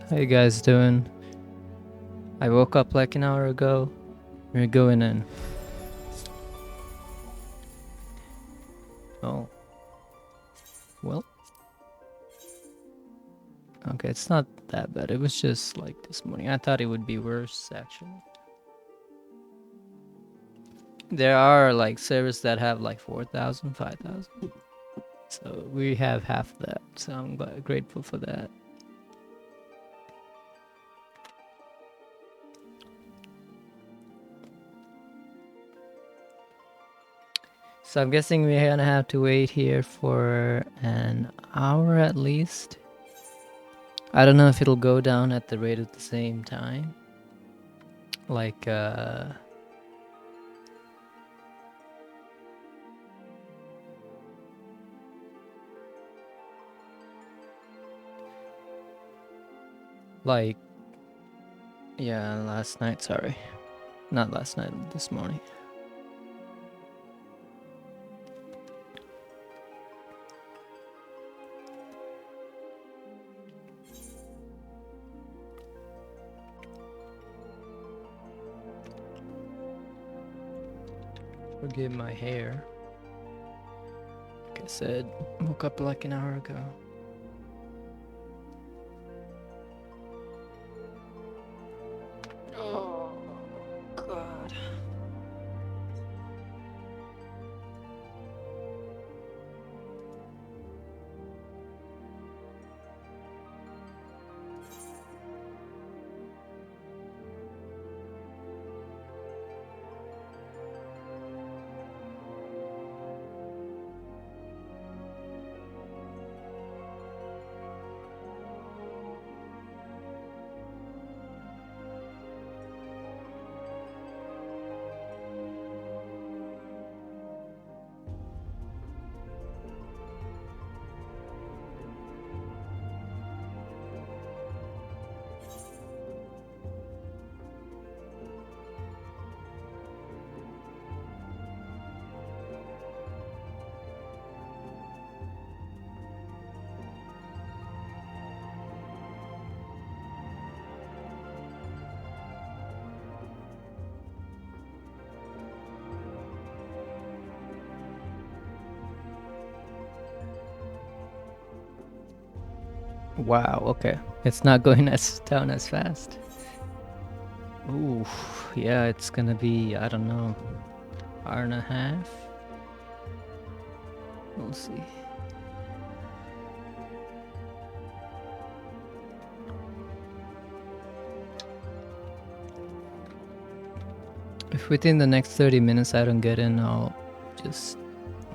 How you guys doing? I woke up like an hour ago. We're going in. Oh. Well. Okay, it's not that bad. It was just like this morning. I thought it would be worse, actually. There are like servers that have like 4,000, 5,000. So we have half that. So I'm grateful for that. So I'm guessing we're gonna have to wait here for an hour at least. I don't know if it'll go down at the rate at the same time. Like, like, yeah, last night, sorry. Not last night, this morning. Forgive my hair. Like I said, woke up like an hour ago. Oh, God. Wow, okay. It's not going as down as fast. Ooh, yeah, it's gonna be, I don't know, hour and a half? We'll see. If within the next 30 minutes I don't get in, I'll just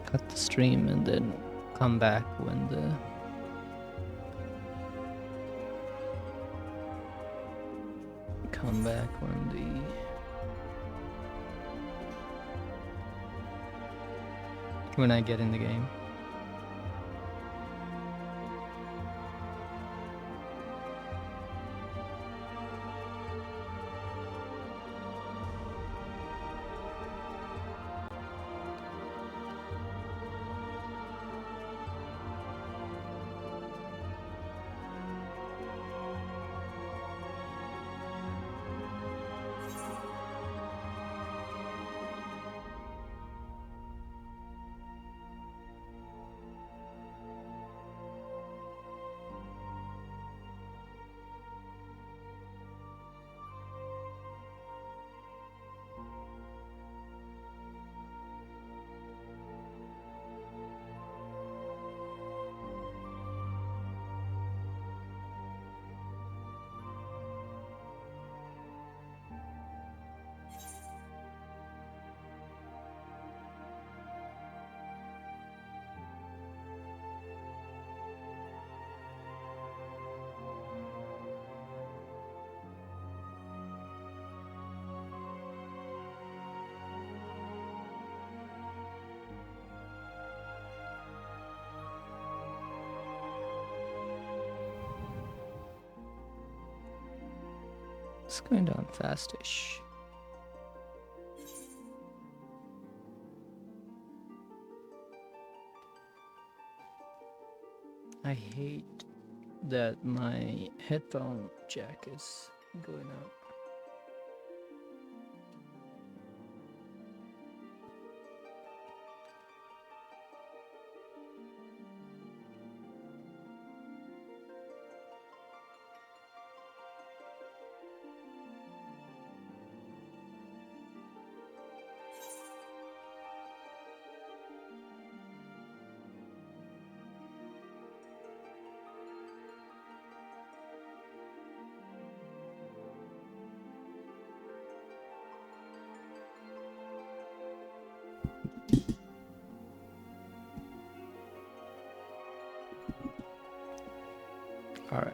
cut the stream and then come back when the when I get in the game. It's going down fastish. I hate that my headphone jack is going out. All right.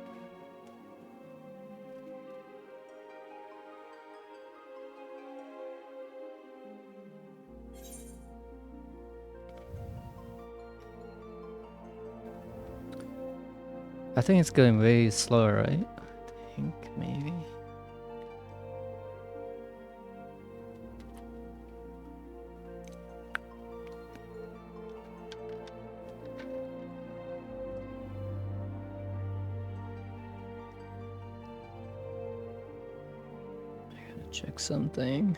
I think it's going way slower, right? I think maybe. I gotta check something.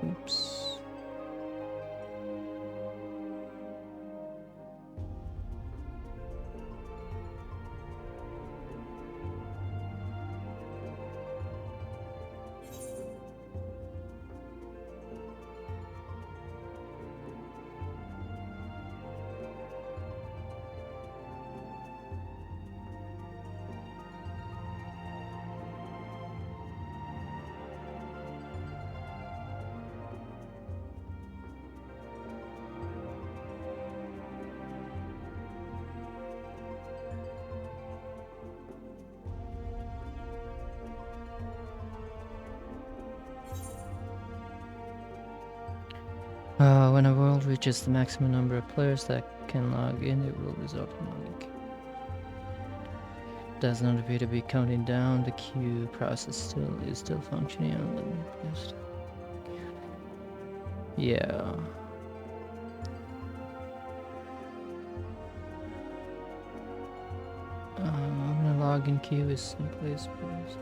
Oops. When a world reaches the maximum number of players that can log in, it will result in logging. Does not appear to be counting down. The queue process is still functioning on the list. Yeah. I'm gonna log in queue is simply as please.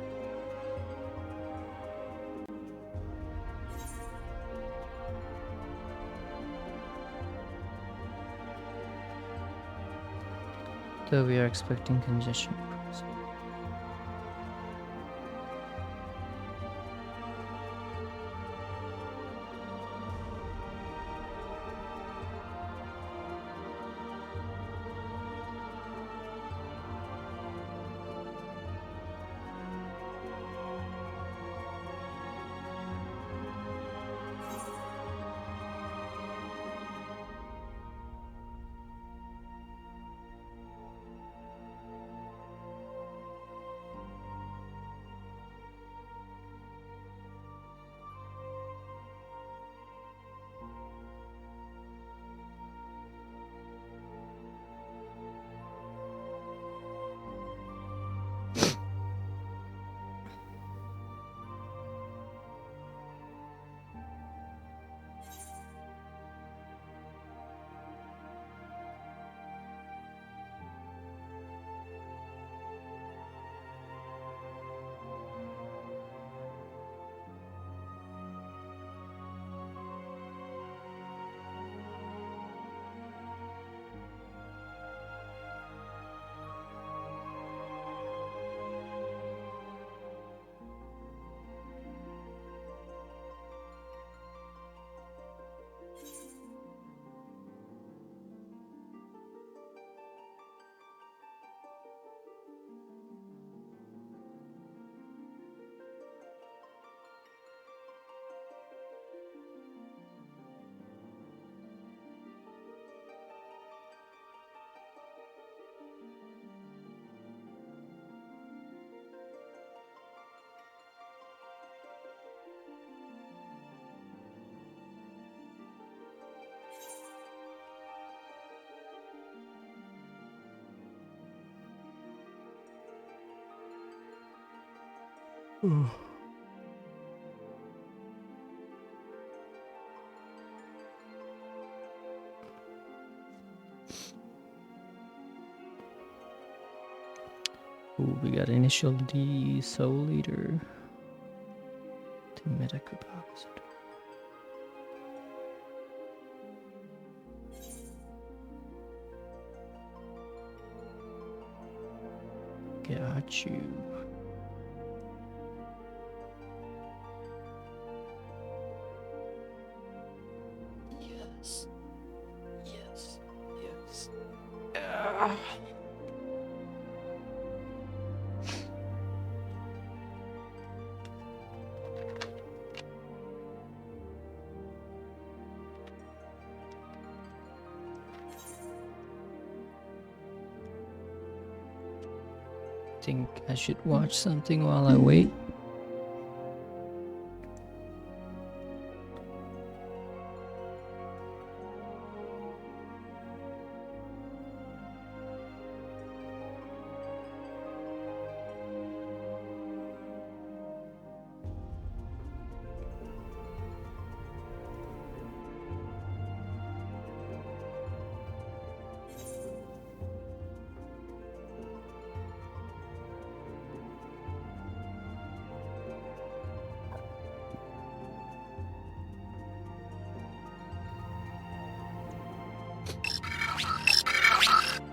Though we are expecting congestion. Ooh, we got initial D, Soul Leader. Got you. Yes. Yes. Yes. Think I should watch something while I wait.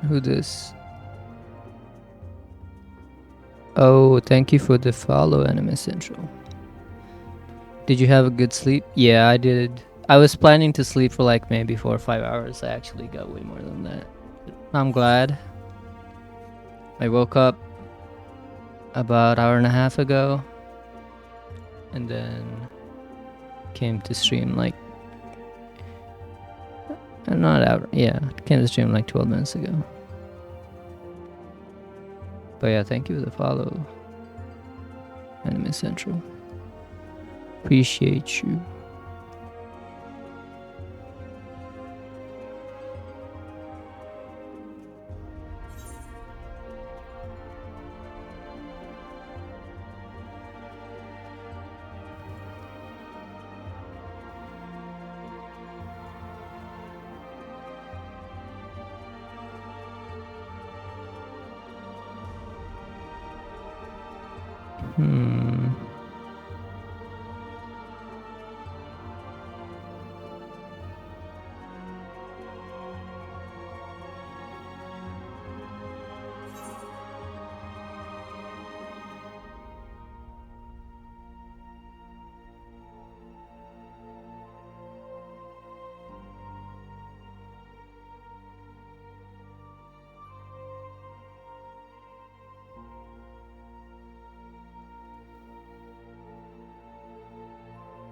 Who this? Oh, thank you for the follow, Anime Central. Did you have a good sleep? Yeah, I did. I was planning to sleep for like maybe 4 or 5 hours. I actually got way more than that. I'm glad. I woke up about an hour and a half ago and then came to stream like not hour. Yeah, came to stream like 12 minutes ago. But yeah, thank you for the follow, Anime Central. Appreciate you.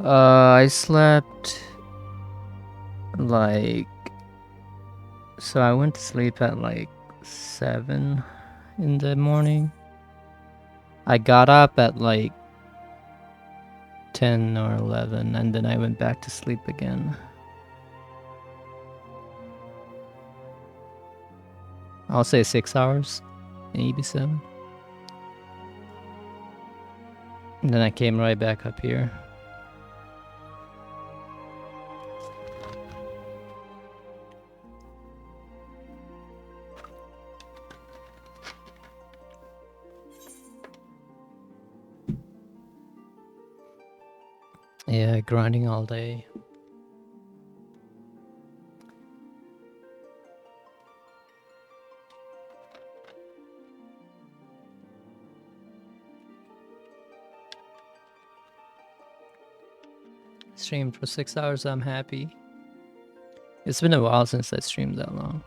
I slept like, so I went to sleep at like 7 in the morning. I got up at like 10 or 11 and then I went back to sleep again. I'll say 6 hours, maybe 7. And then I came right back up here. Yeah, grinding all day. Streamed for 6 hours, I'm happy. It's been a while since I streamed that long.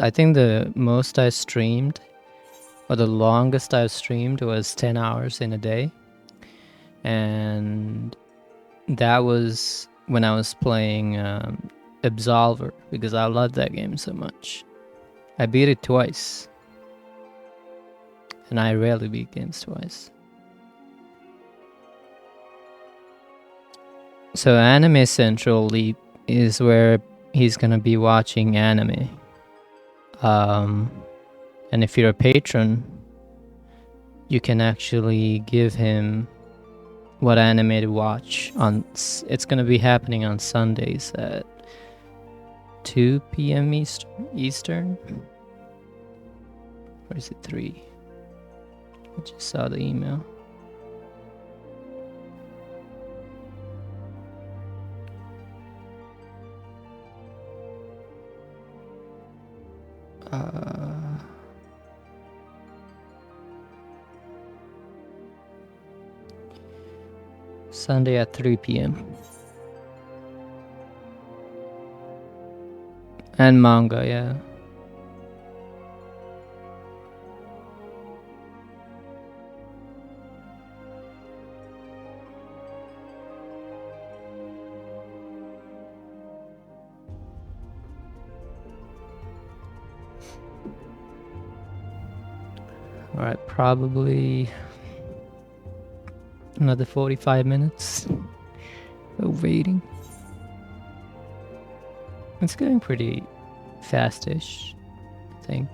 I think the most I streamed, or the longest I've streamed was 10 hours in a day. And that was when I was playing Absolver, because I love that game so much. I beat it twice. And I rarely beat games twice. So Anime Central is where he's gonna be watching anime. And if you're a patron, you can actually give him what anime to watch on. It's gonna be happening on Sundays at 2 p.m. Eastern. Or is it 3? I just saw the email. Sunday at 3 p.m. And manga, yeah. Alright, probably another 45 minutes of waiting. It's going pretty fast-ish, I think.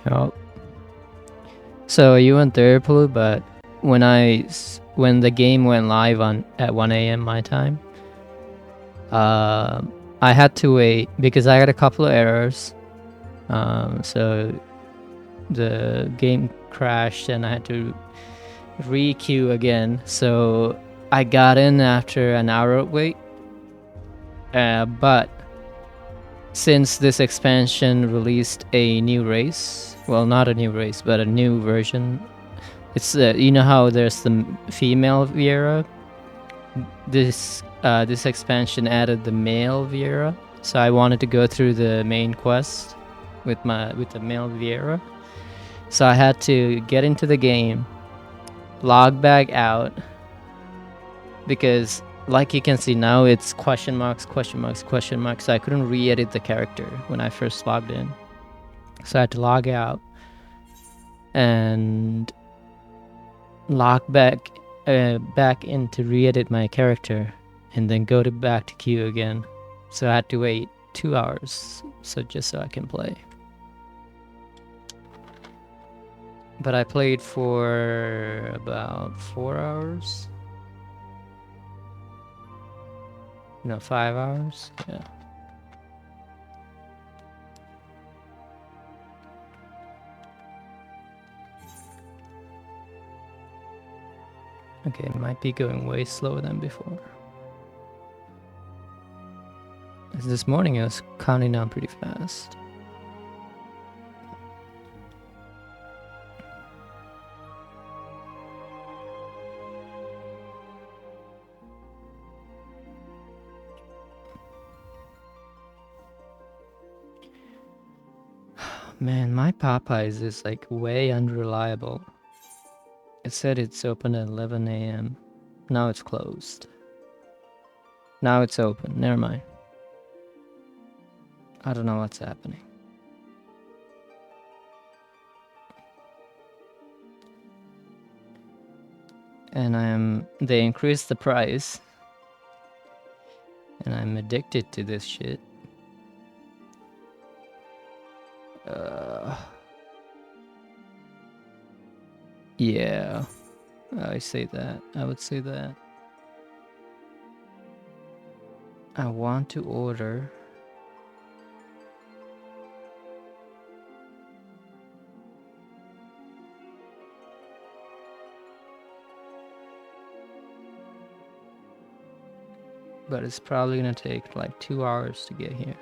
Yep. So you went there, Blue, but when the game went live at 1 a.m. my time, I had to wait because I had a couple of errors. So the game crashed and I had to re-queue again. So I got in after an hour wait. But since this expansion released a new race, well, not a new race, but a new version. It's you know how there's the female Viera. This expansion added the male Viera, so I wanted to go through the main quest with the male Viera. So I had to get into the game, log back out, because like you can see now it's question marks, question marks, question marks. So I couldn't re-edit the character when I first logged in. So I had to log out and log back in to re-edit my character and then go back to queue again. So I had to wait 2 hours just so I can play. But I played for about 4 hours. No, 5 hours. Yeah. Okay, might be going way slower than before. This morning I was counting down pretty fast. Man, my Popeyes is like way unreliable. It said it's open at 11 a.m. Now it's closed. Now it's open. Never mind. I don't know what's happening. And they increased the price. And I'm addicted to this shit. Yeah. I would say that. I want to order. But it's probably gonna take like 2 hours to get here.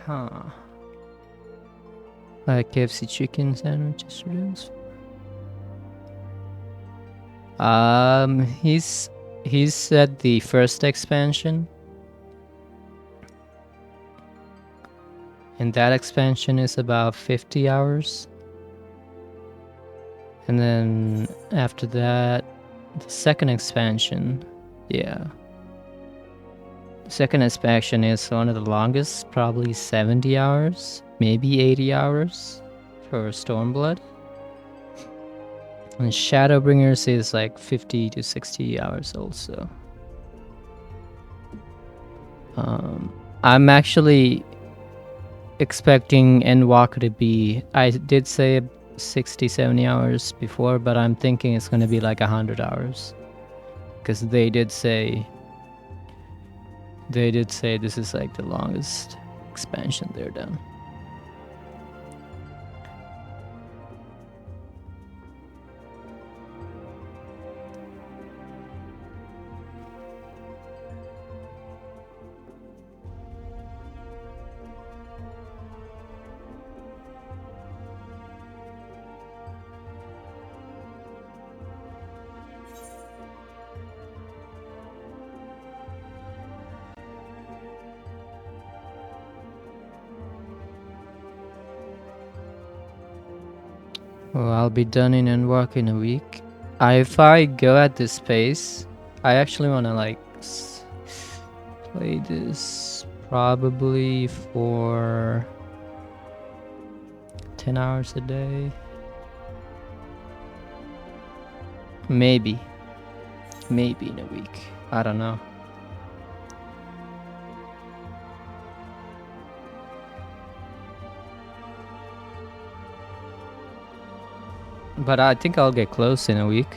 Huh. Like KFC chicken sandwiches, reels. He's said the first expansion, and that expansion is about 50 hours. And then after that, the second expansion, yeah. The second expansion is one of the longest, probably 70 hours, maybe 80 hours for Stormblood. And Shadowbringers is like 50 to 60 hours also. I'm actually expecting Endwalker to be, I did say 60, 70 hours before, but I'm thinking it's going to be like 100 hours. Because they did say this is like the longest expansion they're done. Well, I'll be done in Endwalker in a week. If I go at this pace, I actually want to like play this probably for 10 hours a day. Maybe in a week. I don't know. But I think I'll get close in a week.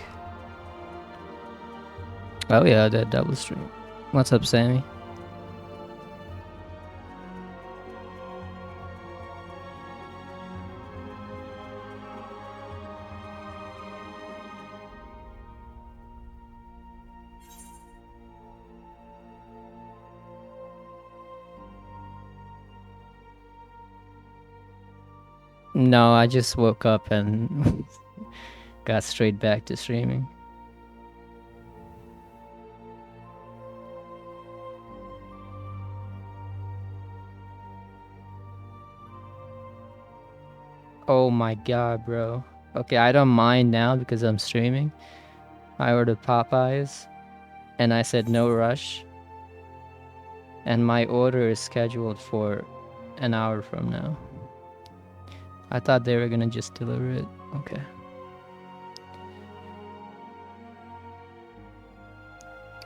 Oh yeah, that double stream. What's up, Sammy? No, I just woke up and got straight back to streaming. Oh my god, bro. Okay, I don't mind now because I'm streaming. I ordered Popeyes and I said no rush. And my order is scheduled for an hour from now. I thought they were gonna just deliver it. Okay.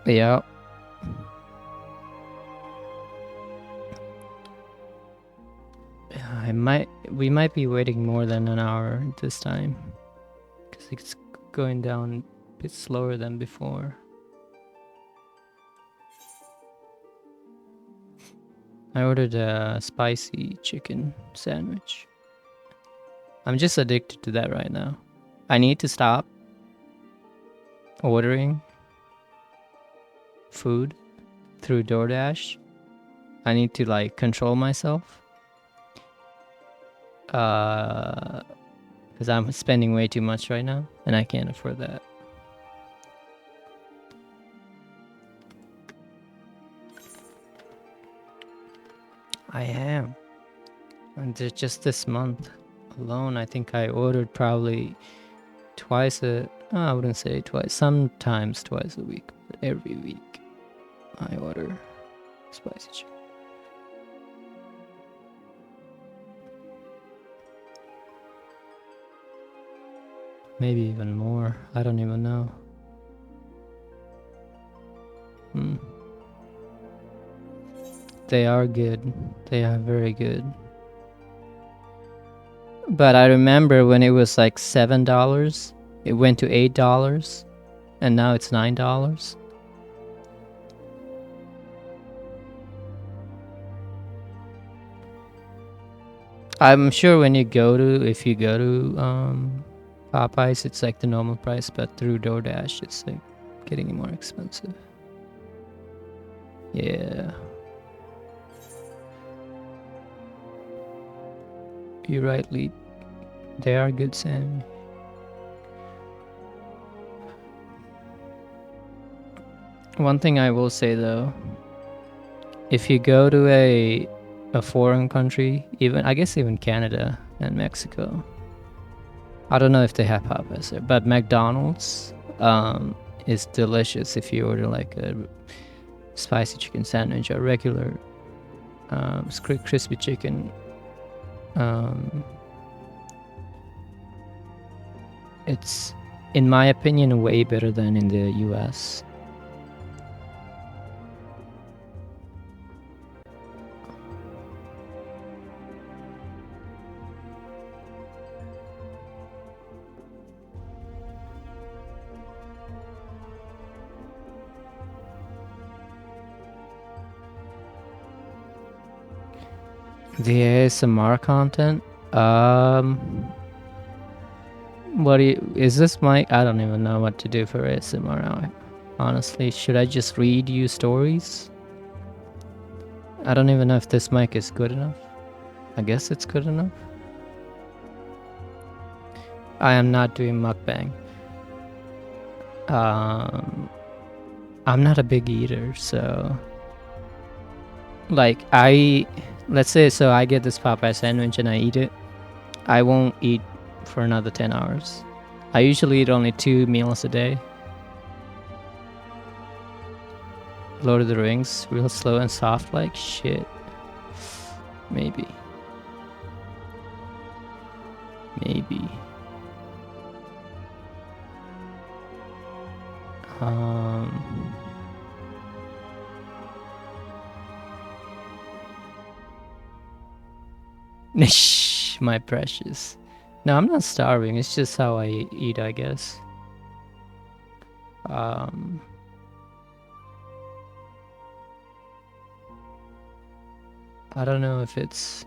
Yeah. We might be waiting more than an hour this time. Because it's going down a bit slower than before. I ordered a spicy chicken sandwich. I'm just addicted to that right now. I need to stop ordering food through DoorDash. I need to like control myself. Because I'm spending way too much right now and I can't afford that. I am. And just this month alone, I think I ordered probably I wouldn't say twice, sometimes twice a week, but every week I order spicy chicken. Maybe even more. I don't even know. They are good. They are very good. But I remember when it was like $7, it went to $8, and now it's $9. I'm sure when if you go to Popeyes, it's like the normal price, but through DoorDash, it's like getting more expensive. Yeah. You're right, Lee. They are good, Sam. One thing I will say though, if you go to a foreign country, even I guess even Canada and Mexico, I don't know if they have Popeyes there, but McDonald's is delicious if you order like a spicy chicken sandwich or regular crispy chicken. It's, in my opinion, way better than in the US. The ASMR content. What do you, is this mic? I don't even know what to do for ASMR now. Honestly, should I just read you stories? I don't even know if this mic is good enough. I guess it's good enough. I am not doing mukbang. I'm not a big eater, so like let's say so I get this Popeye sandwich and I eat it. I won't eat for another 10 hours. I usually eat only 2 meals a day. Lord of the Rings, real slow and soft like shit. Maybe. Maybe. My precious. No, I'm not starving. It's just how I eat, I guess. I don't know if it's...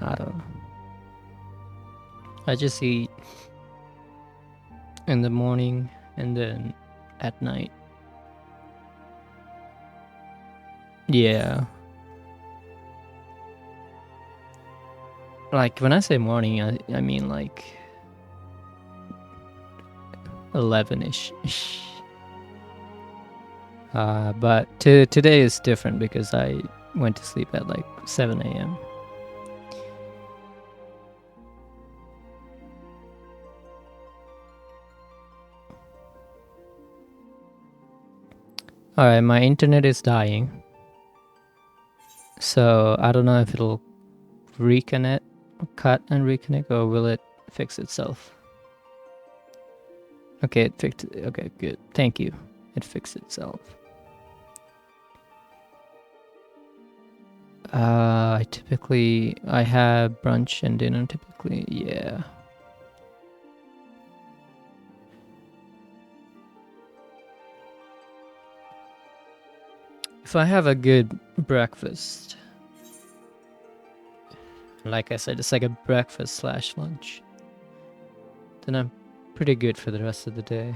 I don't know. I just eat in the morning and then at night. Yeah. Like, when I say morning, I mean like 11-ish. But today is different because I went to sleep at like 7 a.m. Alright, my internet is dying. So I don't know if it'll reconnect, cut and reconnect, or will it fix itself? Okay, it fixed it. Okay, good. Thank you. It fixed itself. I have brunch and dinner typically, yeah. If I have a good breakfast, like I said, it's like a breakfast slash lunch, then I'm pretty good for the rest of the day.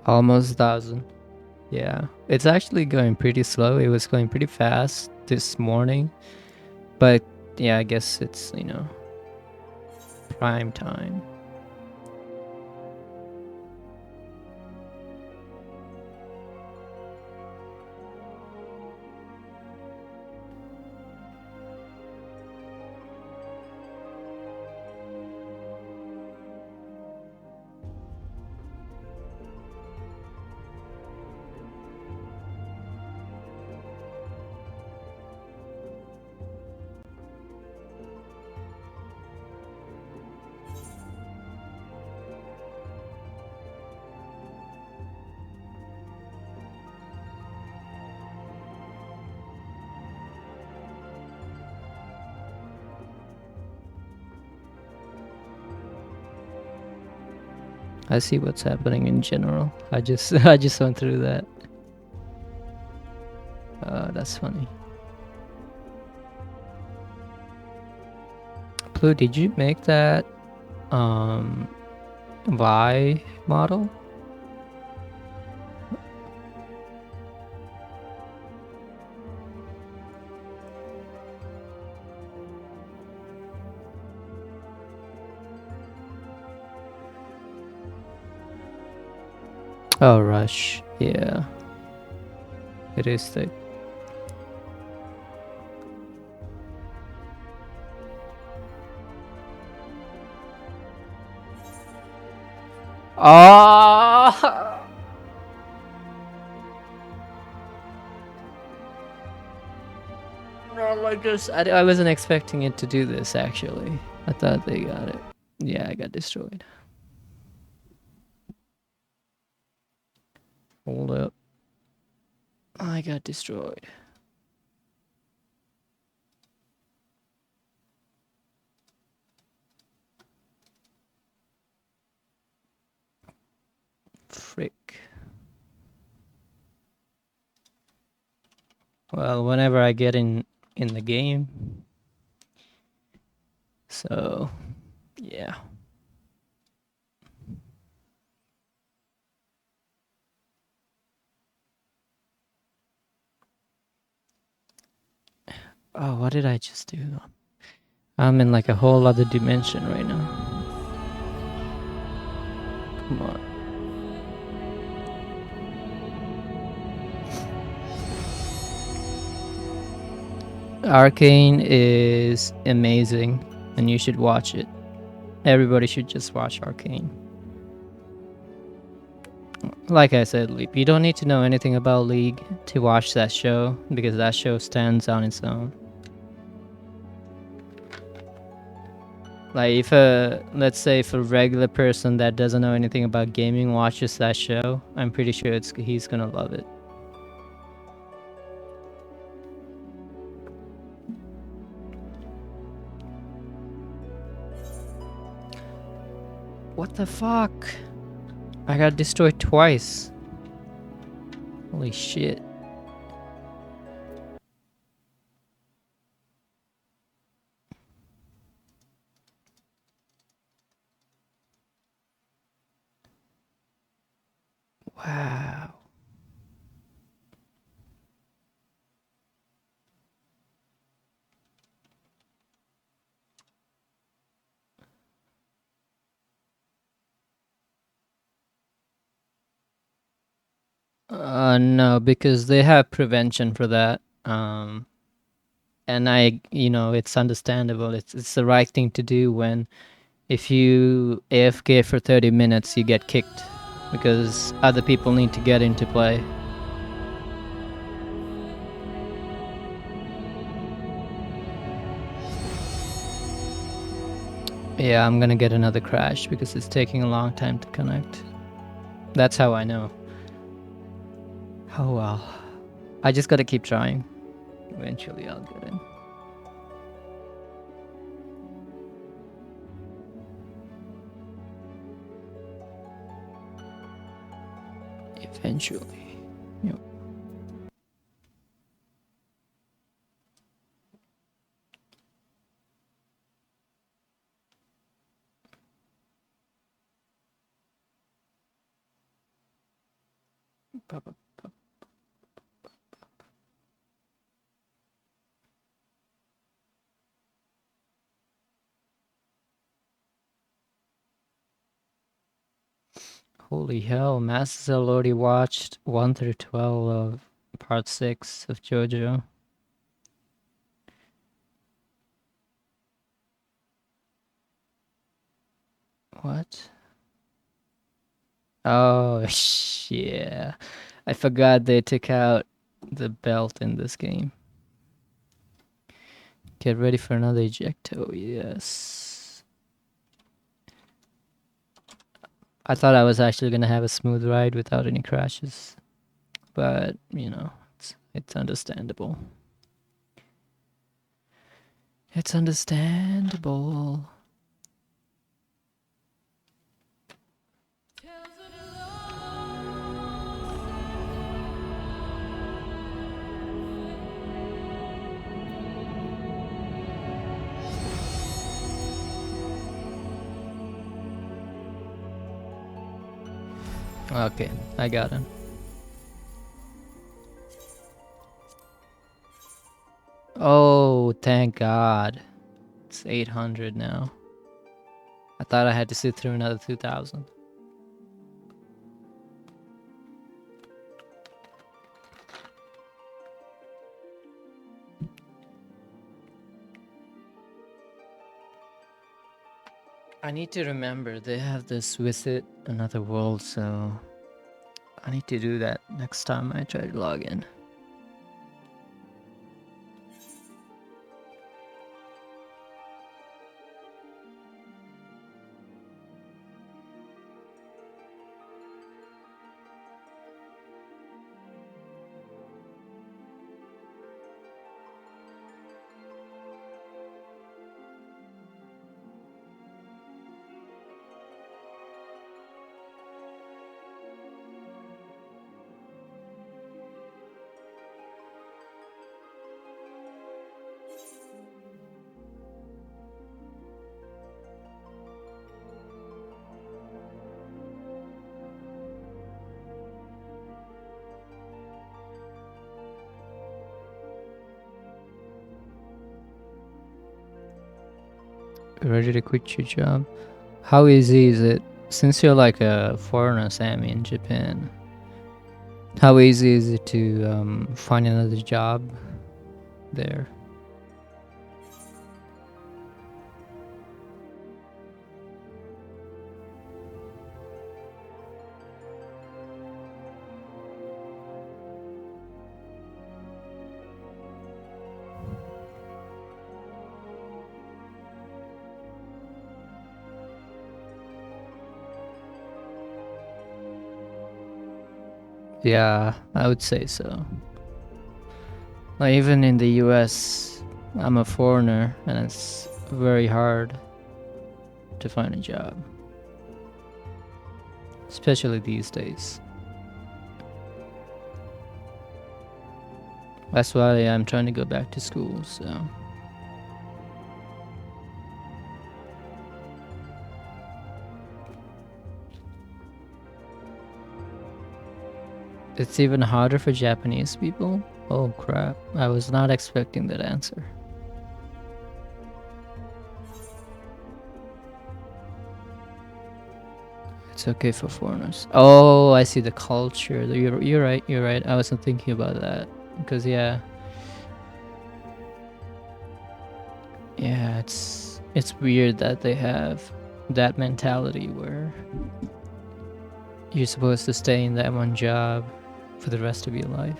Almost 1,000. Yeah, it's actually going pretty slow. It was going pretty fast this morning, but yeah, I guess it's, prime time. I see what's happening in general. I just I just went through that. That's funny. Blue, did you make that Y model? Oh, Rush. Yeah. It is thick. Oh! Not like this. I wasn't expecting it to do this, actually. I thought they got it. Yeah, I got destroyed. Hold up. I got destroyed. Frick. Well, whenever I get in the game. So, yeah. Oh, what did I just do? I'm in like a whole other dimension right now. Come on. Arcane is amazing, and you should watch it. Everybody should just watch Arcane. Like I said, Leap, you don't need to know anything about League to watch that show, because that show stands on its own. Like, if let's say if a regular person that doesn't know anything about gaming watches that show, I'm pretty sure he's gonna love it. What the fuck? I got destroyed twice. Holy shit. Wow. No, because they have prevention for that. And it's understandable. It's the right thing to do when if you AFK for 30 minutes, you get kicked because other people need to get into play. Yeah, I'm gonna get another crash because it's taking a long time to connect. That's how I know. Oh well. I just gotta keep trying. Eventually I'll get in. Eventually. Yep. Holy hell, Masses already watched 1 through 12 of part 6 of JoJo. What? Oh, yeah. I forgot they took out the belt in this game. Get ready for another ejecto, yes. I thought I was actually gonna have a smooth ride without any crashes. But, it's understandable. It's understandable. Okay, I got it. Oh, thank God. It's 800 now. I thought I had to sit through another 2,000. I need to remember they have this visit another world, so I need to do that next time I try to log in. Ready to quit your job? How easy is it? Since you're like a foreigner, Sammy, in Japan, how easy is it to find another job there? Yeah, I would say so. Like even in the US, I'm a foreigner and it's very hard to find a job, especially these days. That's why I'm trying to go back to school, so. It's even harder for Japanese people? Oh crap, I was not expecting that answer. It's okay for foreigners. Oh, I see the culture. You're right, you're right. I wasn't thinking about that. Because yeah, it's weird that they have that mentality where you're supposed to stay in that one job for the rest of your life.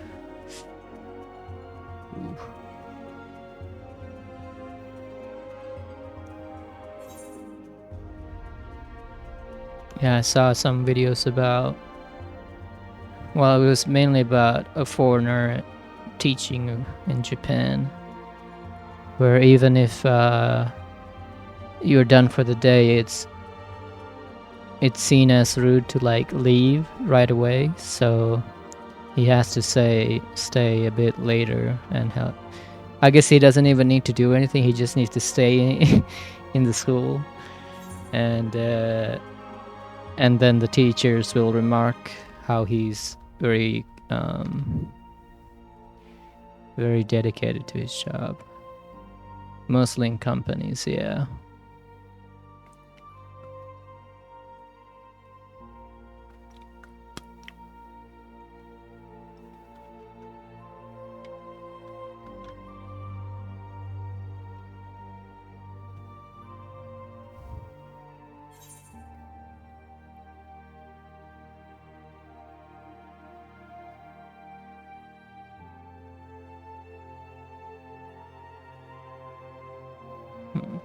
Ooh. Yeah, I saw some videos about, well, it was mainly about a foreigner teaching in Japan, where even if you're done for the day, it's seen as rude to like leave right away. So he has to stay a bit later and help. I guess he doesn't even need to do anything. He just needs to stay in the school, and then the teachers will remark how he's very dedicated to his job. Mostly in companies, yeah. Hmm.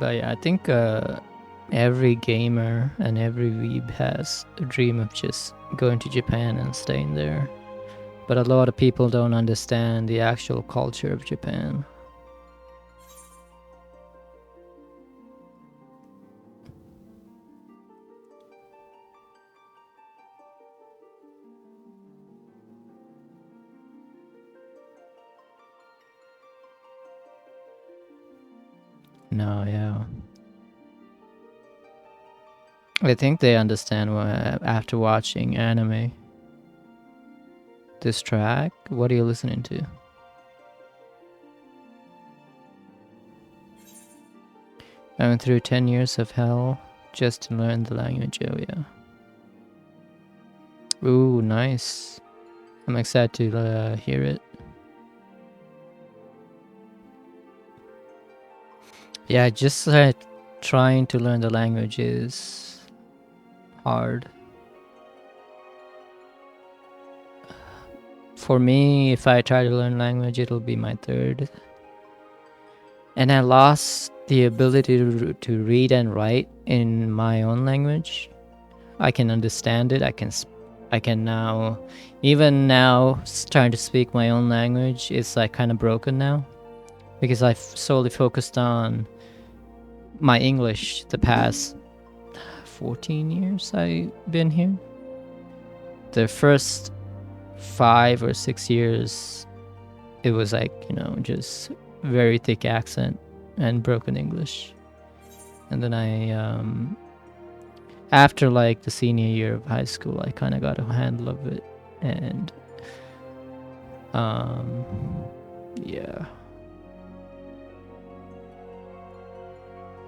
But yeah, I think every gamer and every weeb has a dream of just going to Japan and staying there. But a lot of people don't understand the actual culture of Japan. No, yeah. I think they understand after watching anime. This track, what are you listening to? I went through 10 years of hell just to learn the language. Oh, yeah. Ooh, nice. I'm excited to hear it. Yeah, just trying to learn the language is hard. For me, if I try to learn language, it'll be my third. And I lost the ability to read and write in my own language. I can understand it. I can now, even now, trying to speak my own language is like kind of broken now, because I've solely focused on my English the past 14 years I've been here. The first 5 or 6 years, it was like, just very thick accent and broken English. And then after like the senior year of high school, I kind of got a handle of it. And yeah.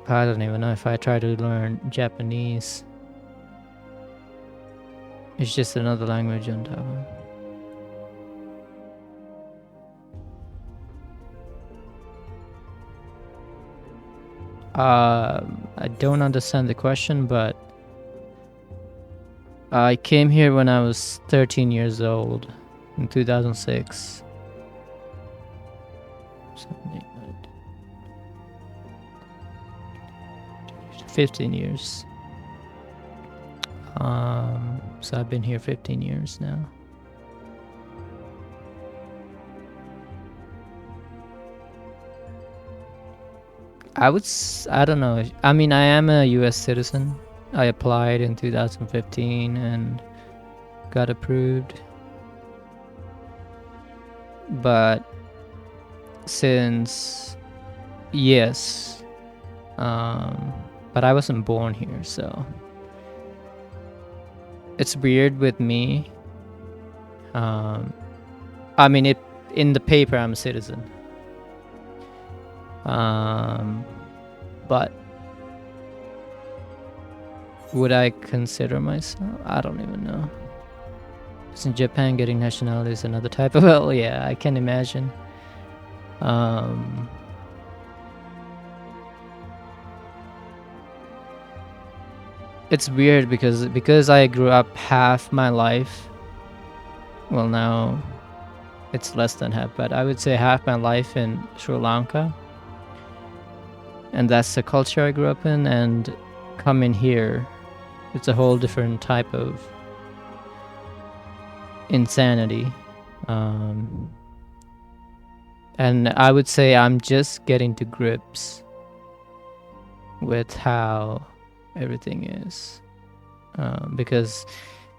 I don't even know if I try to learn Japanese. It's just another language on top of it. I don't understand the question, but I came here when I was 13 years old in 2006. 15 years. So I've been here 15 years now. I don't know. I mean, I am a US citizen. I applied in 2015 and got approved. But yes, but I wasn't born here, so it's weird with me. I mean, in the paper, I'm a citizen. But would I consider myself? I don't even know. Because in Japan, getting nationality is another type of. Well, yeah, I can imagine. It's weird because I grew up half my life. Well, now it's less than half, but I would say half my life in Sri Lanka. And that's the culture I grew up in, and coming here, it's a whole different type of insanity. And I would say I'm just getting to grips with how everything is. Because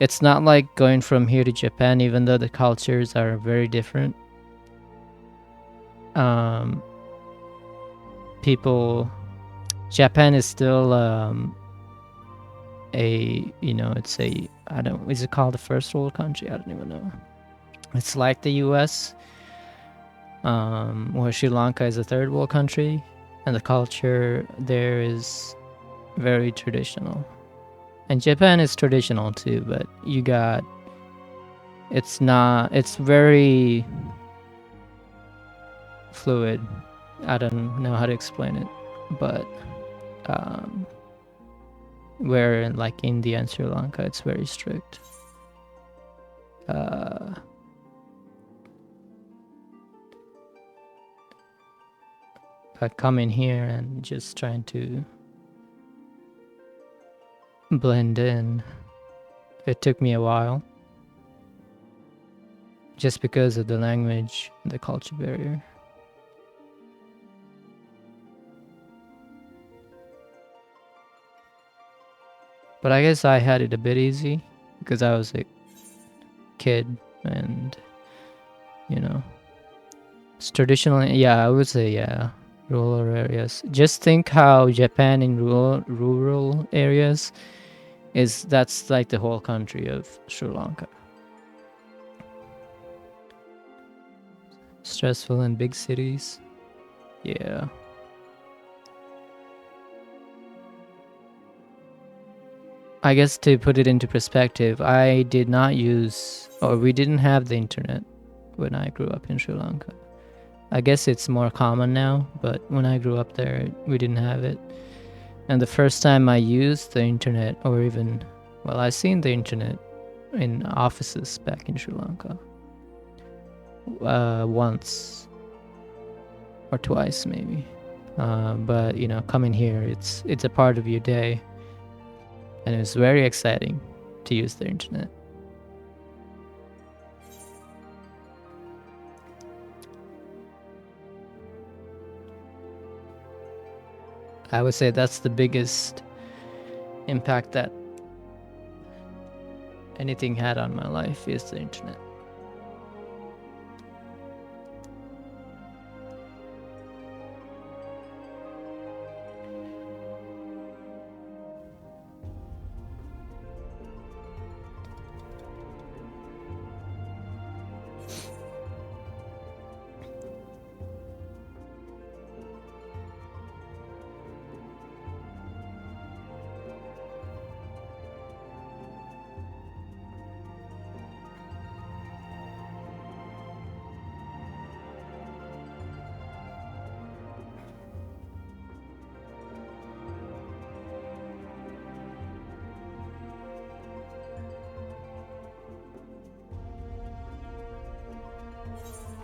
it's not like going from here to Japan, even though the cultures are very different. Japan is still is it called the first world country? I don't even know. It's like the US, where Sri Lanka is a third world country, and the culture there is very traditional. And Japan is traditional too, but it's very fluid. I don't know how to explain it, but where in like India and Sri Lanka, it's very strict. But coming here and just trying to blend in, it took me a while, just because of the language, the culture barrier. But I guess I had it a bit easy because I was a kid, and it's traditionally, yeah, I would say, yeah, rural areas. Just think how Japan in rural areas, That's like the whole country of Sri Lanka. Stressful in big cities. Yeah. I guess to put it into perspective, I did not use, or we didn't have the internet when I grew up in Sri Lanka. I guess it's more common now, but when I grew up there, we didn't have it. And the first time I used the internet, or even, well, I seen the internet in offices back in Sri Lanka once or twice maybe. But you know, coming here, it's a part of your day, and it's very exciting to use the internet. I would say that's the biggest impact that anything had on my life is the internet.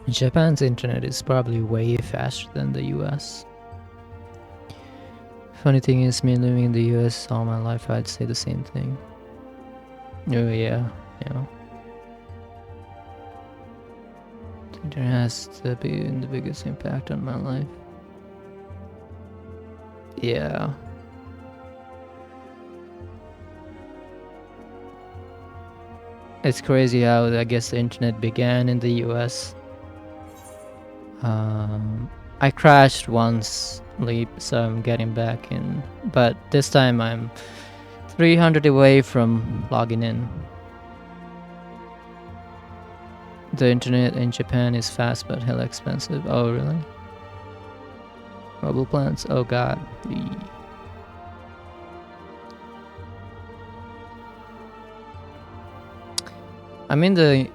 Japan's internet is probably way faster than the US. Funny thing is, me living in the US all my life, I'd say the same thing. Oh yeah, yeah. The internet has to be the biggest impact on my life. Yeah. It's crazy how I guess the internet began in the US. I crashed once, Leap, so I'm getting back in. But this time I'm 300 away from logging in. The internet in Japan is fast but hell expensive. Oh, really? Mobile plans? Oh, God. I mean, the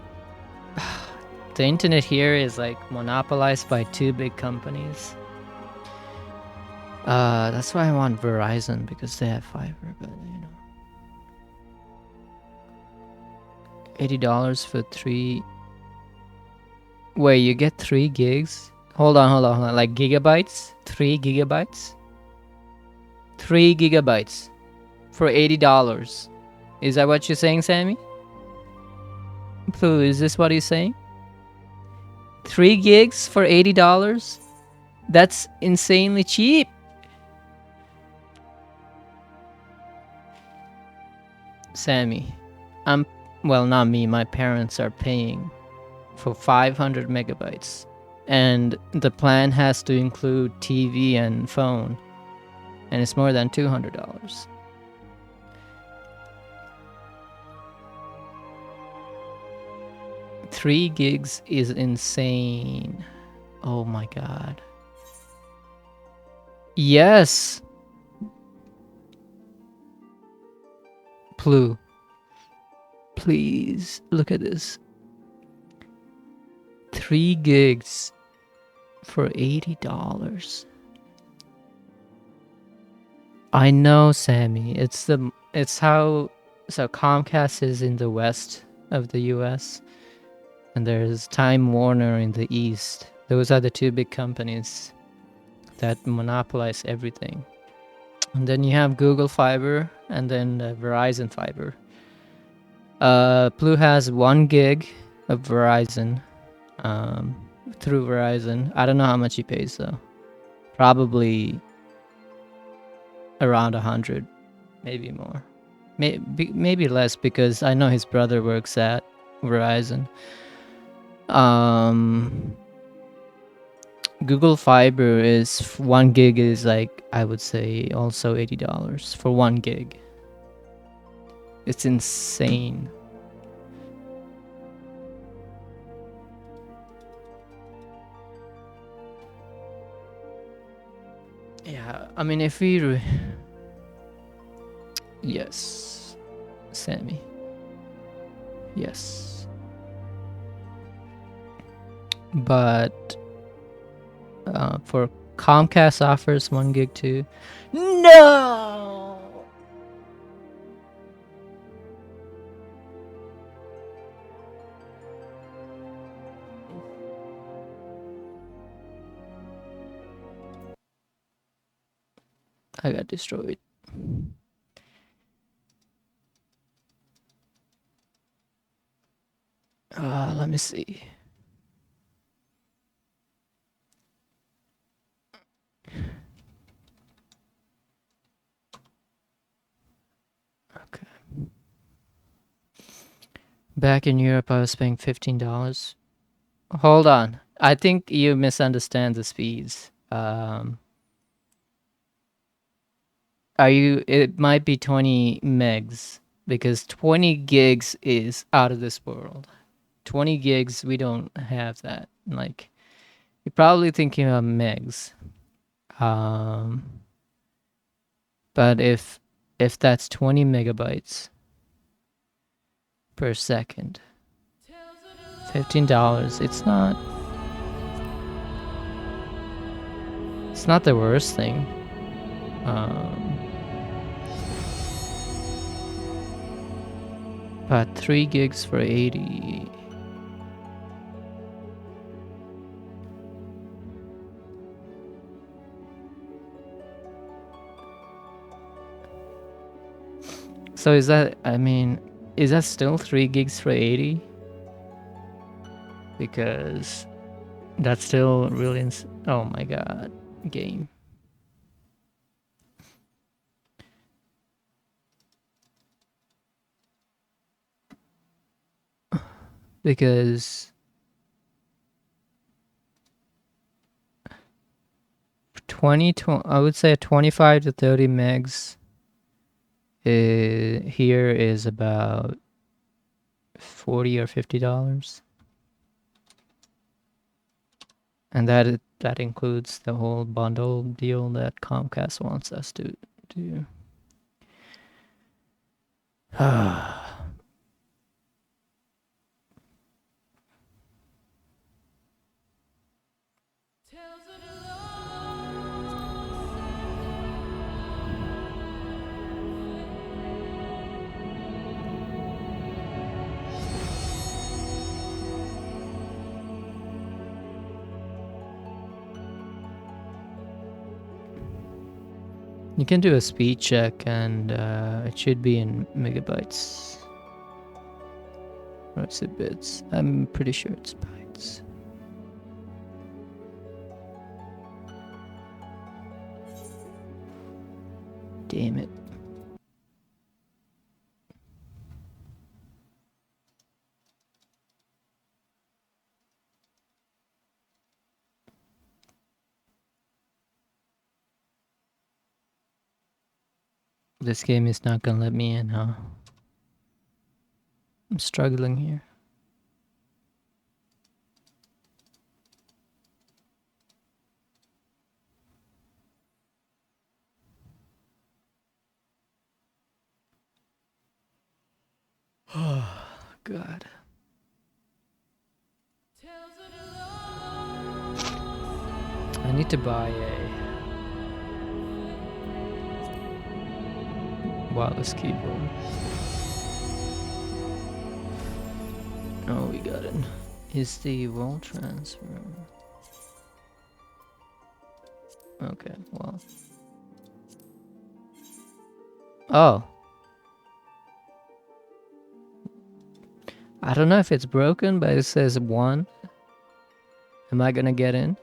internet here is like monopolized by two big companies. That's why I want Verizon, because they have fiber, but you know. $80 for 3. Wait, you get 3 gigs? Hold on. Like gigabytes? 3 gigabytes? 3 gigabytes for $80. Is that what you're saying, Sammy? Pooh, is this what he's saying? 3 gigs for $80? That's insanely cheap. Sammy, well, not me, my parents are paying for 500 megabytes. And the plan has to include TV and phone. And it's more than $200. Three gigs is insane. Oh my God. Yes. Plu. Please look at this. 3 gigs for $80. I know, Sammy. It's how, so Comcast is in the west of the US, and there's Time Warner in the east. Those are the two big companies that monopolize everything. And then you have Google Fiber, and then Verizon Fiber. Plu has 1 gig of Verizon, through Verizon. I don't know how much he pays though. Probably around 100, maybe more, maybe less, because I know his brother works at Verizon. Google Fiber is 1 gig is like, I would say also $80 for 1 gig. It's insane. Yeah, I mean, if we... Yes, Sammy. Yes. But for Comcast offers 1 gig too. No! I got destroyed. Let me see. Okay. Back in Europe, I was paying $15. Hold on. I think you misunderstand the speeds. It might be 20 megs because 20 gigs is out of this world. 20 gigs, we don't have that. Like, you're probably thinking of megs. But if that's 20 megabytes per second, $15, it's not the worst thing. But 3 gigs for 80. So is that still 3 gigs for 80? Because that's still really oh my god, game. Because 20, I would say 25 to 30 megs here is about $40 or $50. And that includes the whole bundle deal that Comcast wants us to do. You can do a speed check and it should be in megabytes. Or is it bits? I'm pretty sure it's bytes. Damn it. This game is not gonna let me in, huh? I'm struggling here. Oh, God. I need to buy a wireless keyboard. Oh, we got it. Is the wall transfer? Okay, well. Oh. I don't know if it's broken, but it says 1. Am I gonna get in?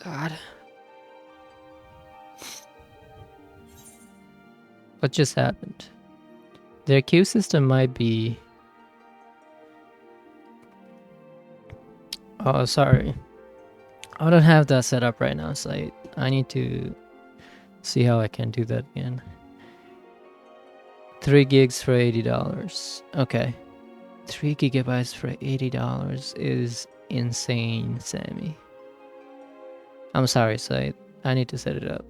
God. What just happened? Their queue system might be... Oh, sorry. I don't have that set up right now, so I need to see how I can do that again. 3 gigs for $80. Okay. 3 gigabytes for $80 is insane, Sammy. I'm sorry, Said. I need to set it up.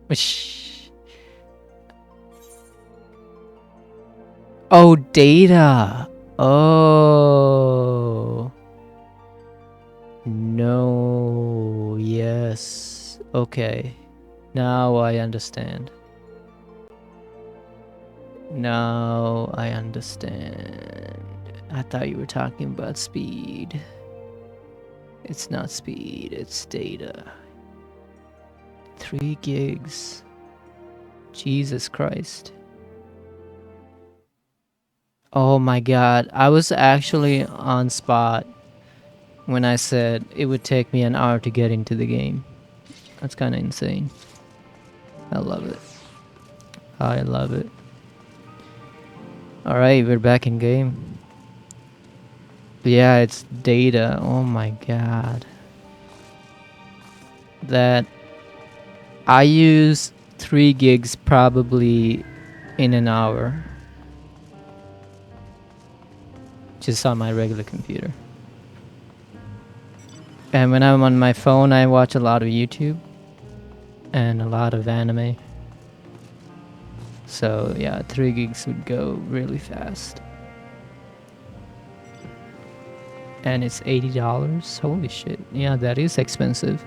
Oh, data. Oh. No. Yes. Okay. Now I understand. Now I understand. I thought you were talking about speed. It's not speed, it's data. 3 gigs. Jesus Christ. Oh my god. I was actually on spot when I said it would take me an hour to get into the game. That's kind of insane. I love it. I love it. Alright, we're back in game. Yeah, it's data. Oh my god. That... I use 3 gigs probably in an hour. Just on my regular computer. And when I'm on my phone, I watch a lot of YouTube. And a lot of anime. So yeah, 3 gigs would go really fast. And it's $80. Holy shit. Yeah, that is expensive.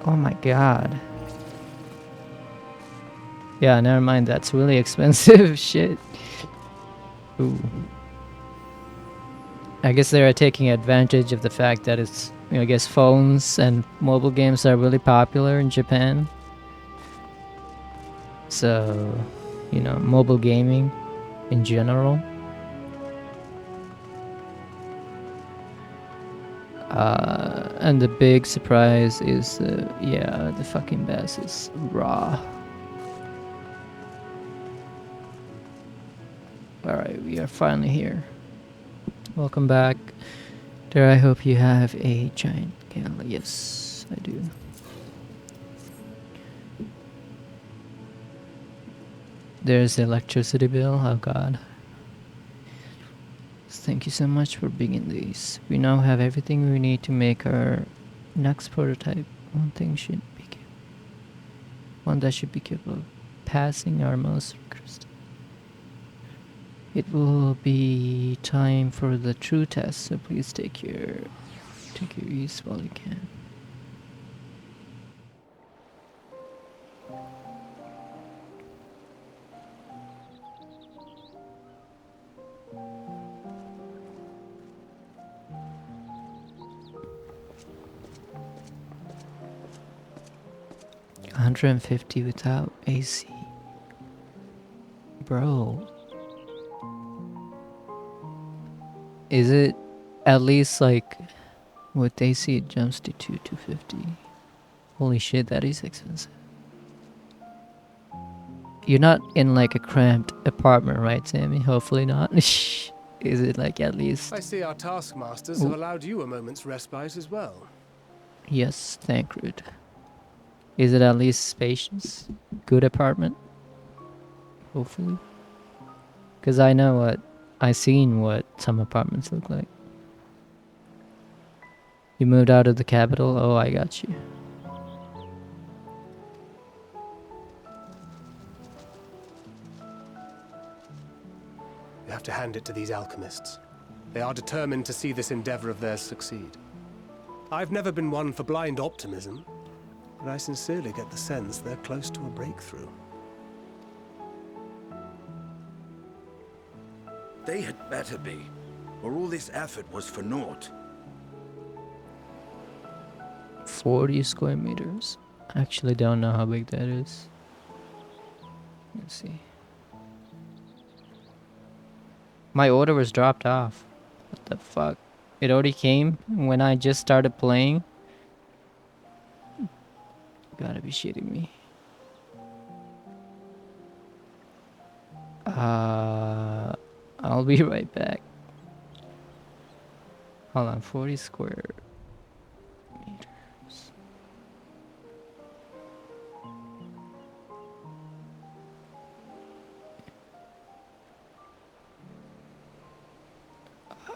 Oh my god. Yeah, never mind. That's really expensive. Shit. Ooh. I guess they're taking advantage of the fact that it's, you know, I guess phones and mobile games are really popular in Japan. So, you know, mobile gaming in general. And the big surprise is, yeah, the fucking bass is raw. Alright, we are finally here. Welcome back. There, I hope you have a giant candle. Yes, I do. There's the electricity bill. Oh god. Thank you so much for bringing these. We now have everything we need to make our next prototype. One that should be capable of passing our most crystal. It will be time for the true test, so please take your ease while you can. $150 without AC. Bro. Is it at least like with AC it jumps to 250? Holy shit, that is expensive. You're not in like a cramped apartment, right, Sammy? Hopefully not. Is it like at least... I see our taskmasters have allowed you a moment's respite as well. Yes, thank you. Is it at least spacious? Good apartment? Hopefully. Because I know what... I've seen what some apartments look like. You moved out of the capital? Oh, I got you. You have to hand it to these alchemists. They are determined to see this endeavor of theirs succeed. I've never been one for blind optimism, but I sincerely get the sense they're close to a breakthrough. They had better be, or all this effort was for naught. 40 square meters. I actually don't know how big that is. Let's see. My order was dropped off. What the fuck? It already came when I just started playing? You gotta be shitting me. I'll be right back. Hold on, 40 square meters.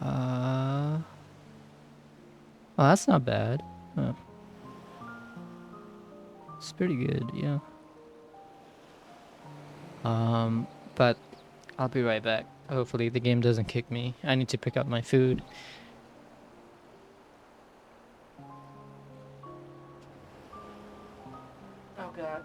Oh, that's not bad. Oh, it's pretty good, yeah. But I'll be right back. Hopefully the game doesn't kick me. I need to pick up my food. Oh god.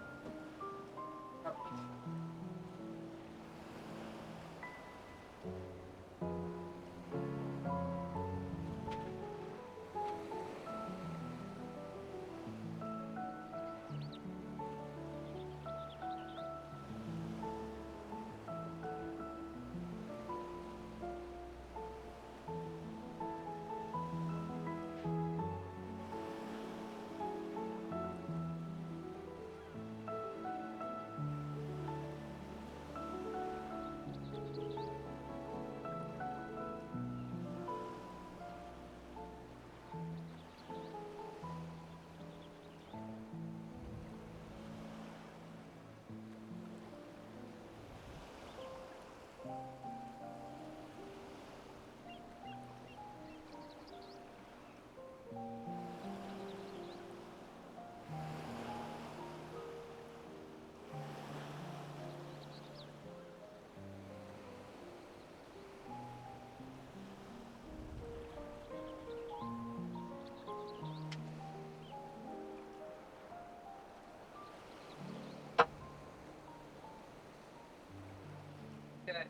Okay,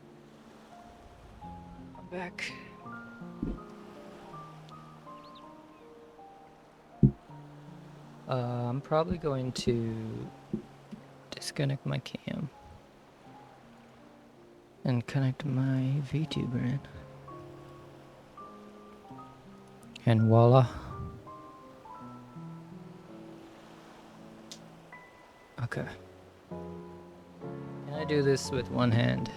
I'm back. I'm probably going to disconnect my cam and connect my VTuber in. And voila. Okay. Can I do this with one hand?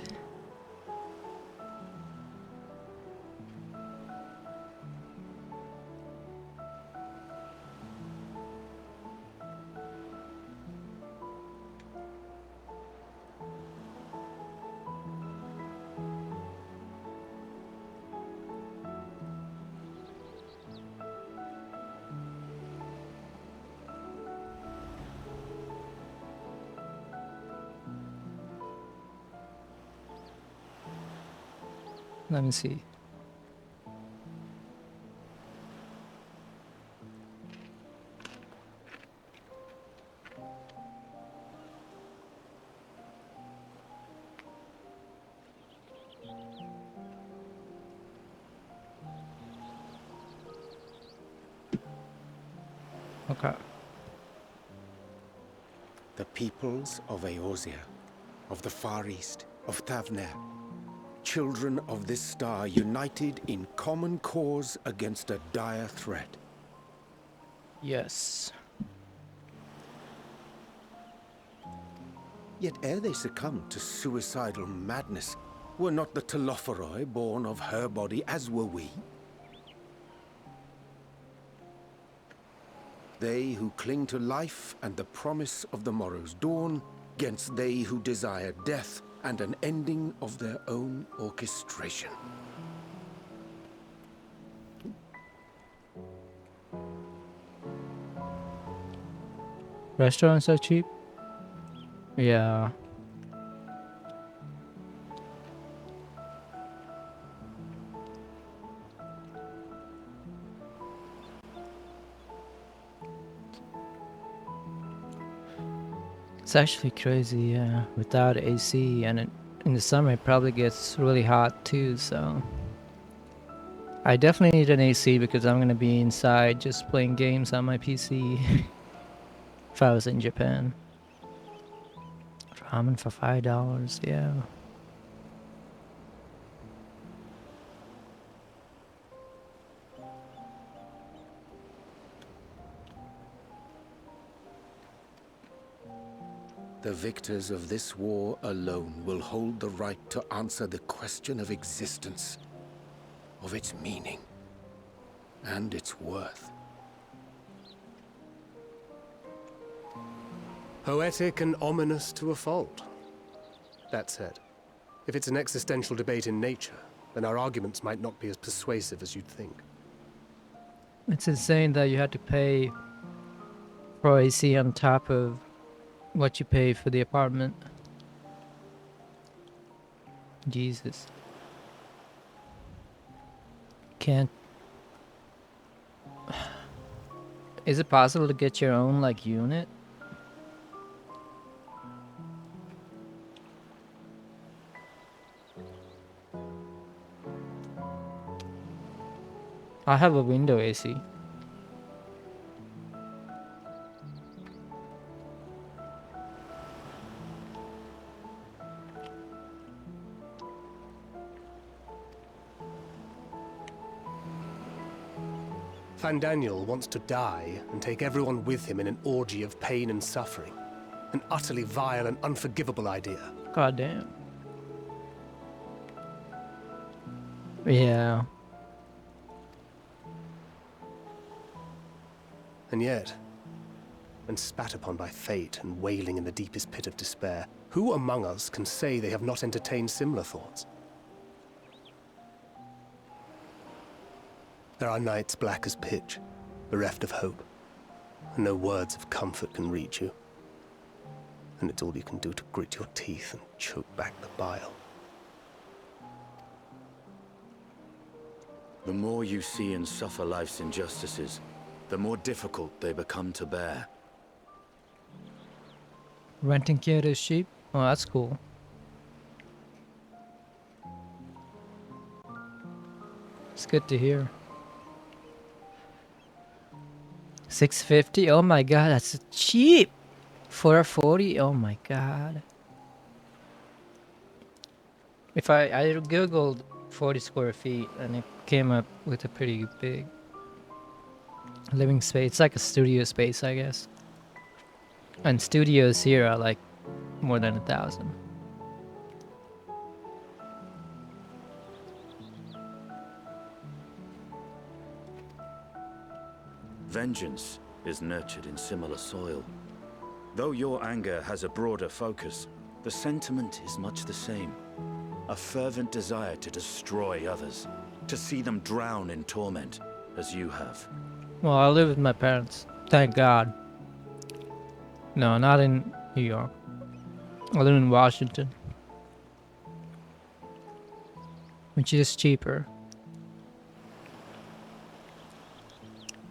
Let me see. Okay. The peoples of Eorzea, of the Far East, of Thavner, children of this star united in common cause against a dire threat. Yes. Yet ere they succumbed to suicidal madness, were not the Telophoroi born of her body as were we? They who cling to life and the promise of the morrow's dawn, against they who desire death and an ending of their own orchestration. Restaurants are cheap? Yeah. It's actually crazy, yeah. Without AC, and in the summer it probably gets really hot too, so. I definitely need an AC because I'm gonna be inside just playing games on my PC if I was in Japan. Ramen for $5, yeah. The victors of this war alone will hold the right to answer the question of existence, of its meaning, and its worth. Poetic and ominous to a fault. That said, if it's an existential debate in nature, then our arguments might not be as persuasive as you'd think. It's insane that you had to pay for AC on top of what you pay for the apartment. Jesus. Can't. Is it possible to get your own, like, unit? I have a window AC. Fandaniel wants to die and take everyone with him in an orgy of pain and suffering. An utterly vile and unforgivable idea. God damn. Yeah. And yet, when spat upon by fate and wailing in the deepest pit of despair, who among us can say they have not entertained similar thoughts? There are nights black as pitch, bereft of hope, and no words of comfort can reach you. And it's all you can do to grit your teeth and choke back the bile. The more you see and suffer life's injustices, the more difficult they become to bear. Renting Kyoto's sheep? Oh, that's cool. It's good to hear. 650? Oh my god, that's cheap! 440? Oh my god. If I googled 40 square feet and it came up with a pretty big living space. It's like a studio space, I guess. And studios here are like more than 1,000. Vengeance is nurtured in similar soil. Though your anger has a broader focus, the sentiment is much the same. A fervent desire to destroy others, to see them drown in torment, as you have. Well, I live with my parents. Thank God. No, not in New York. I live in Washington. Which is cheaper.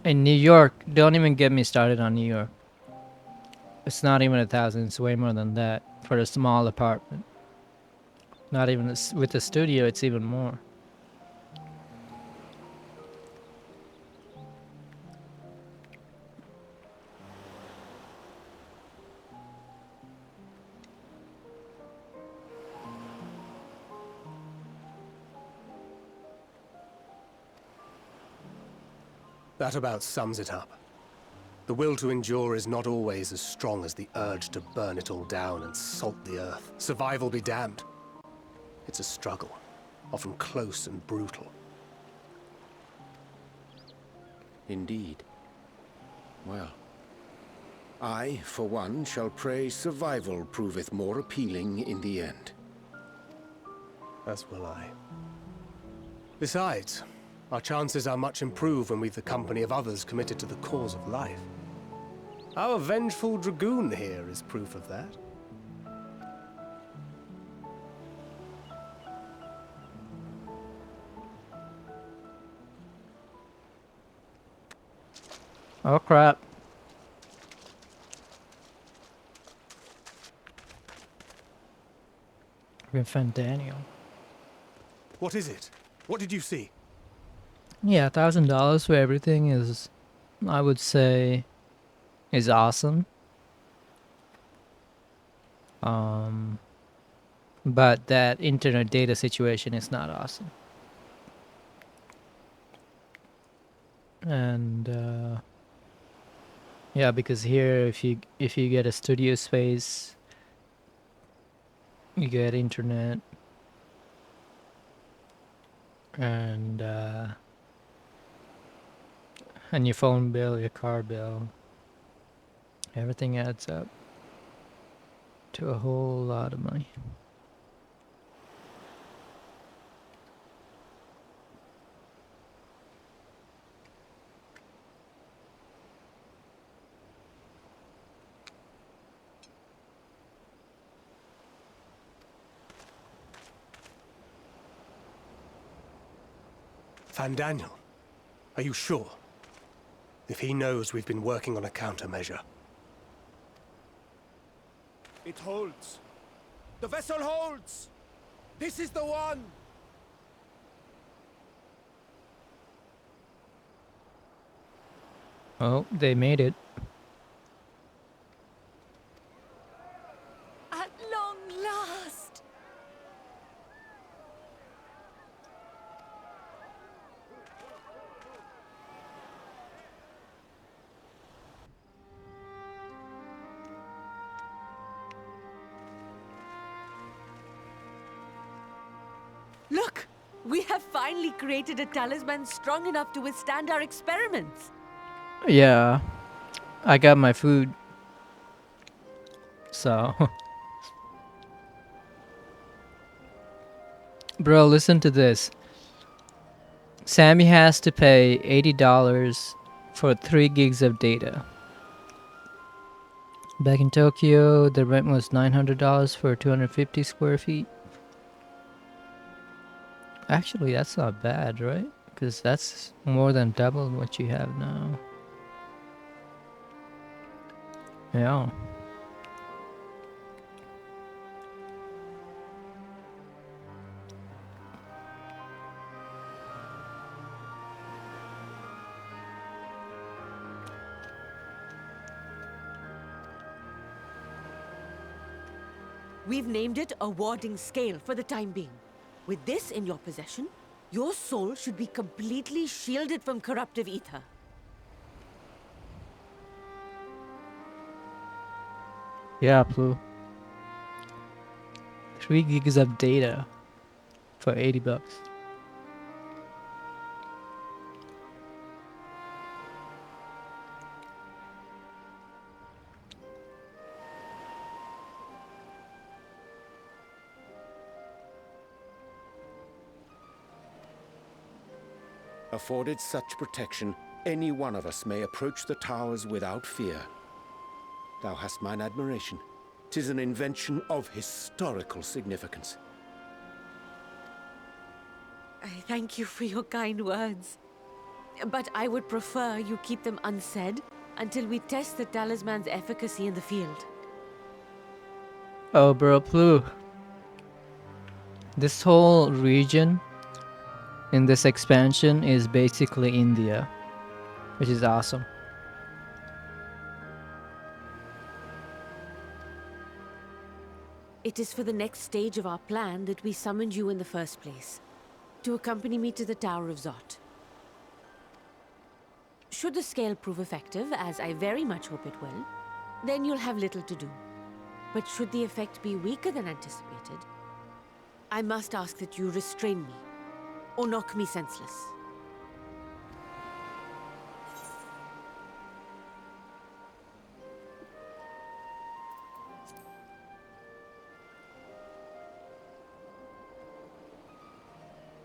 In New York, don't even get me started on New York. It's not even 1,000, it's way more than that for a small apartment. Not even with the studio, it's even more. That about sums it up. The will to endure is not always as strong as the urge to burn it all down and salt the earth. Survival be damned. It's a struggle, often close and brutal. Indeed. Well, I, for one, shall pray survival proveth more appealing in the end. As will I. Besides, our chances are much improved when we've the company of others committed to the cause of life. Our vengeful dragoon here is proof of that. Oh crap. We're in Daniel. What is it? What did you see? Yeah, $1,000 for everything is, I would say, is awesome. But that internet data situation is not awesome. And yeah, because here if you get a studio space, You get internet and your phone bill, your car bill. Everything adds up to a whole lot of money. Van Daniel, are you sure? If he knows we've been working on a countermeasure. It holds. The vessel holds! This is the one! Oh, they made it. At long last! Look! We have finally created a talisman strong enough to withstand our experiments. Yeah, I got my food. So, bro, listen to this. Sammy has to pay $80 for 3 gigs of data. Back in Tokyo, the rent was $900 for 250 square feet. Actually, that's not bad, right? Because that's more than double what you have now. Yeah. We've named it a warding scale for the time being. With this in your possession, your soul should be completely shielded from corruptive ether. Yeah, Blue. 3 gigs of data for $80. Afforded such protection, any one of us may approach the towers without fear. Thou hast mine admiration. 'Tis an invention of historical significance. I thank you for your kind words. But I would prefer you keep them unsaid until we test the talisman's efficacy in the field. Oh, bro, Blue. This whole region in this expansion is basically India, which is awesome. It is for the next stage of our plan that we summoned you in the first place, to accompany me to the Tower of Zot. Should the scale prove effective, as I very much hope it will, then you'll have little to do. But should the effect be weaker than anticipated, I must ask that you restrain me, or knock me senseless.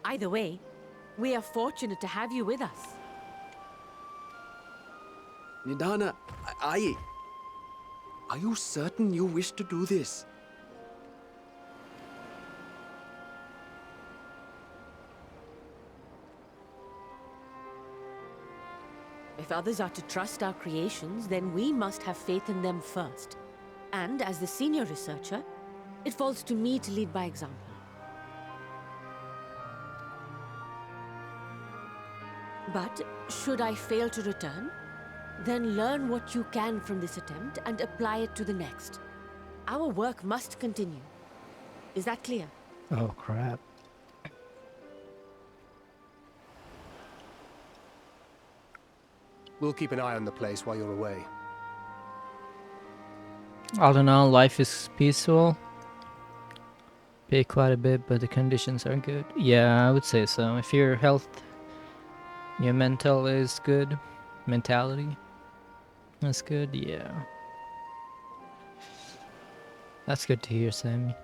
Either way, we are fortunate to have you with us. Nidana, are you certain you wish to do this? If others are to trust our creations, then we must have faith in them first. And as the senior researcher, it falls to me to lead by example. But should I fail to return, then learn what you can from this attempt and apply it to the next. Our work must continue. Is that clear? Oh, crap. We'll keep an eye on the place while you're away. All in all, life is peaceful. Pay quite a bit, but the conditions are good. Yeah, I would say so. If your health, your mental is good, mentality, that's good, yeah. That's good to hear, Sammy.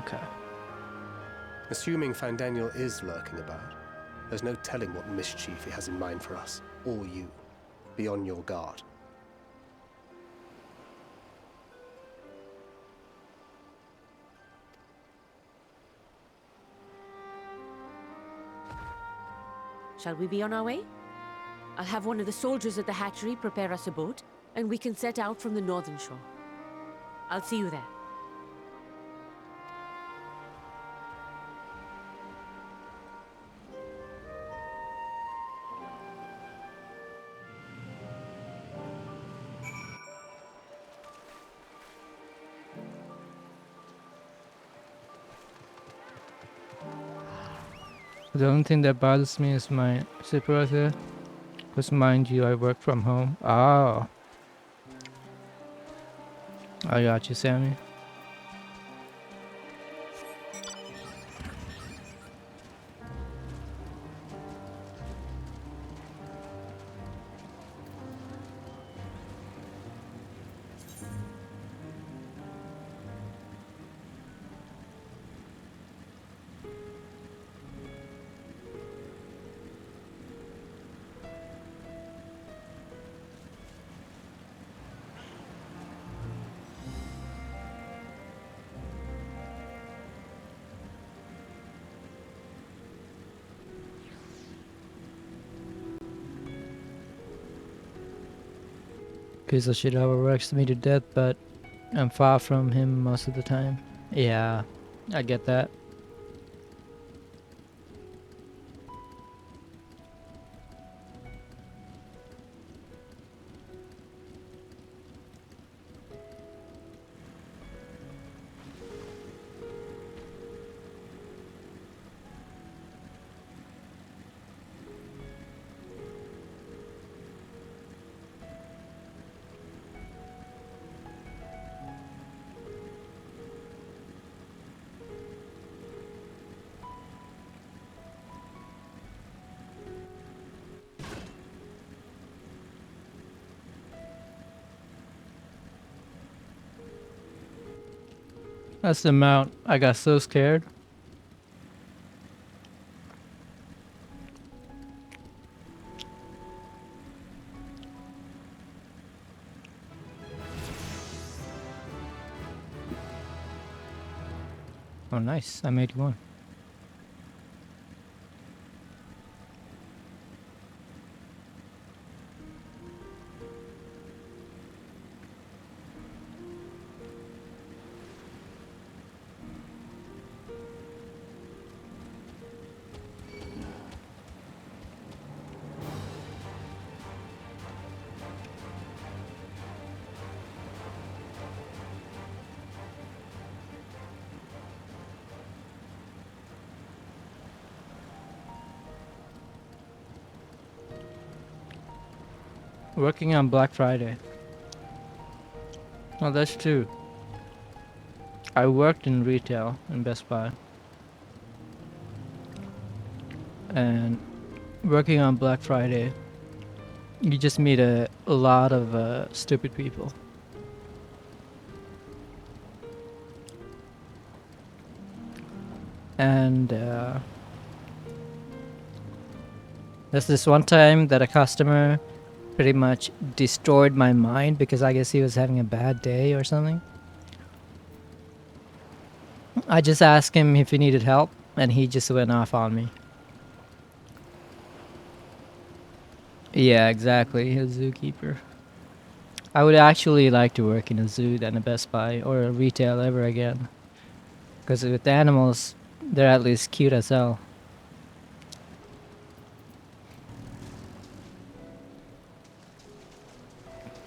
Okay. Assuming Fandaniel is lurking about, there's no telling what mischief he has in mind for us, or you. Be on your guard. Shall we be on our way? I'll have one of the soldiers at the hatchery prepare us a boat, and we can set out from the northern shore. I'll see you there. The only thing that bothers me is my supervisor. Because mind you, I work from home. Oh. I got you, Sammy. Piece of shit overworks me to death, but I'm far from him most of the time. Yeah, I get that. That's the amount. I got so scared. Oh, nice. I made one. Working on Black Friday. Oh, that's true. I worked in retail in Best Buy. And working on Black Friday, you just meet a lot of stupid people. And there's this one time that a customer pretty much destroyed my mind because I guess he was having a bad day or something. I just asked him if he needed help, and he just went off on me. Yeah, exactly. A zookeeper. I would actually like to work in a zoo than a Best Buy or a retail ever again. Because with the animals, they're at least cute as hell.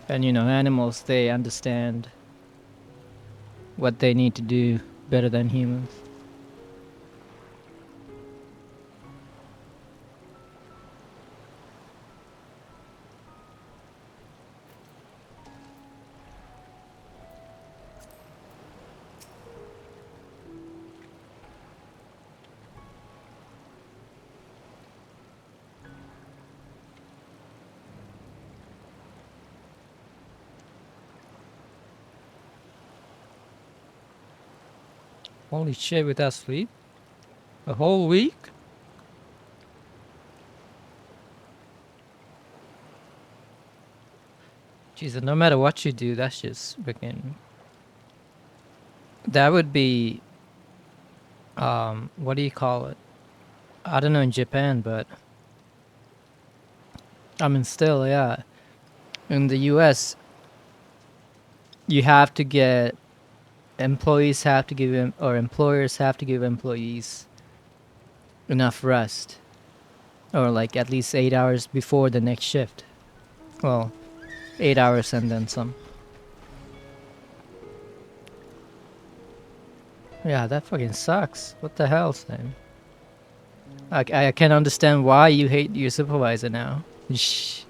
And you know, animals, they understand what they need to do better than humans. Holy shit, without sleep? A whole week? Jesus, no matter what you do, that's just freaking. That would be. What do you call it? I don't know in Japan, but. I mean, still, yeah. In the US, you have to get. Employees have to give them, or employers have to give employees enough rest. Or like at least 8 hours before the next shift. Well, 8 hours and then some. Yeah, that fucking sucks. What the hell, Sam? I can understand why you hate your supervisor now. Shh.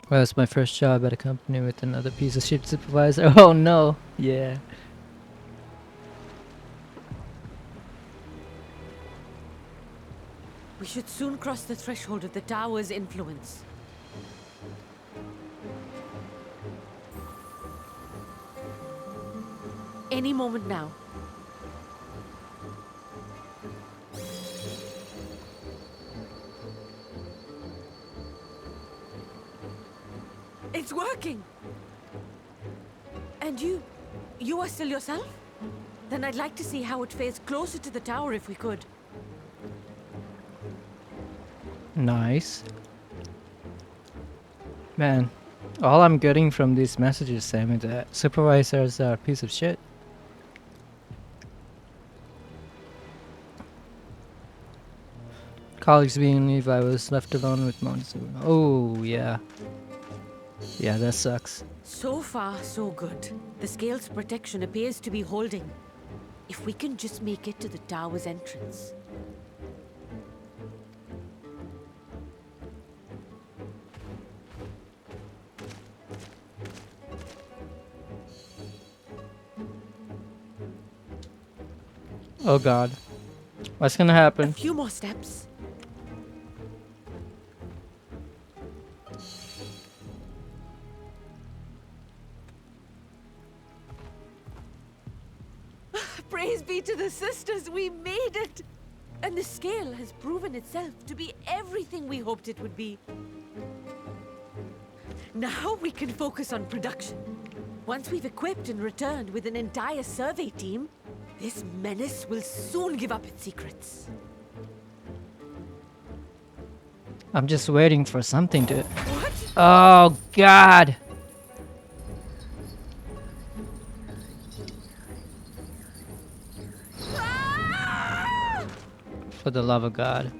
Well, it's my first job at a company with another piece of shit supervisor. Oh no. Yeah. We should soon cross the threshold of the tower's influence. Any moment now. It's working! And you are still yourself? Then I'd like to see how it fares closer to the tower if we could. Nice. Man, all I'm getting from these messages, Sam, is that supervisors are a piece of shit. Colleagues being leave, I was left alone with Monsoon. Oh, yeah. Yeah, that sucks. So far, so good. The scale's protection appears to be holding. If we can just make it to the tower's entrance. Oh god. What's gonna A happen? few more steps. Praise be to the sisters, we made it! And the scale has proven itself to be everything we hoped it would be. Now we can focus on production. Once we've equipped and returned with an entire survey team, this menace will soon give up its secrets. I'm just waiting for something to... What? Oh god! For the love of God.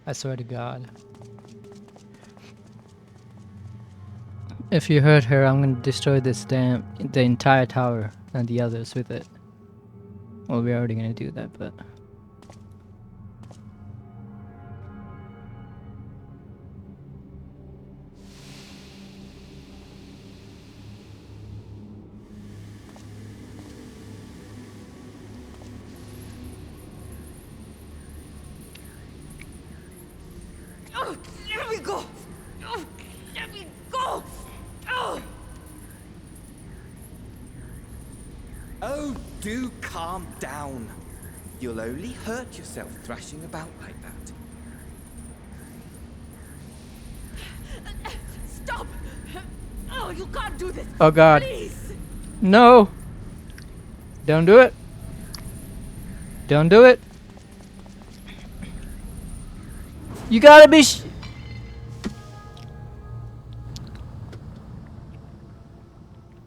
I swear to God. If you hurt her, I'm gonna destroy the entire tower and the others with it. Well, we're already gonna do that, but... Do calm down. You'll only hurt yourself thrashing about like that. Stop! Oh, you can't do this! Oh god. Please! No! Don't do it! Don't do it! You gotta be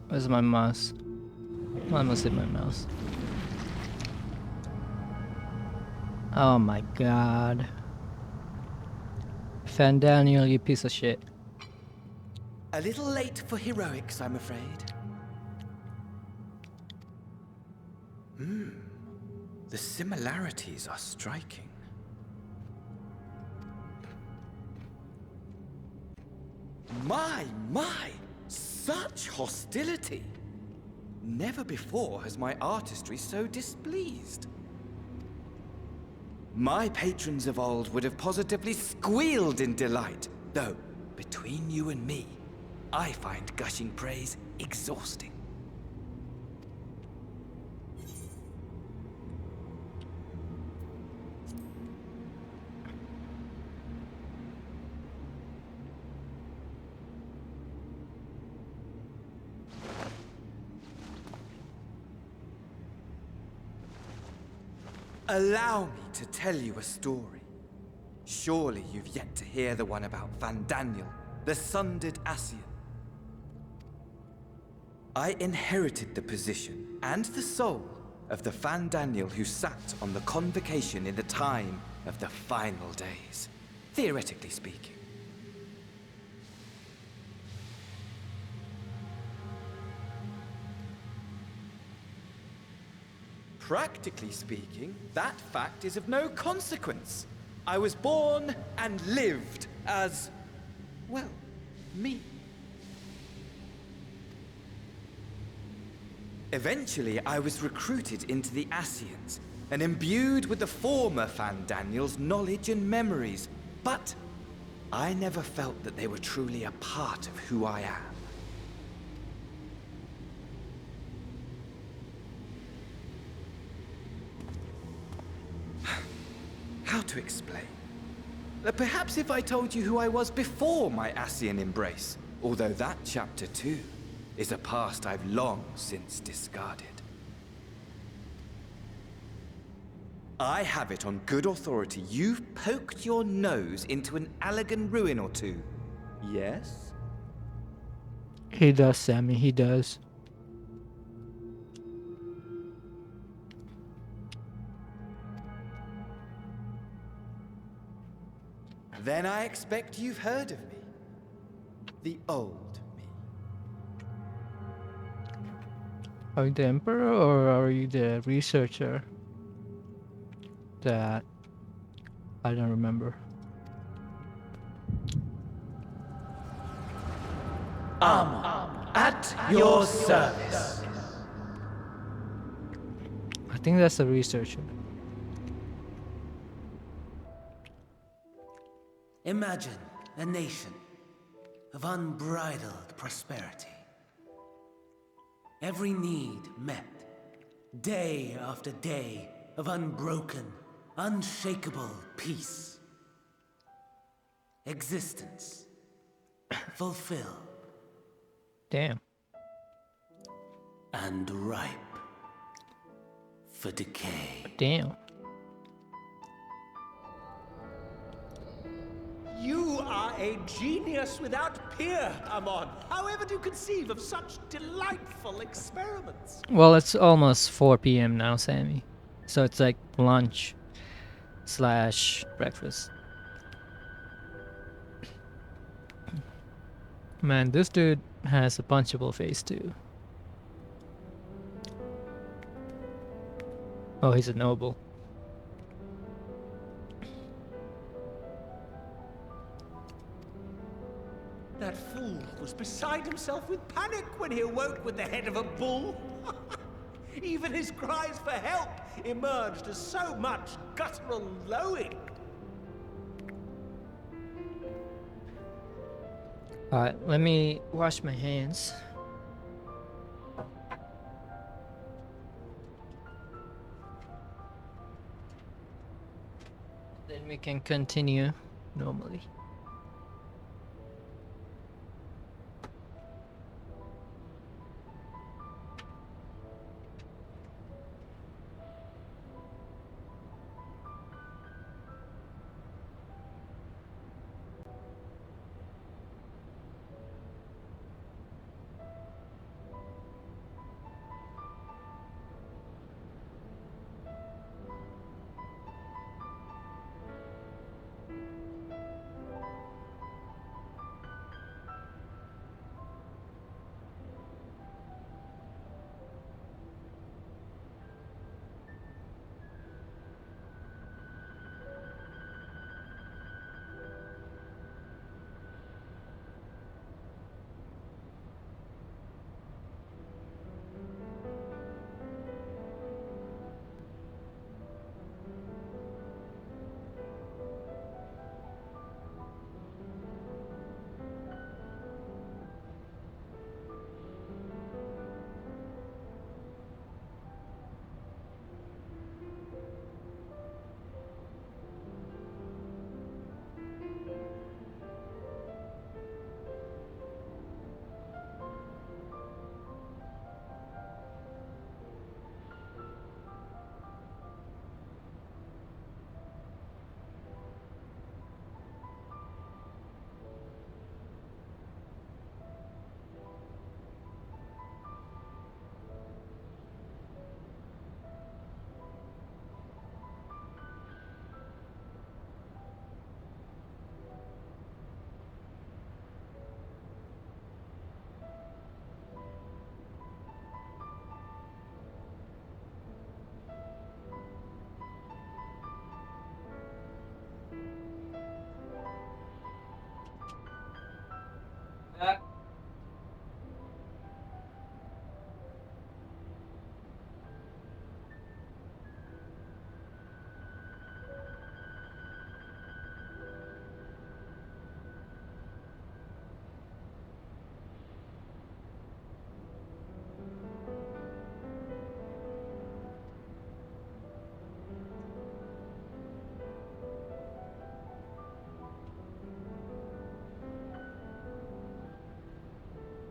Where's my mouse? I must hit my mouse. Oh my god. Fandaniel, you piece of shit. A little late for heroics, I'm afraid. The similarities are striking. My! Such hostility! Never before has my artistry so displeased. My patrons of old would have positively squealed in delight, though, between you and me, I find gushing praise exhausting. Allow me to tell you a story. Surely you've yet to hear the one about Fandaniel, the sundered Ascian. I inherited the position and the soul of the Fandaniel who sat on the convocation in the time of the final days, theoretically speaking. Practically speaking, that fact is of no consequence. I was born and lived as, well, me. Eventually, I was recruited into the Ascians and imbued with the former Fandaniel's knowledge and memories, but I never felt that they were truly a part of who I am. How to explain? Perhaps if I told you who I was before my Ascian embrace, although that chapter too is a past I've long since discarded. I have it on good authority you've poked your nose into an Allegan ruin or two. Yes? He does, Sammy, he does. Then I expect you've heard of me. The old me. Are you the Emperor or are you the researcher that I don't remember? At your service. I think that's the researcher. Imagine a nation of unbridled prosperity. Every need met, day after day of unbroken, unshakable peace. Existence fulfilled Damn. and ripe for decay. Damn. You are a genius without peer, Amon. However do you conceive of such delightful experiments? Well, it's almost 4 p.m. now, Sammy. So it's like lunch / breakfast. Man, this dude has a punchable face too. Oh, he's a noble. That fool was beside himself with panic when he awoke with the head of a bull. Even his cries for help emerged as so much guttural lowing. Alright, let me wash my hands. can continue normally.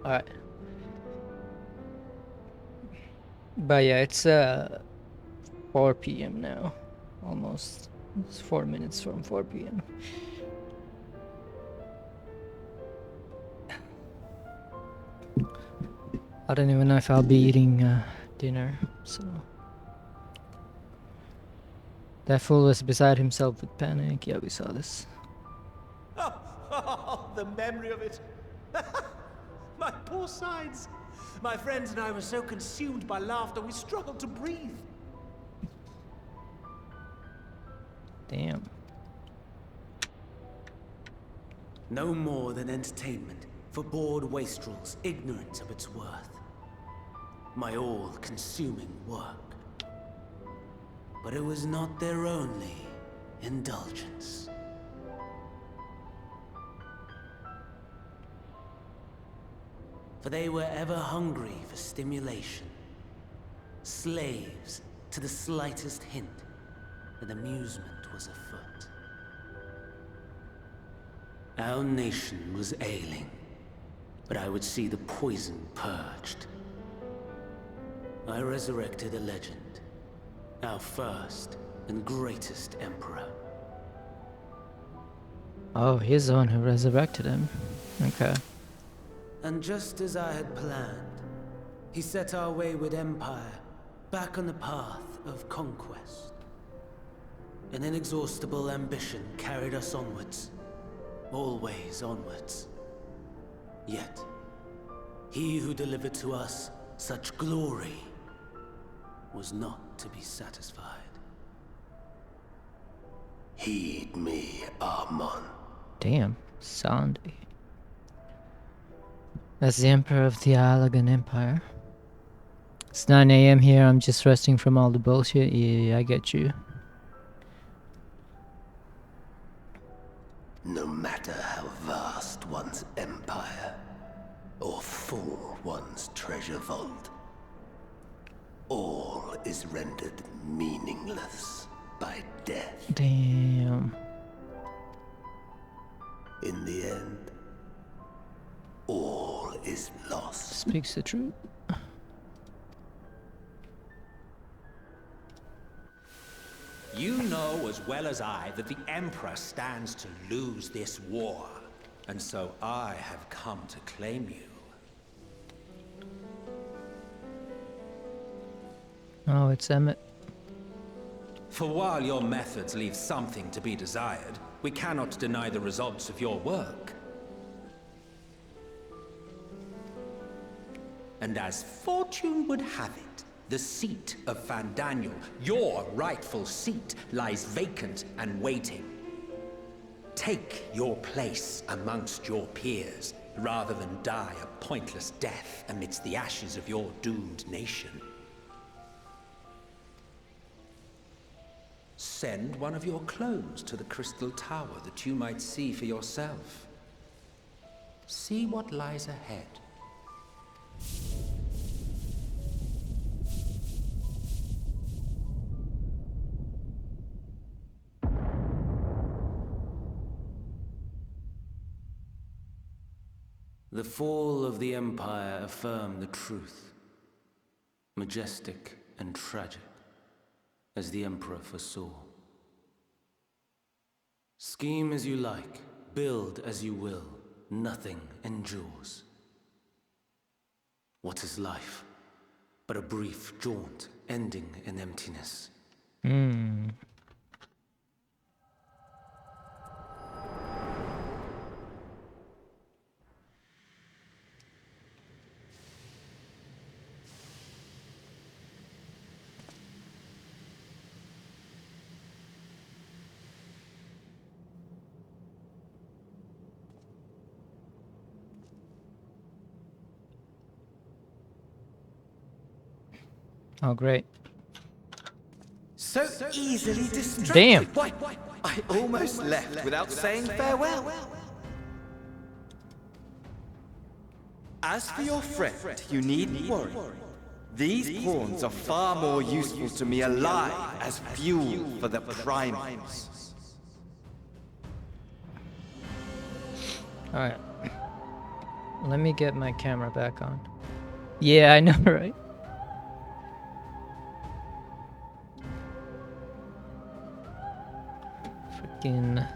Alright. But yeah, it's 4 p.m. now. Almost. It's 4 minutes from 4 p.m. I don't even know if I'll be eating dinner, so... That fool was beside himself with panic. Yeah, we saw this. Oh, the memory of it. My poor sides. My friends and I were so consumed by laughter we struggled to breathe. Damn. No more than entertainment for bored wastrels ignorant of its worth. My all-consuming work. But it was not their only indulgence. For they were ever hungry for stimulation, slaves to the slightest hint that amusement was afoot. Our nation was ailing, but I would see the poison purged. I resurrected a legend, our first and greatest emperor. Oh, he's the one who resurrected him. Okay. And just as I had planned, he set our wayward empire back on the path of conquest. An inexhaustible ambition carried us onwards, always onwards. Yet, he who delivered to us such glory was not to be satisfied. Heed me, Armon. Damn, Sandy. That's the Emperor of the Alagan Empire. It's 9 a.m. here, I'm just resting from all the bullshit. Yeah, I get you. No matter how vast one's empire, or full one's treasure vault, all is rendered meaningless by death. Damn. In the end, all is lost. Speaks the truth. You know as well as I that the Emperor stands to lose this war, and so I have come to claim you. Oh, it's Emmett. For while your methods leave something to be desired, we cannot deny the results of your work. And as fortune would have it, the seat of Fandaniel, your rightful seat, lies vacant and waiting. Take your place amongst your peers, rather than die a pointless death amidst the ashes of your doomed nation. Send one of your clones to the Crystal Tower that you might see for yourself. See what lies ahead. The fall of the Empire affirmed the truth. Majestic and tragic, as the Emperor foresaw. Scheme as you like, build as you will, nothing endures. What is life but a brief jaunt ending in emptiness? Oh, great. So easily distracted. Damn. Why, I almost left without saying farewell. As for your friend, you needn't worry. These pawns are far more useful to me alive as fuel for the primals. Alright. Let me get my camera back on. Yeah, I know, right? Freaking.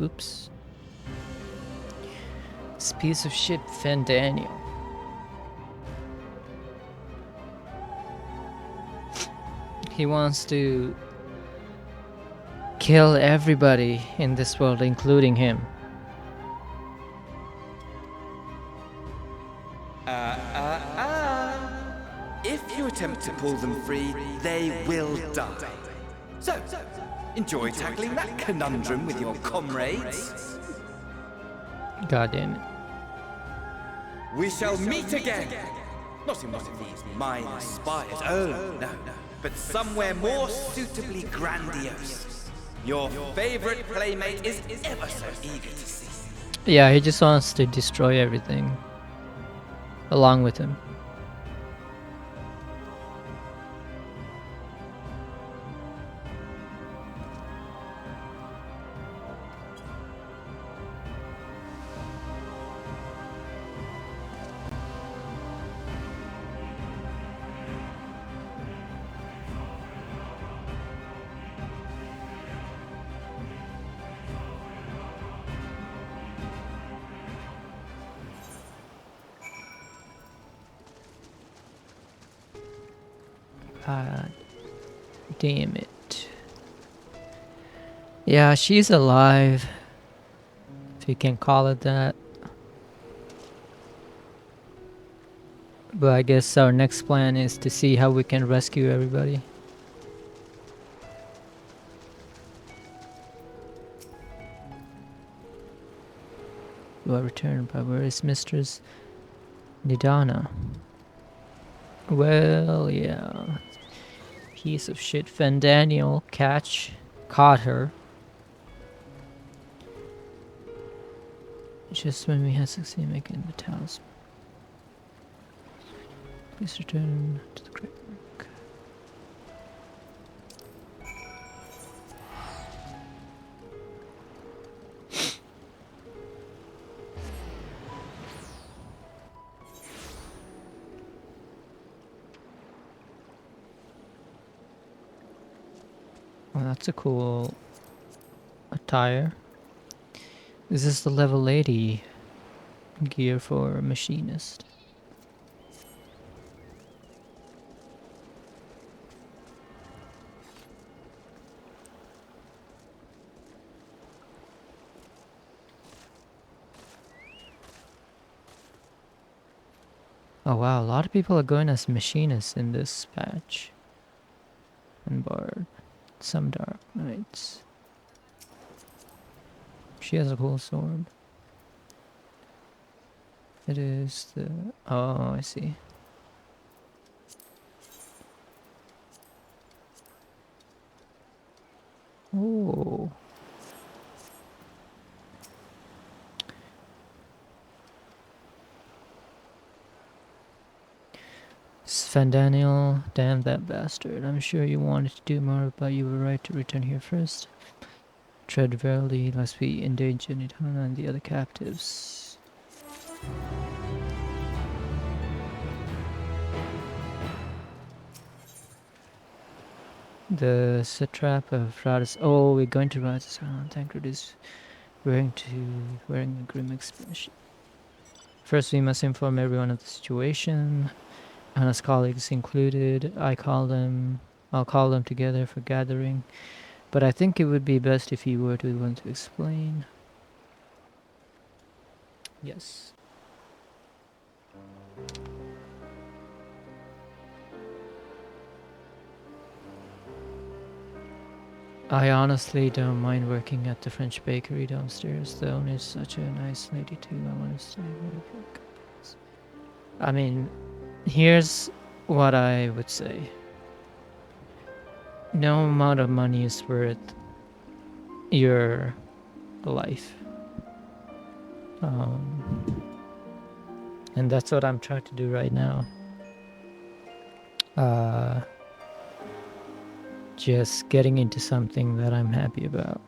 Oops. This piece of shit, Fandaniel. He wants to kill everybody in this world, including him. If you attempt to pull them free, they will die. So, enjoy tackling that conundrum with your comrades. God damn it. We shall meet again! Not in one of these minor spires, oh no, but somewhere more suitably grandiose. Your favorite playmate is ever so eager to see. Yeah, he just wants to destroy everything. Along with him. God damn it. Yeah, she's alive. If you can call it that. But I guess our next plan is to see how we can rescue everybody. Do I return? But where is Mistress Nidana? Well, yeah. Piece of shit. Fandaniel caught her. Just when we had succeeded making the talisman. Please return to the great work. That's a cool attire. This is the level 80 gear for a machinist. Oh wow, a lot of people are going as machinists in this patch. And Bard. Some Dark Knights. She has a cool sword. It is the... Oh, I see. Oh. Sven Daniel, damn that bastard. I'm sure you wanted to do more, but you were right to return here first. Tread warily, lest we endanger Nidhana and the other captives. The satrap of Radis. Oh, we're going to Radis Island. Tancred is wearing a grim expression. First, we must inform everyone of the situation. Hannah's colleagues included. I'll call them together for gathering. But I think it would be best if you were the one to explain. Yes. I honestly don't mind working at the French bakery downstairs. The owner is such a nice lady too. I want to stay with her. I mean, here's what I would say. No amount of money is worth your life. And that's what I'm trying to do right now. Just getting into something that I'm happy about.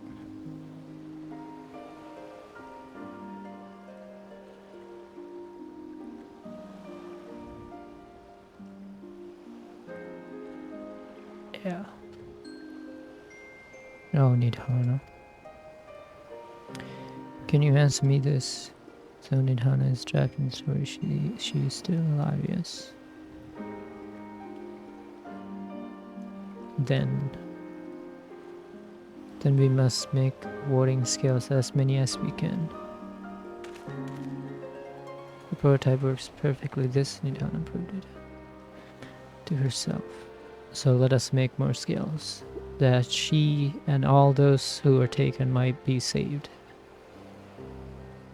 Yeah. No need Hana. Can you answer me this? So Nidhana is trapped in the story. She is still alive, yes. Then we must make warding scales as many as we can. The prototype works perfectly. This Nidhana proved it to herself. So let us make more scales, that she and all those who are taken might be saved.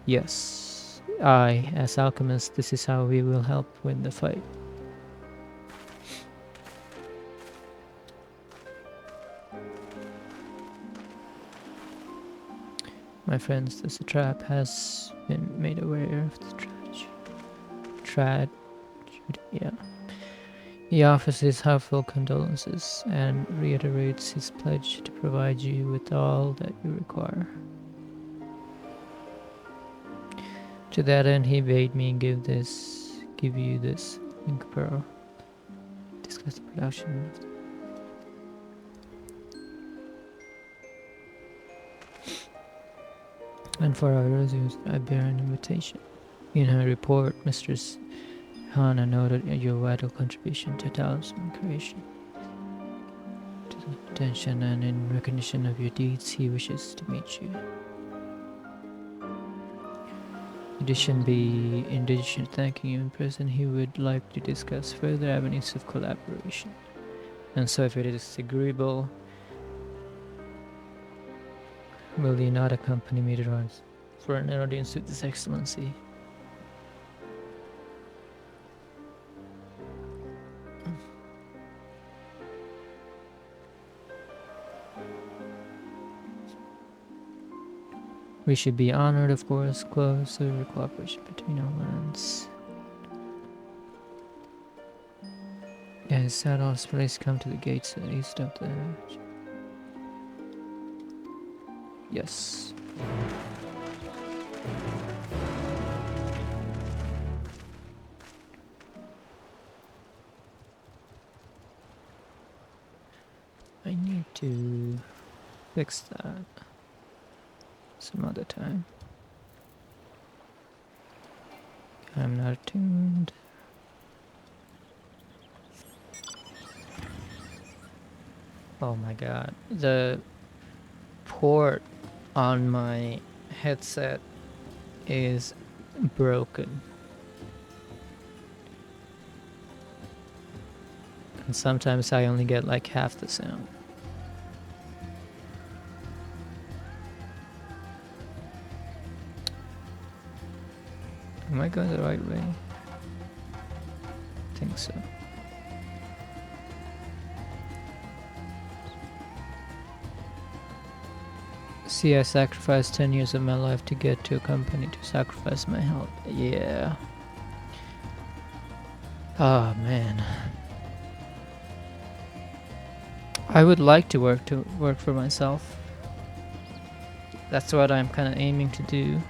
Yes, I, as alchemist, this is how we will help win the fight. My friends, the satrap has been made aware of the tragedy. Yeah. He offers his heartfelt condolences and reiterates his pledge to provide you with all that you require. To that end, he bade me give you this ink pearl. Discuss the production of and for our roses, I bear an invitation. In her report, Mistress Hana noted your vital contribution to talisman creation. To the attention and in recognition of your deeds, he wishes to meet you. In addition to thanking you in person, he would like to discuss further avenues of collaboration. And so if it is agreeable, will you not accompany me to Rhodes for an audience with His Excellency? We should be honored, of course, closer cooperation between our lands. Yes, Sadol's place come to the gates east of the... Yes. I need to fix that some other time. I'm not attuned. Oh my god. The port on my headset is broken. And sometimes I only get like half the sound. Am I going the right way? I think so. See, I sacrificed 10 years of my life to get to a company to sacrifice my health. Yeah. Oh man. I would like to work for myself. That's what I'm kind of aiming to do.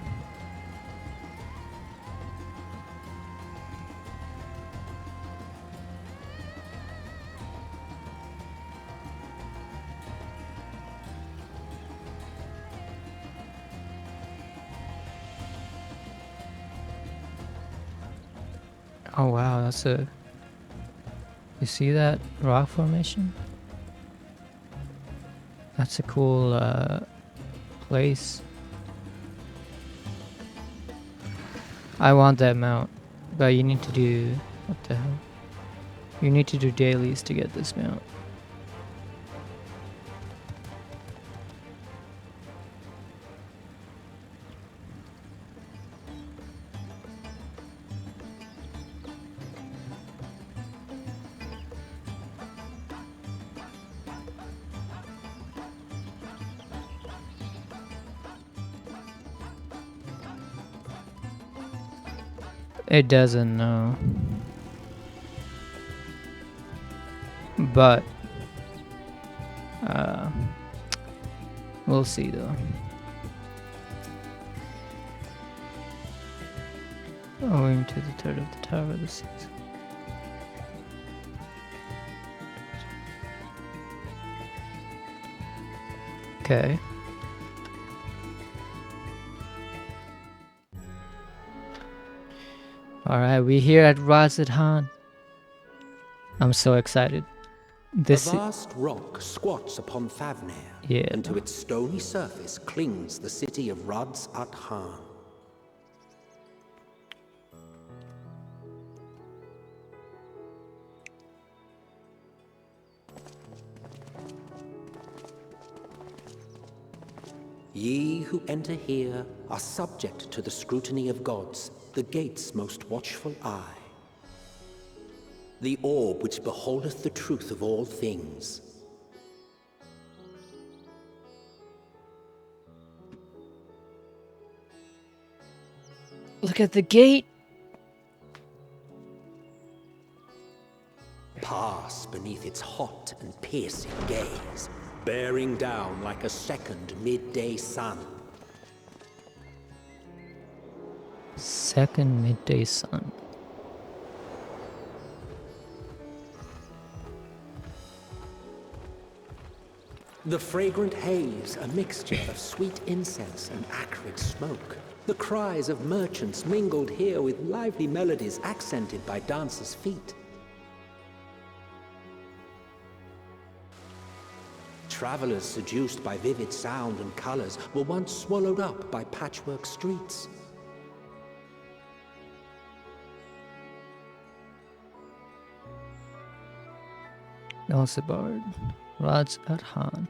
Oh wow, that's a... You see that rock formation? That's a cool place. I want that mount, but you need to do... What the hell? You need to do dailies to get this mount. It doesn't know. But we'll see though. Owing to the third of the tower of the season. Okay. Alright, we're here at Razadhan. I'm so excited. This a vast rock squats upon Favnir, yeah. and to its stony surface clings the city of Radz-at-Han. Ye who enter here are subject to the scrutiny of gods, the gate's most watchful eye. The orb which beholdeth the truth of all things. Look at the gate. Pass beneath its hot and piercing gaze, bearing down like a second midday sun. Second midday sun. The fragrant haze, a mixture of sweet incense and acrid smoke. The cries of merchants mingled here with lively melodies accented by dancers' feet. Travelers seduced by vivid sound and colors were once swallowed up by patchwork streets. Elsebard, Radz-at-Han.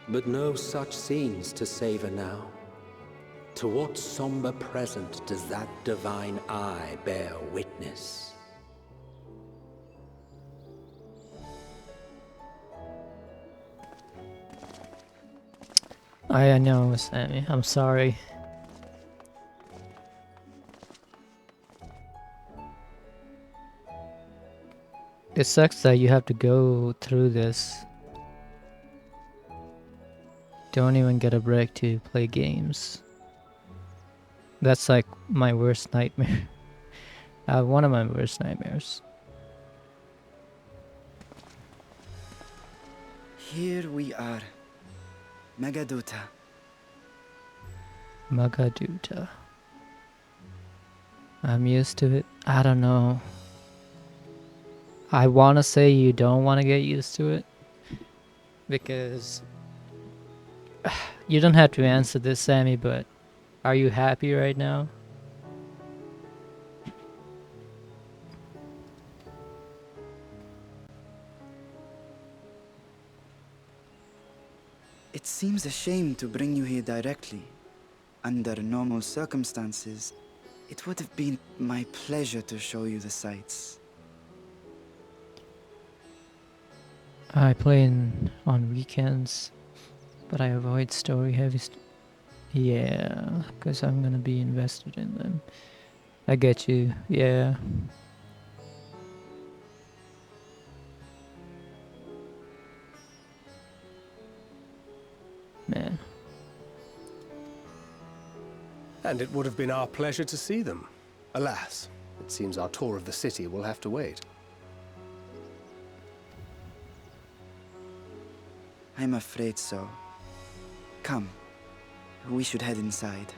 But no such scenes to savor now. To what somber present does that divine eye bear witness? I know, Sammy. I'm sorry. It sucks that you have to go through this. Don't even get a break to play games. That's like my worst nightmare. One of my worst nightmares. Here we are. Megaduta. Magaduta. I'm used to it. I don't know. I want to say you don't want to get used to it. Because you don't have to answer this, Sammy, but are you happy right now? It seems a shame to bring you here directly. Under normal circumstances, it would have been my pleasure to show you the sights. I play on weekends, but I avoid story-heavy yeah, because I'm gonna be invested in them. I get you, yeah. Man. And it would have been our pleasure to see them. Alas, it seems our tour of the city will have to wait. I'm afraid so. Come, we should head inside.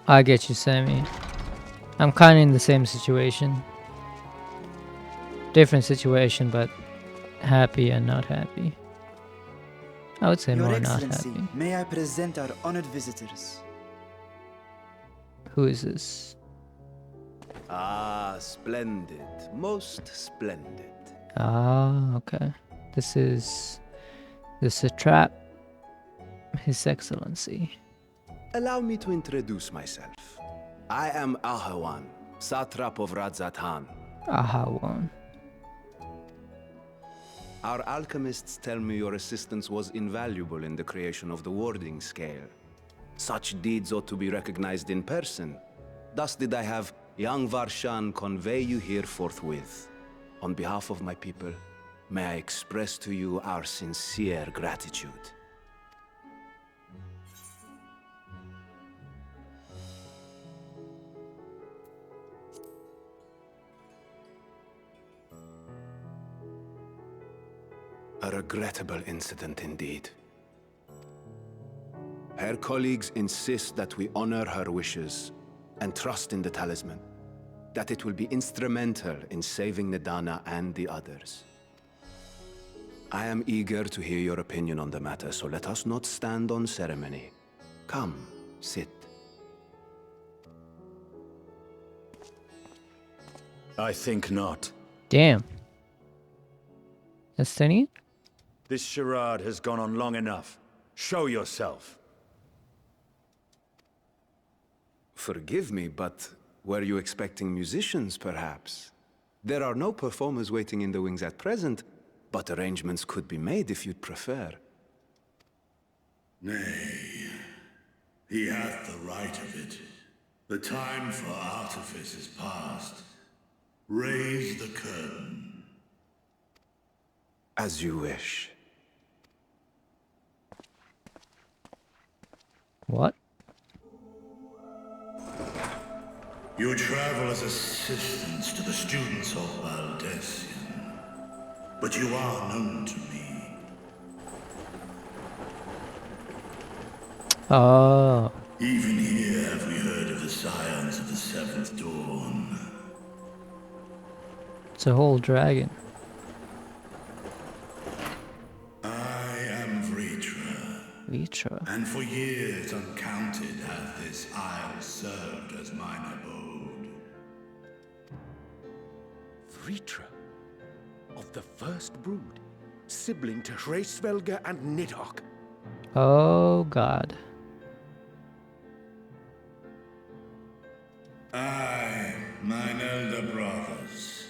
I get you, Sammy. I'm kinda in the same situation. Different situation, but happy and not happy. I would say Your more not Excellency, happy. may I present our honored visitors? Who is this? Ah, splendid. Most splendid. Ah, okay. This is a trap. His Excellency. Allow me to introduce myself. I am Ahawan, satrap of Radzatan. Ahawan. Our alchemists tell me your assistance was invaluable in the creation of the warding scale. Such deeds ought to be recognized in person. Thus did I have young Varshan convey you here forthwith. On behalf of my people, may I express to you our sincere gratitude. A regrettable incident indeed. Her colleagues insist that we honor her wishes and trust in the talisman, that it will be instrumental in saving Nidana and the others. I am eager to hear your opinion on the matter, so let us not stand on ceremony. Come, sit. I think not. Damn. Destiny? This charade has gone on long enough. Show yourself. Forgive me, but were you expecting musicians, perhaps? There are no performers waiting in the wings at present, but arrangements could be made if you'd prefer. Nay, he hath the right of it. The time for artifice is past. Raise the curtain. As you wish. What? You travel as assistants to the students of Valdesian, but you are known to me. Oh. Even here have we heard of the scions of the Seventh Dawn. It's a whole dragon. I am Vritra. Vitra. And for years uncounted hath this isle served as mine abode. Vritra, of the first brood, sibling to Hraesvelga and Nidhogg. Oh god. I, mine elder brothers,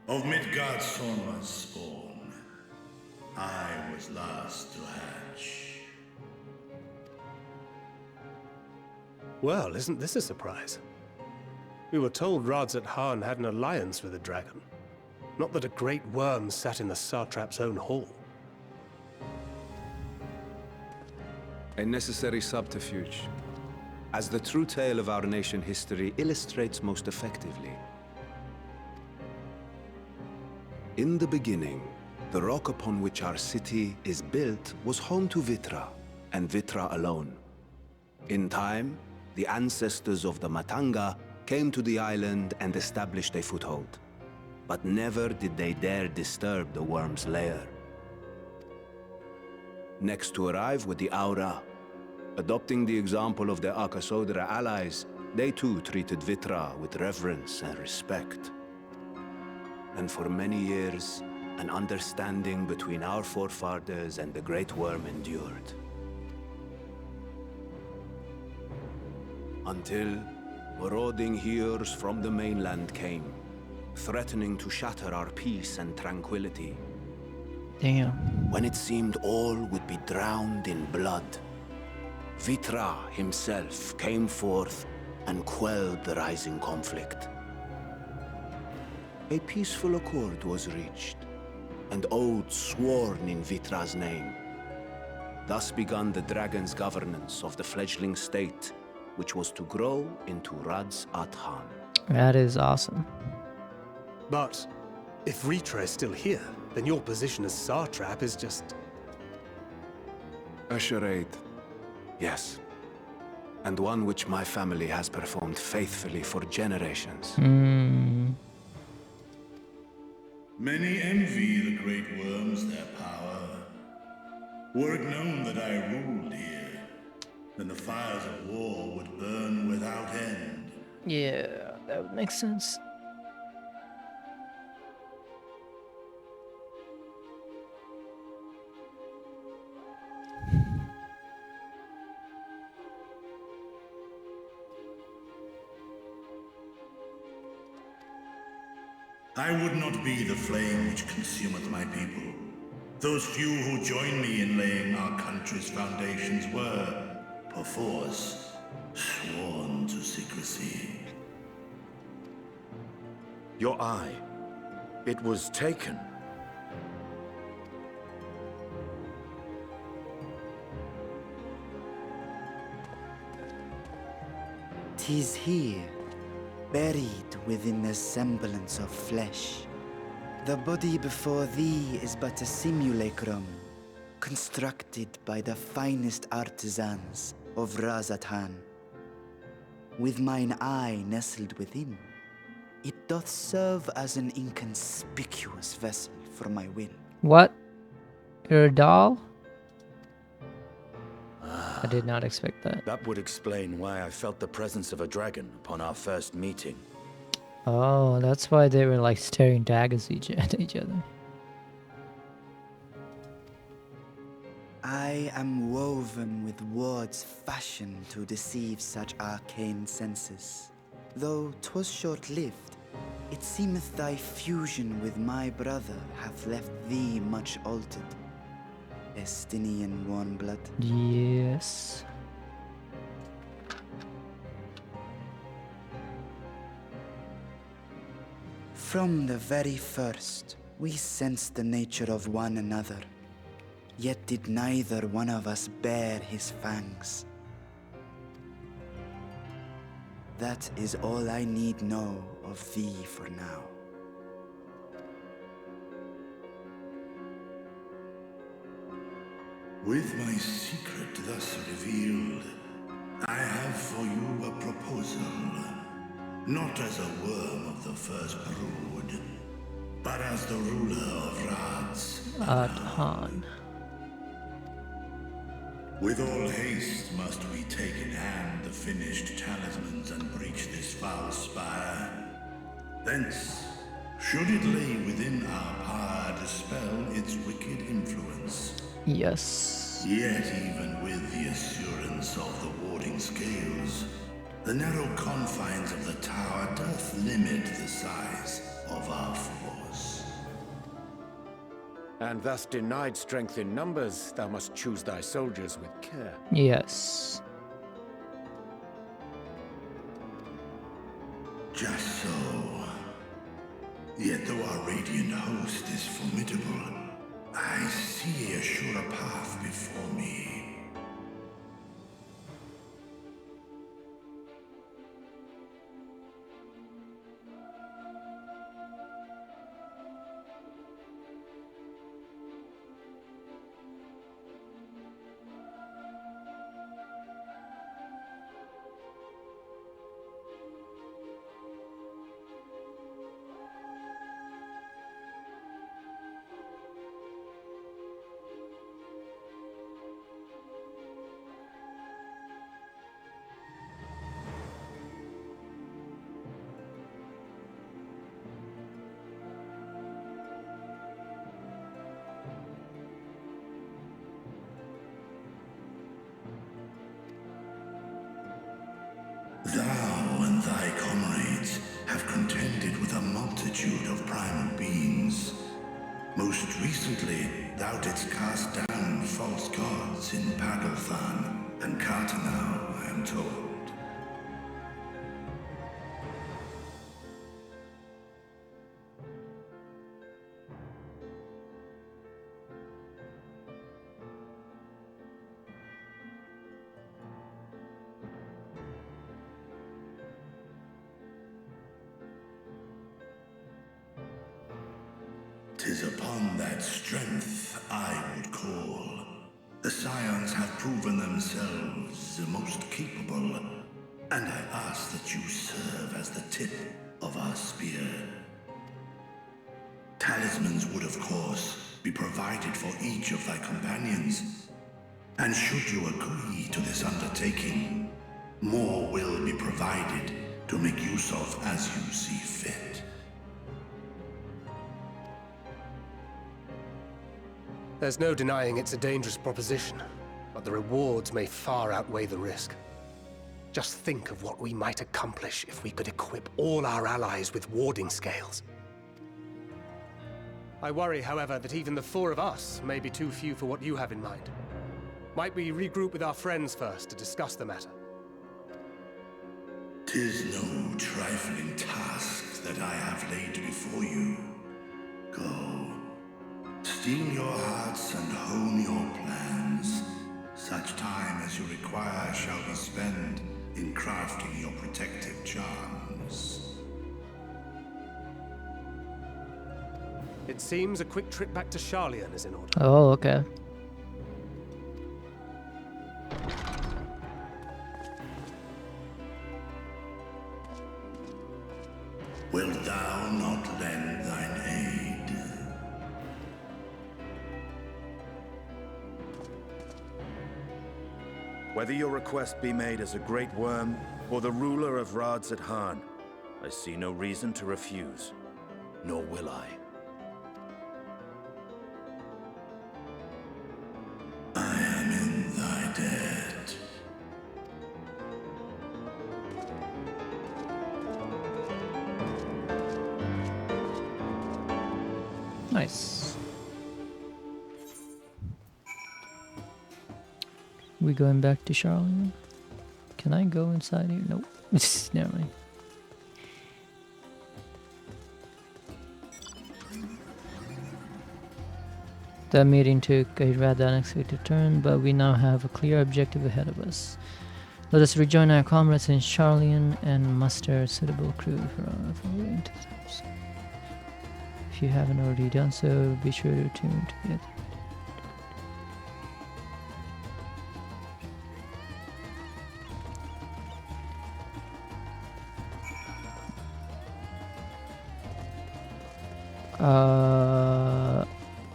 of Midgard Sorma's spawn, I was last to hatch. Well, isn't this a surprise? We were told Radzat Han had an alliance with a dragon. Not that a great worm sat in the satrap's own hall. A necessary subterfuge, as the true tale of our nation history illustrates most effectively. In the beginning, the rock upon which our city is built was home to Vitra, and Vitra alone. In time, the ancestors of the Matanga came to the island and established a foothold. But never did they dare disturb the worm's lair. Next to arrive were the Aura. Adopting the example of their Akasodra allies, they too treated Vitra with reverence and respect. And for many years, an understanding between our forefathers and the Great Worm endured. Until marauding heroes from the mainland came, threatening to shatter our peace and tranquility. Damn. When it seemed all would be drowned in blood, Vitra himself came forth and quelled the rising conflict. A peaceful accord was reached, and oaths sworn in Vitra's name. Thus began the dragon's governance of the fledgling state, which was to grow into Radz Athan. That is awesome. But if Ritra is still here, then your position as satrap is just... A charade, yes. And one which my family has performed faithfully for generations. Many envy the great worms their power. Were it known that I ruled here, then the fires of war would burn without end. Yeah, that would make sense. I would not be the flame which consumeth my people. Those few who joined me in laying our country's foundations were, perforce, sworn to secrecy. Your eye. It was taken. "'Tis here, buried within the semblance of flesh. The body before thee is but a simulacrum, constructed by the finest artisans of Razatan. With mine eye nestled within, it doth serve as an inconspicuous vessel for my will." What? You're a doll? I did not expect that. That would explain why I felt the presence of a dragon upon our first meeting. Oh, that's why they were like staring daggers at each other. I am woven with words fashioned to deceive such arcane senses. Though 'twas short-lived, it seemeth thy fusion with my brother hath left thee much altered. Estinian warmblood. Yes. From the very first, we sensed the nature of one another. Yet did neither one of us bare his fangs. That is all I need know of thee for now. With my secret thus revealed, I have for you a proposal. Not as a worm of the first brood, but as the ruler of Radz Athan. With all haste must we take in hand the finished talismans and breach this foul spire. Thence, should it lay within our power, dispel its wicked influence. Yes. Yet even with the assurance of the warding scales, the narrow confines of the tower doth limit the size of our force. And thus denied strength in numbers, thou must choose thy soldiers with care. Yes. Just so. Yet though our radiant host is formidable, I see a surer path before me. Thou and thy comrades have contended with a multitude of primal beings. Most recently, thou didst cast down false gods in Pagalthan and Cartanau, I am told. Tis upon that strength I would call. The Scions have proven themselves the most capable, and I ask that you serve as the tip of our spear. Talismans would, of course, be provided for each of thy companions. And should you agree to this undertaking, more will be provided to make use of as you see fit. There's no denying it's a dangerous proposition, but the rewards may far outweigh the risk. Just think of what we might accomplish if we could equip all our allies with warding scales. I worry, however, that even the 4 of us may be too few for what you have in mind. Might we regroup with our friends first to discuss the matter? 'Tis no trifling task that I have laid before you. Go. Steel your hearts and hone your plans. Such time as you require shall be spent in crafting your protective charms. It seems a quick trip back to Charlian is in order. Oh, okay. Wilt thou not lend thine aid? Whether your request be made as a great worm or the ruler of Rads at Han, I see no reason to refuse, nor will I. I am in thy debt. Nice. We going back to Charlotte? Can I go inside here? Nope. Never mind. The meeting took a rather unexpected turn, but we now have a clear objective ahead of us. Let us rejoin our comrades in Charlian and muster a suitable crew for our following times. If you haven't already done so, be sure to tune together.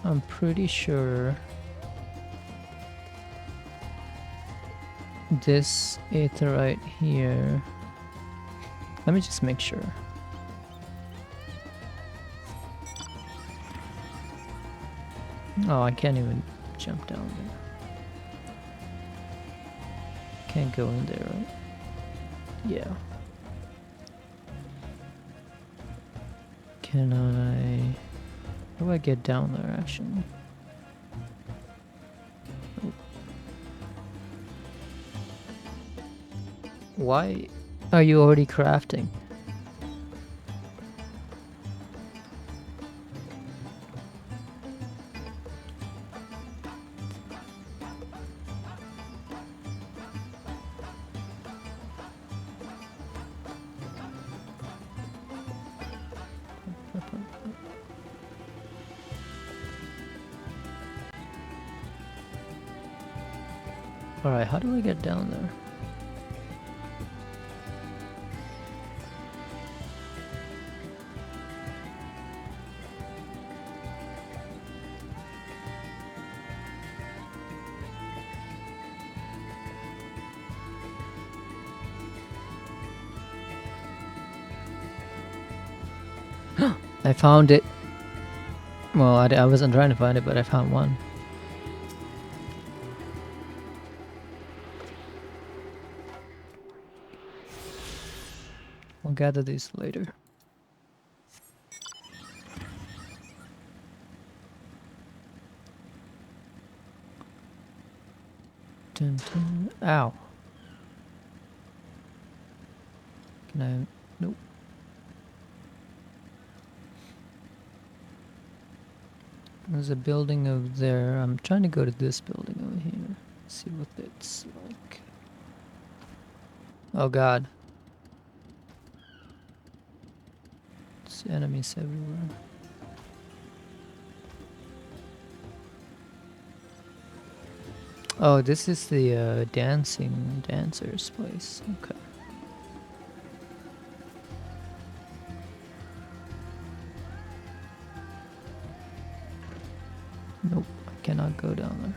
I'm pretty sure this aetherite here. Let me just make sure. Oh, I can't even jump down there. Can't go in there, right? Yeah. Can I... How do I get down there, actually? Oh. Why are you already crafting? Alright, how do I get down there? I found it. Well, I wasn't trying to find it, but I found one. We'll gather these later. Dun, dun. Ow. Can I? Nope. There's a building over there. I'm trying to go to this building over here. See what it's like. Oh god. It's enemies everywhere. Oh, this is the dancers place. Okay. Nope, I cannot go down there.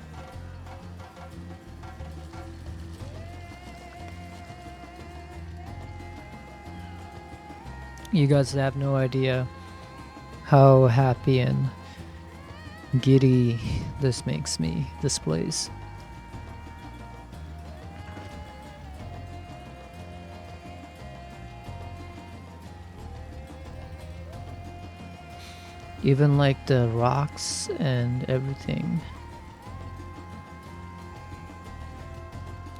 You guys have no idea how happy and giddy this makes me, this place. Even like the rocks and everything.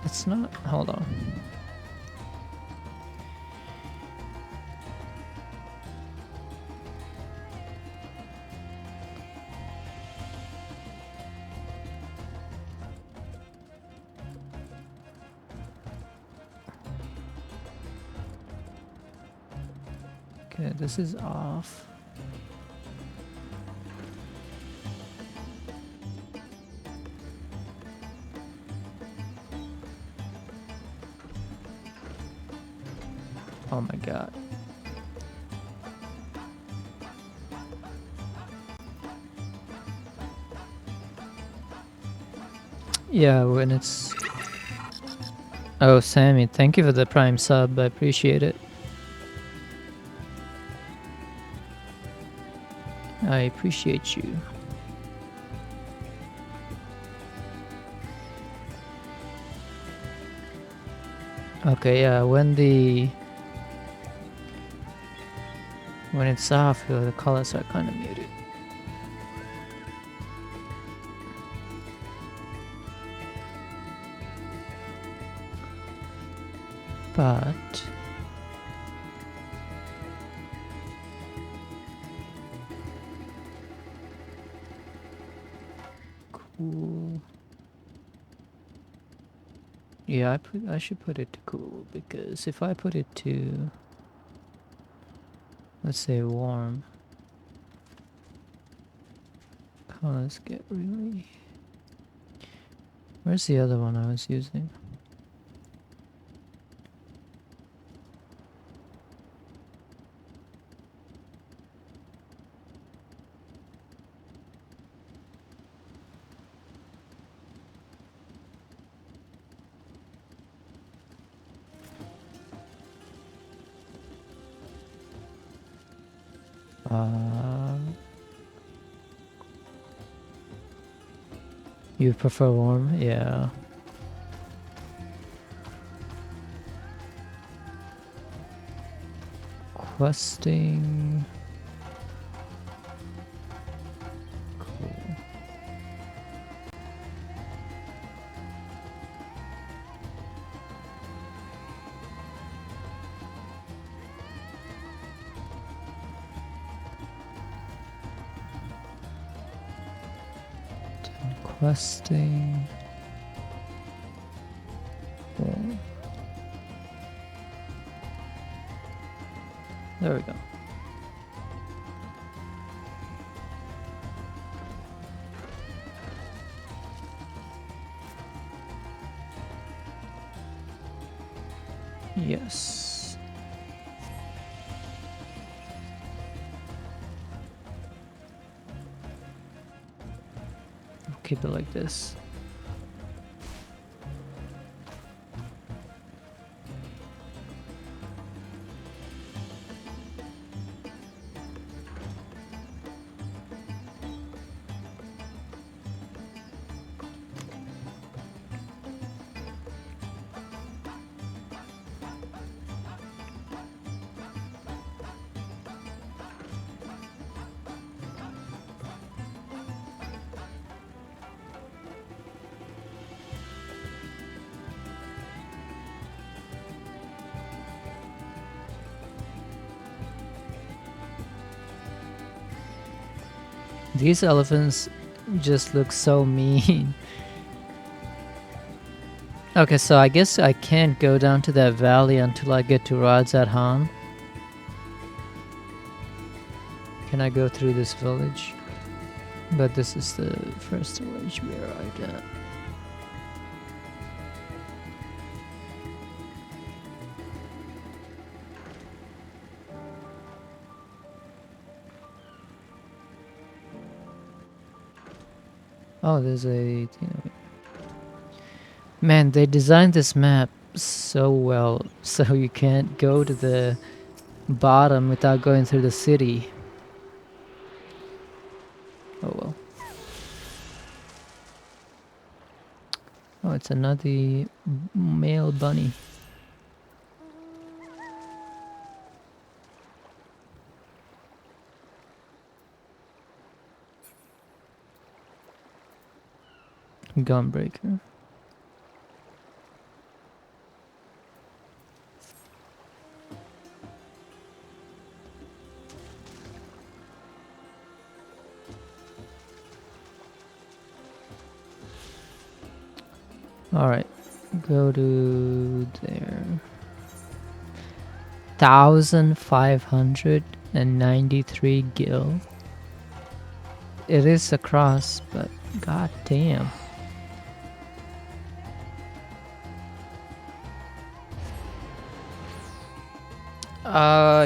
It's not, hold on. Okay, this is off. Oh my god. Yeah, when it's... Oh, Sammy, thank you for the Prime sub. I appreciate it. I appreciate you. Okay, yeah, when it's off, the colors are kind of muted. But cool. Yeah, I should put it to cool, because if I put it to, let's say, warm, colors get really... Where's the other one I was using? You prefer warm? Yeah. Questing. Cool. Questing. Warm. There we go. Yes. I'll keep it like this. These elephants just look so mean. Okay, so I guess I can't go down to that valley until I get to Radzat Han. Can I go through this village? But this is the first village we arrived at. Oh, there's a thing. Man, they designed this map so well, so you can't go to the bottom without going through the city. Oh well. Oh, it's another male bunny. Gunbreaker. Alright, go to there. 1,593 gil. It is across, but god damn.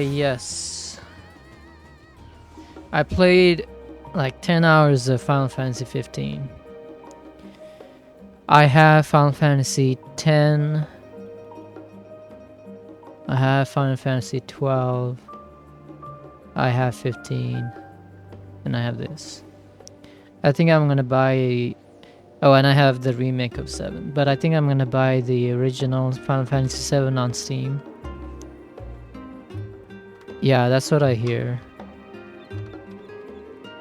Yes. I played like 10 hours of Final Fantasy 15. I have Final Fantasy 10. I have Final Fantasy 12. I have 15. And I have this. I think I'm gonna buy... Oh, and I have the remake of 7. But I think I'm gonna buy the original Final Fantasy 7 on Steam. Yeah, that's what I hear.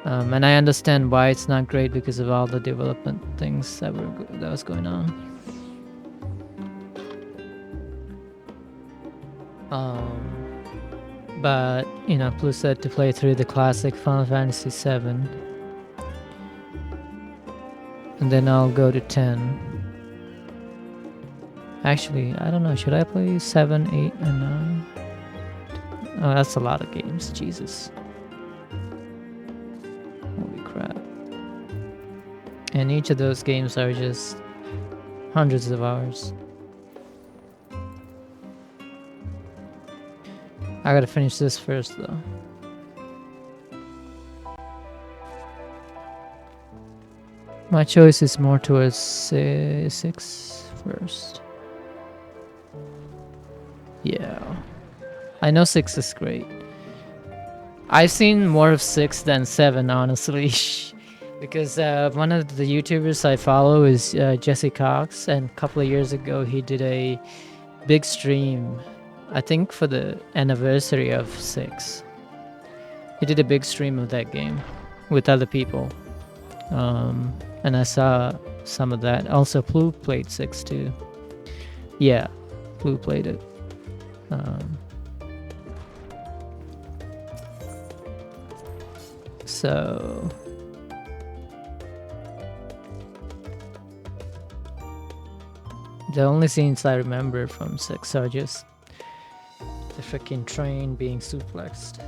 And I understand why it's not great because of all the development things that was going on. But you know, Blue said to play through the classic Final Fantasy 7, and then I'll go to 10. Actually, I don't know. Should I play 7, 8, and 9? Oh, that's a lot of games. Jesus. Holy crap. And each of those games are just hundreds of hours. I gotta finish this first, though. My choice is more towards 6 first. Yeah. I know 6 is great. I've seen more of 6 than 7, honestly. Because one of the YouTubers I follow is Jesse Cox, and a couple of years ago he did a big stream, I think for the anniversary of 6. He did a big stream of that game with other people. And I saw some of that. Also, Blue played 6 too. Yeah, Blue played it. So... the only scenes I remember from 6 are just the freaking train being suplexed.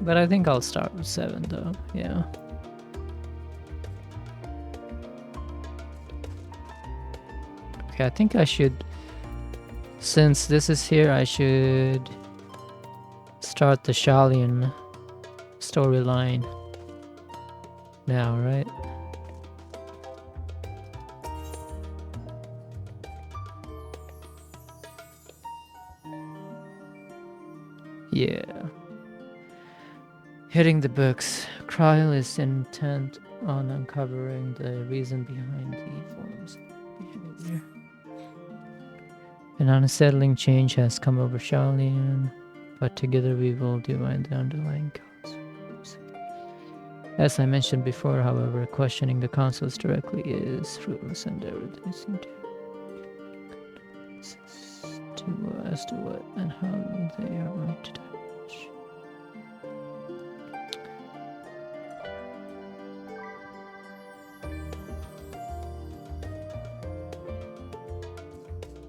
But I think I'll start with 7 though, yeah. Okay, I think I should, since this is here, I should start the Shalian storyline now, right? Yeah. Hitting the books. Kryl is intent on uncovering the reason behind the forms of behavior. An unsettling change has come over Charlian, but together we will divine the underlying cause. As I mentioned before, however, questioning the councils directly is fruitless endeavor. They seem to as to what and how they are going to touch.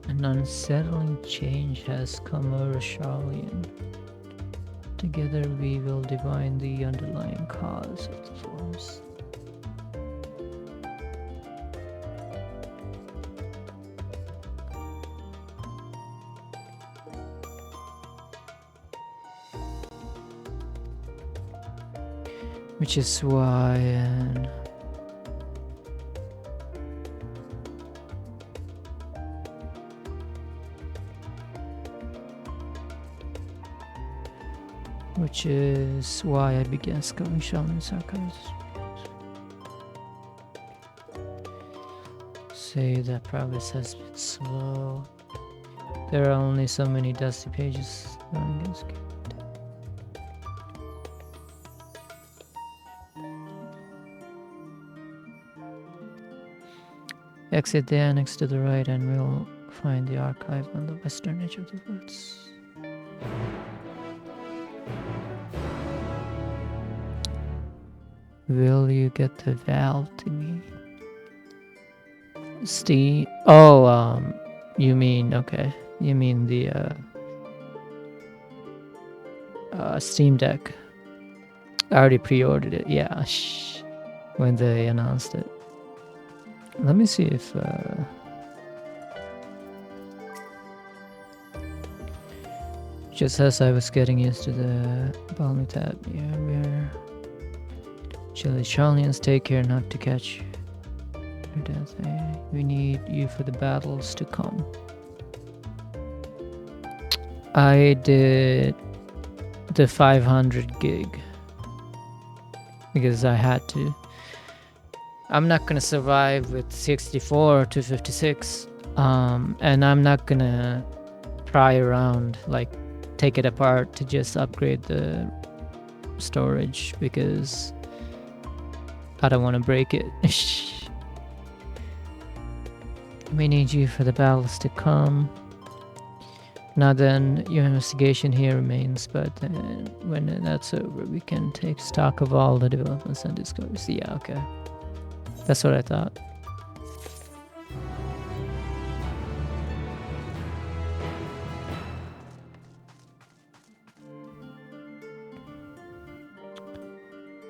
An unsettling change has come over Charlian. Together we will divine the underlying cause of the forms. Which is why I began scouting Shaman's archives. Say that progress has been slow. There are only so many dusty pages. Exit the annex to the right and we'll find the archive on the western edge of the woods. Will you get the valve to me? Steam? Oh, you mean, okay. You mean the Steam Deck. I already pre-ordered it, yeah, when they announced it. Let me see if just as I was getting used to the balmy tab, yeah, we're Chilly Charlians, take care not to catch your death. We need you for the battles to come. I did the 500 gig because I had to. I'm not gonna survive with 64 or 256, and I'm not gonna pry around, like take it apart to just upgrade the storage because I don't want to break it. We need you for the battles to come. Now then, your investigation here remains, but when that's over, we can take stock of all the developments and discoveries. Yeah, okay. That's what I thought.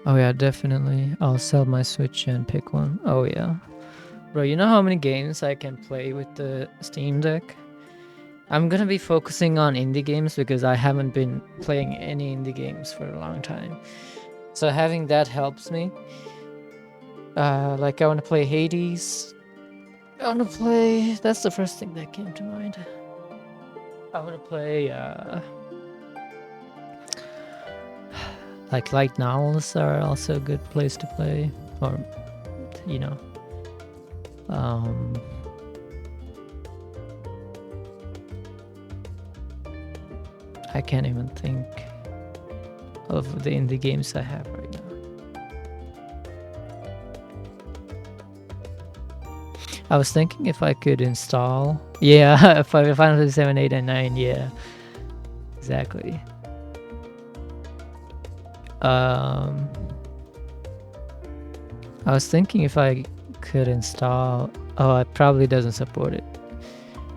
Oh yeah, definitely. I'll sell my Switch and pick one. Oh yeah. Bro, you know how many games I can play with the Steam Deck? I'm gonna be focusing on indie games because I haven't been playing any indie games for a long time. So having that helps me. Like I want to play Hades. I want to play... That's the first thing that came to mind. I want to play... like light novels are also a good place to play. Or, you know... I can't even think of the indie games I have right now. I was thinking if I could install... Yeah, Final Fantasy 7, 8, and 9, yeah. Exactly. I was thinking if I could install... Oh, it probably doesn't support it.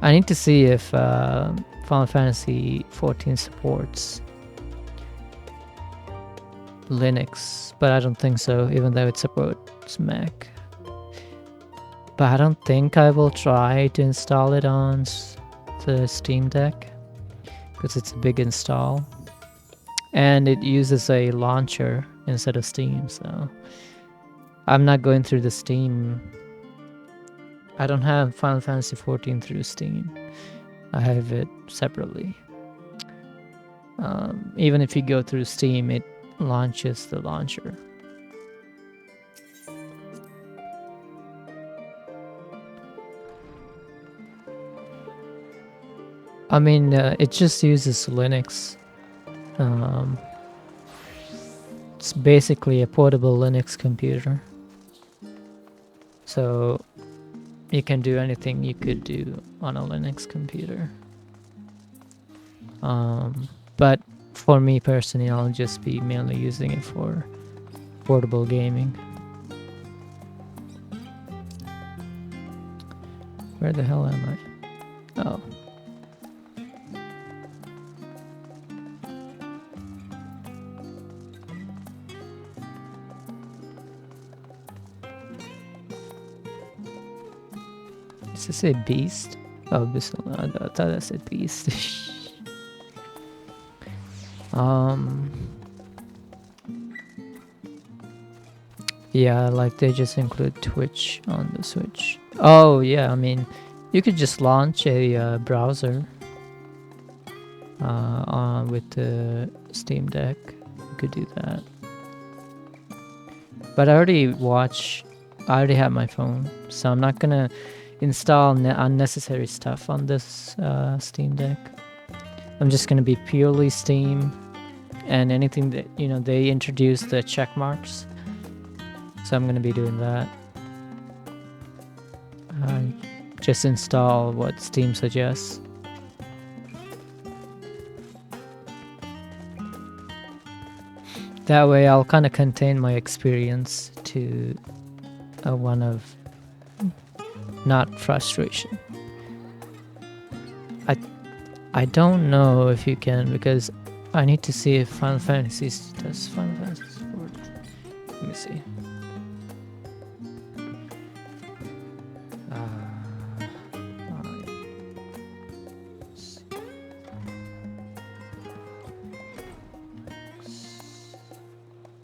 I need to see if Final Fantasy 14 supports Linux, but I don't think so, even though it supports Mac. But I don't think I will try to install it on the Steam Deck because it's a big install. And it uses a launcher instead of Steam, so I'm not going through the Steam. I don't have Final Fantasy XIV through Steam. I have it separately. Even if you go through Steam, it launches the launcher. I mean, it just uses Linux. It's basically a portable Linux computer. So you can do anything you could do on a Linux computer. But for me personally, I'll just be mainly using it for portable gaming. Where the hell am I? Oh. Does it say beast? Oh, I thought I said beast. Yeah, like they just include Twitch on the Switch. Oh yeah, I mean, you could just launch a browser with the Steam Deck. You could do that. But I already have my phone, so I'm not gonna install unnecessary stuff on this Steam Deck. I'm just gonna be purely Steam, and anything that, you know, they introduce the check marks, so I'm gonna be doing that. Just install what Steam suggests. That way I'll kind of contain my experience to one of not frustration. I don't know if you can, because I need to see if Final Fantasy does Final Fantasy support. Let me see.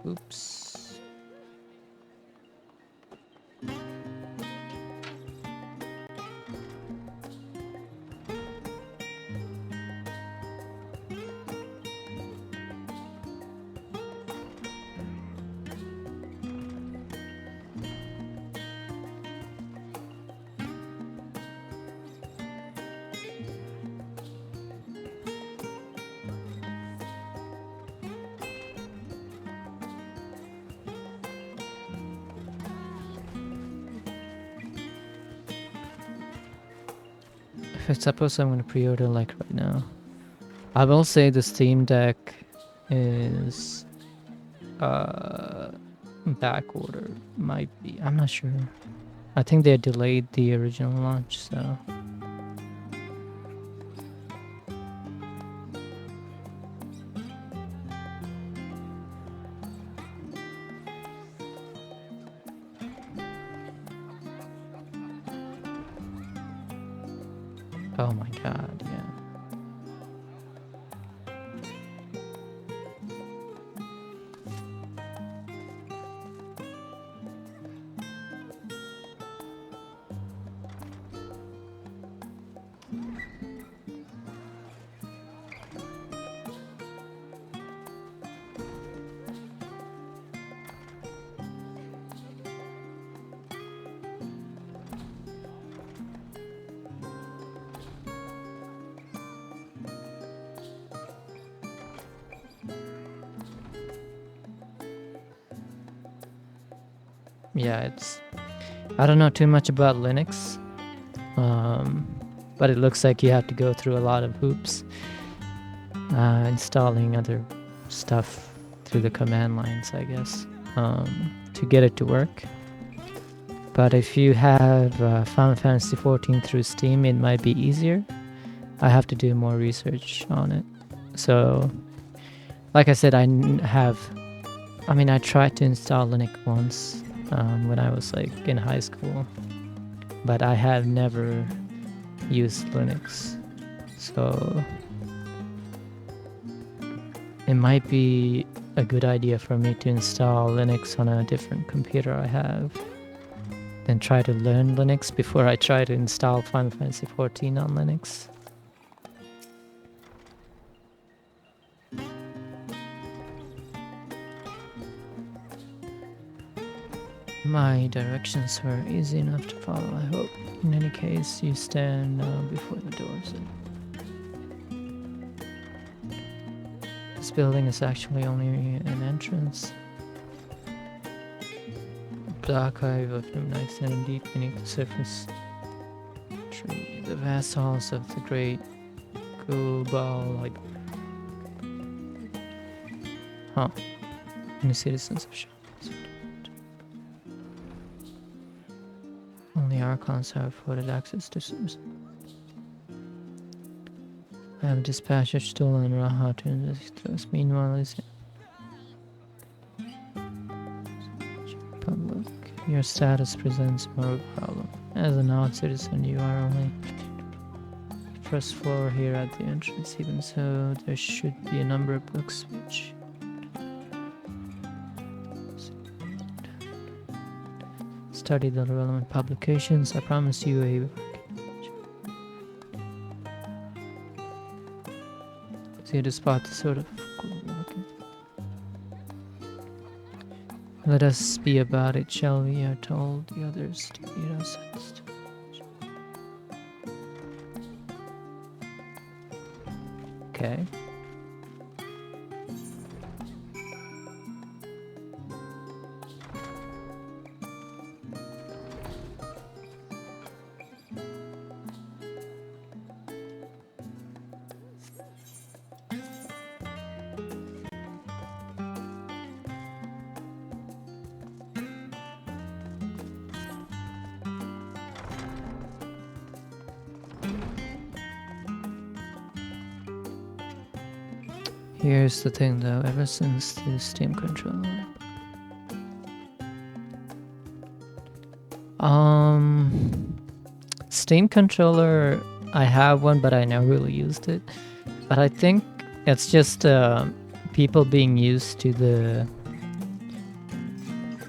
Oops. I suppose I'm gonna pre-order like right now. I will say the Steam Deck is back order. Might be. I'm not sure. I think they delayed the original launch, so. Oh my god, yeah. Yeah, it's... I don't know too much about Linux, but it looks like you have to go through a lot of hoops installing other stuff through the command lines, I guess, to get it to work. But if you have Final Fantasy XIV through Steam, it might be easier. I have to do more research on it. So, like I said, I tried to install Linux once when I was like in high school, but I have never used Linux, so it might be a good idea for me to install Linux on a different computer I have, then try to learn Linux before I try to install Final Fantasy XIV on Linux. My directions were easy enough to follow, I hope. In any case, you stand before the doors. This building is actually only an entrance. The archive of the nights and indeed beneath the surface. Tree, the vast halls of the great Gulbal, like... Huh. And the citizens of Shah. Only Archons have afforded access to service. I have dispatched Stola and Raha to investigate. Meanwhile, is public. Your status presents more of a problem. As an odd citizen, you are only first floor here at the entrance. Even so, there should be a number of books which... Study the relevant publications. I promise you a... See to spot the sort of... Let us be about it, shall we? I told the others to be sensed. Okay. Here's the thing though, ever since the Steam controller. Steam controller, I have one, but I never really used it. But I think it's just people being used to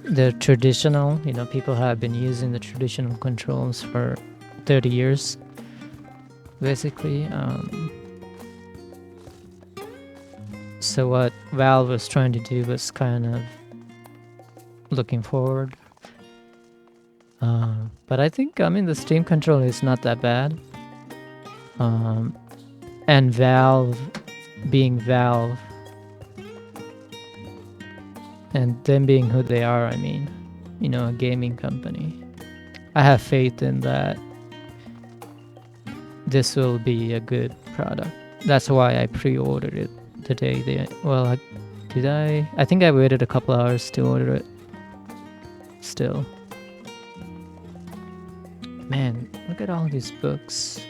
the traditional, people have been using the traditional controls for 30 years, basically. So what Valve was trying to do was kind of looking forward. But I think, the Steam controller is not that bad. And Valve being Valve, and them being who they are, a gaming company. I have faith in that this will be a good product. That's why I pre-ordered it the day they... Well, did I? I think I waited a couple hours to order it. Still. Man, look at all these books.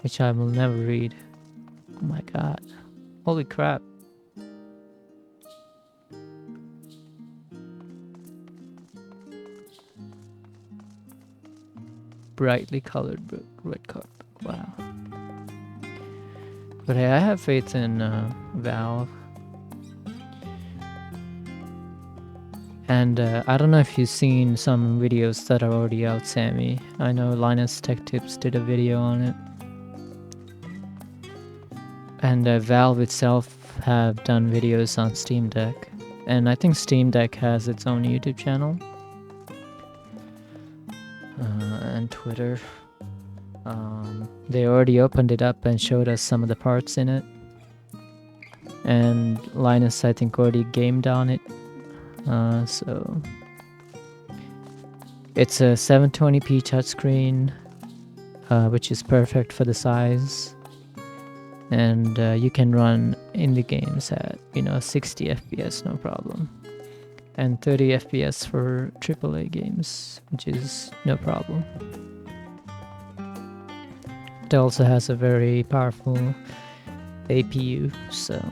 Which I will never read. Oh my god. Holy crap. Brightly colored book, red card book, wow. But hey, I have faith in Valve. And I don't know if you've seen some videos that are already out, Sammy. I know Linus Tech Tips did a video on it. And Valve itself have done videos on Steam Deck. And I think Steam Deck has its own YouTube channel. And Twitter. They already opened it up and showed us some of the parts in it. And Linus, I think, already gamed on it. So it's a 720p touchscreen, which is perfect for the size. And you can run indie games at 60 FPS, no problem. And 30 FPS for AAA games, which is no problem. It also has a very powerful APU, so...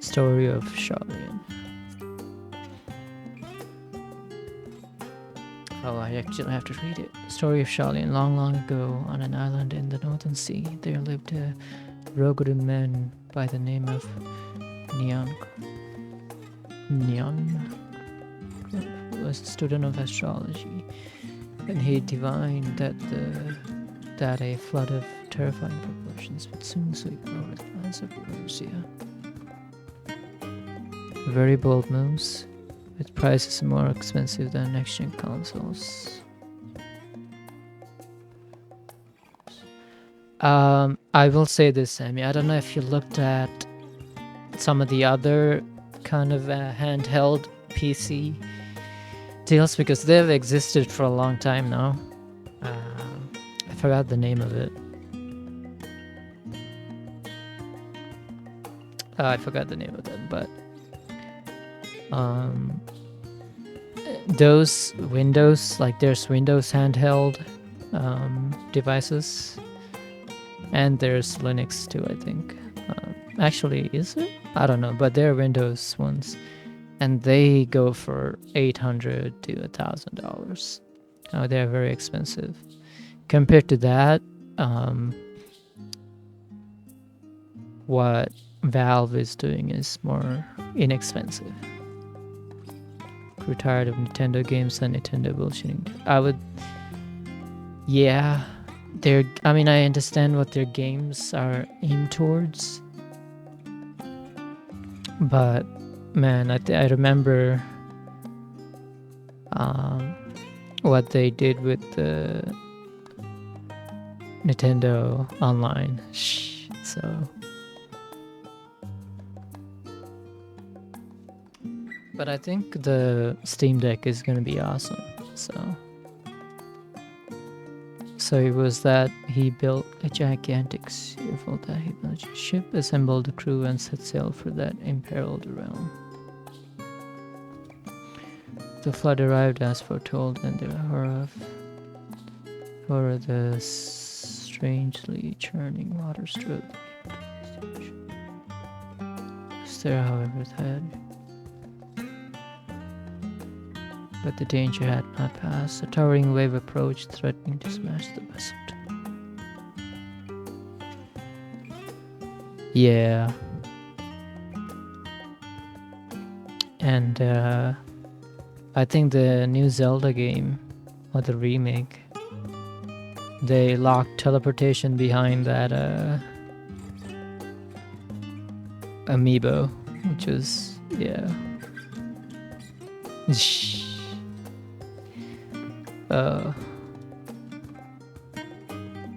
Story of Charlene. Oh, I actually have to read it. Story of Shaolin. Long, long ago, on an island in the northern sea, there lived a Rogodu man by the name of Nyan. Who was a student of astrology, and he divined that a flood of terrifying proportions would soon sweep over the lands of Persia. Very bold moves, with prices more expensive than next-gen consoles. I will say this, Sammy. I don't know if you looked at some of the other kind of handheld PC deals, because they've existed for a long time now. I forgot the name of it. I forgot the name of them, but those Windows, like there's Windows handheld devices, and there's Linux too, I think. Actually, is it? I don't know, but they're Windows ones, and they go for $800 to $1,000. They're very expensive. Compared to that, what Valve is doing is more inexpensive. Grew tired of Nintendo games and Nintendo bullshitting. Yeah, I understand what their games are aimed towards, but man, I remember what they did with the Nintendo Online. So, but I think the Steam Deck is gonna be awesome. So it was that he built a gigantic sphere that he built a ship, assembled a crew, and set sail for that imperiled realm. The flood arrived as foretold, and the horror of the strangely churning water strode the destination. There, however, it had. But the danger had not passed. A towering wave approached, threatening to smash the vessel. Yeah. And I think the new Zelda game, or the remake, they locked teleportation behind that amiibo, which is, yeah.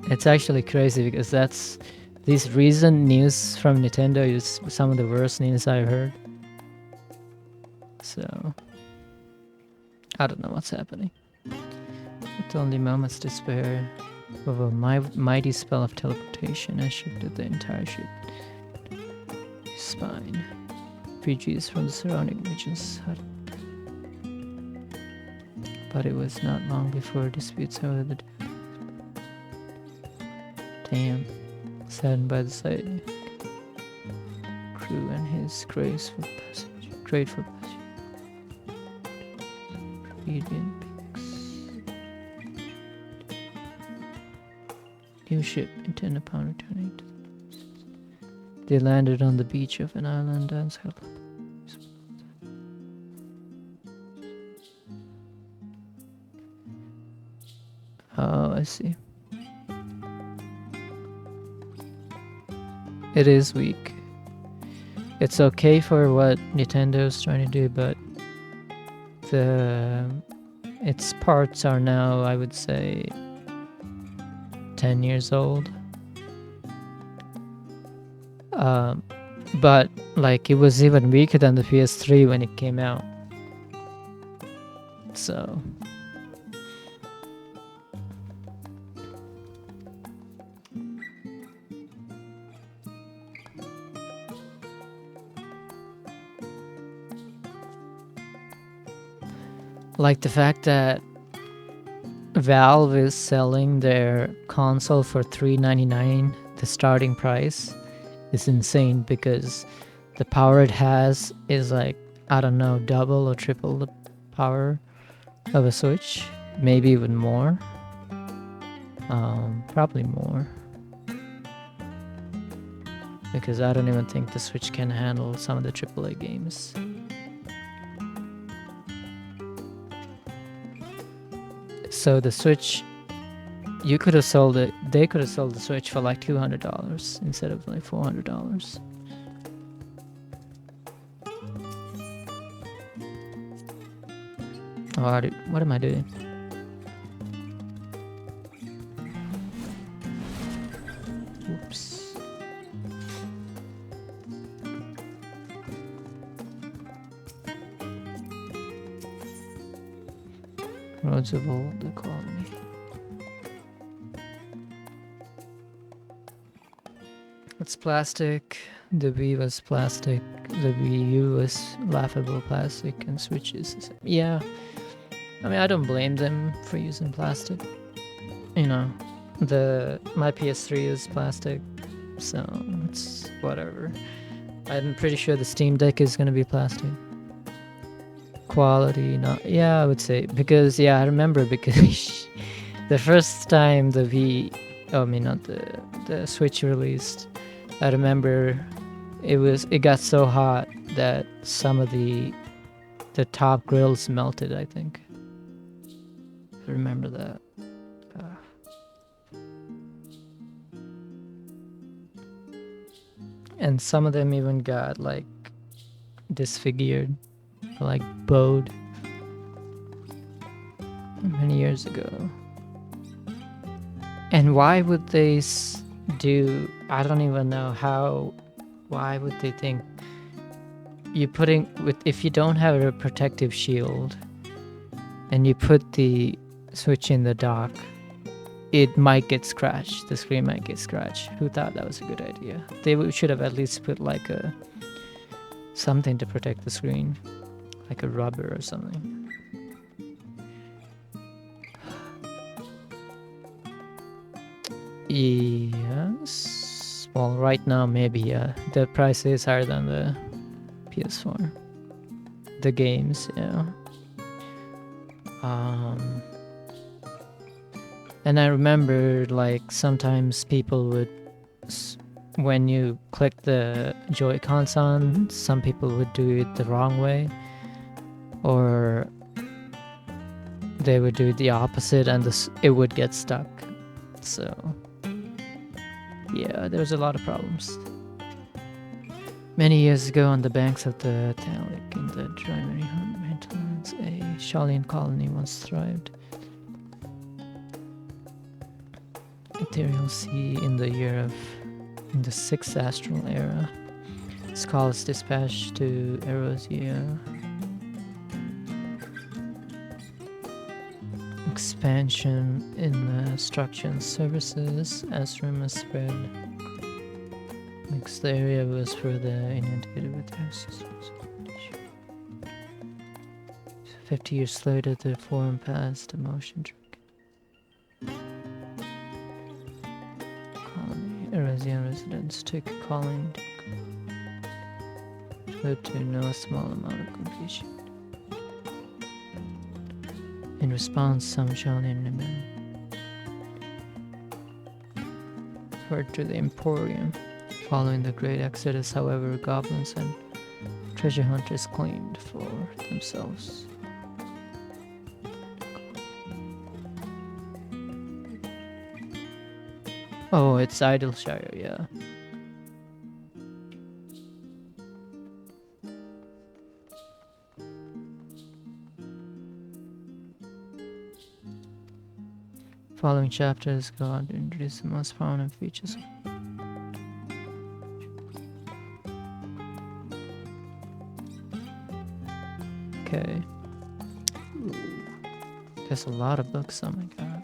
It's actually crazy because this recent news from Nintendo is some of the worst news I've heard. So I don't know what's happening. With only moments to spare, with a mighty spell of teleportation, I shifted the entire ship spine. Refugees from the surrounding regions had. But it was not long before disputes over the damn, saddened by the sight, crew and his grateful passage, radiant peaks. New ship intended upon returning to the place. They landed on the beach of an island and sailed up. Oh, I see. It is weak. It's okay for what Nintendo's trying to do, but its parts are now, I would say, 10 years old. But like, it was even weaker than the PS3 when it came out. So like the fact that Valve is selling their console for $399, the starting price, is insane, because the power it has is like, I don't know, double or triple the power of a Switch. maybe even more. Probably more. Because I don't even think the Switch can handle some of the AAA games. So the Switch, you could have sold it, they could have sold the Switch for like $200 instead of like $400. Oh, what am I doing? Oops. Roads of Old, the colony. It's plastic. The Wii was plastic. The Wii U was laughable plastic, and Switch is the same. Yeah. I mean, I don't blame them for using plastic. You know, my PS3 is plastic, so it's whatever. I'm pretty sure the Steam Deck is gonna be plastic. Quality, not, yeah, I would say, because I remember, because the first time the not the Switch released, I remember it got so hot that some of the top grills melted, I think. I remember that. And some of them even got like disfigured, like bowed many years ago. And why would they do, I don't even know how, why would they think if you don't have a protective shield and you put the Switch in the dock, it might get scratched, the screen might get scratched. Who thought that was a good idea? They should have at least put like something to protect the screen, like a rubber or something. Yes. Well, right now maybe the price is higher than the PS4. The games, yeah. And I remember like sometimes people would, when you click the Joy-Cons on, some people would do it the wrong way, or they would do the opposite and it would get stuck. So yeah, there was a lot of problems. Many years ago, on the banks of the Talik in the dry hinterlands, a Shaolin colony once thrived. Ethereal Sea in the 6th astral era. Scholars dispatched to Erosia. Expansion in instruction services as rumors spread. Next, the area was further inundated with houses. 50 years later, the forum passed a motion track. Colony Erosian residents took calling led to no small amount of confusion. In response, some Shaolin women referred to the Emporium. Following the Great Exodus, however, goblins and treasure hunters claimed for themselves. Oh, it's Idleshire, yeah. Following chapters go on to introduce the most prominent features. Okay. Ooh. There's a lot of books, oh my god.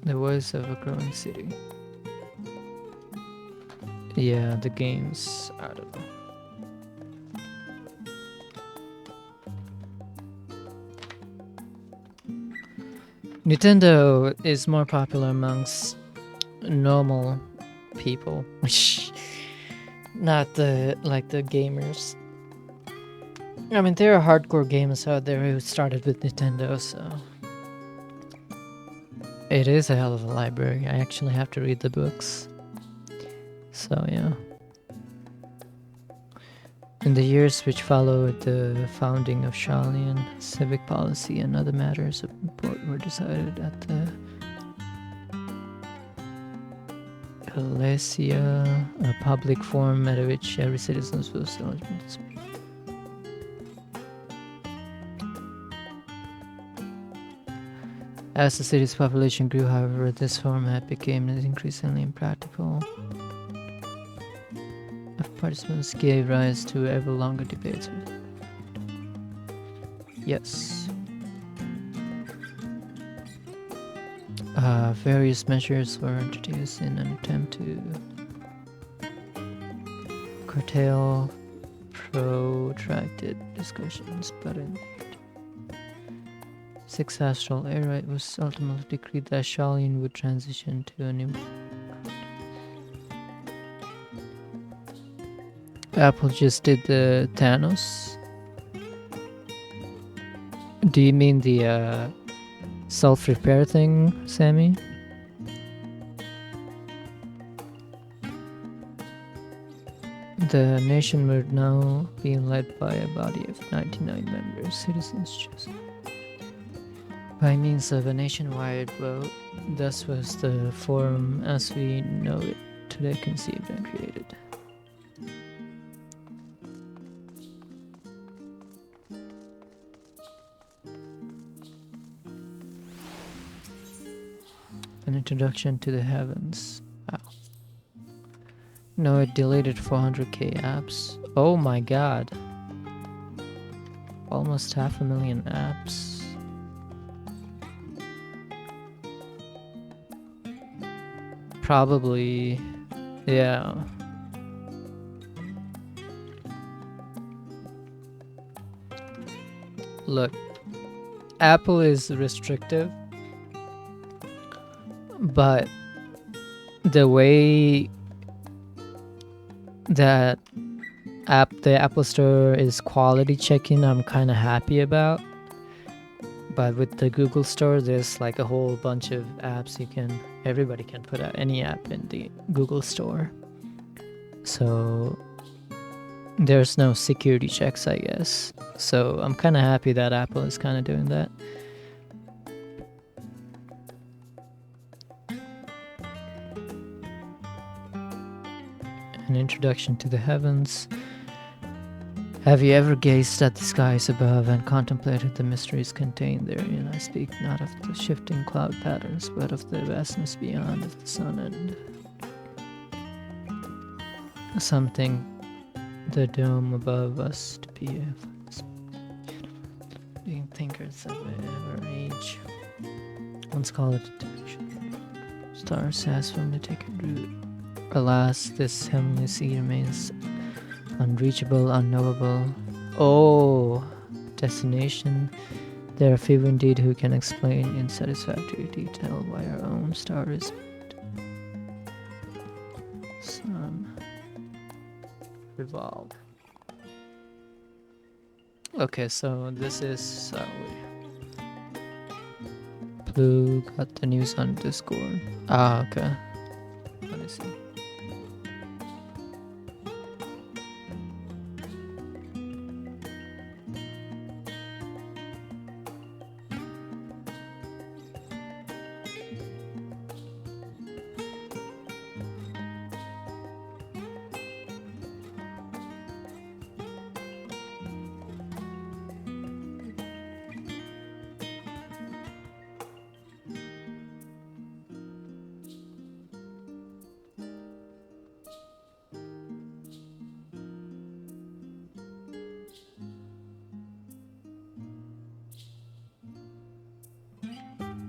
The Voice of a Growing City. Yeah, the games, I don't know. Nintendo is more popular amongst normal people. not the gamers. I mean, there are hardcore gamers out there who started with Nintendo, so it is a hell of a library. I actually have to read the books. So yeah. In the years which followed the founding of Shaolin, civic policy and other matters of import were decided at the Ecclesia, a public forum at which every citizen was eligible to speak. As the city's population grew, however, this format became increasingly impractical. Participants gave rise to ever longer debates. Yes. Various measures were introduced in an attempt to curtail protracted discussions, but in 6th Astral era, it was ultimately decreed that Shaolin would transition to a new. Apple just did the Thanos. Do you mean the self-repair thing, Sammy? The nation would now be led by a body of 99 members, citizens chosen by means of a nationwide vote. Thus was the forum as we know it today conceived and created. An introduction to the heavens. Wow. No, it deleted 400k apps. Oh my god. Almost 500,000 apps. Probably, yeah. Look, Apple is restrictive, but the way that the Apple Store is quality checking, I'm kind of happy about. But with the Google Store, there's like a whole bunch of apps everybody can put out any app in the Google Store. So there's no security checks, I guess. So I'm kind of happy that Apple is kind of doing that. An introduction to the heavens. Have you ever gazed at the skies above and contemplated the mysteries contained therein? I speak not of the shifting cloud patterns, but of the vastness beyond of the sun and something the dome above us to be being thinkers of every age. Once called it depiction. Stars has from the taken root. Alas, this heavenly sea remains unreachable, unknowable. Oh, destination. There are few indeed who can explain in satisfactory detail why our own star is sun revolve. Okay, so this is Blue got the news on Discord. Ah, okay. Let me see.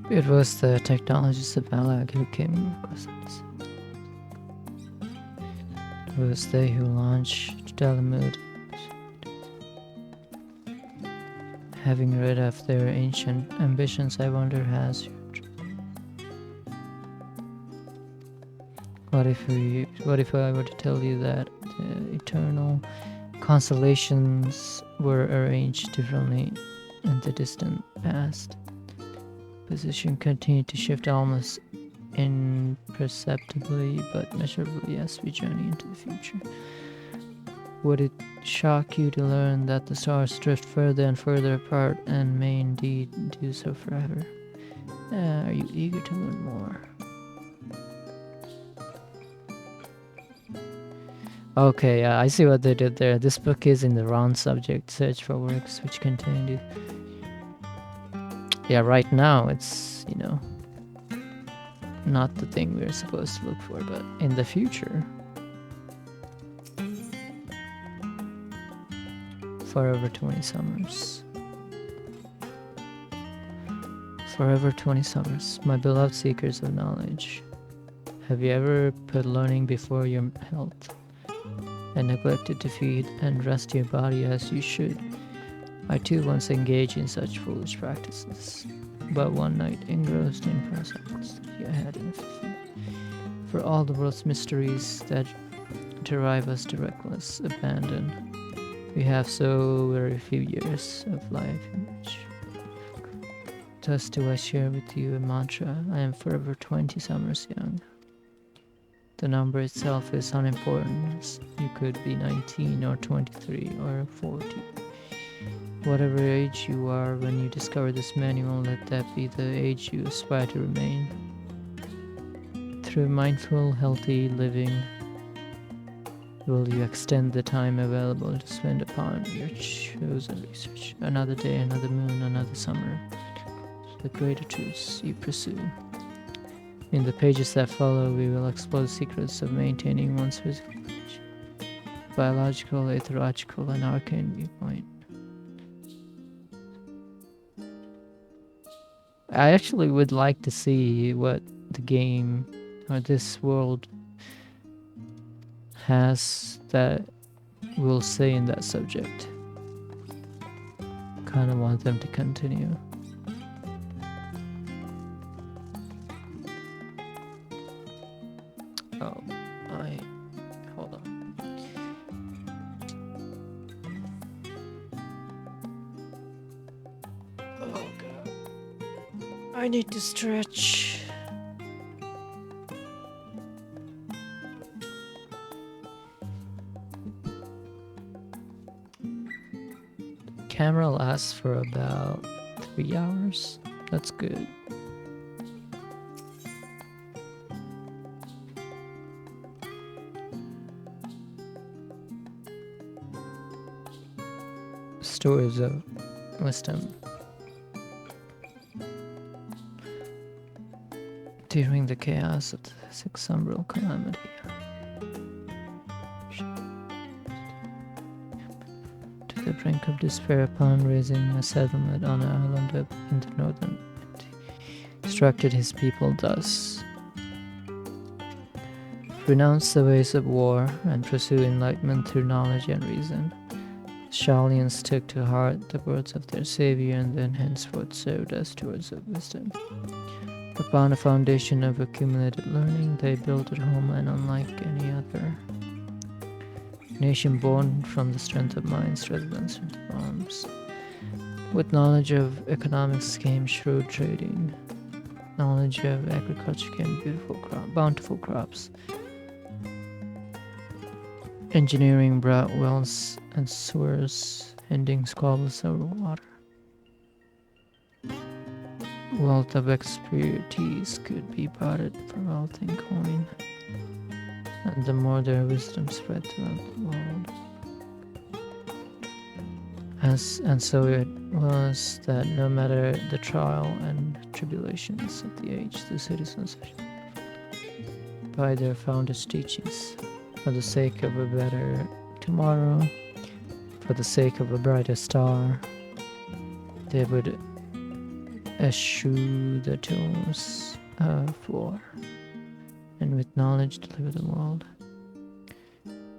It was the technologists of Alag who came across this. It was they who launched Dalamud. Having rid of their ancient ambitions, I wonder what if I were to tell you that eternal constellations were arranged differently in the distant past. Position continued to shift almost imperceptibly but measurably as we journey into the future. Would it shock you to learn that the stars drift further and further apart and may indeed do so forever? Are you eager to learn more? Okay, I see what they did there. This book is in the wrong subject. Search for works which contain. Yeah, right now it's, not the thing we're supposed to look for, but in the future. Forever 20 summers. Forever 20 summers, my beloved seekers of knowledge. Have you ever put learning before your health and neglected to feed and rest your body as you should? I too once engaged in such foolish practices, but one night engrossed in prospects I had enough for all the world's mysteries that drive us to reckless abandon. We have so very few years of life in which. Thus do I share with you a mantra. I am forever 20 summers young. The number itself is unimportant. You could be 19 or 23 or 40. Whatever age you are when you discover this manual, let that be the age you aspire to remain. Through mindful, healthy living, will you extend the time available to spend upon your chosen research. Another day, another moon, another summer. The greater truths you pursue. In the pages that follow, we will explore the secrets of maintaining one's physical condition, biological, ethological, and arcane viewpoint. I actually would like to see what the game or this world has that will say in that subject. Kind of want them to continue. Hold on. Oh god. I need to stretch. Camera lasts for about 3 hours. That's good. Stories of wisdom. During the chaos of the sixth umbral calamity, to the brink of despair upon raising a settlement on an island up in the northern Atlantic, instructed his people thus: renounce the ways of war and pursue enlightenment through knowledge and reason. Shalians took to heart the words of their savior and then henceforth served as stewards of wisdom. Upon a foundation of accumulated learning, they built a homeland unlike any other. Nation born from the strength of minds rather than strength of arms. With knowledge of economics came shrewd trading. Knowledge of agriculture came bountiful crops. Engineering brought wells and sewers, ending squabbles over water. Wealth of expertise could be bartered for wealth in coin, and the more their wisdom spread throughout the world. And so it was that no matter the trial and tribulations of the age, the citizens, by their founders' teachings, for the sake of a better tomorrow, for the sake of a brighter star, they would eschew the tools of war, and with knowledge deliver the world.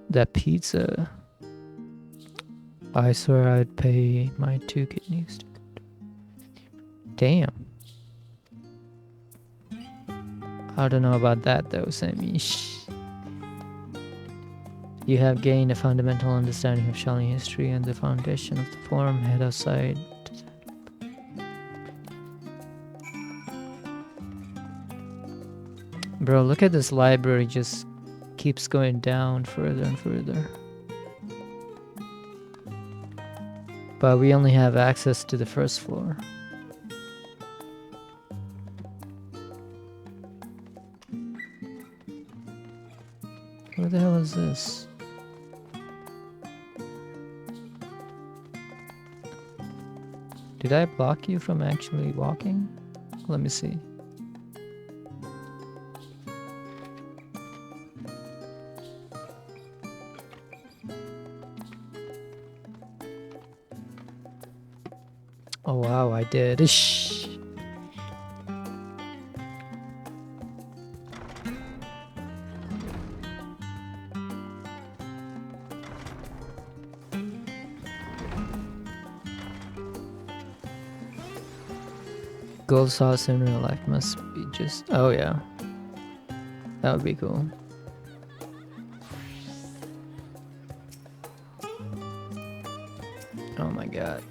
That pizza, I swear I'd pay my 2 kidneys. Damn. I don't know about that though, Sammy. You have gained a fundamental understanding of Shaolin history and the foundation of the form. Head aside. Bro, look at this library, just keeps going down further and further. But we only have access to the first floor. What the hell is this? Did I block you from actually walking? Let me see. Oh wow, I did. Shh. Gold sauce in real life must be just... Oh yeah. That would be cool. Oh my god.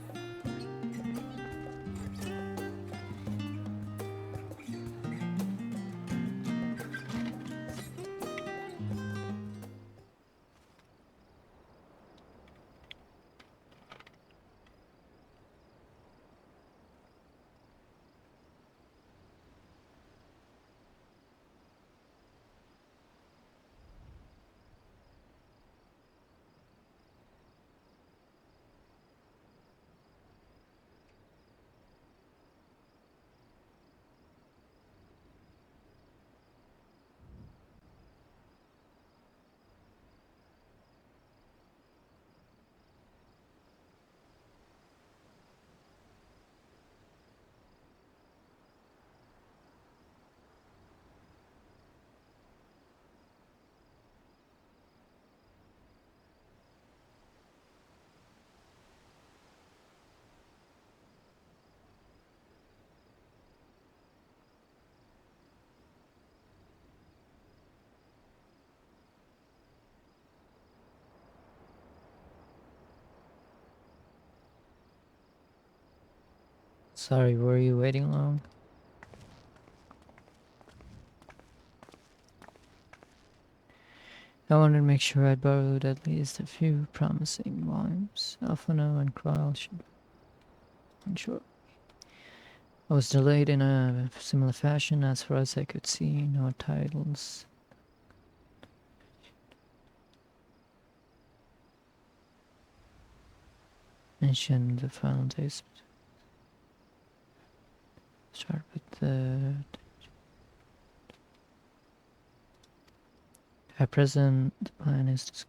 Sorry, were you waiting long? I wanted to make sure I'd borrowed at least a few promising volumes. Alphano and Kral should... Sure. I was delayed in a similar fashion as far as I could see. No titles. Mention the final days. Start with the... At present, the plan is to...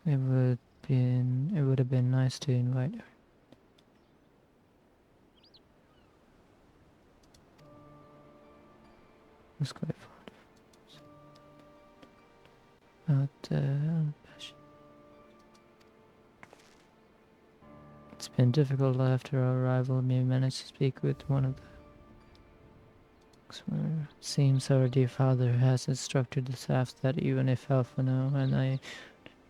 It would have been nice to invite her. It was quite fun. But it's been difficult after our arrival. We managed to speak with one of the... It seems our dear father has instructed the staff that even if Alphano and I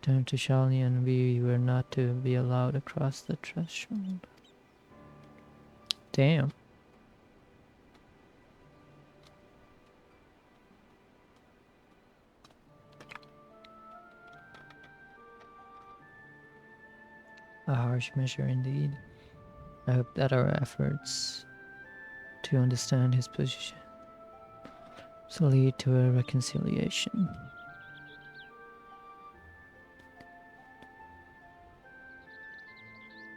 turned to Shaolin, we were not to be allowed across the threshold. Damn. A harsh measure indeed. I hope that our efforts to understand his position will lead to a reconciliation.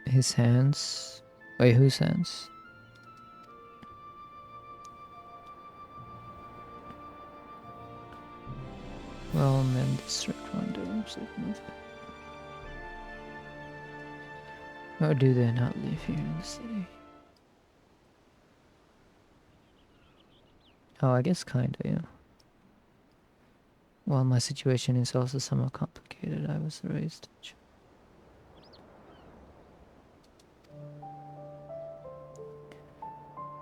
His hands? Wait, whose hands? Well, men district wonders. Or do they not live here in the city? Oh, I guess kinda, yeah. Well, my situation is also somewhat complicated. I was raised...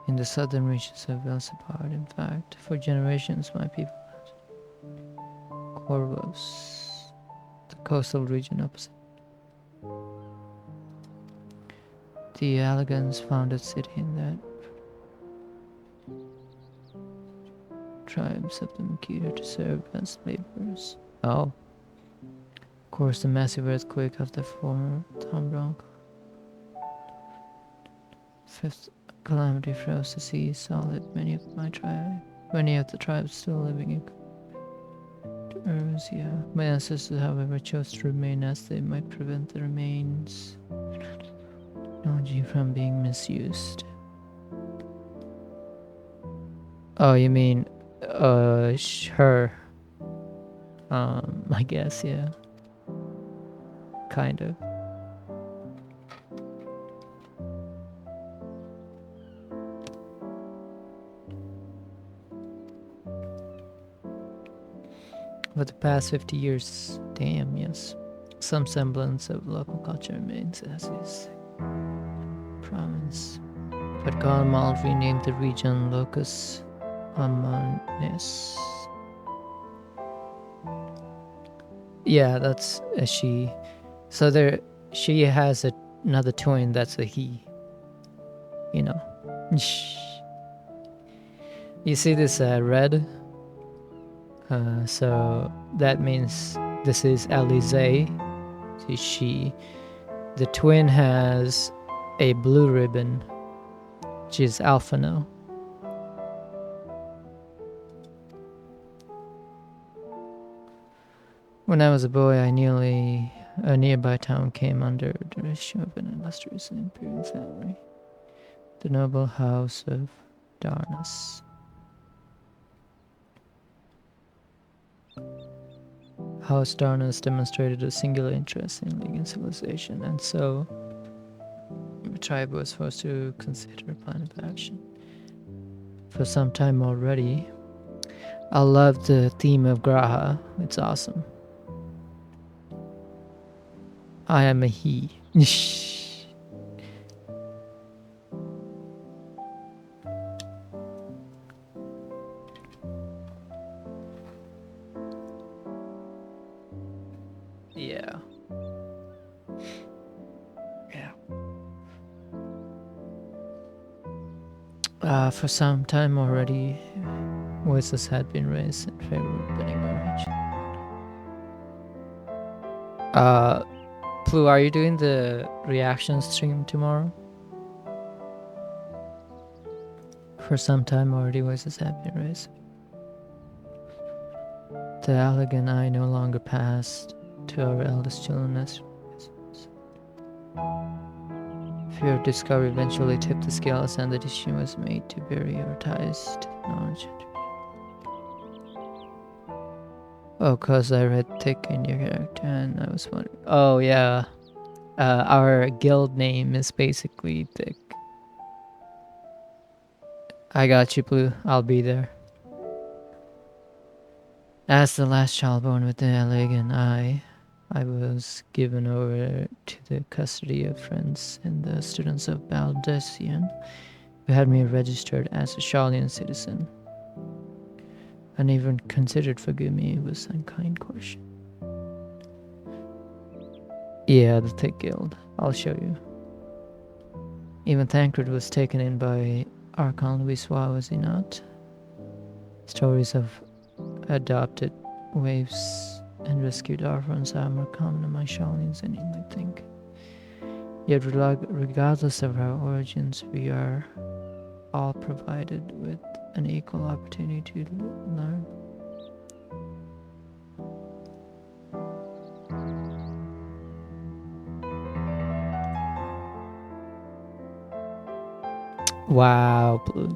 in the southern reaches of Velsipard. In fact, for generations my people Corvos, the coastal region opposite. The Allegans founded city in that tribes of the Makita to serve as laborers. Oh. Of course, the massive earthquake of the former Tombronk. Fifth calamity froze the sea solid. Many of the tribes still living in Erzia. My ancestors, however, chose to remain as they might prevent the remains technology from being misused. Oh, you mean, her? I guess, yeah. Kind of. For the past 50 years, damn, yes, some semblance of local culture remains as is. Province. But Galmal renamed the region Locus Amonis. Yeah, that's a she. So she has another twin that's a he. You know. You see this red? So that means this is Alize. She. The twin has a blue ribbon, which is Alphano. When I was a boy, a nearby town came under the direction of an illustrious imperial family, the noble house of Darnus. House Darnus demonstrated a singular interest in League and civilization, and so the tribe was forced to consider a plan of action. For some time already, I love the theme of Graha. It's awesome. I am a he. Yeah. For some time already, voices had been raised in favor of banning marriage. Plu, are you doing the reaction stream tomorrow? For some time already, voices had been raised. The Allegan eye no longer passed to our eldest children as fear of discovery eventually tipped the scales, and the decision was made to bury our ties to knowledge. Oh, cause I read thick in your character, and I was wondering. Oh yeah, our guild name is basically thick. I got you, Blue. I'll be there. As the last child born with the Allegan eye, I was given over to the custody of friends and the students of Baldessian, who had me registered as a Shalian citizen. And even considered forgive me with unkind caution. Yeah, the thick guild. I'll show you. Even Thancred was taken in by Archon Wiswa, was he not? Stories of adopted waifs and rescued orphans are more common among Shalians than you might think. Yet regardless of our origins, we are all provided with an equal opportunity to learn. Wow, Blue.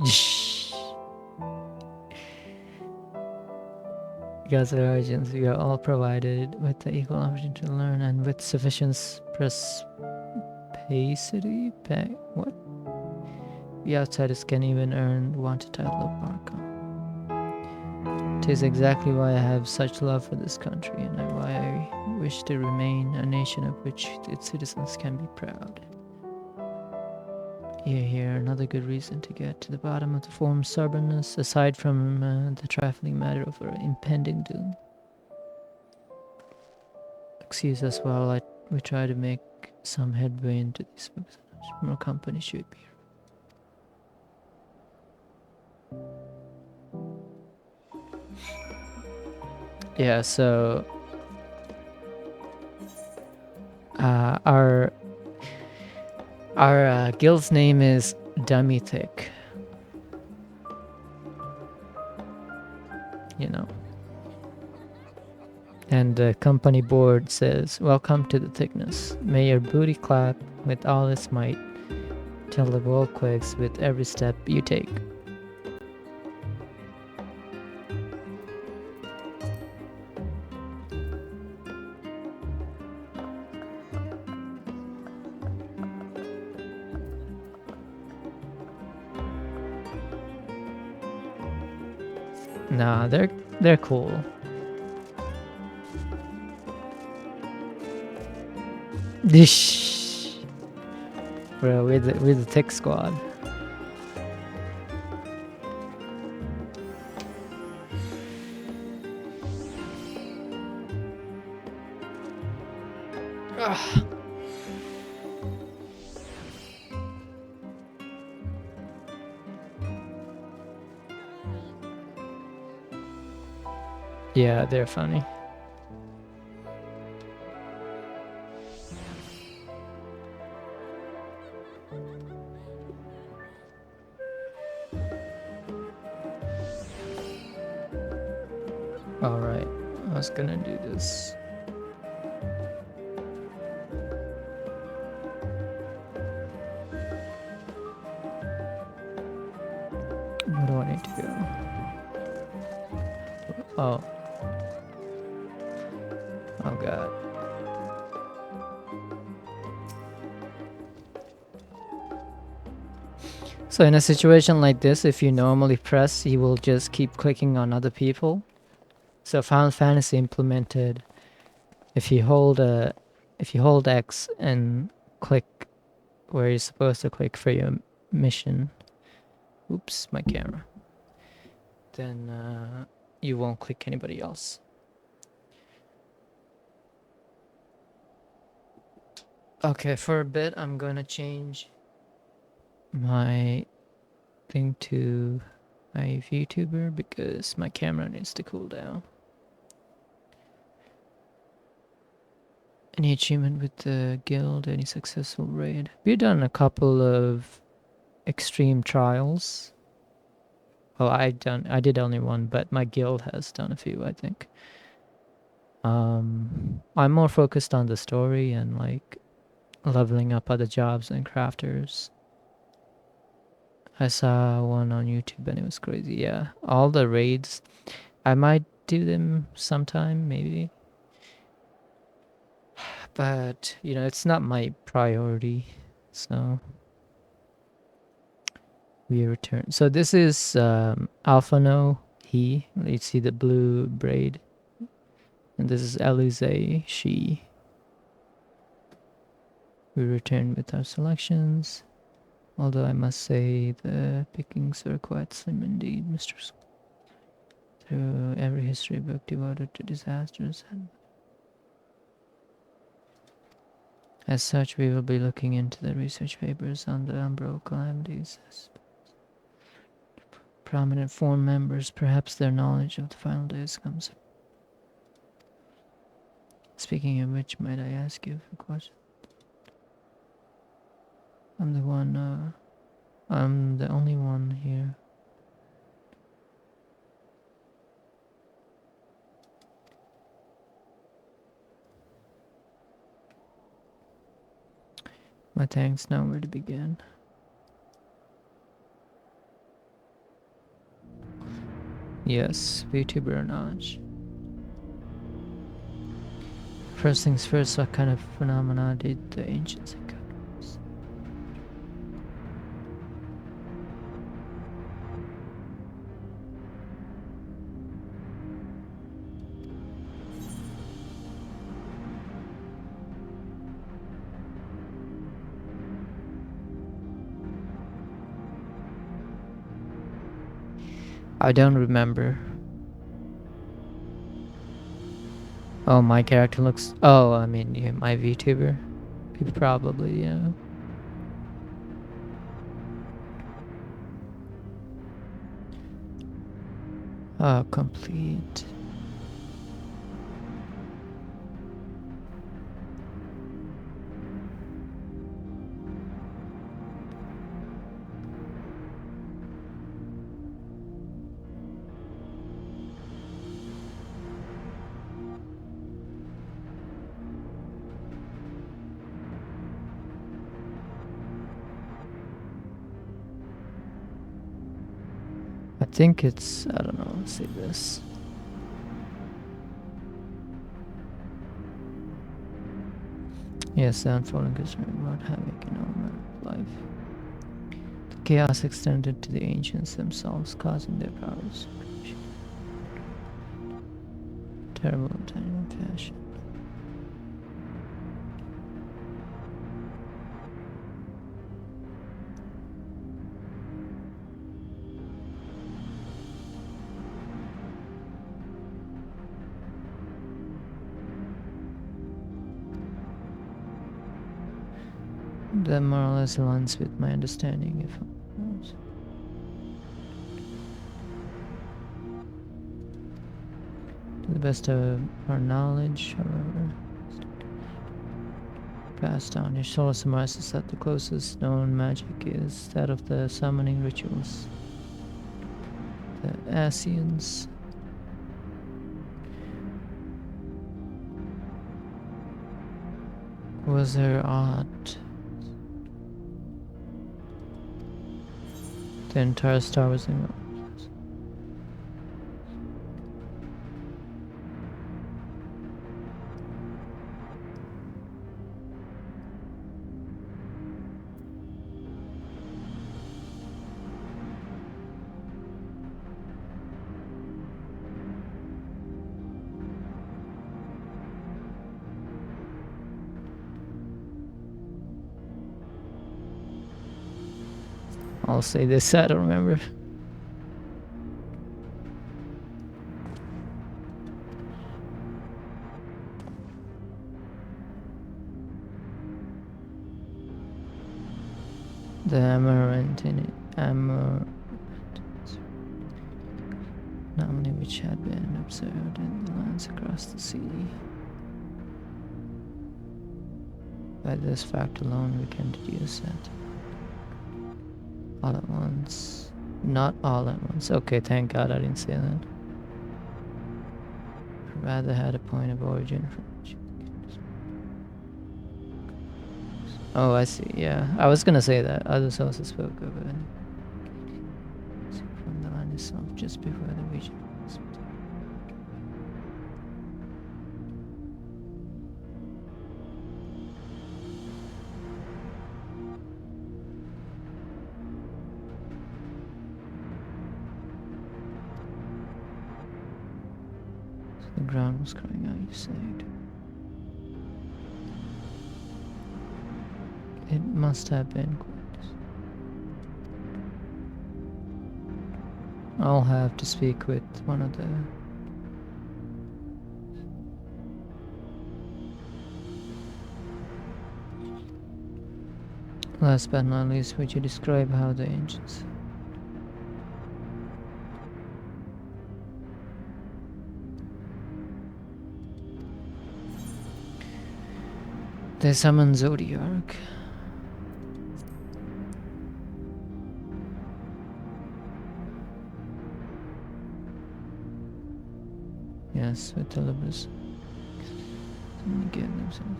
Because of our origins, we are all provided with the equal opportunity to learn, and with sufficient capacity. What? We outsiders can even earn wanted title of Archon. It is exactly why I have such love for this country, and why I wish to remain a nation of which its citizens can be proud. Yeah, here another good reason to get to the bottom of the form's stubbornness, aside from the trifling matter of our impending doom. Excuse us while we try to make some headway into these books. More company should be. Yeah, so our guild's name is Dummythick. You know. And the company board says, "Welcome to the thickness. May your booty clap with all its might, till the world quakes with every step you take." Nah, they're cool. Dish, bro, with the tech squad. Ugh. Yeah, they're funny. Alright, I was gonna do this. Where do I need to go? Oh. Oh god. So in a situation like this, if you normally press, you will just keep clicking on other people. So Final Fantasy implemented, if you hold X and click where you're supposed to click for your mission. Oops, my camera. Then you won't click anybody else. Okay, for a bit I'm gonna change my thing to my VTuber because my camera needs to cool down. Any achievement with the guild, any successful raid? We've done a couple of extreme trials. Well, I did only one, but my guild has done a few, I think. I'm more focused on the story and like leveling up other jobs and crafters. I saw one on YouTube and it was crazy. Yeah, all the raids, I might do them sometime, maybe. But, you know, it's not my priority, so we return. So this is Alphano, he. You see the blue braid. And this is Alize, she. We return with our selections. Although I must say the pickings were quite slim indeed, Mr. Through every history book devoted to disasters. And as such, we will be looking into the research papers on the Umbro calamities. As prominent form members, perhaps their knowledge of the final days comes. Speaking of which, might I ask you a question? I'm the only one here. My thanks know where to begin. Yes, VTuber knowledge. First things first, what kind of phenomena did the ancients encounter? I don't remember. Oh, my character looks... Oh, I mean, yeah, my VTuber. Probably, yeah. Oh, complete. I think it's... I don't know, let's see this. Yes, the unfolding is not havoc in all manner of life. The chaos extended to the ancients themselves, causing their powers. Terrible obtaining fashion. That more or less aligns with my understanding. If to the best of our knowledge, however, passed down. Your soul surmises that the closest known magic is that of the summoning rituals. The Asians. Was there art? The entire Star Wars thing. I'll say this, I don't remember. The amaranth in it. Anomaly which had been observed in the lands across the sea. By this fact alone, we can deduce that all at once. Not all at once. Okay, thank God I didn't say that. Rather had a point of origin from which. Oh, I see. Yeah, I was gonna say that. Other sources spoke of it from the land itself just before the region. The ground was crying out, you said. It must have been quite. I'll have to speak with one of the... Last but not least, would you describe how the ancients... They summon Zodiac. Yes, with Telebus. Get themselves.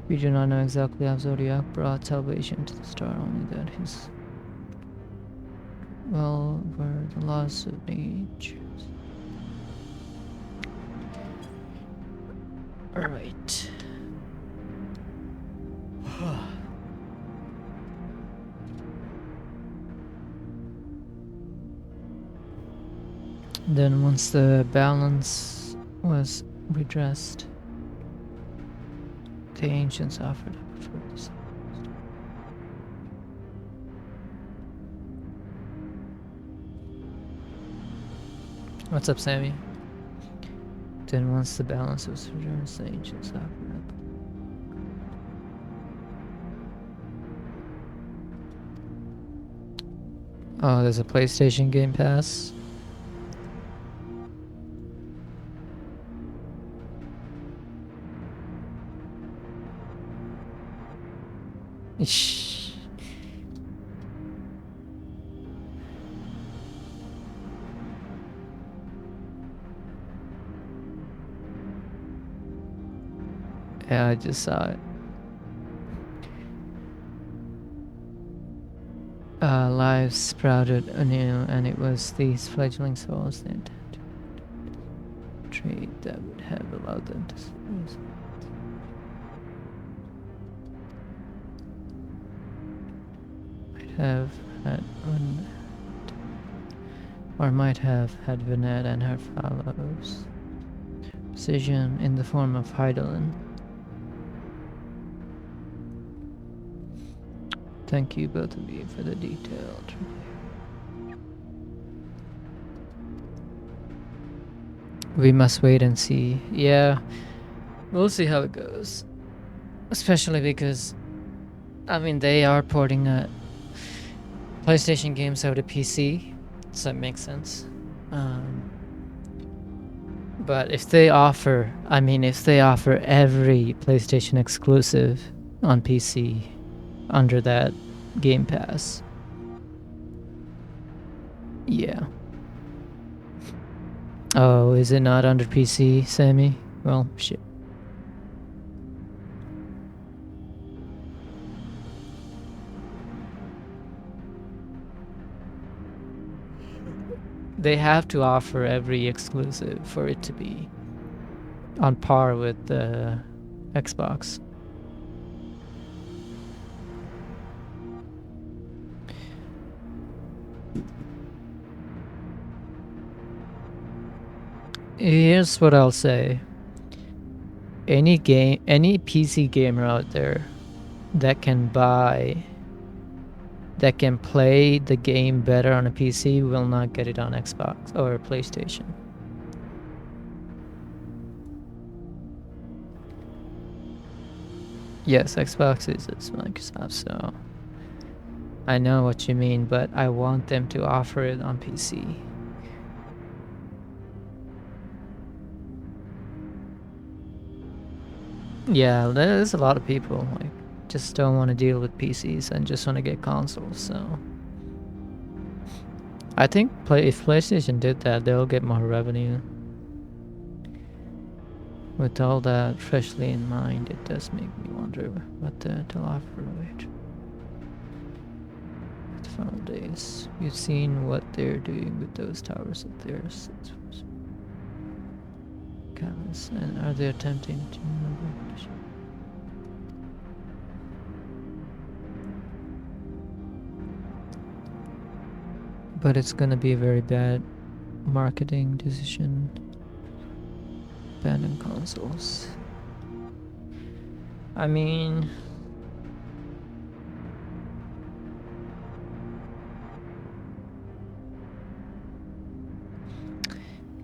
We do not know exactly how Zodiac brought salvation to the star, only that his... well, were the laws of nature. Alright. Then once the balance was redressed, the ancients offered up for this. What's up, Sammy? Then once the balance was returned, the ancients up. Oh, there's a PlayStation Game Pass. Shh. Yeah, I just saw it. Lives sprouted anew, and it was these fledgling souls that trade that would have allowed them to might have had or might have had Vinette and her fellows. Precision in the form of Heidelin. Thank you both of you for the detailed review. We must wait and see. Yeah, we'll see how it goes. Especially because, I mean, they are porting PlayStation games over to PC, so it makes sense. But if they offer, every PlayStation exclusive on PC under that Game Pass, yeah. Oh, is it not under PC, Sammy? Well, shit. They have to offer every exclusive for it to be on par with the Xbox. Here's what I'll say. Any PC gamer out there that can play the game better on a PC will not get it on Xbox or PlayStation. Yes, Xbox is Microsoft, so I know what you mean, but I want them to offer it on PC. Yeah, there's a lot of people like just don't want to deal with PCs and just want to get consoles, so I think if PlayStation did that, they'll get more revenue. With all that freshly in mind, it does make me wonder what they'll offer it. The final days, you've seen what they're doing with those towers of theirs. And are they attempting to but it's gonna be a very bad marketing decision. Banning consoles. I mean,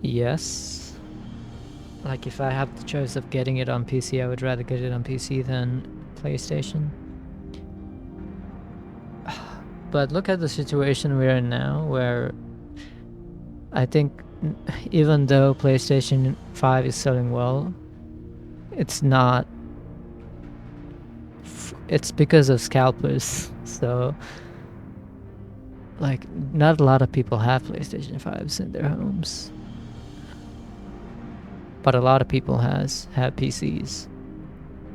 yes. Like if I have the choice of getting it on PC, I would rather get it on PC than PlayStation. But look at the situation we're in now, where I think even though PlayStation 5 is selling well, it's not. It's because of scalpers. So, like, not a lot of people have PlayStation 5s in their homes. But a lot of people have PCs.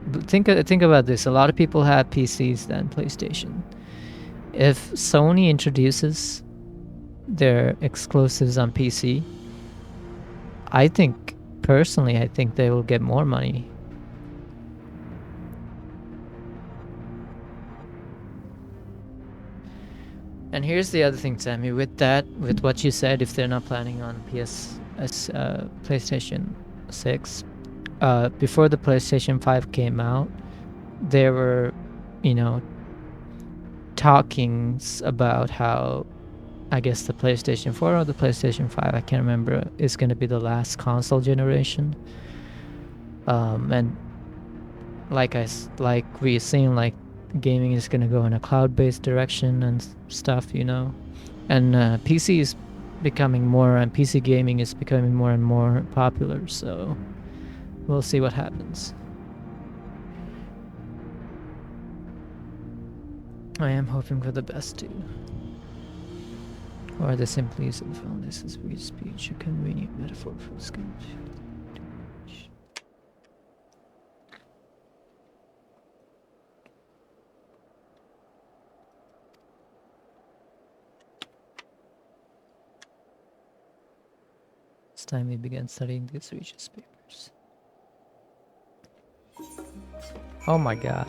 But think about this. A lot of people have PCs than PlayStation. If Sony introduces their exclusives on PC, I think they will get more money. And here's the other thing, Sammy, with what you said, if they're not planning on PlayStation 6, before the PlayStation 5 came out, there were, talkings about how I guess the PlayStation 4 or the PlayStation 5, I can't remember, is going to be the last console generation. And like we're seeing, like gaming is going to go in a cloud-based direction and stuff, you know. And PC is becoming more, and PC gaming is becoming more and more popular, so we'll see what happens. I am hoping for the best too. Or they simply use the phone. This is weird speech, a convenient metaphor for skill. It's time we began studying these Regis papers. Oh my god.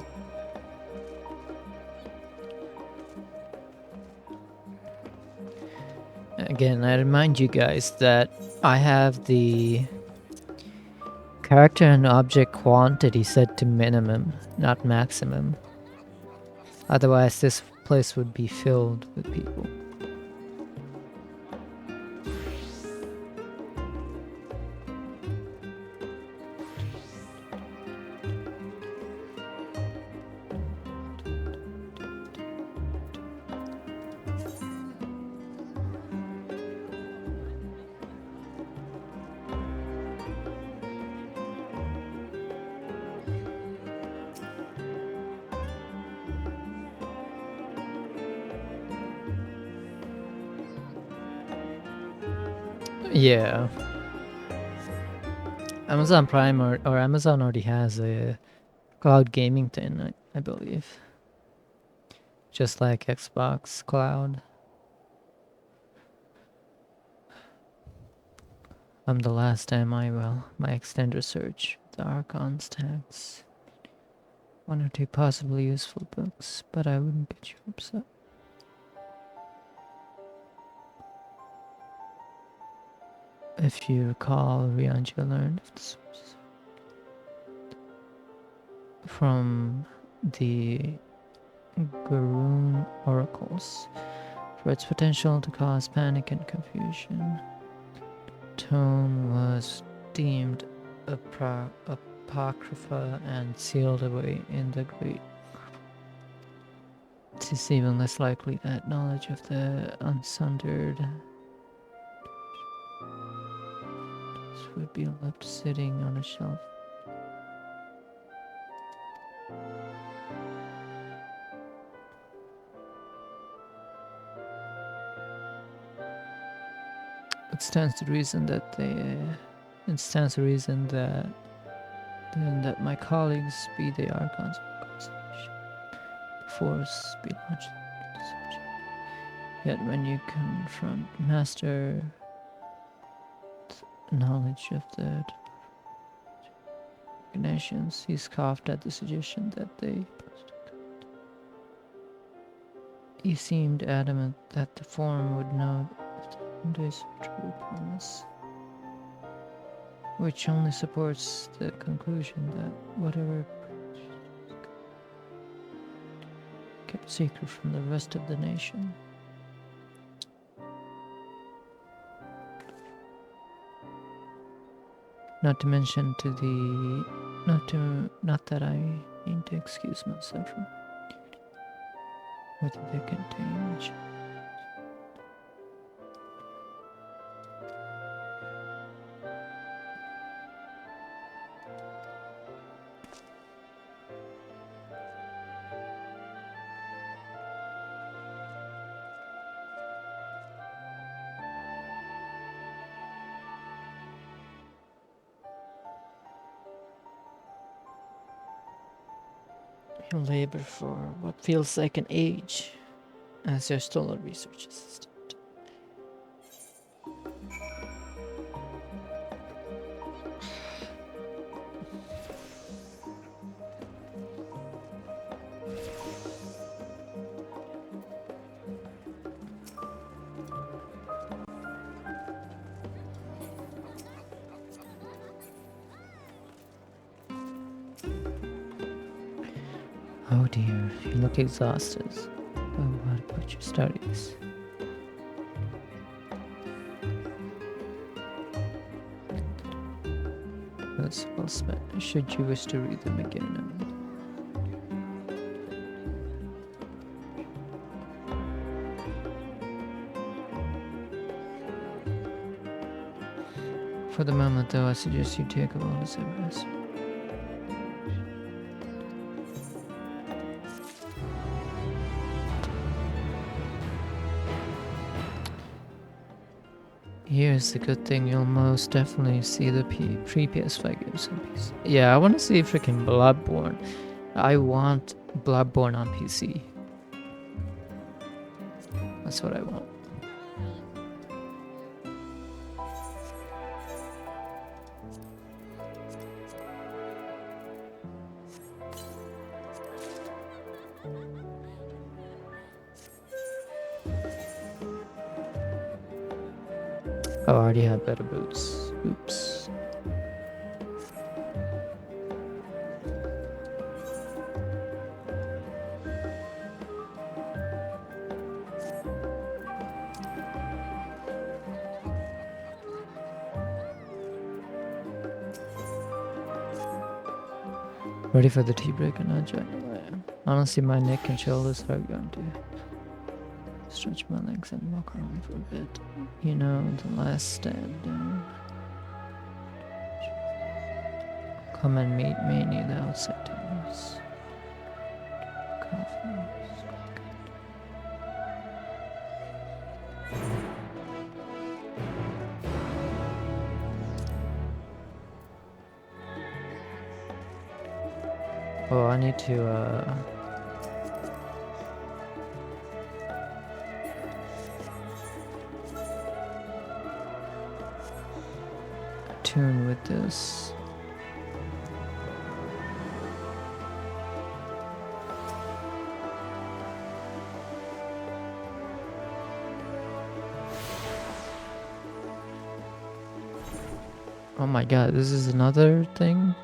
Again, I remind you guys that I have the character and object quantity set to minimum, not maximum. Otherwise, this place would be filled with people. Yeah. Amazon Prime or Amazon already has a cloud gaming thing, I believe. Just like Xbox Cloud. The last time my extender search, the Archon stacks. One or two possibly useful books, but I wouldn't get you upset. If you recall, Rianji learned of the source from the Gurun oracles for its potential to cause panic and confusion. Tome was deemed apocrypha and sealed away in the great. It is even less likely that knowledge of the unsundered would be left sitting on a shelf. It stands to reason that my colleagues be the archons of constellation. The force be launched. Yet when you confront master knowledge of the nations, he scoffed at the suggestion that they. He seemed adamant that the form would know if the days of true promise, which only supports the conclusion that whatever kept secret from the rest of the nation. Not to mention not that I mean to excuse myself from whether they contain each. You labor for what feels like an age, as you're still a research assistant. Oh dear, you look exhausted. Oh, what about your studies? words well spent. Should you wish to read them again? For the moment, though, I suggest you take a bonus rest. Here's the good thing, you'll most definitely see the pre-PS5 games on PC. Yeah, I want to see freaking Bloodborne. I want Bloodborne on PC. That's what I want. Oh, I already have better boots. Oops. Ready for the tea break and not join the line. Honestly, my neck and shoulders are going to stretch my legs and walk around for a bit. You know, the last stand down. Come and meet me near the outside tables. Oh, I need to tune with this. Oh my god, this is another thing?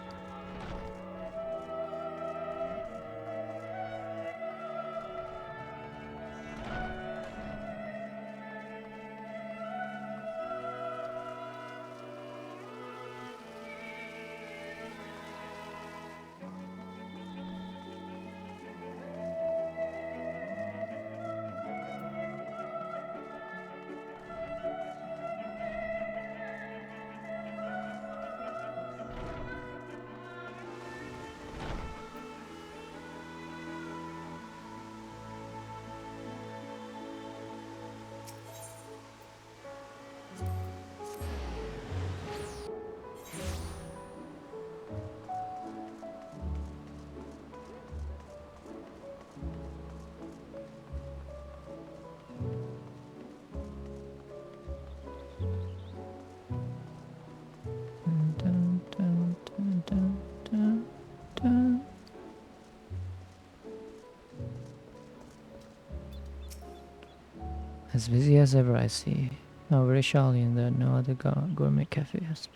As busy as ever, I see. How very Charlene that no other gourmet cafe has.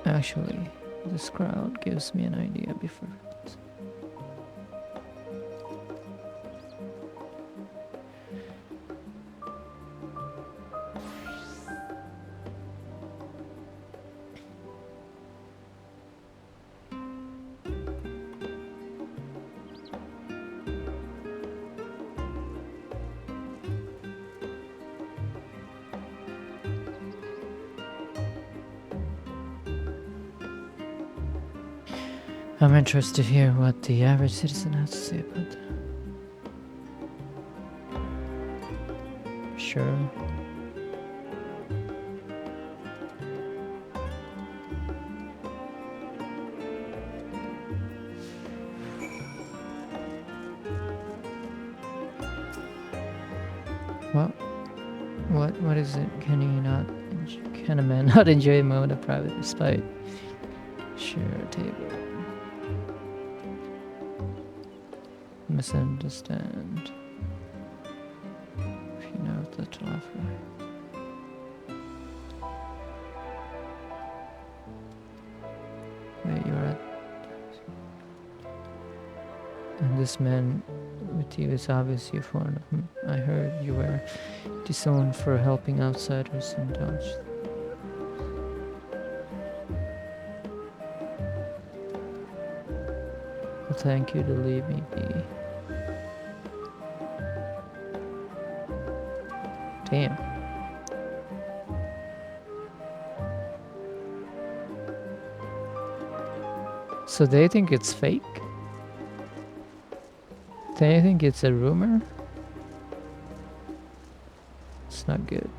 Actually, this crowd gives me an idea before. I'm interested to hear what the average citizen has to say about that. Sure. What is it? Can a man not enjoy a moment of private respite? Share a table. Misunderstand. If you know the to laugh right. Wait, you're at. And this man with you is obviously a foreigner. I heard you were disowned for helping outsiders in Dodge. Well, thank you to leave me be. Damn. So they think it's fake? They think it's a rumor? It's not good.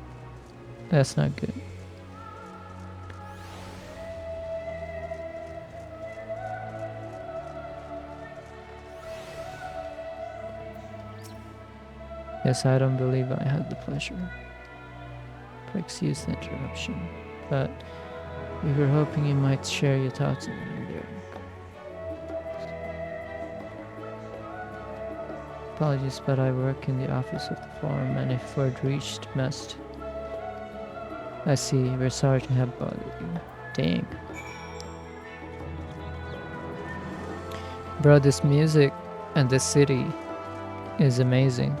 That's not good. Yes, I don't believe I had the pleasure. Excuse the interruption, but we were hoping you might share your thoughts on it. Apologies, but I work in the office of the forum, and if word reached, must. I see. We're sorry to have bothered you. Dang. Bro, this music and this city is amazing.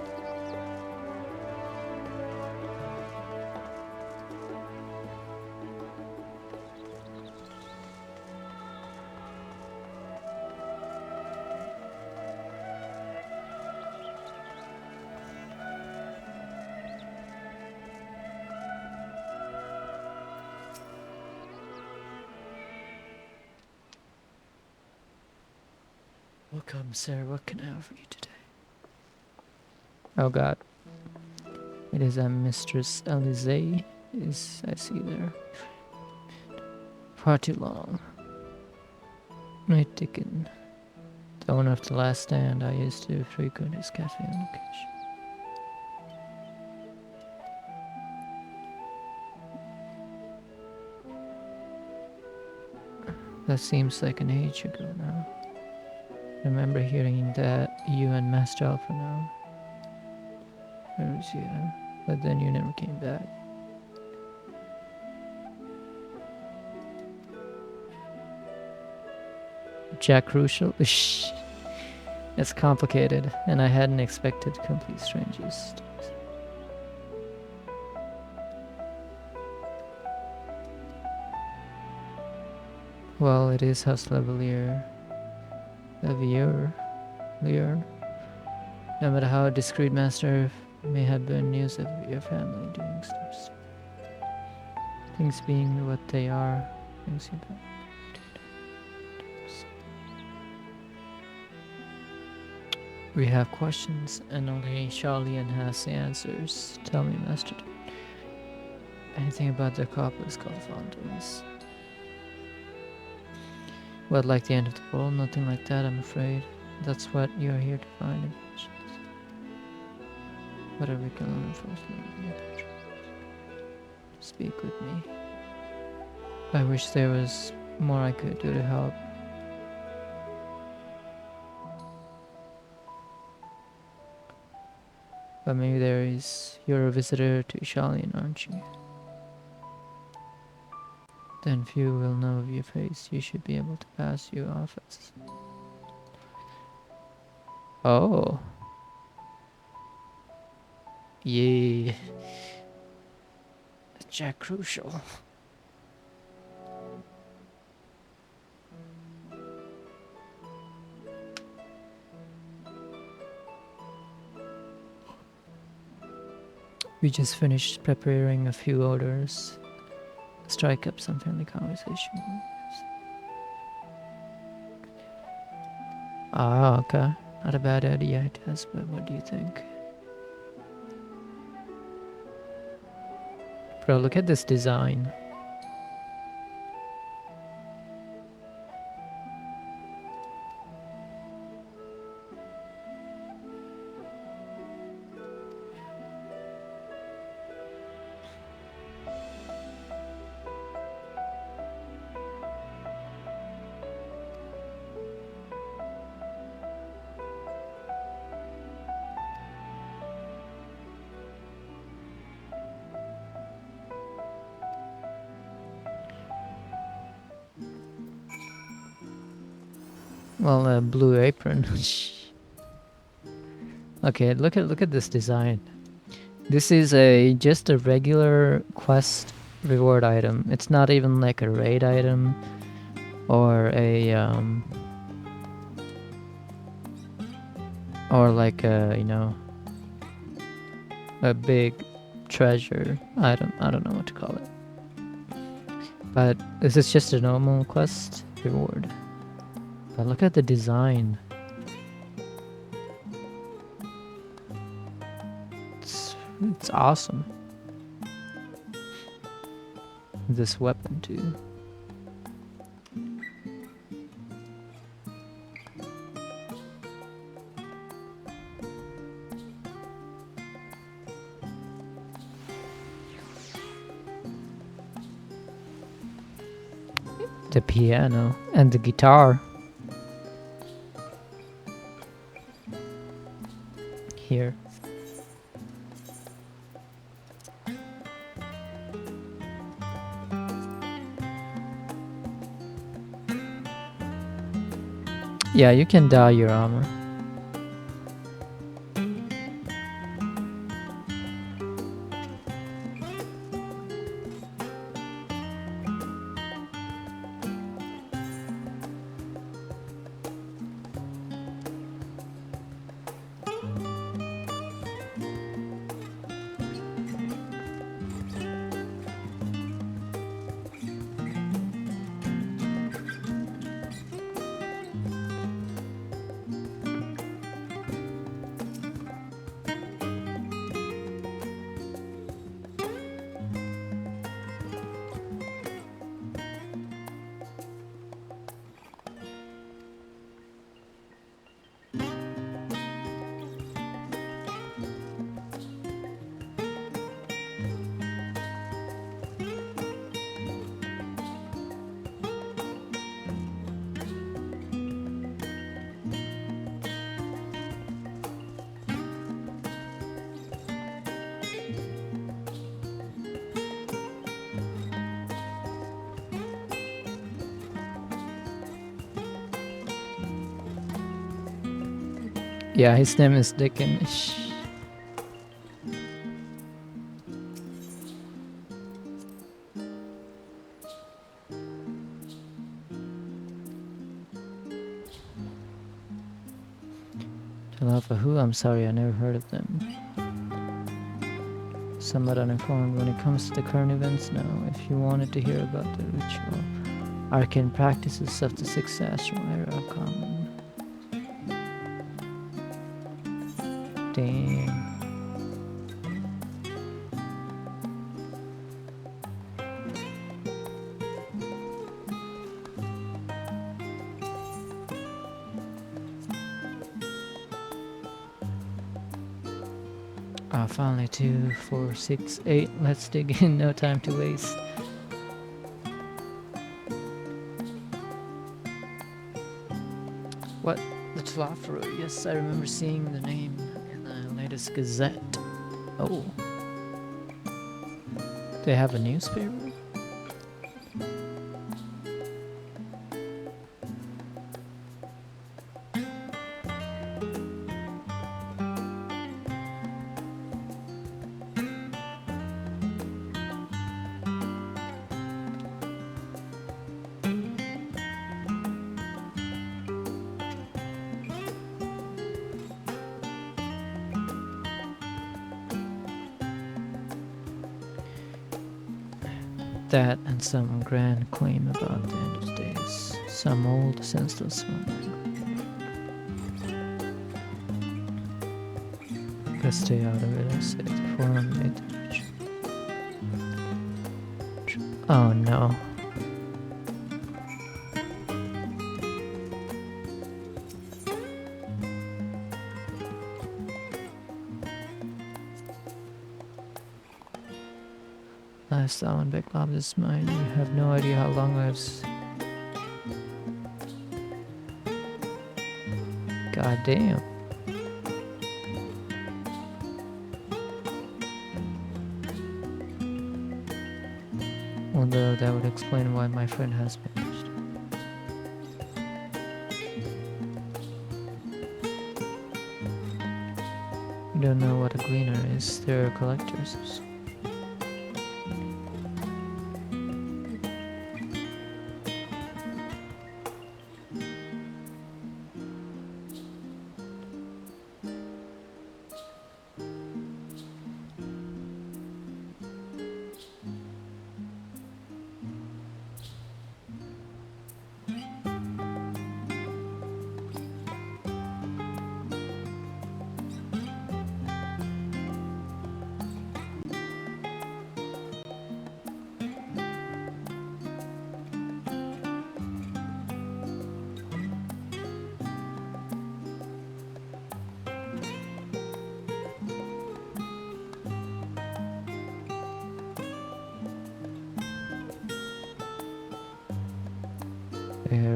Welcome, sir. What can I offer you today? Oh God. It is a Mistress Alize. Is I see there. Far too long. My Dickon. The owner of the last stand, I used to frequent his cafe on occasion. That seems like an age ago now. I remember hearing that you and Master Alpha now. Where was you? But then you never came back. Jack Crucial? It's complicated, and I hadn't expected complete strangers. Well, it is house Leveler. No matter how discreet Master may have been, news of your family doing stuff. Things being what they are, things you don't. We have questions, and only Charlian has the answers. Tell me, Master. Anything about the Acropolis called fountains? What, like the end of the world? Nothing like that, I'm afraid. That's what you're here to find. Whatever we can learn first. Speak with me. I wish there was more I could do to help. But maybe there is. You're a visitor to Shalian, aren't you? Then few will know of your face. You should be able to pass your office. Oh. Yeah. Jack Crucial. We just finished preparing a few orders. Strike up some friendly conversation. Ah, okay. Not a bad idea, I guess, but what do you think? Bro, look at this design. Well, a blue apron. Okay, look at this design. This is just a regular quest reward item. It's not even like a raid item or a or like a, you know, a big treasure. I don't know what to call it. But this is just a normal quest reward. But look at the design. It's awesome. This weapon too. The piano and the guitar. Here. Yeah, you can dye your armor. Yeah, his name is Dickenish. Jalafa who? I'm sorry, I never heard of them. Somewhat uninformed when it comes to the current events now. If you wanted to hear about the ritual, arcane practices of the Sixth Astral Era common. Damn. Finally 2, 4, 6, 8. Let's dig in, no time to waste. What? The Tlafro? Yes, I remember seeing the name in the latest Gazette. Oh. They have a newspaper? That and some grand claim about the end of days. Some old senseless one. Best stay out of it, I said before I made the bridge. Oh no. Last time on Backlab is mine. You have no idea how long I've. God damn. Although that would explain why my friend has vanished. You don't know what a gleaner is. They're collectors.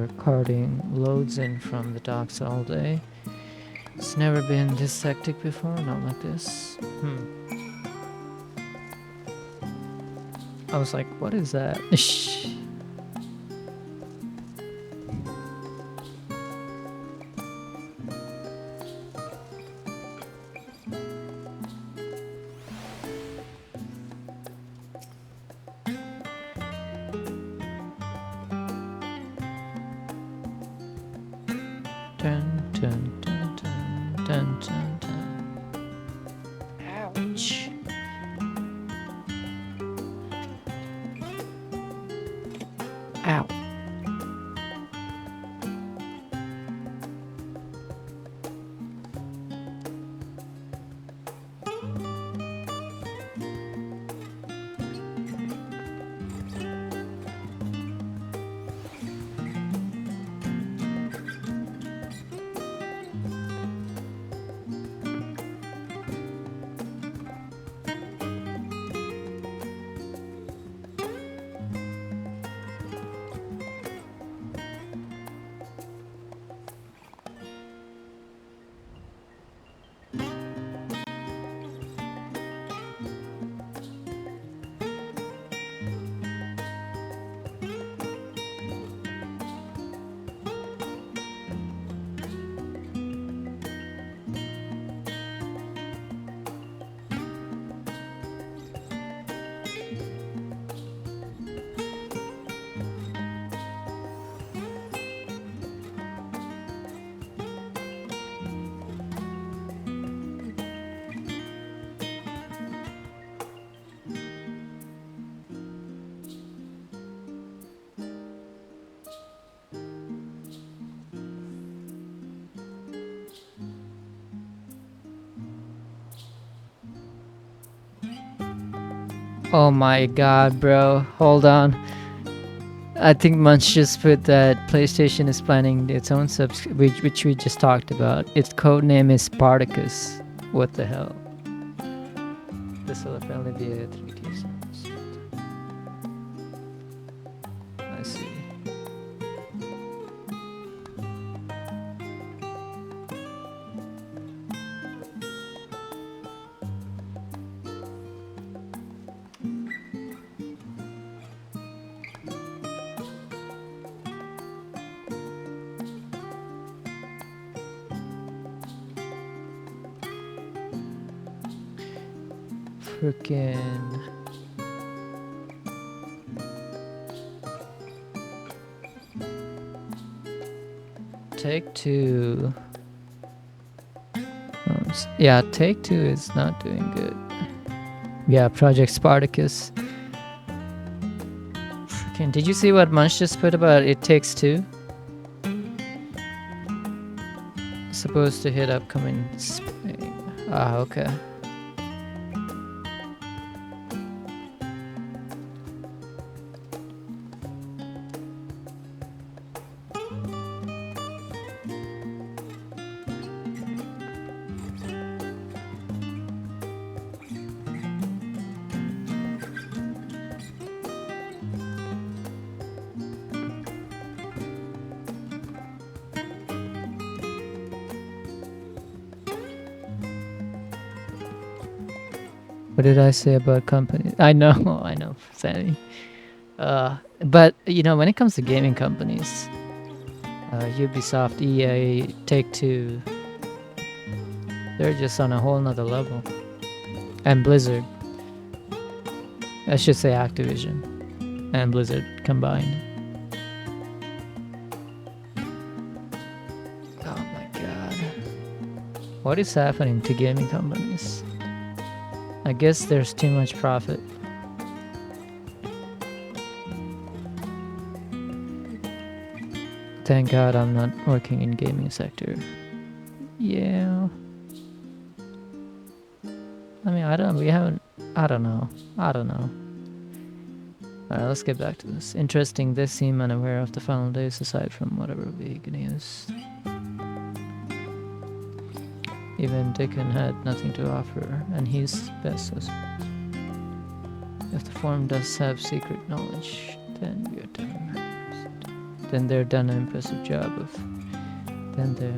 where carting loads in from the docks all day. It's never been this hectic before, not like this. I was like, what is that? Dun, dun, dun, dun, dun, dun, dun. Ouch. Ow. Oh my god, bro. Hold on. I think Munch just put that PlayStation is planning its own which we just talked about. Its code name is Spartacus. What the hell? This will apparently be a 3T sounds. I see. Frickin' Take-Two. Yeah, Take-Two is not doing good. Yeah, Project Spartacus. Frickin', did you see what Munch just put about It Takes Two? Supposed to hit upcoming spring. Ah, okay. What did I say about companies? I know, Sammy. But you know, when it comes to gaming companies, Ubisoft, EA, Take-Two, they're just on a whole nother level. And Blizzard. I should say Activision and Blizzard combined. Oh my god. What is happening to gaming companies? I guess there's too much profit. Thank God I'm not working in gaming sector. Yeah. I mean, I don't know. Alright, let's get back to this. Interesting, they seem unaware of the final days aside from whatever big news. Even Dickon had nothing to offer, and he's best suspect. If the form does have secret knowledge, then we are done. then they've done an impressive job of. Then the.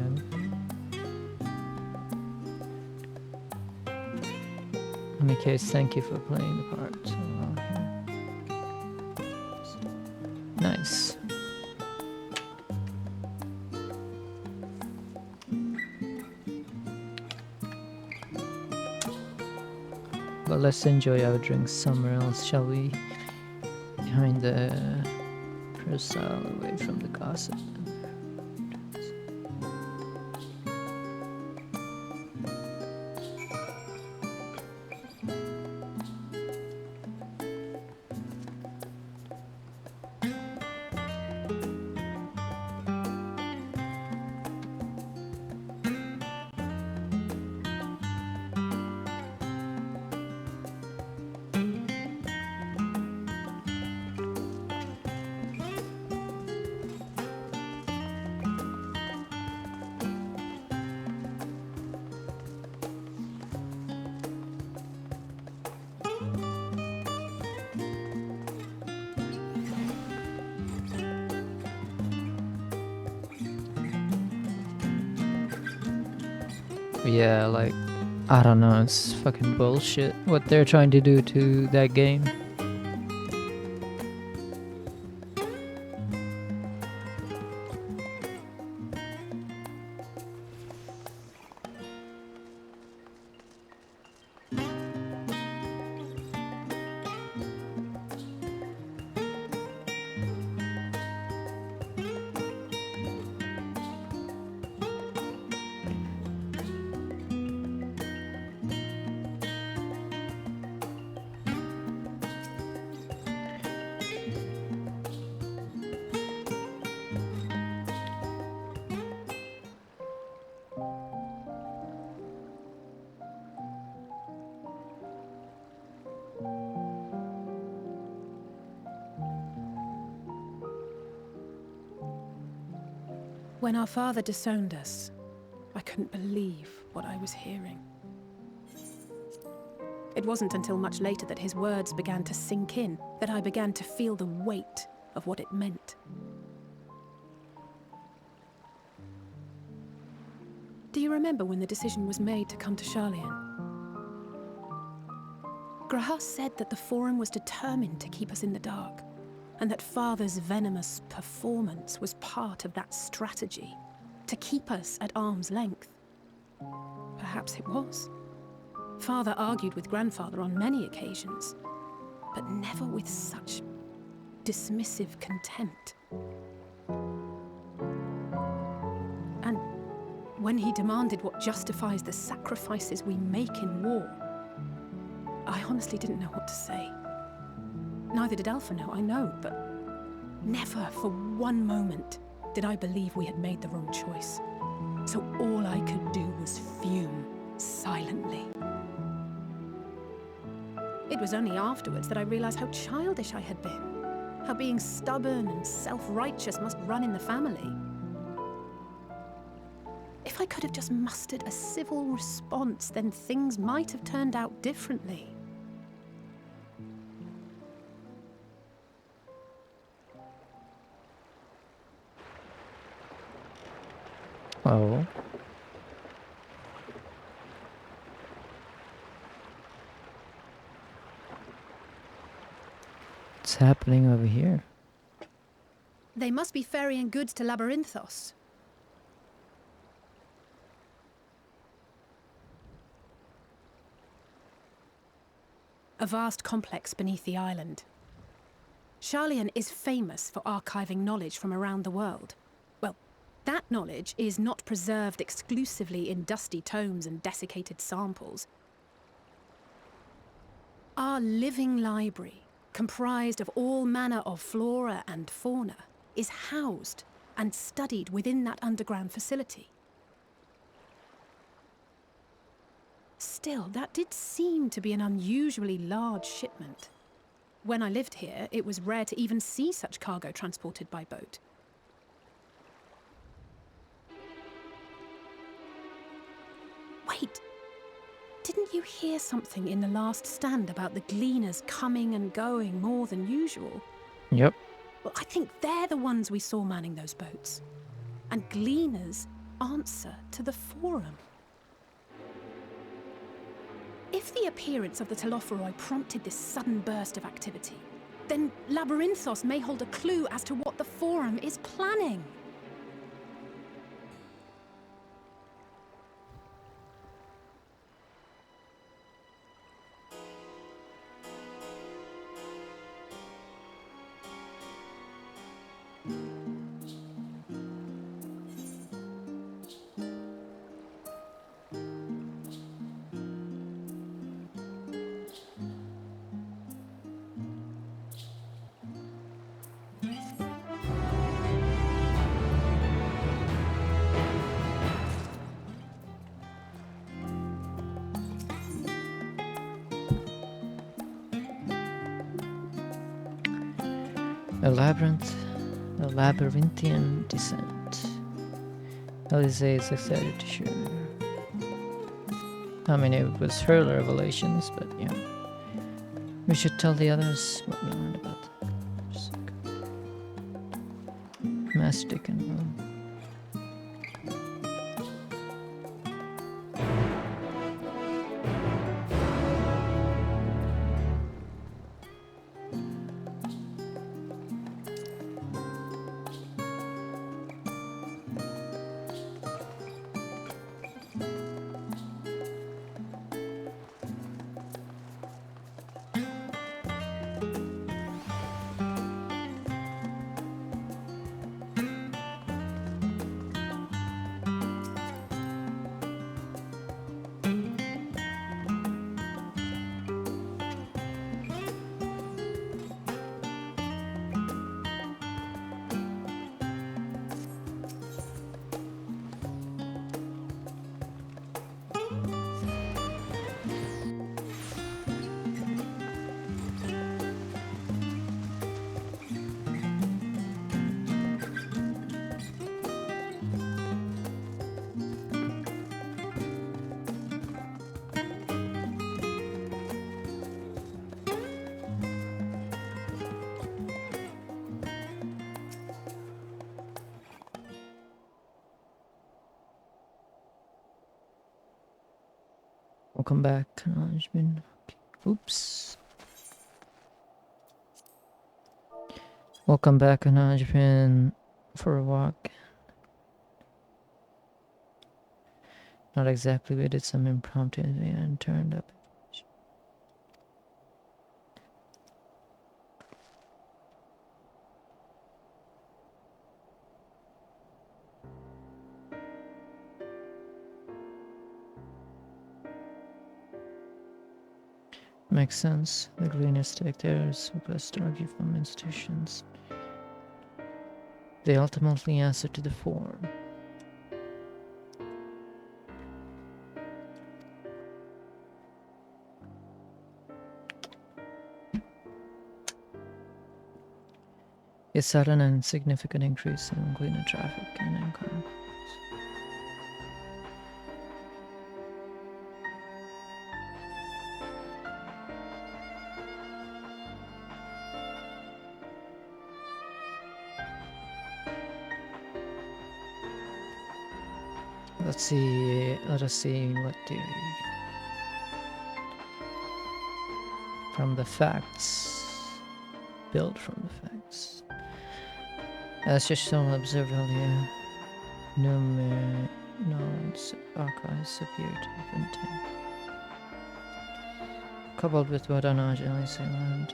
In any case, thank you for playing the part. So, nice. But let's enjoy our drinks somewhere else, shall we? Behind the peristyle, away from the gossip. Yeah, like, I don't know, it's fucking bullshit what they're trying to do to that game. When our father disowned us, I couldn't believe what I was hearing. It wasn't until much later that his words began to sink in, that I began to feel the weight of what it meant. Do you remember when the decision was made to come to Sharlayan? Grahas said that the Forum was determined to keep us in the dark, and that Father's venomous performance was part of that strategy, to keep us at arm's length. Perhaps it was. Father argued with Grandfather on many occasions, but never with such dismissive contempt. And when he demanded what justifies the sacrifices we make in war, I honestly didn't know what to say. Neither did Alpha know, I know, but never for one moment did I believe we had made the wrong choice. So all I could do was fume silently. It was only afterwards that I realized how childish I had been, how being stubborn and self-righteous must run in the family. If I could have just mustered a civil response, then things might have turned out differently. Oh. What's happening over here? They must be ferrying goods to Labyrinthos. A vast complex beneath the island. Sharlayan is famous for archiving knowledge from around the world. Well, that knowledge is not preserved exclusively in dusty tomes and desiccated samples. Our living library, comprised of all manner of flora and fauna, is housed and studied within that underground facility. Still, that did seem to be an unusually large shipment. When I lived here, it was rare to even see such cargo transported by boat. Wait! Didn't you hear something in the last stand about the gleaners coming and going more than usual? Yep. Well, I think they're the ones we saw manning those boats. And Gleaner's answer to the Forum. If the appearance of the Telophoroi prompted this sudden burst of activity, then Labyrinthos may hold a clue as to what the Forum is planning. A labyrinthian descent. Elise is excited to share. I mean, it was her revelations, but yeah. We should tell the others what we learned about the Mastic and Rome. Welcome back, acknowledgement. Oops. Welcome back, acknowledgement for a walk. Not exactly, we did some impromptu and turned up. Makes sense. The Gleaners take theirs, request argue from institutions. They ultimately answer to the Forum. A sudden and significant increase in Gleaner traffic and income. Let us see what the from the facts. Build from the facts. As just shown observed earlier, numerous archives appear to be contained. Coupled with what Anaj and Lisa learned.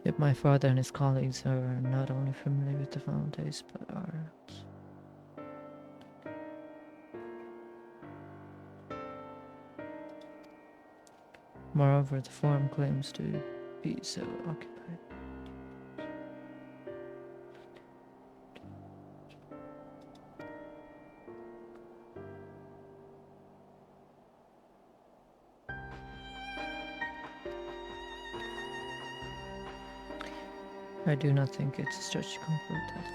Yet my father and his colleagues are not only familiar with the fountains, but are moreover, the Forum claims to be so occupied. I do not think it's a stretch to conclude that.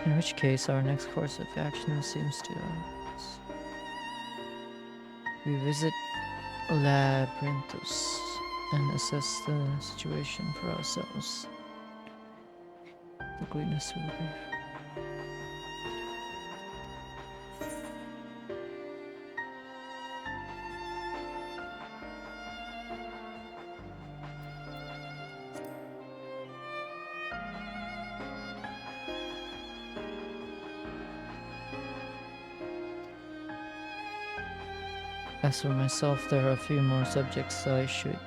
In which case, our next course of action seems to us. We visit Labyrinthus and assess the situation for ourselves. The greatness will be. As for myself, there are a few more subjects I should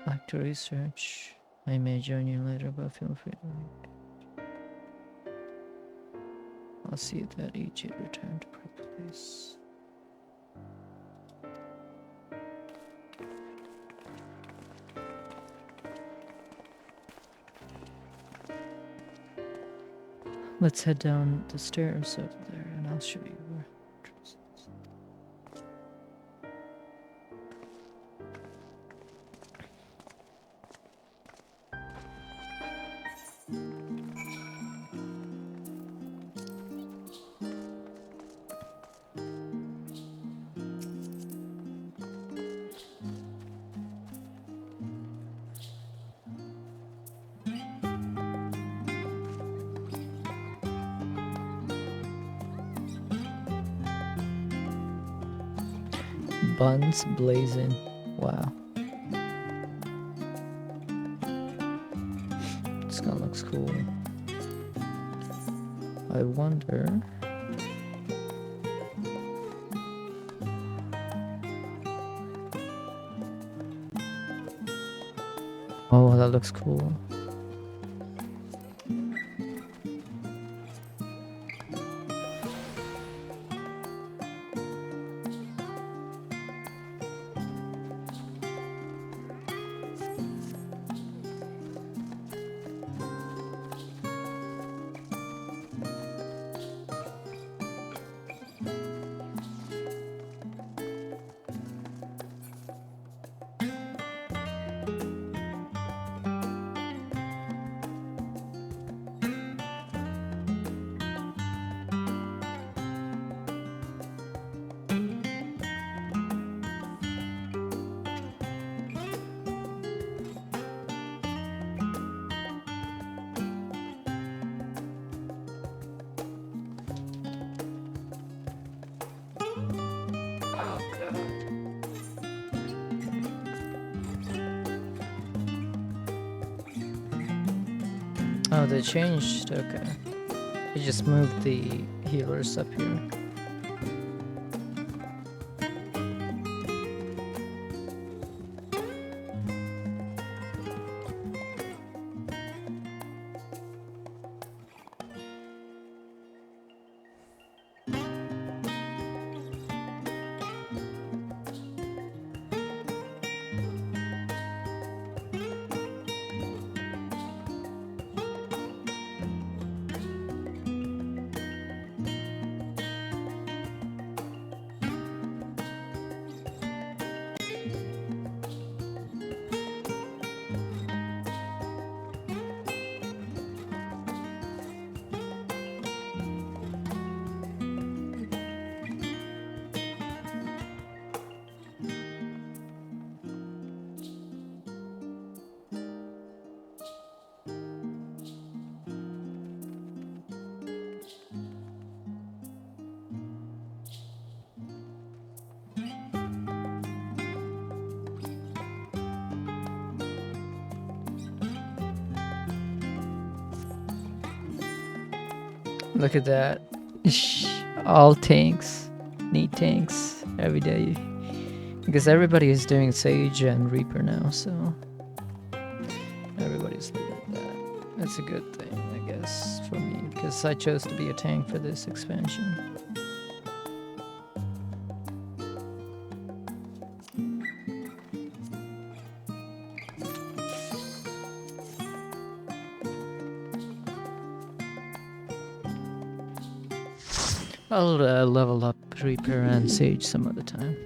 like to research. I may join you later, but feel free to read. I'll see that each had returned to her place. Let's head down the stairs over there, and I'll show you where. Buns blazing. Wow. This gun looks cool. I wonder. Oh, that looks cool. Oh, they changed. Okay. They just moved the healers up here. Look at that. All tanks. Neat tanks every day. Because everybody is doing Sage and Reaper now, so everybody's looking at that. That's a good thing, I guess, for me, because I chose to be a tank for this expansion. I'll level up Reaper and Sage some other time.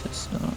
That's not.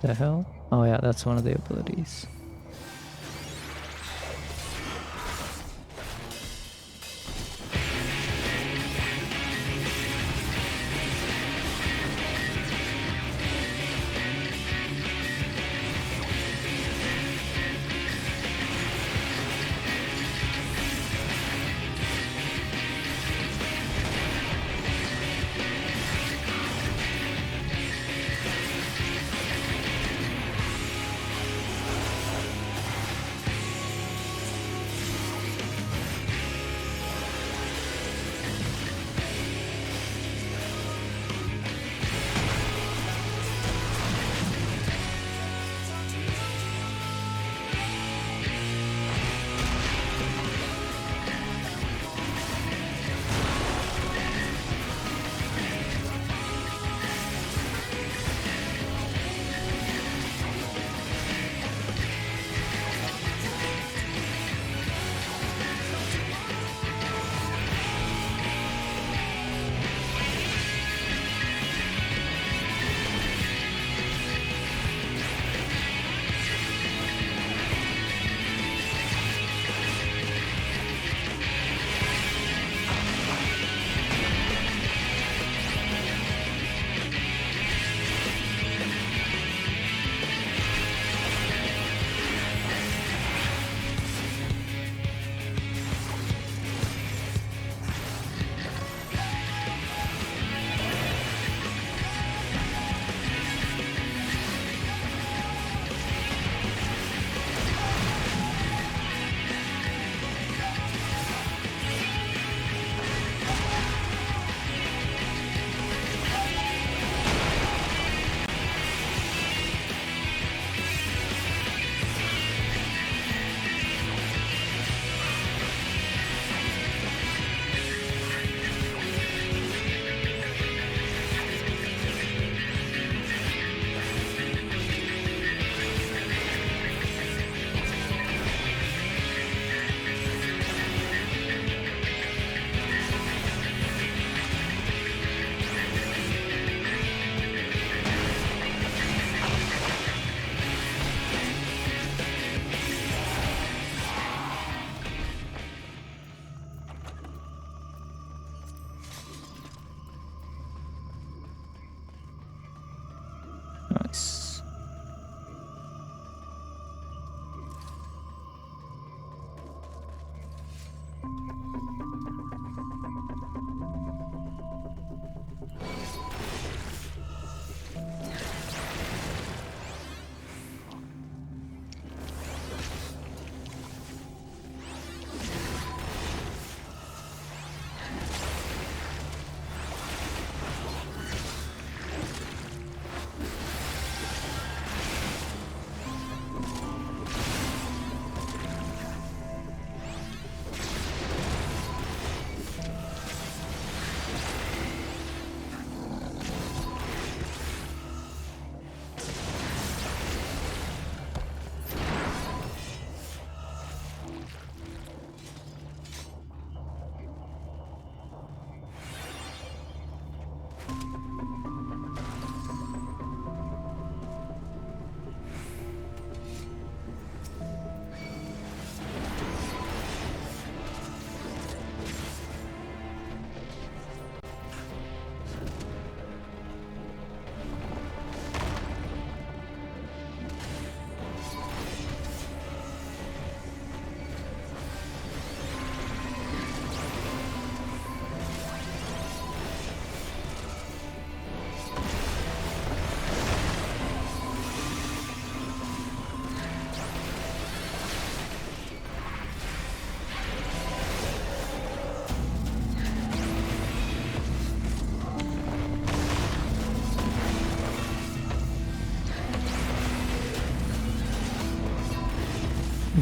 The hell? Oh yeah, that's one of the abilities.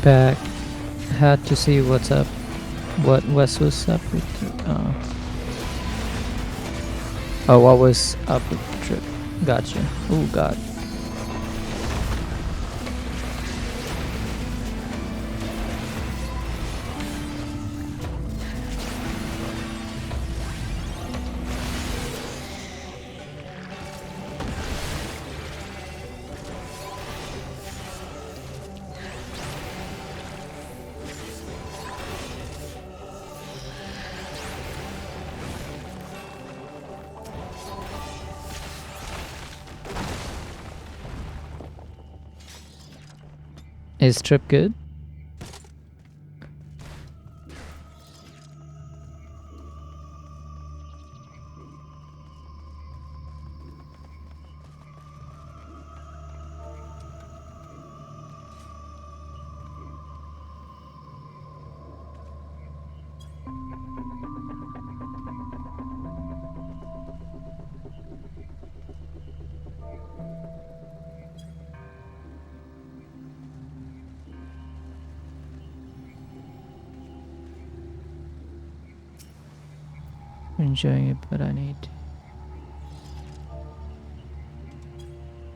back. Had to see what's up. What Wes was up with. Oh, what was up with the trip? Gotcha. Oh god. Is Trip good? Enjoying it, but I need.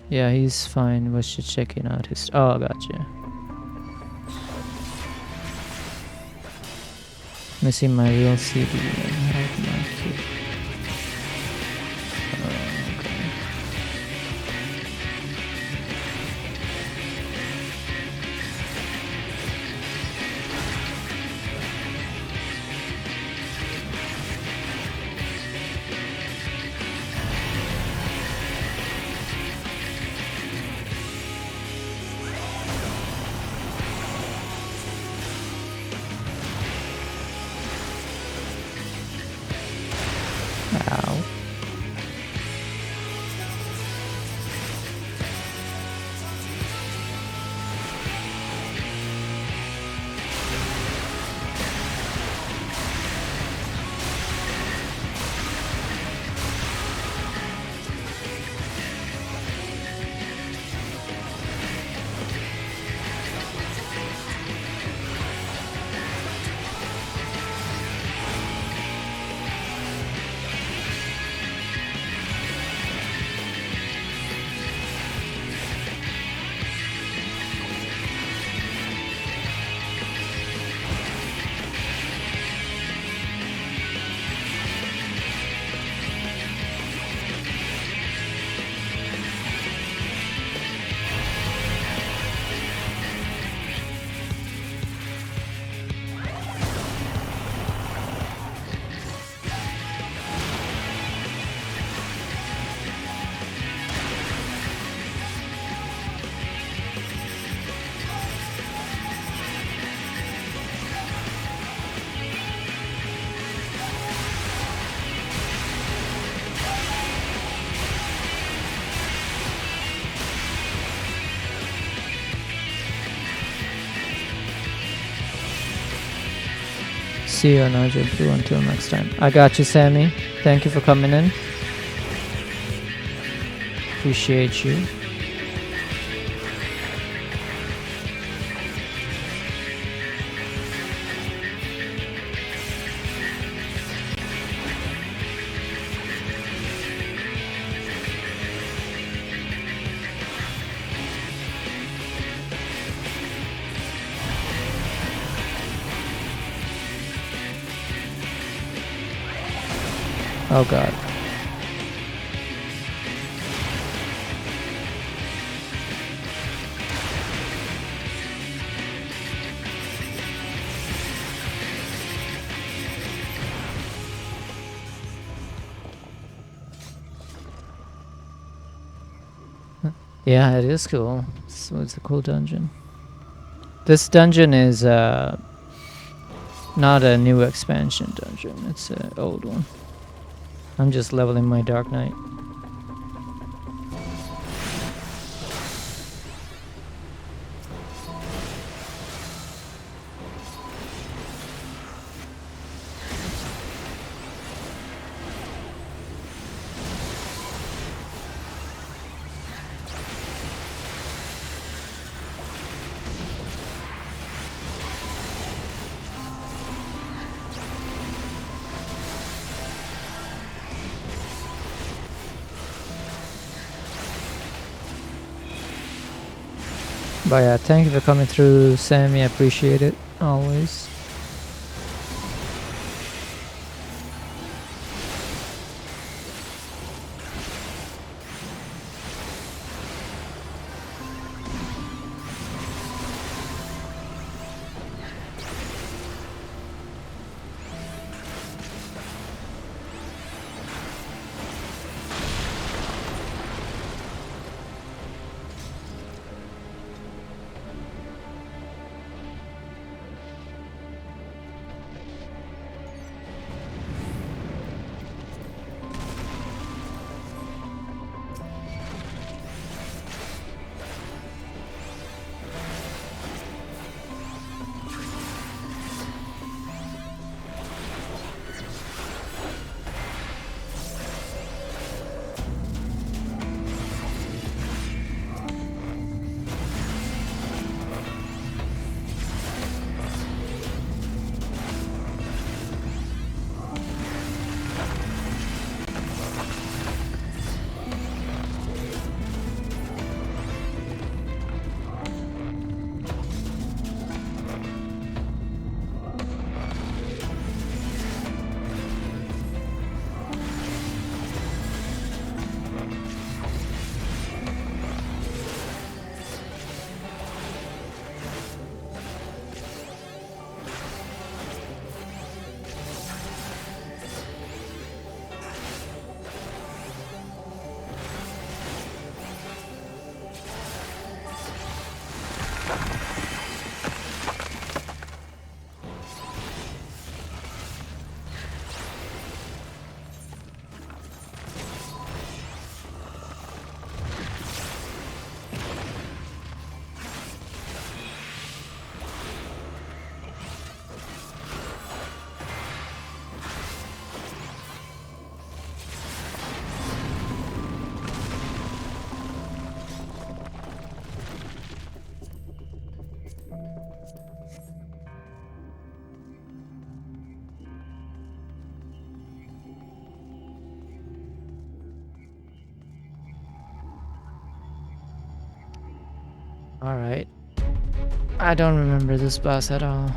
Yeah, he's fine. Was just checking out his. Oh, gotcha. Missing my real CD and have my kid. Okay. Ow. See you, Nigel Blue. Until next time. I got you, Sammy. Thank you for coming in. Appreciate you. Oh god. Yeah, it is cool. So it's a cool dungeon. This dungeon is not a new expansion dungeon. It's an old one. I'm just leveling my Dark Knight. But yeah, thank you for coming through, Sammy. I appreciate it always. Alright. I don't remember this boss at all.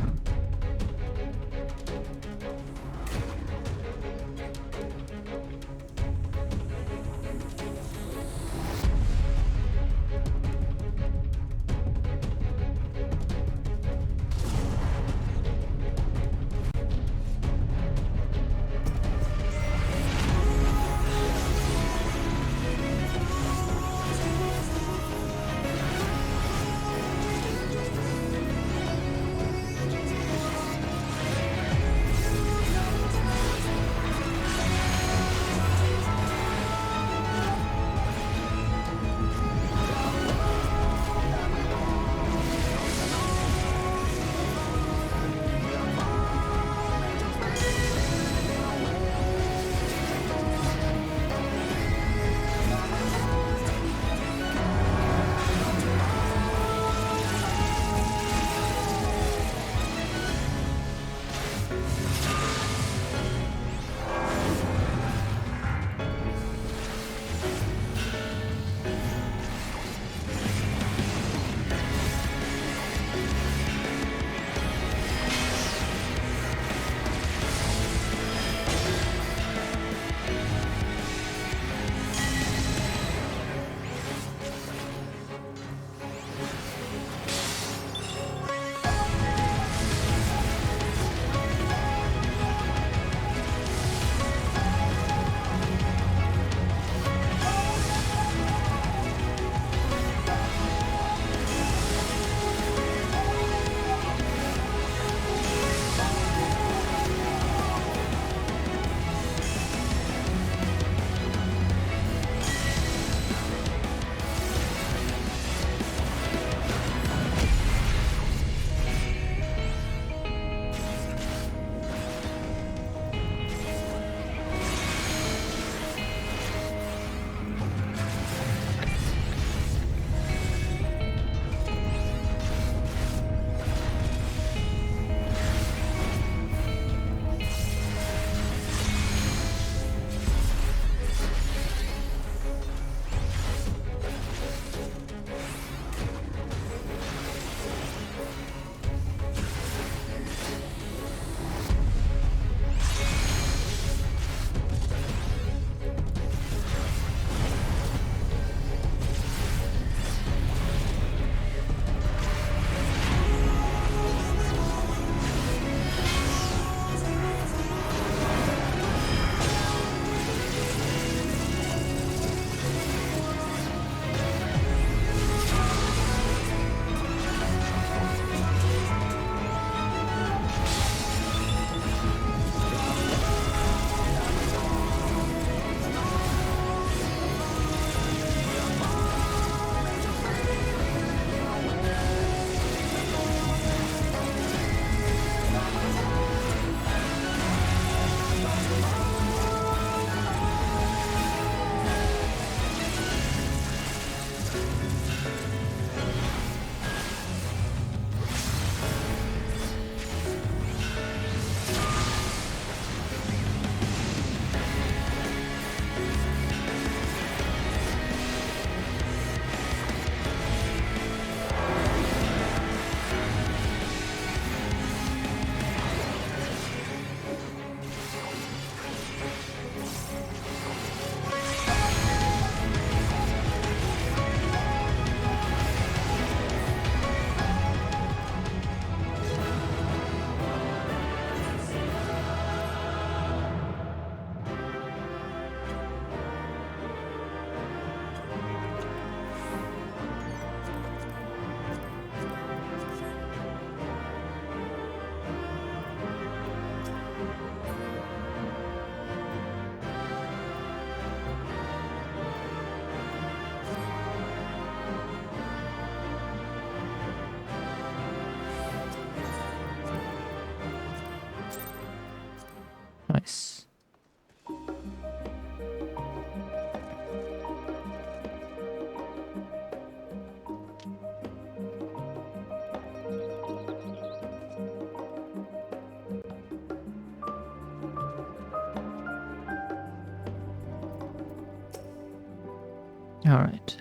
Alright.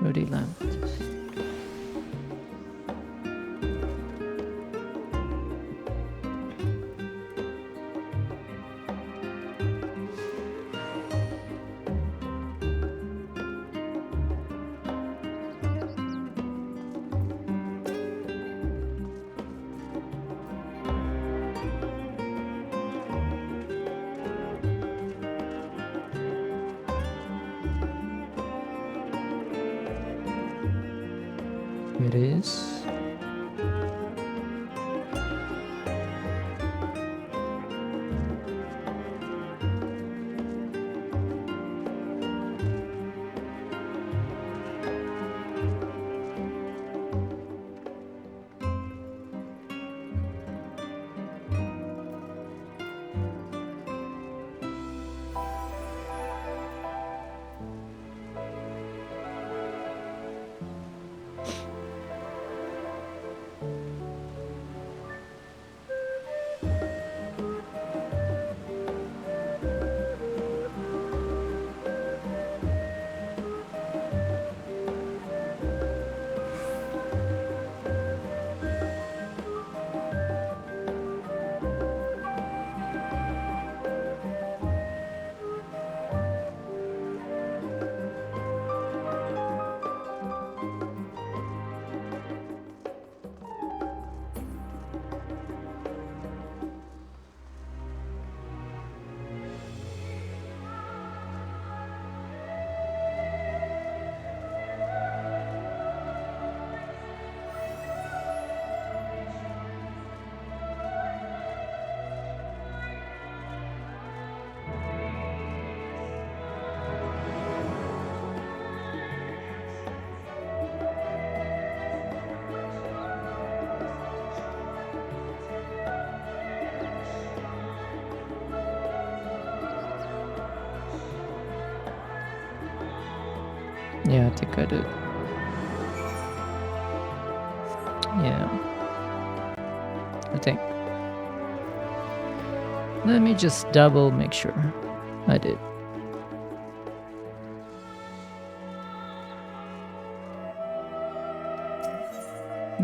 Ruddy lamp. It is. Yeah, I think I did. Yeah. I think. Let me just double make sure I did.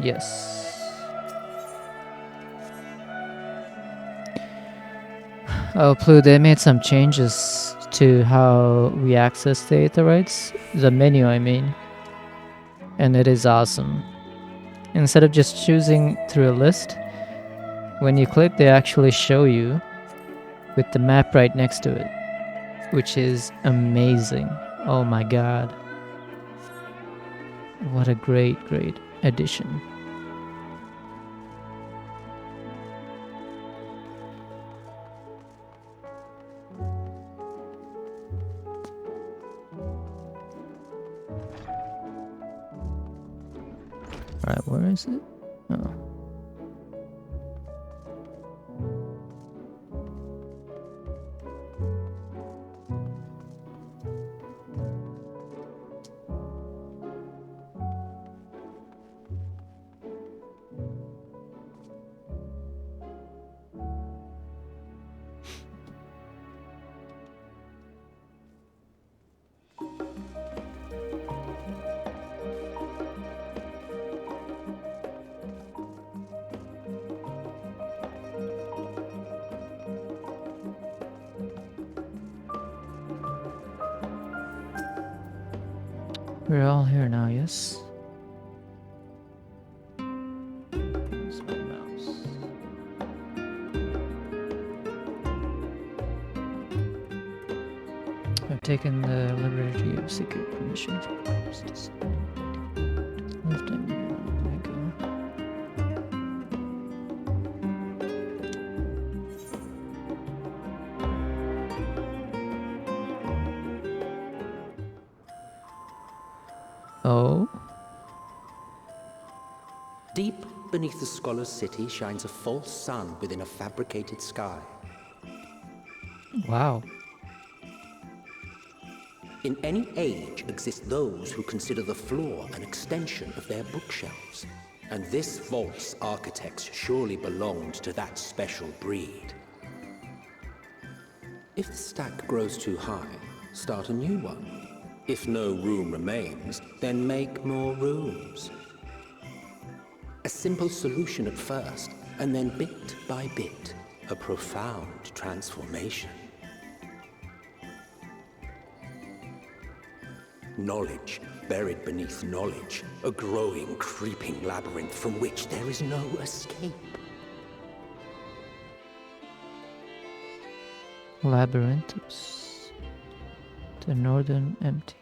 Yes. Oh, Plu, they made some changes to how we access the Aetherites. The menu, I mean. And it is awesome. Instead of just choosing through a list, when you click, they actually show you with the map right next to it, which is amazing. Oh my god. What a great addition. Alright, where is it? Oh. We're all here now, yes? Where's my mouse? I've taken the liberty of seeking permission from Congress. Left and there we go. Oh? Deep beneath the scholar's city shines a false sun within a fabricated sky. Wow. In any age exist those who consider the floor an extension of their bookshelves. And this vault's architects surely belonged to that special breed. If the stack grows too high, start a new one. If no room remains, then make more rooms. A simple solution at first, and then bit by bit, a profound transformation. Knowledge buried beneath knowledge, a growing, creeping labyrinth from which there is no escape. Labyrinthus. The northern empty.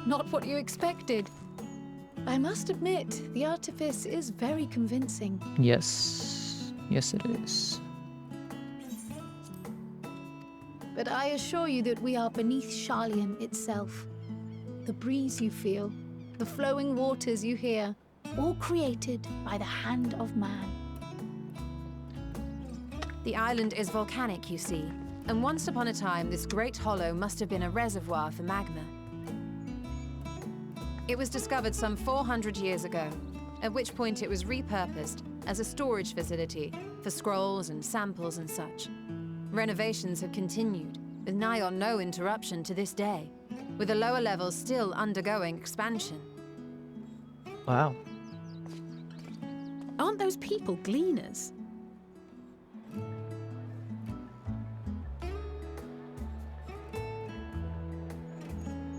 Not what you expected. I must admit, the artifice is very convincing. Yes. Yes, it is. But I assure you that we are beneath Sharlayan itself. The breeze you feel, the flowing waters you hear, all created by the hand of man. The island is volcanic, you see, and once upon a time this great hollow must have been a reservoir for magma. It was discovered some 400 years ago, at which point it was repurposed as a storage facility for scrolls and samples and such. Renovations have continued, with nigh on no interruption to this day, with the lower levels still undergoing expansion. Wow. Aren't those people gleaners?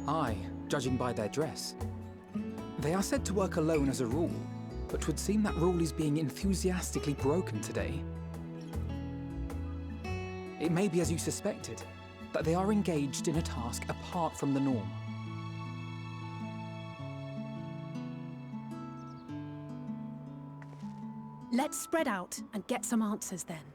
Aye, judging by their dress. They are said to work alone as a rule, but 'twould seem that rule is being enthusiastically broken today. It may be as you suspected, that they are engaged in a task apart from the norm. Let's spread out and get some answers then.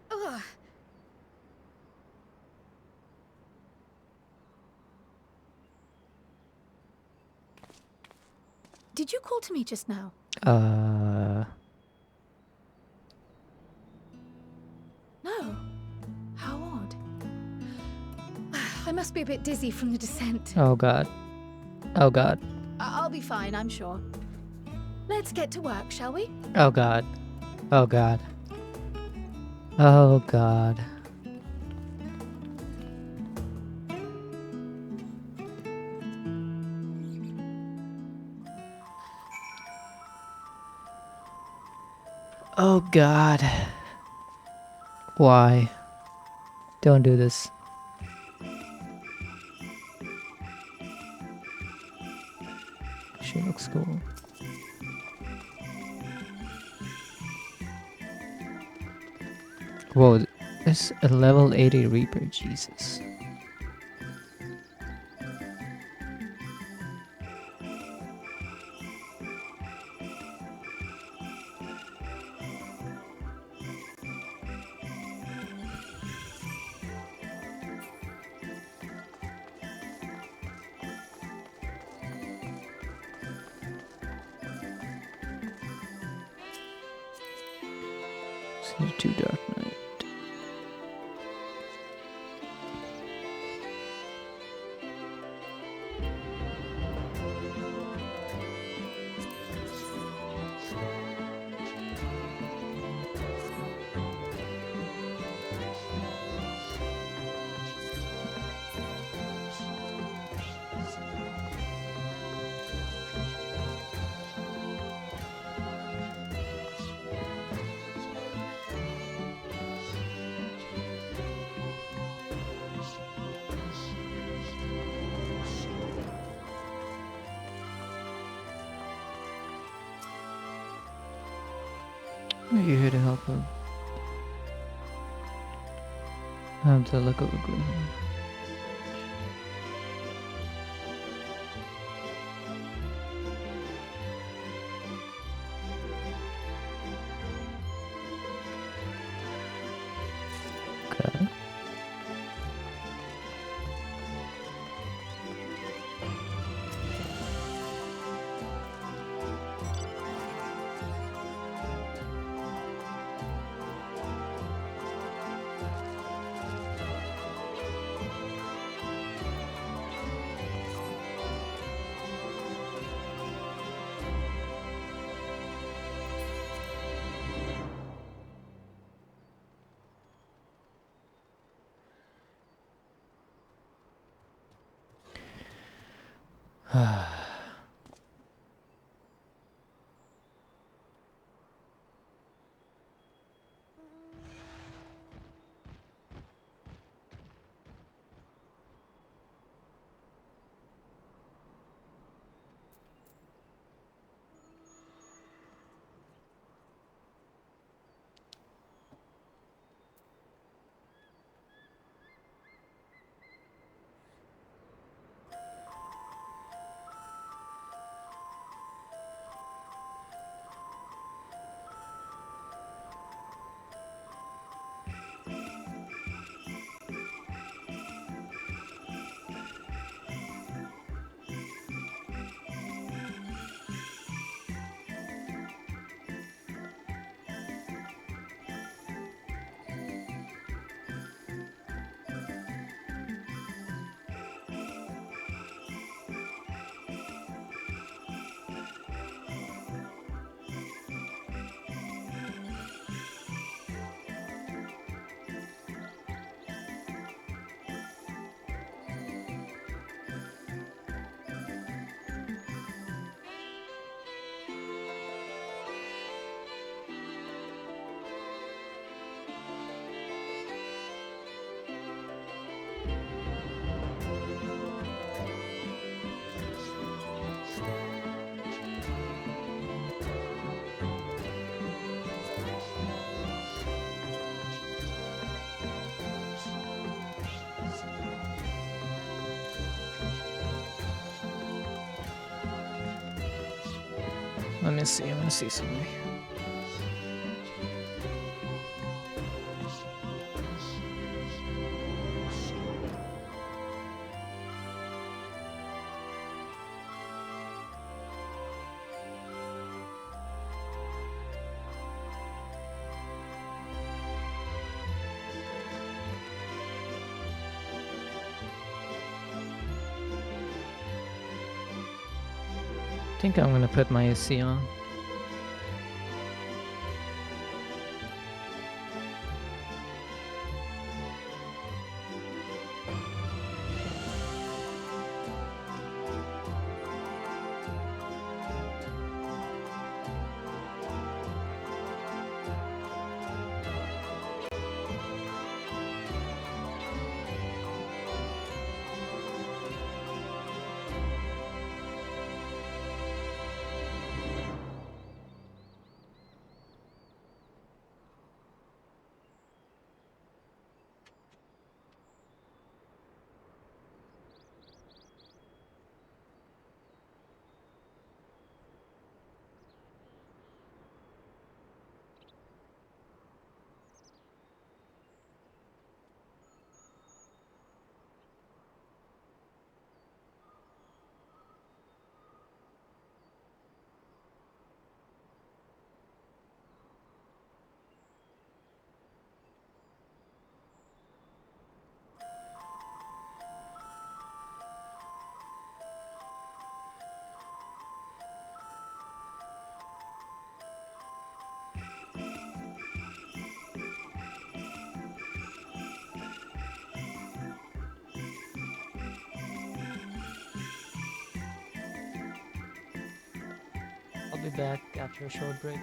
Ugh. Did you call to me just now? No. How odd. I must be a bit dizzy from the descent. Oh god. Oh god. I'll be fine, I'm sure. Let's get to work, shall we? Oh god. Oh god. Oh god. Oh god. Why? Don't do this. She looks cool. Whoa, this a level 80 Reaper, Jesus. See too dark night. Are you here to help her? Have the look of a good one. Okay. Let me see. I want to see something. I think I'm gonna put my AC on. I'll be back after a short break.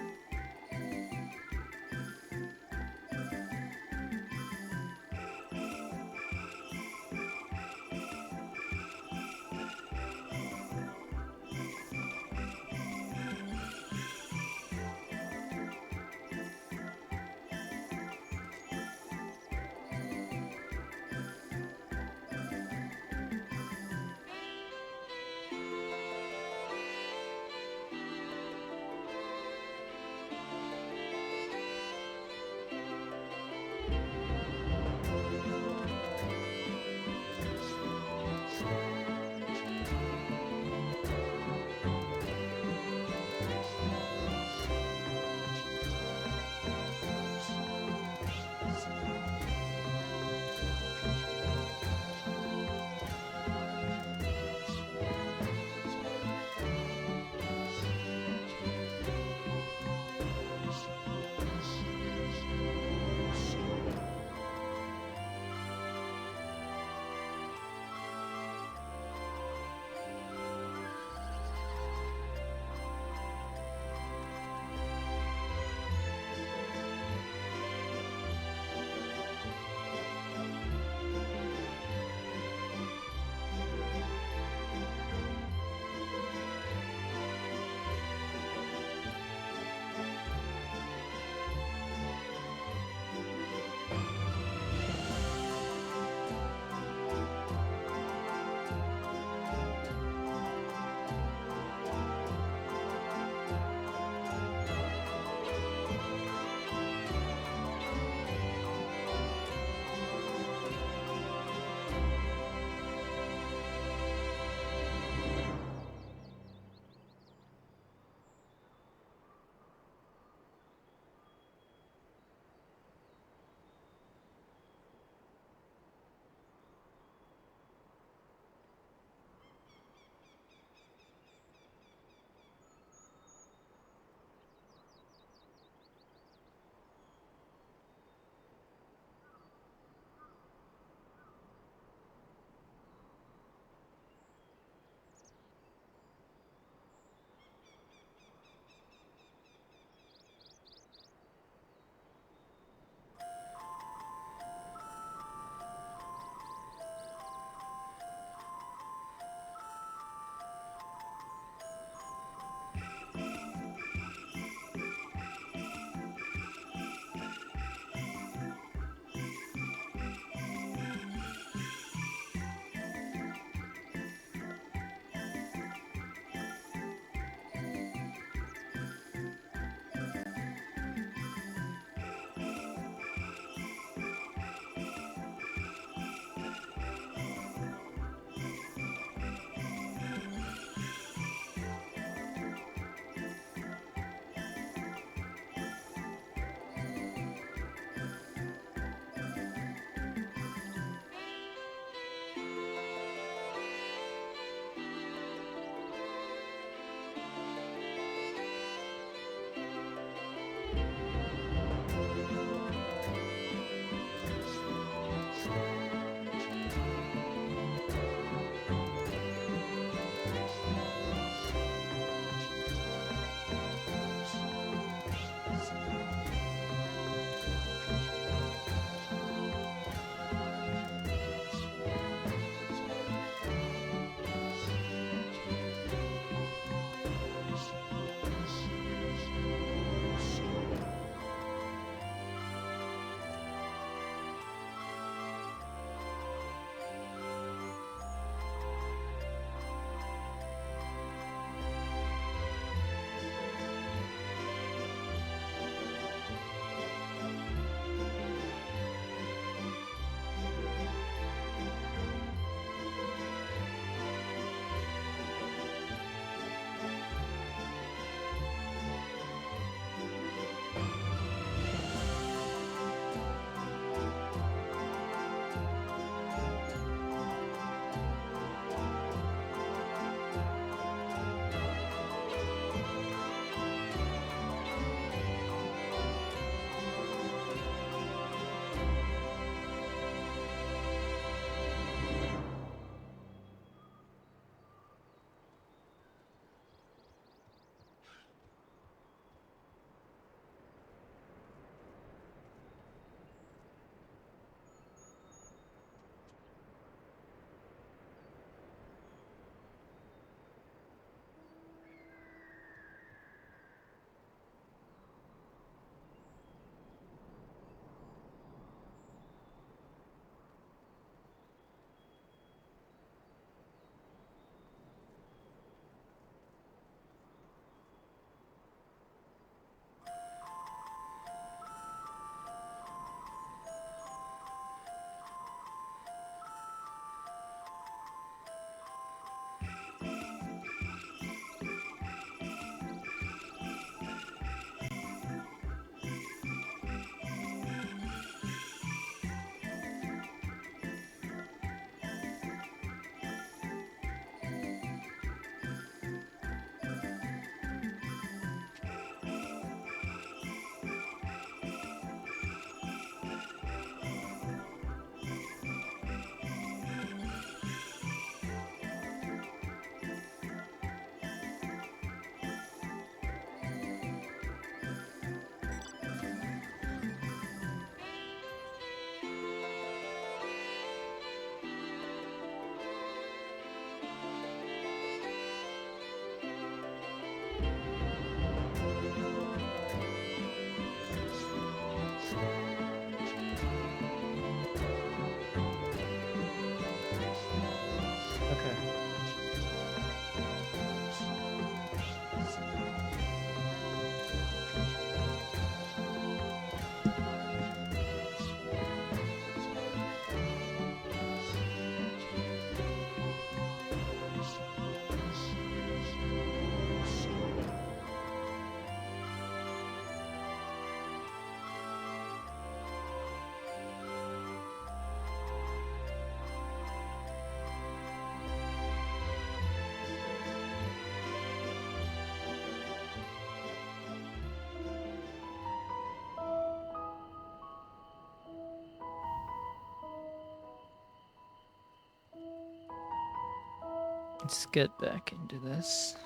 Let's get back into this.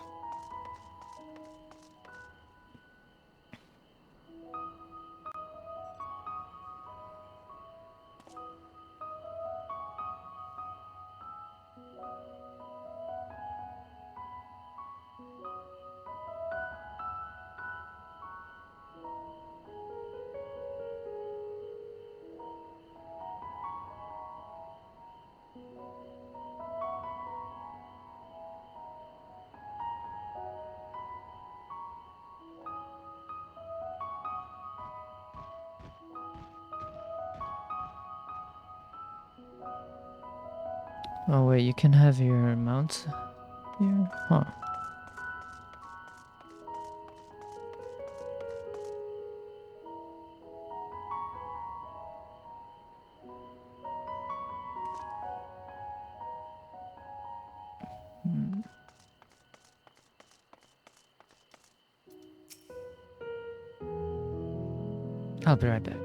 Oh wait, you can have your mounts here? Huh. Hmm. I'll be right back.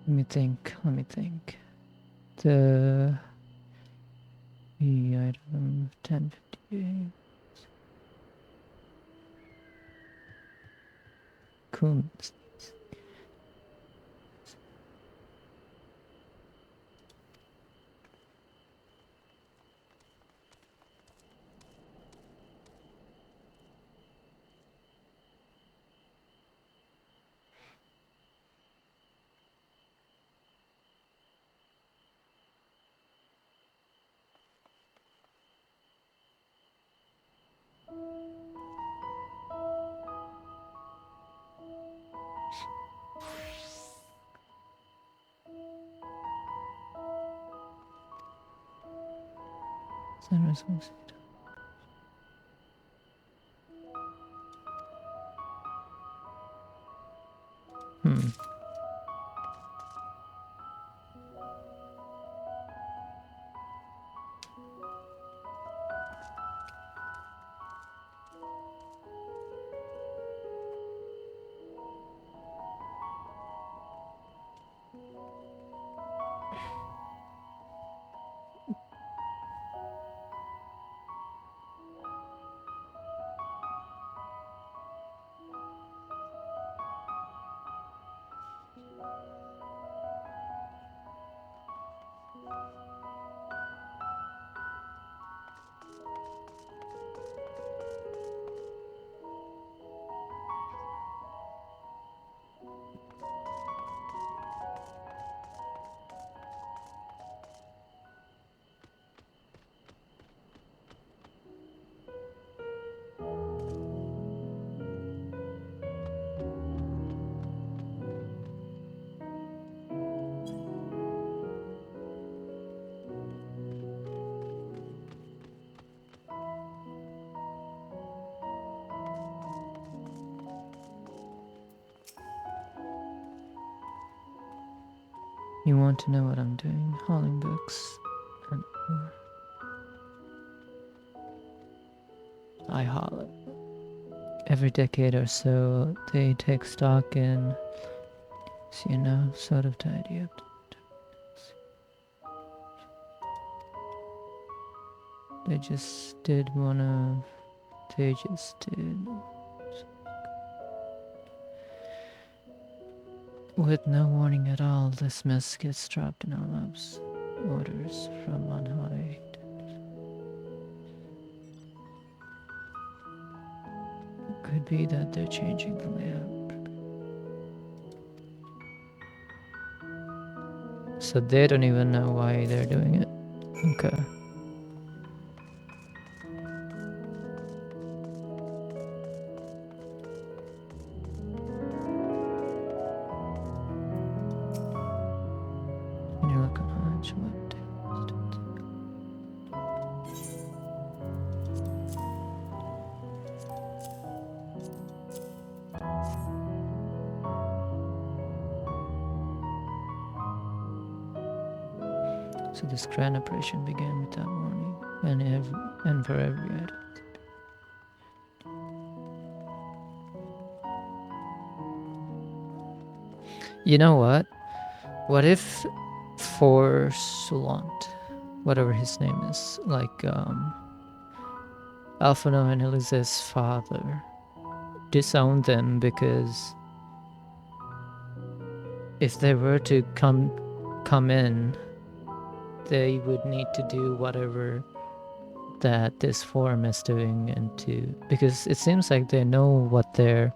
Let me think. The item 1058. Kunst. Hmm. You want to know what I'm doing? Hauling books and I haul it. Every decade or so, they take stock in, so, you know, sort of tidy up. They just did one of. They just did. With no warning at all, this mess gets dropped in our laps. Orders from on high. Could be that they're changing the layout. So they don't even know why they're doing it. Okay. And you're looking at what? So this grand operation began without warning, and for every item. You know what? What if for Sulant, whatever his name is, like Alphino and Eliza's father, disowned them because if they were to come in, they would need to do whatever that this forum is doing, because it seems like they know what they're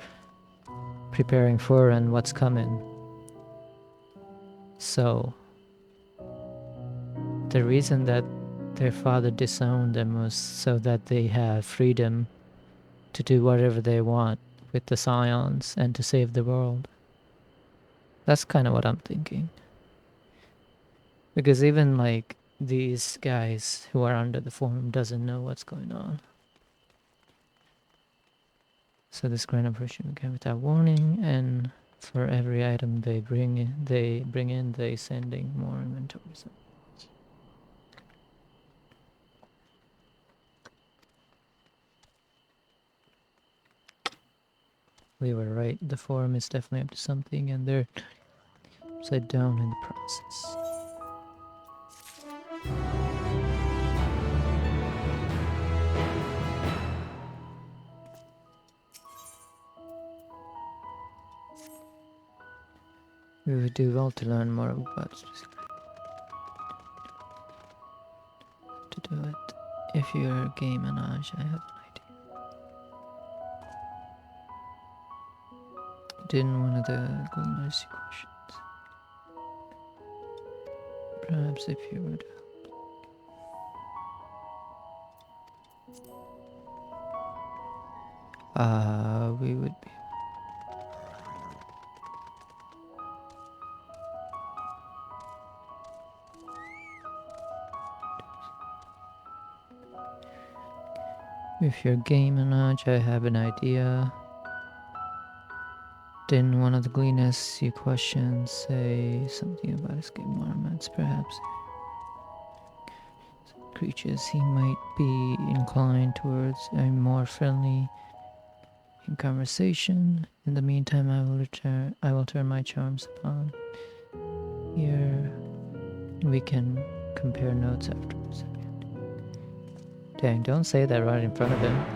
preparing for and what's coming. So the reason that their father disowned them was so that they have freedom to do whatever they want with the Scions and to save the world. That's kind of what I'm thinking. Because even like these guys who are under the forum doesn't know what's going on. So this grand operation began without warning, and for every item they bring in, they sending more inventories. We were right. The forum is definitely up to something, and they're upside down in the process. We would do well to learn more about to do it. If you're a game menage, I have an idea. Didn't one of the gleaners questions? Perhaps if you would. We would be. If you're game menage, I have an idea. Didn't one of the gleaners you questions say something about escape marmots, perhaps? Creatures he might be inclined towards are more friendly in conversation. In the meantime, I will turn my charms upon. Here we can compare notes afterwards. Dang, don't say that right in front of him.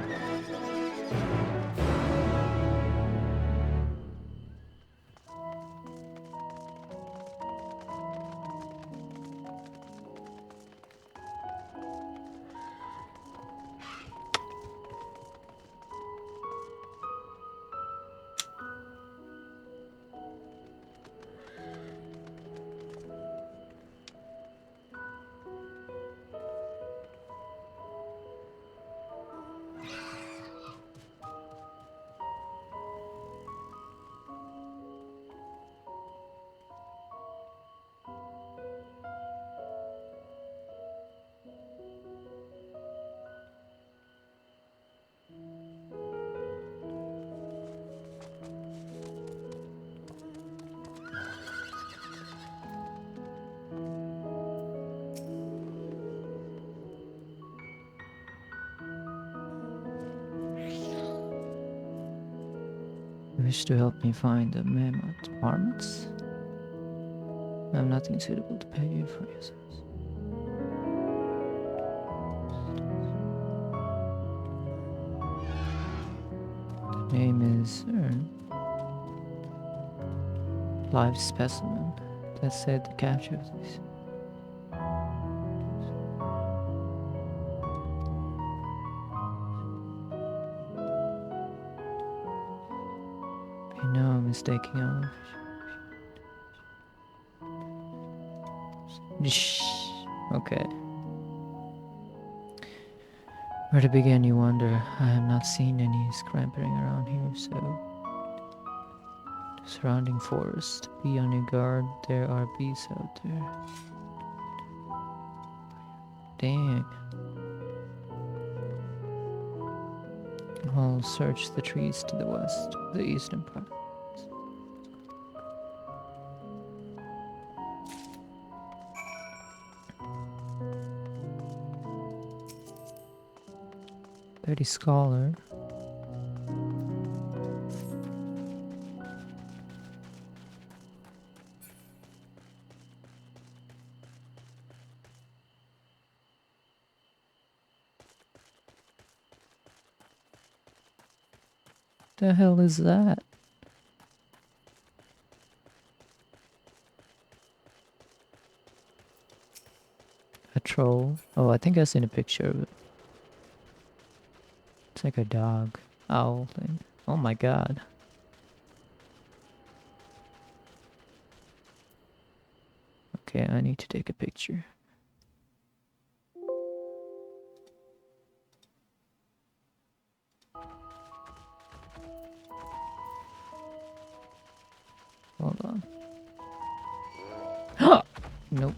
wish to help me find the marmots? I have nothing suitable to pay you for your service. The name is live specimen. That said, the capture of these. Be no mistaking of. Okay. Where to begin, you wonder. I have not seen any scampering around here, so. The surrounding forest. Be on your guard, there are beasts out there. Dang. I'll search the trees to the west, the eastern part. Betty Scholar. The hell is that? A troll? Oh, I think I've seen a picture of it. It's like a dog, owl thing. Oh my god. Okay, I need to take a picture. Hold on. Nope.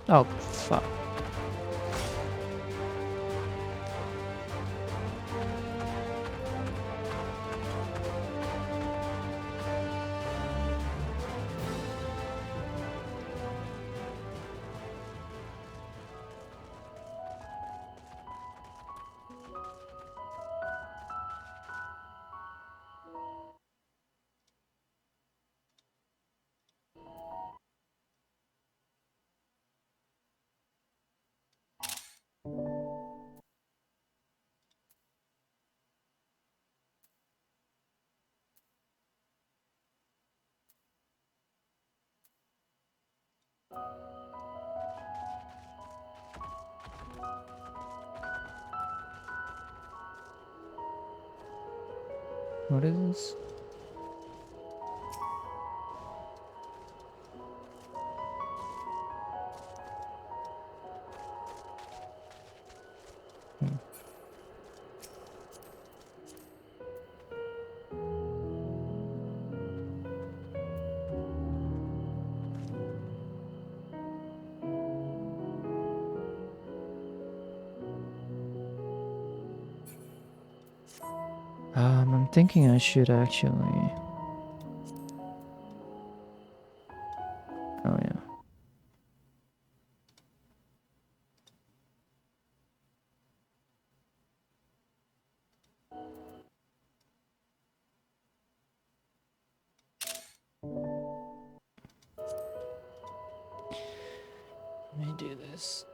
Oh, fuck. What is this? I'm thinking I should actually. Oh yeah. Let me do this.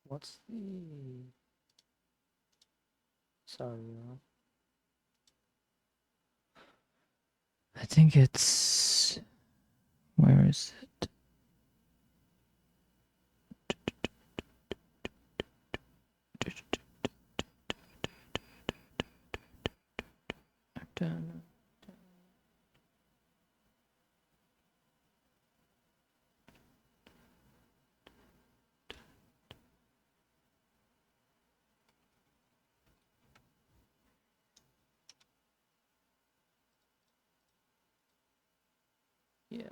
What's the... Sorry, I think it's... Where is it? Done. Yeah.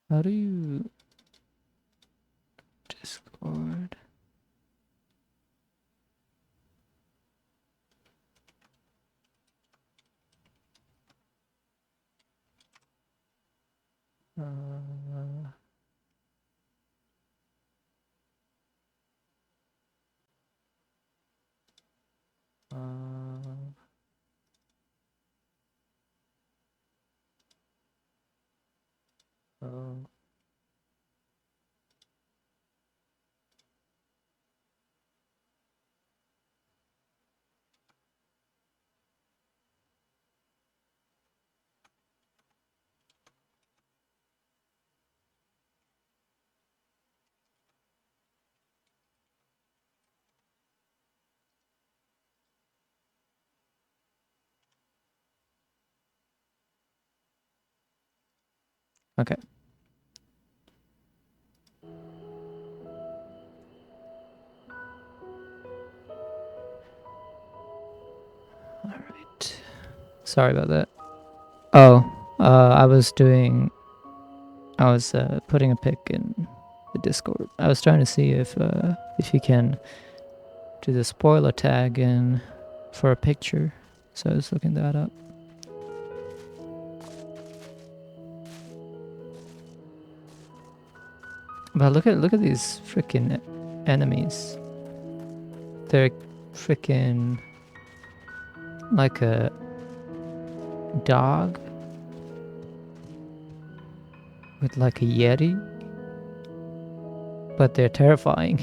How do you... Discord? Uh, uh, oh. Okay. Alright. Sorry about that. Oh, I was putting a pic in the Discord. I was trying to see if you can do the spoiler tag in for a picture. So I was looking that up. But look at these freaking enemies. They're freaking like a dog with like a yeti, but they're terrifying.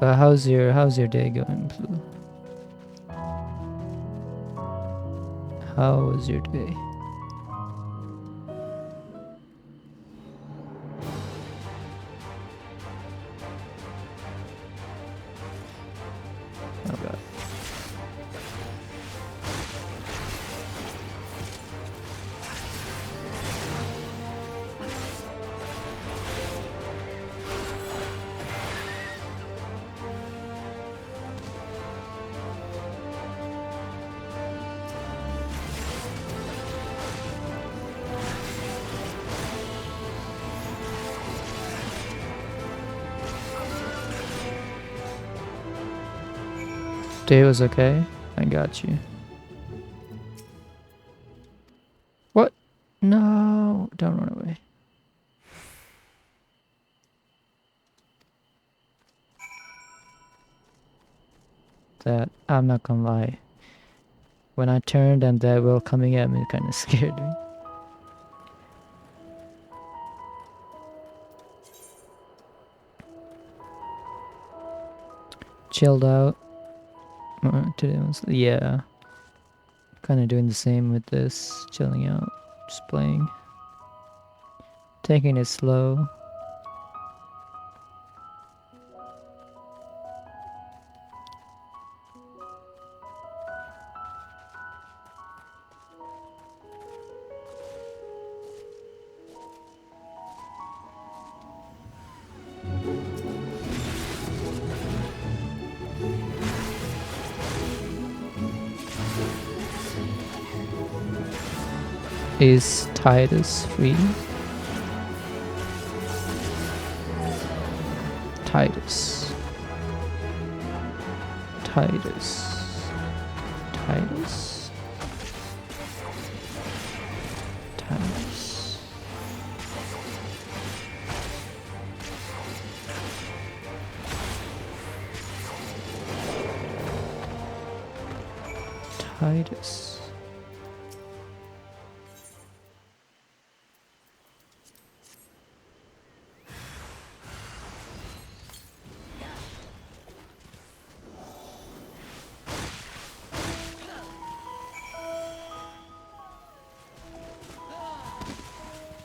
But how's your day going, Blue? How was your day? Oh god. Day was okay? I got you. What? No, don't run away. That, I'm not gonna lie. When I turned and they were coming at me, it kind of scared me. Chilled out. Today was, yeah. Kind of doing the same with this. Chilling out. Just playing. Taking it slow. Is Titus free? Titus. Titus. Titus. Titus. Titus.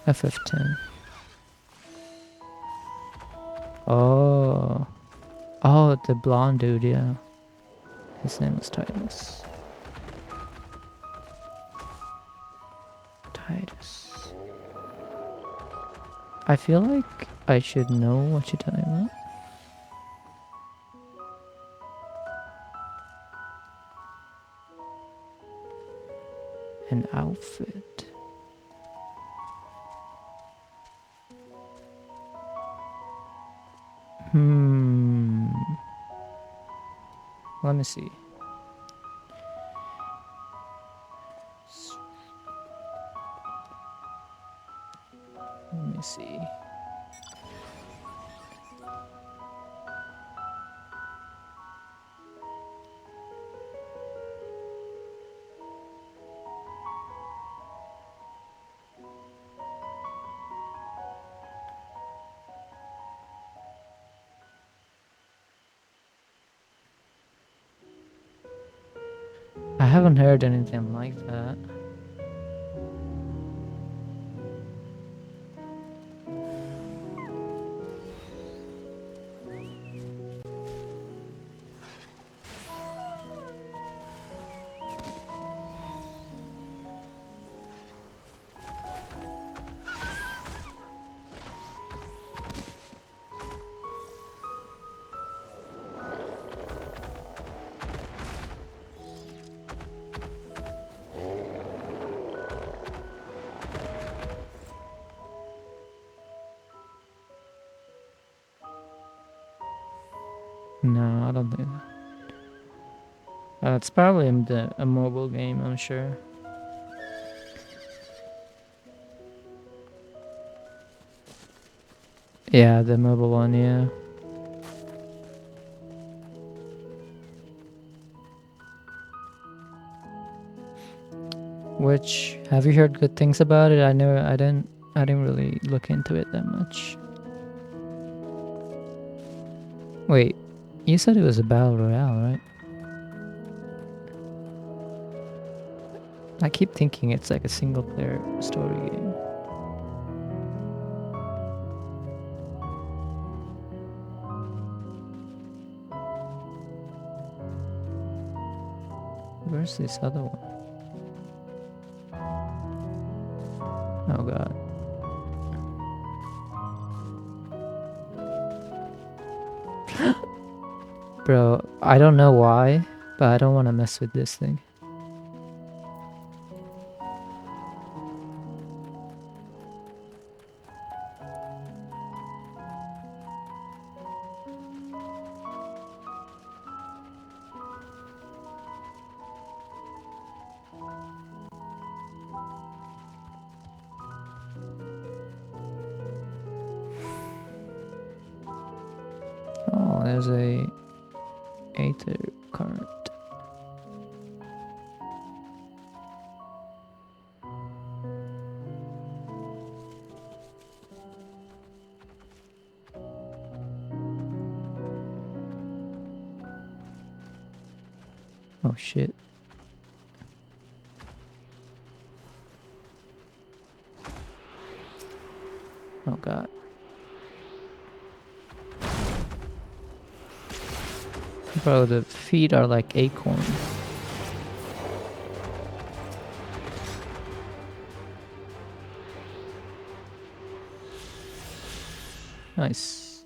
FF10. Oh. Oh, the blonde dude, yeah. His name was Titus. Titus. I feel like I should know what you're talking about. An outfit. Let me see. Let me see. I haven't heard anything like that. No, I don't think that. It's probably a mobile game, I'm sure. Yeah, the mobile one, yeah. Which, have you heard good things about it? I didn't really look into it that much. Wait, you said it was a battle royale, right? I keep thinking it's like a single player story game. Where's this other one? Oh god. Bro, I don't know why, but I don't want to mess with this thing. Oh, there's a Aether card. Oh shit. Oh god. Bro, the feet are like acorns. Nice.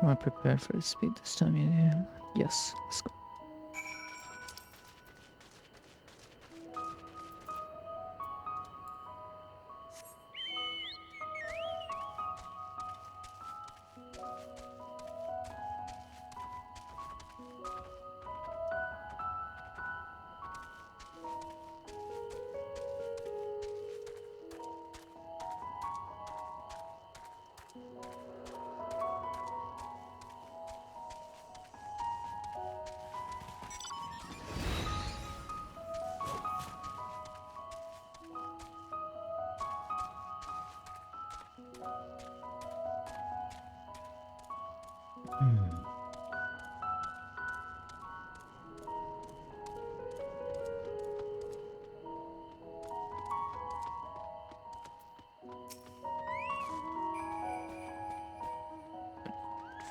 More prepared for the speed this time, yeah. Yes, let's go.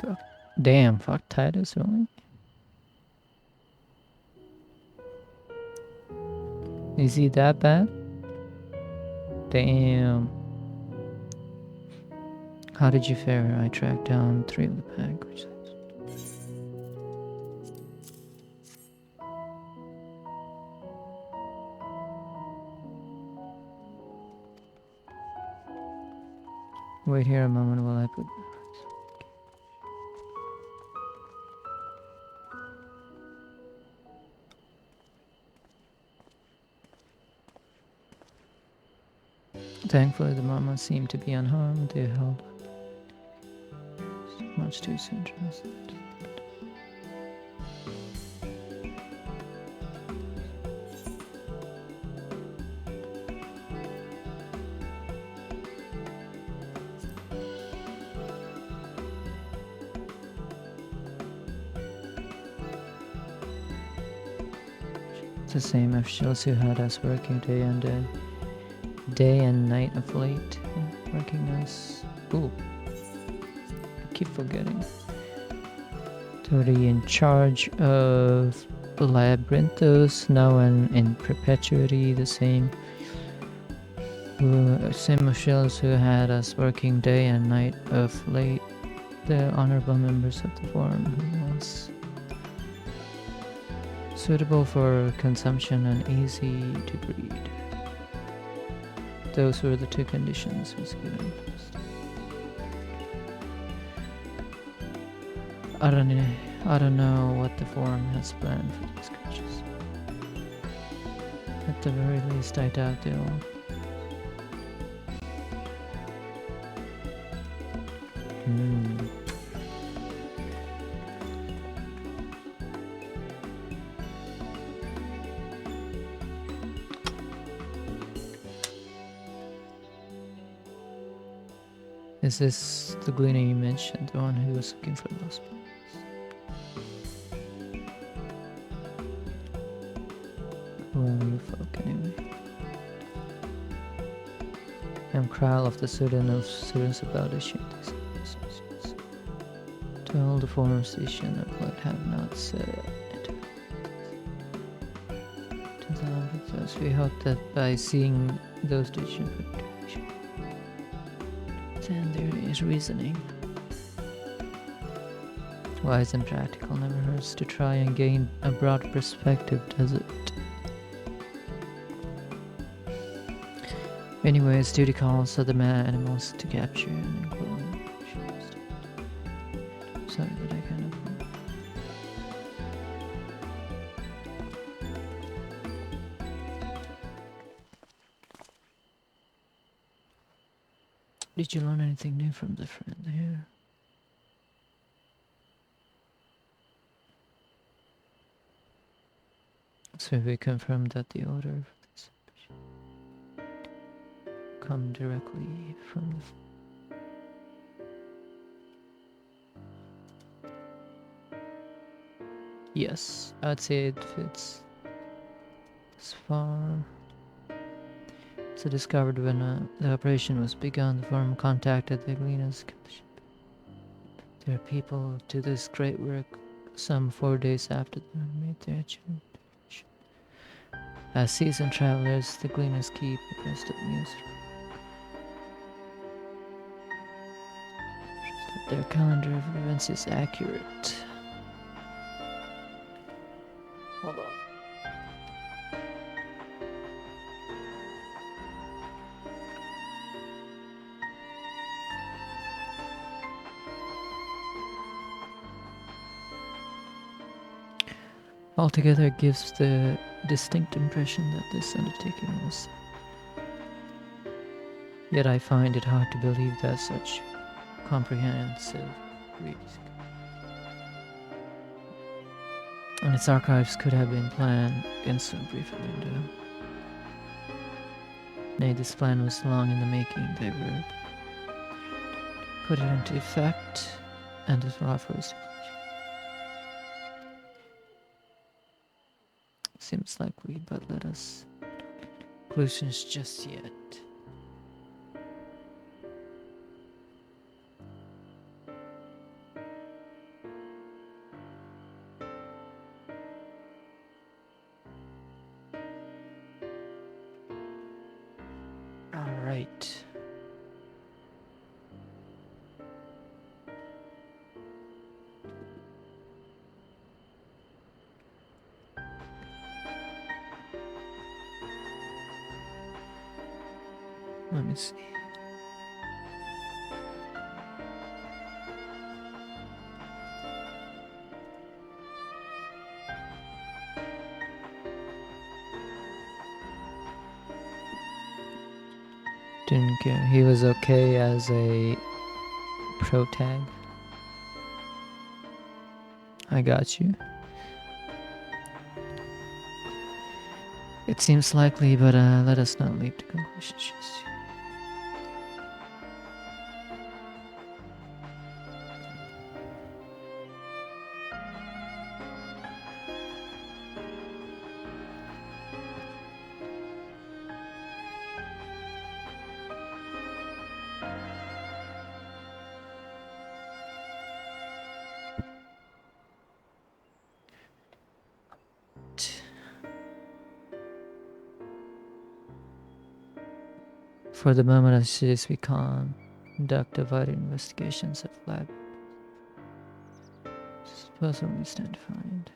Fuck. Damn, fuck Titus, really? Is he that bad? Damn. How did you fare? I tracked down 3 of the pack, which wait here a moment while I put... Thankfully, the mama seemed to be unharmed. They held much too soon. The same officials who had us working day and night of late, working us. Ooh, I keep forgetting. Totally in charge of Labyrinthos now and in perpetuity. The same officials who had us working day and night of late. The honorable members of the forum who was suitable for consumption and easy to breed. Those were the 2 conditions was given. I don't know what the forum has planned for these creatures. At the very least, I doubt they'll. Is this the gleaner you mentioned, the one who was looking for those plants? Who are you folk anyway? I'm Kral of the students about issuing these associates. To hold the former station of what have not said. To them, because we hope that by seeing those decisions, then there is reasoning. Wise and practical never hurts to try and gain a broad perspective, does it? Anyways, duty calls other animals to capture and include. Sorry that I kind of. Did you learn anything new from the friend here? So we confirmed that the odor of this come directly from the... Yes, I'd say it fits as far. So discovered when the operation was begun, the firm contacted the Gleaners. There are people to this great work some 4 days after they made their achievement. As seasoned travelers, the Gleaners keep abreast of news. their calendar of events is accurate. Hold on. Altogether, it gives the distinct impression that this undertaking was. Yet I find it hard to believe that such comprehensive risk and its archives could have been planned in so brief a window. Nay, this plan was long in the making. They were put it into effect, and it offers. Seems likely, but let us conclusions just yet. All right. Let me see. Didn't care. He was okay as a pro tag. I got you. It seems likely, but let us not leap to conclusions just yet. For the moment, as soon as we conduct divided investigations of lab, supposedly stand to find.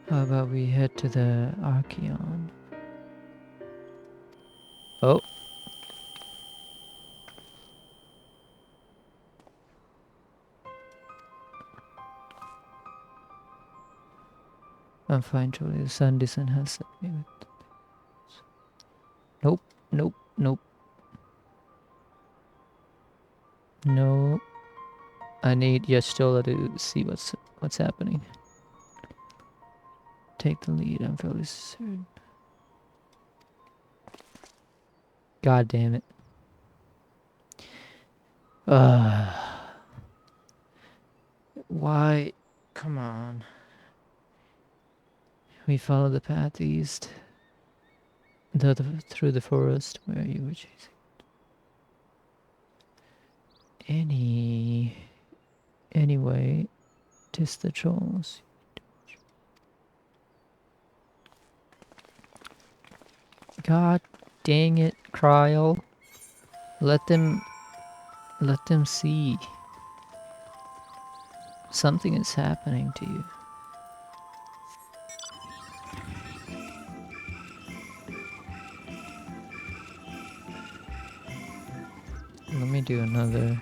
How about we head to the Archeon? Oh. I'm fine, Julie. The sun descent has set me with. Nope, nope, nope. No. I need Yashtola to see what's happening. Take the lead, I'm fairly certain. God damn it. Why? Come on. We follow the path east. Through the forest where you were chasing. Anyway, 'tis the trolls. God dang it, Kryl. Let them see. Something is happening to you. Let me do another.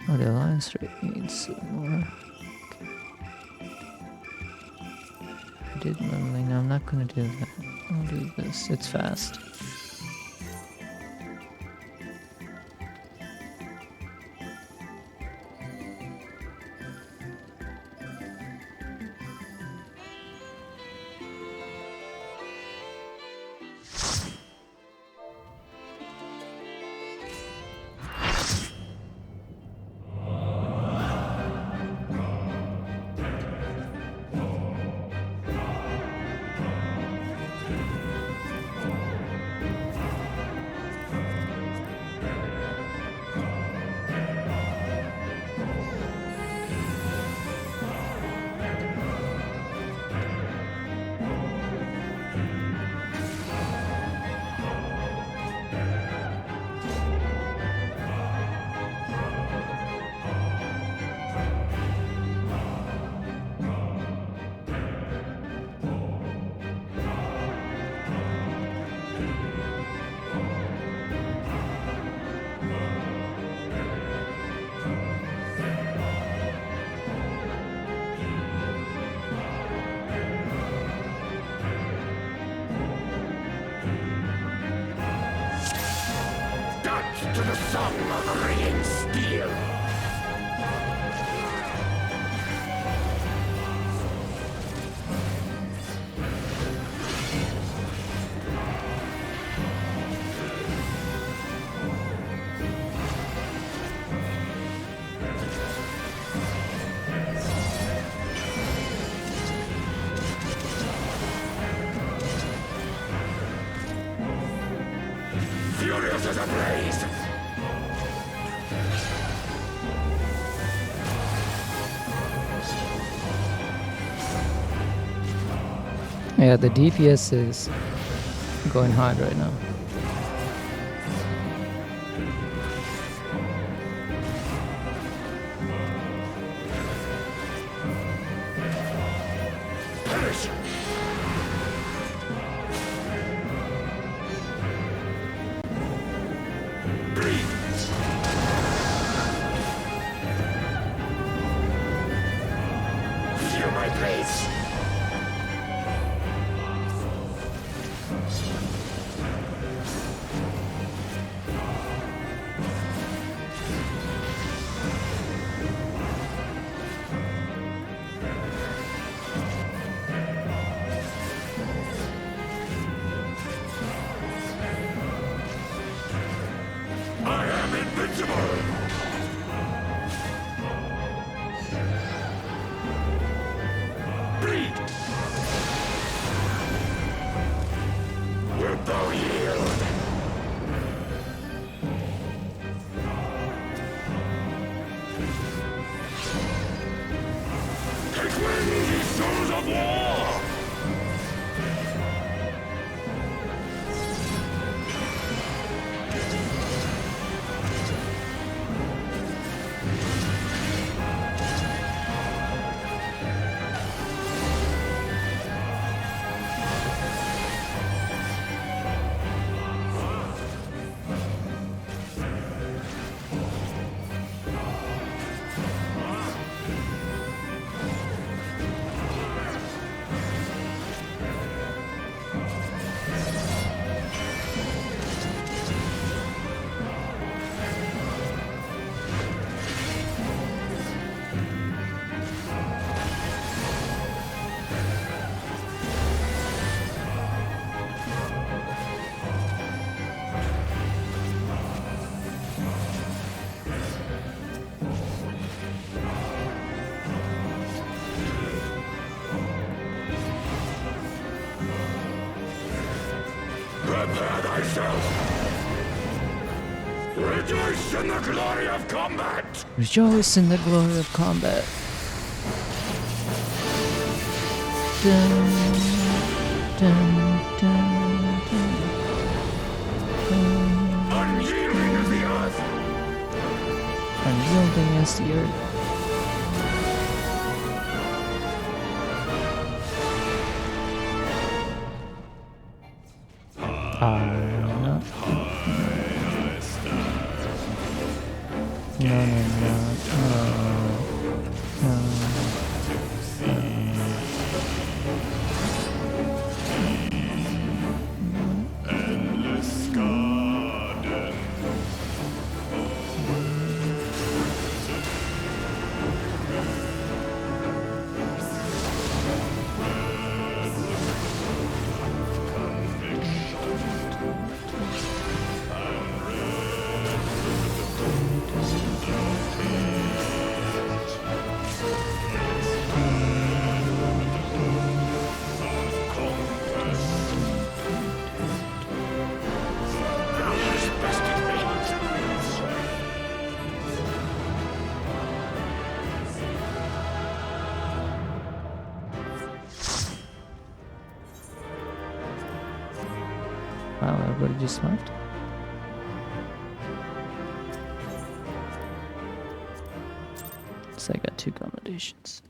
Oh, the alliance rate needs some more. Okay. I did leveling. I'm not gonna do that. I'll do this. It's fast. the song of ringing steel. Furious as a blaze. Yeah, the DPS is going hard right now. Perish. Breathe. Feel my blades. I am invincible! Bleed! Wilt thou yield? Take wing, ye souls of war! Prepare thyself! Rejoice in the glory of combat! Rejoice in the glory of combat. Dun, dun, dun, dun. Unyielding as the earth! Unyielding as the earth. No. No, no, no, no, Endless garden. Wow, everybody just smart. So I got 2 commendations.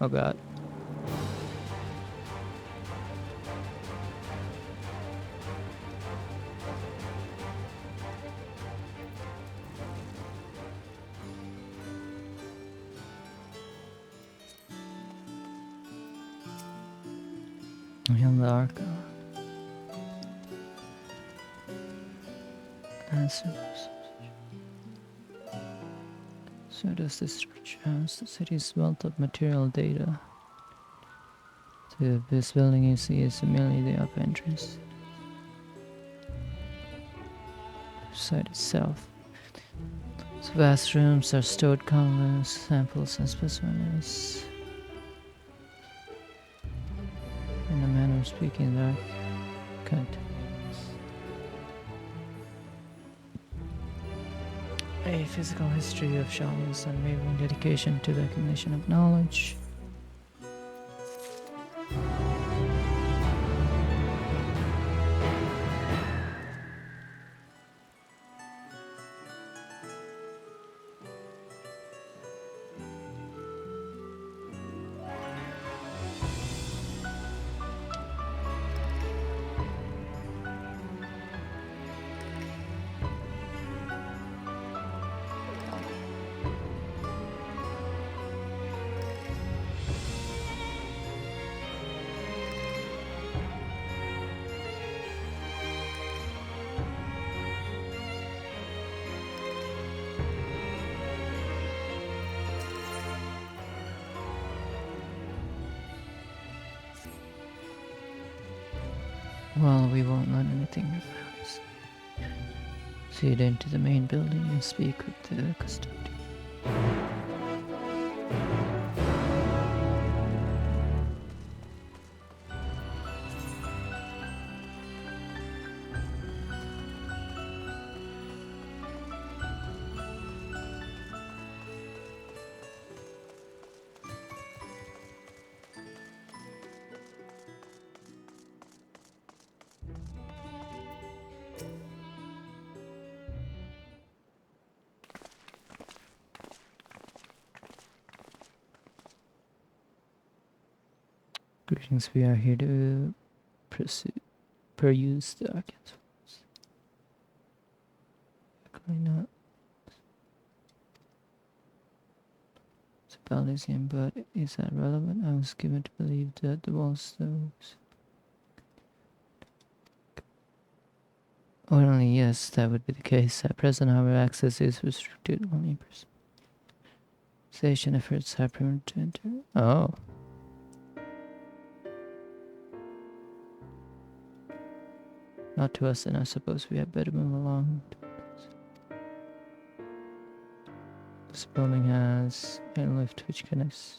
Oh god. Endwalker. Answers. So does this rich house, the city's wealth of material data. This building you see is merely the upper entrance. The site itself. So vast rooms are stored countless samples and specimens. In a manner of speaking, there are contents. A physical history of Shaman's unwavering dedication to the recognition of knowledge. Well, we won't learn anything without us. Proceed into the main building and speak with the custodian. Greetings, we are here to peruse the archives. Likely not. It's about this game, but is that relevant? I was given to believe that the walls those. Only yes, that would be the case. At present, however, access is restricted only station efforts have permitted to enter. Oh. Not to us, and I suppose we had better move along. This building has a lift which connects.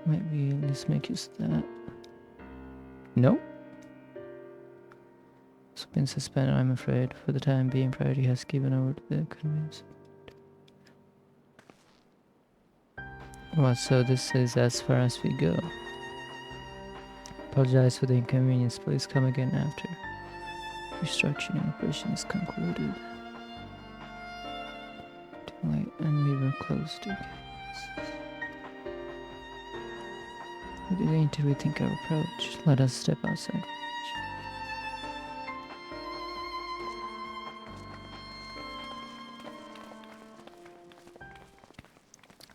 Might be, let's make use of that. Nope. It's been suspended, I'm afraid. For the time being, priority has given over to the conveyance. Well, so this is as far as we go. Apologize for the inconvenience. Please come again after restructuring operation is concluded. Too late, and we were closed again. We need to rethink our approach. Let us step outside.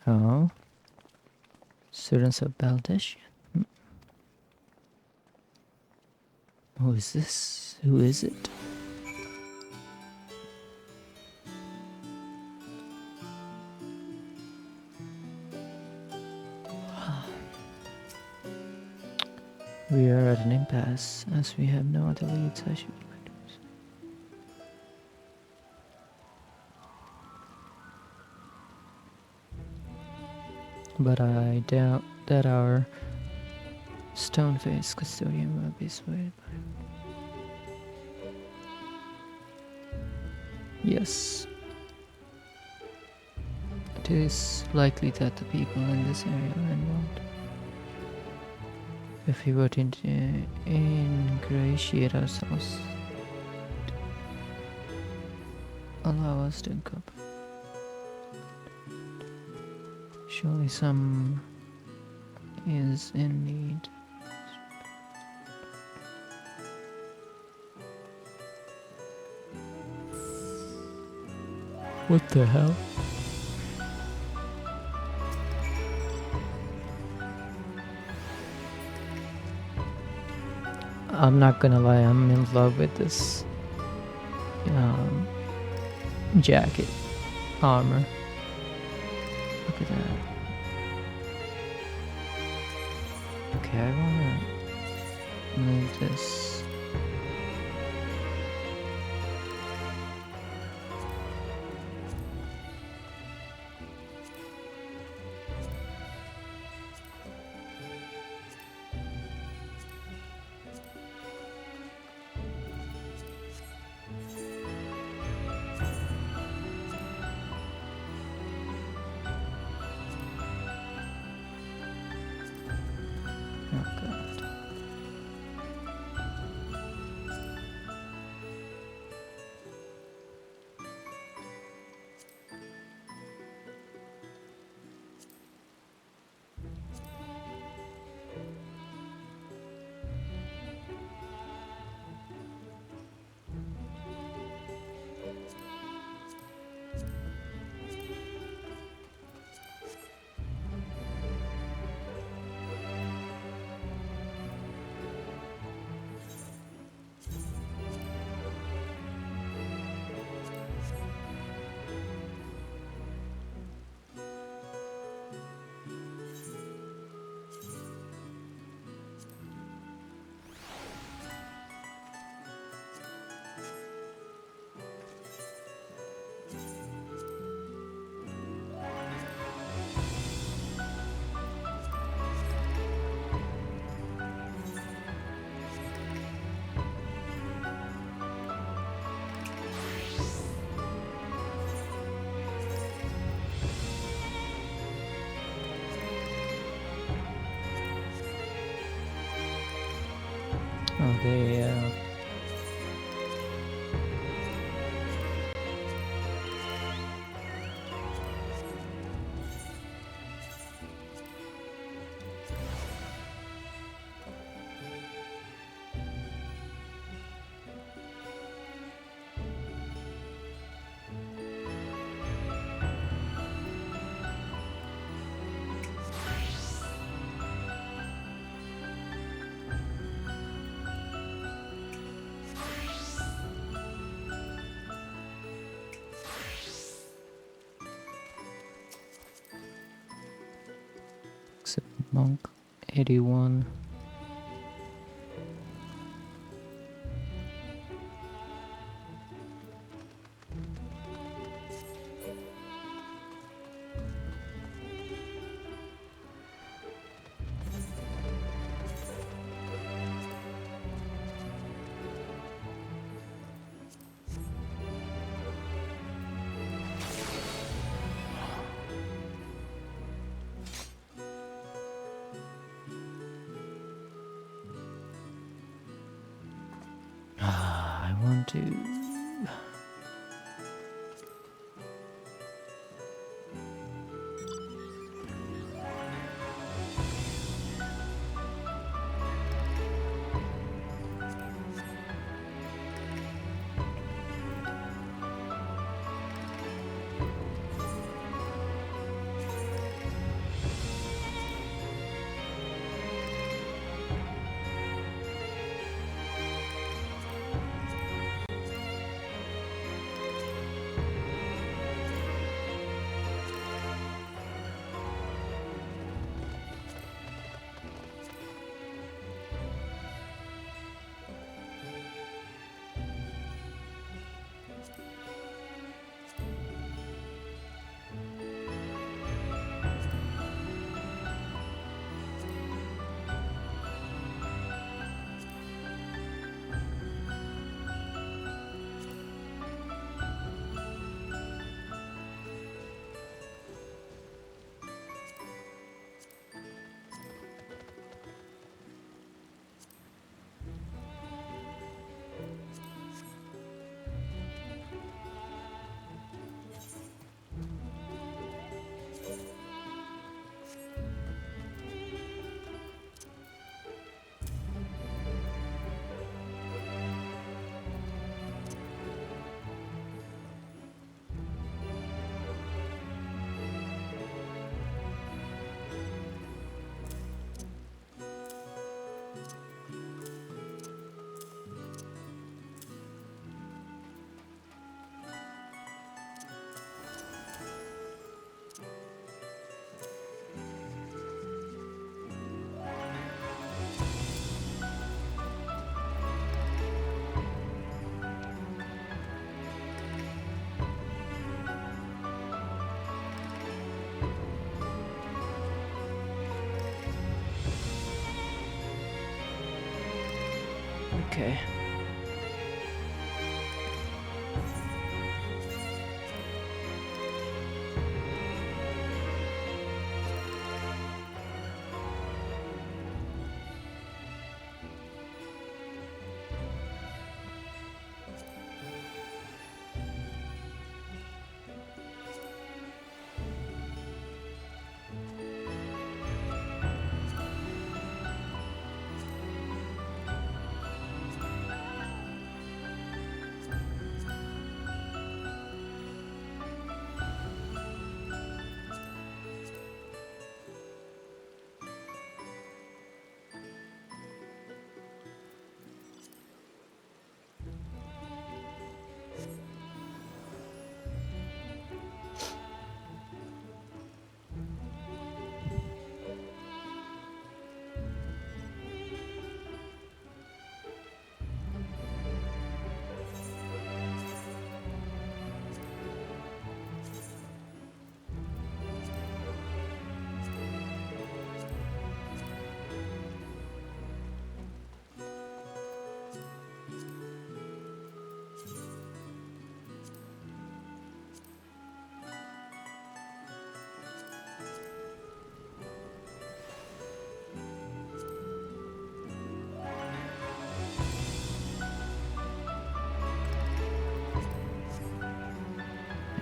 Oh. Students of Baldeshian. Who is this? Who is it? We are at an impasse, as we have no other leads. I should be reduced. But I doubt that our stone-faced custodian will be swayed by it. Yes. It is likely that the people in this area are involved. If we were to ingratiate ourselves, allow us to incorporate. Surely some is in need. What the hell? I'm not gonna lie, I'm in love with this jacket, armor. Look at that. Okay, I wanna move this. Oh god. Oh, they except monk 81. I want to. Okay.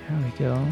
There we go.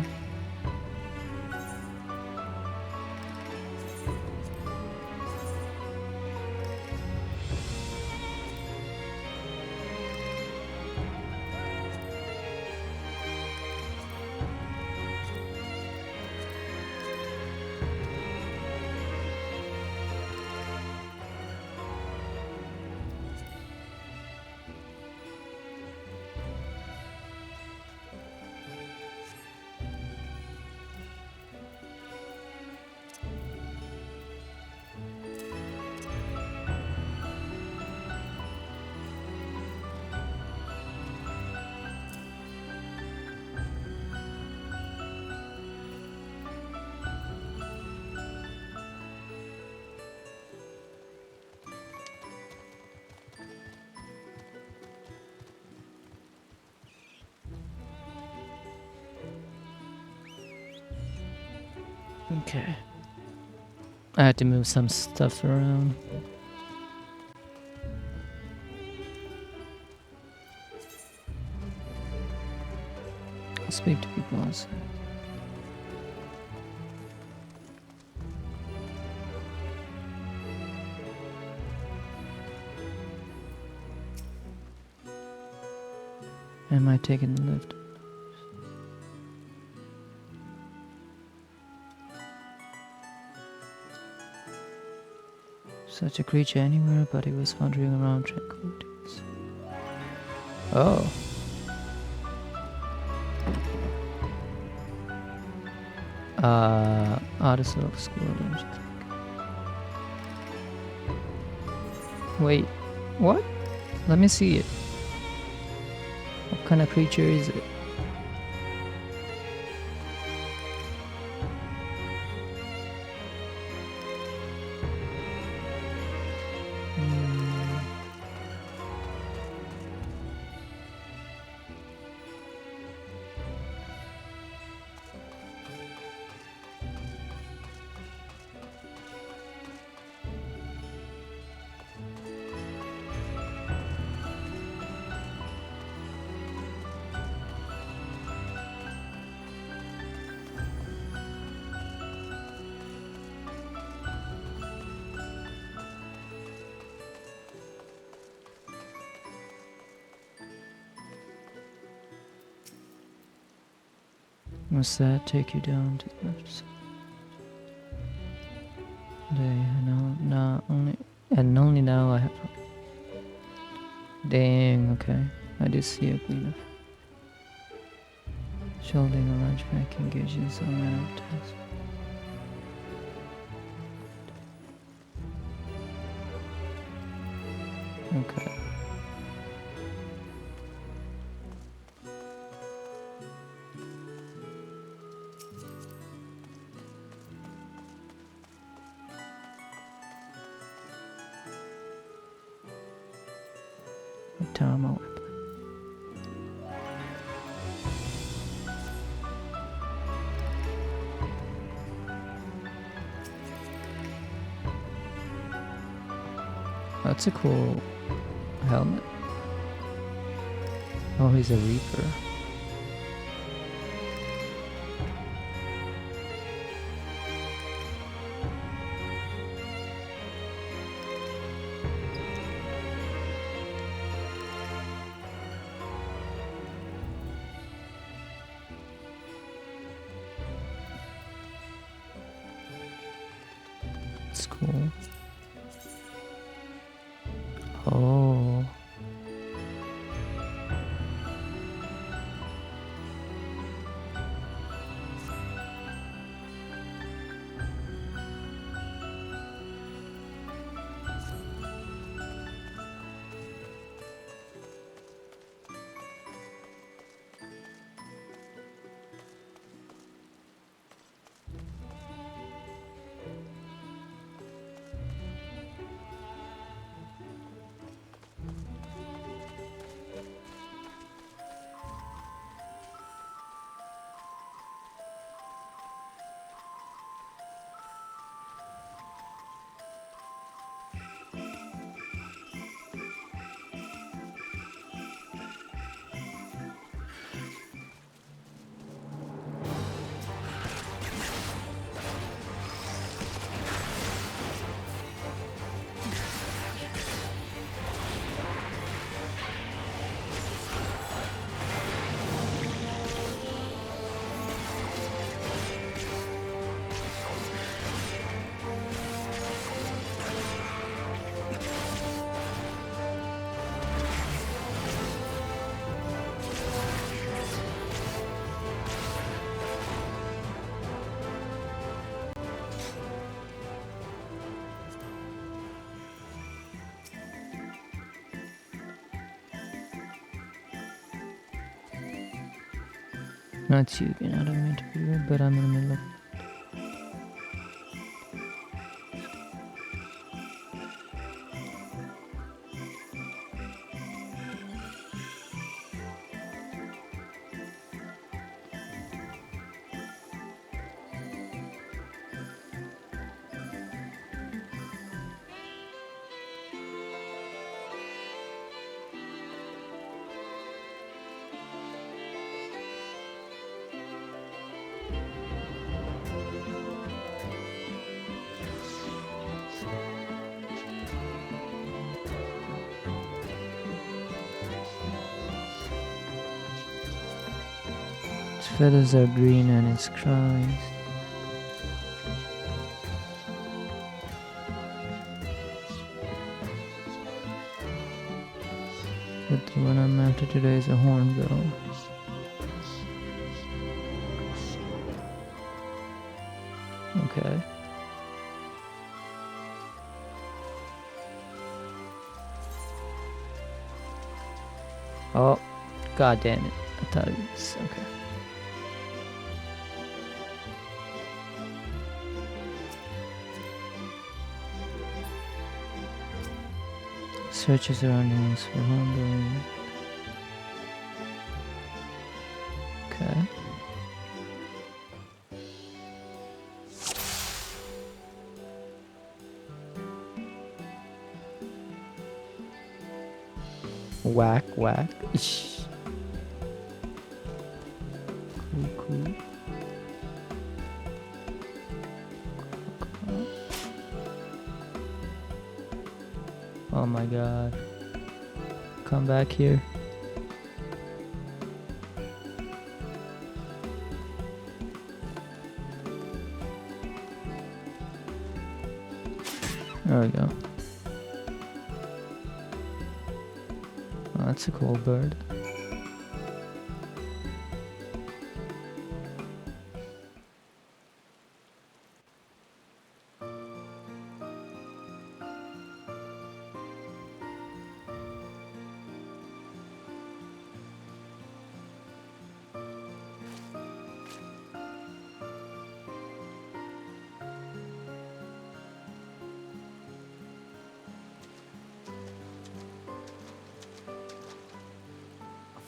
Okay. I had to move some stuff around. I'll speak to people outside. Am I taking the lift? Such a creature anywhere, but he was wandering around tranquilities. Oh. Artist of School. Wait, what? Let me see it. What kind of creature is it? What's that? Take you down to the left side. Only now I have. Dang, okay. I do see a green effect. Shielding a large pack engages all manner of tasks. Okay. time I went. That's a cool helmet. Oh, he's a Reaper. It's cool. Oh. Not you, I don't mean to be rude, but I'm in the middle of... Its feathers are green and its cries. But the one I'm after today is a hornbill. Okay. Oh, god damn it. I thought it was okay. Search your surroundings for hornbill. Okay. Whack, whack. Cool, cool. Oh my god. Come back here. There we go. Oh, that's a cool bird.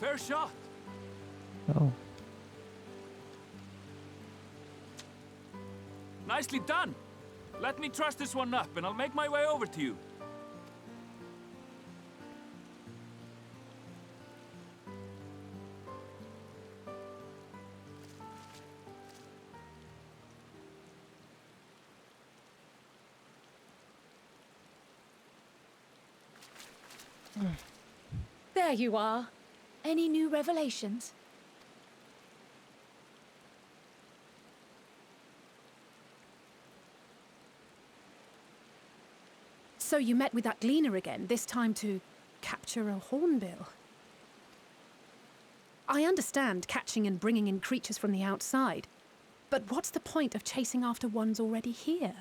Fair shot. Oh. Nicely done. Let me truss this one up, and I'll make my way over to you. There you are. Any new revelations? So you met with that gleaner again, this time to capture a hornbill. I understand catching and bringing in creatures from the outside, but what's the point of chasing after ones already here?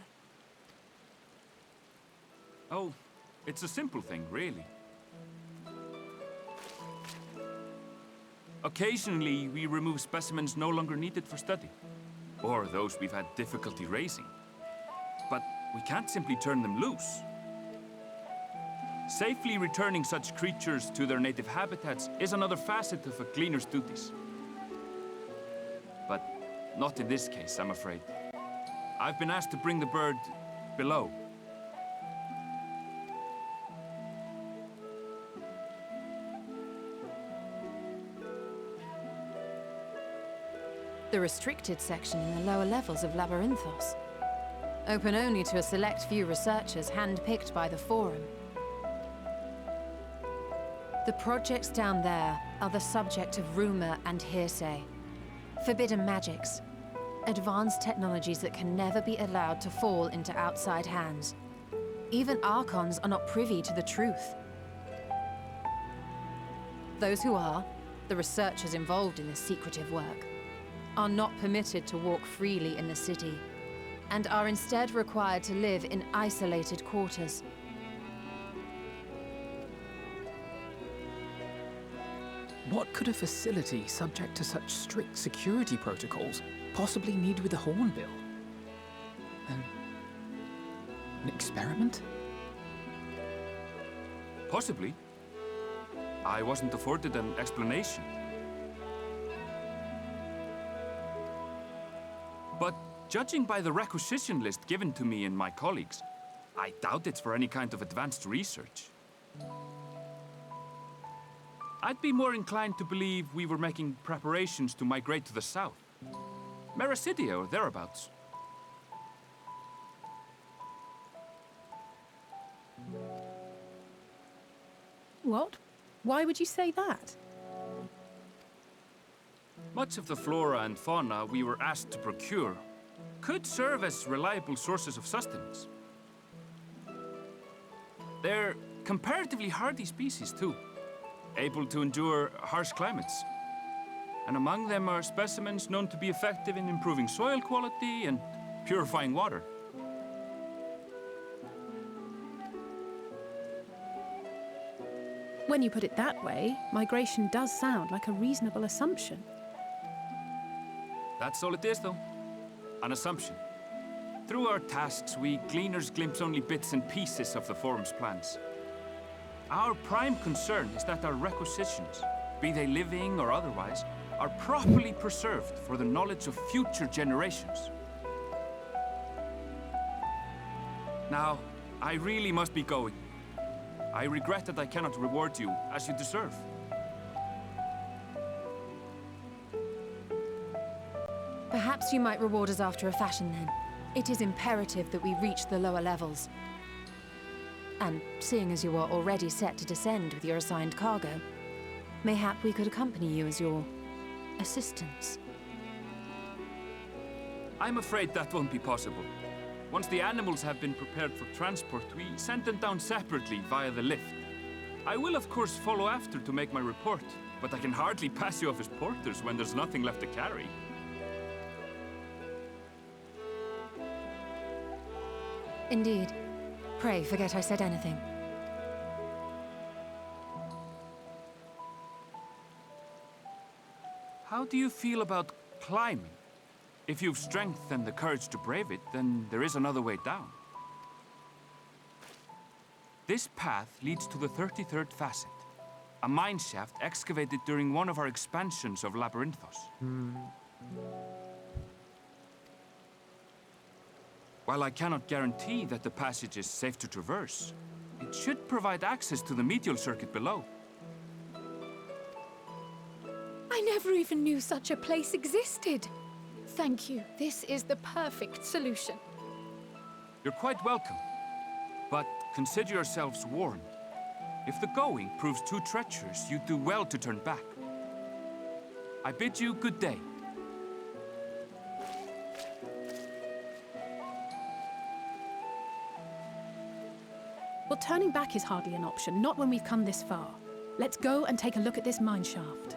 Oh, it's a simple thing, really. Occasionally, we remove specimens no longer needed for study, or those we've had difficulty raising. But we can't simply turn them loose. Safely returning such creatures to their native habitats is another facet of a cleaner's duties. But not in this case, I'm afraid. I've been asked to bring the bird below. The restricted section in the lower levels of Labyrinthos. Open only to a select few researchers handpicked by the Forum. The projects down there are the subject of rumor and hearsay. Forbidden magics. Advanced technologies that can never be allowed to fall into outside hands. Even Archons are not privy to the truth. Those who are, the researchers involved in this secretive work, are not permitted to walk freely in the city, and are instead required to live in isolated quarters. What could a facility subject to such strict security protocols possibly need with a hornbill? An experiment? Possibly. I wasn't afforded an explanation. But judging by the requisition list given to me and my colleagues, I doubt it's for any kind of advanced research. I'd be more inclined to believe we were making preparations to migrate to the south. Mericidia or thereabouts. What? Why would you say that? Much of the flora and fauna we were asked to procure could serve as reliable sources of sustenance. They're comparatively hardy species, too, able to endure harsh climates. And among them are specimens known to be effective in improving soil quality and purifying water. When you put it that way, migration does sound like a reasonable assumption. That's all it is, though. An assumption. Through our tasks, we gleaners glimpse only bits and pieces of the Forum's plans. Our prime concern is that our requisitions, be they living or otherwise, are properly preserved for the knowledge of future generations. Now, I really must be going. I regret that I cannot reward you as you deserve. Perhaps you might reward us after a fashion then. It is imperative that we reach the lower levels. And seeing as you are already set to descend with your assigned cargo, mayhap we could accompany you as your assistants. I'm afraid that won't be possible. Once the animals have been prepared for transport, we send them down separately via the lift. I will of course follow after to make my report, but I can hardly pass you off as porters when there's nothing left to carry. Indeed. Pray forget I said anything. How do you feel about climbing? If you've strength and the courage to brave it, then there is another way down. This path leads to the 33rd facet. A mine shaft excavated during one of our expansions of Labyrinthos. While I cannot guarantee that the passage is safe to traverse, it should provide access to the medial circuit below. I never even knew such a place existed. Thank you. This is the perfect solution. You're quite welcome, but consider yourselves warned. If the going proves too treacherous, you'd do well to turn back. I bid you good day. Well, turning back is hardly an option, not when we've come this far. Let's go and take a look at this mine shaft.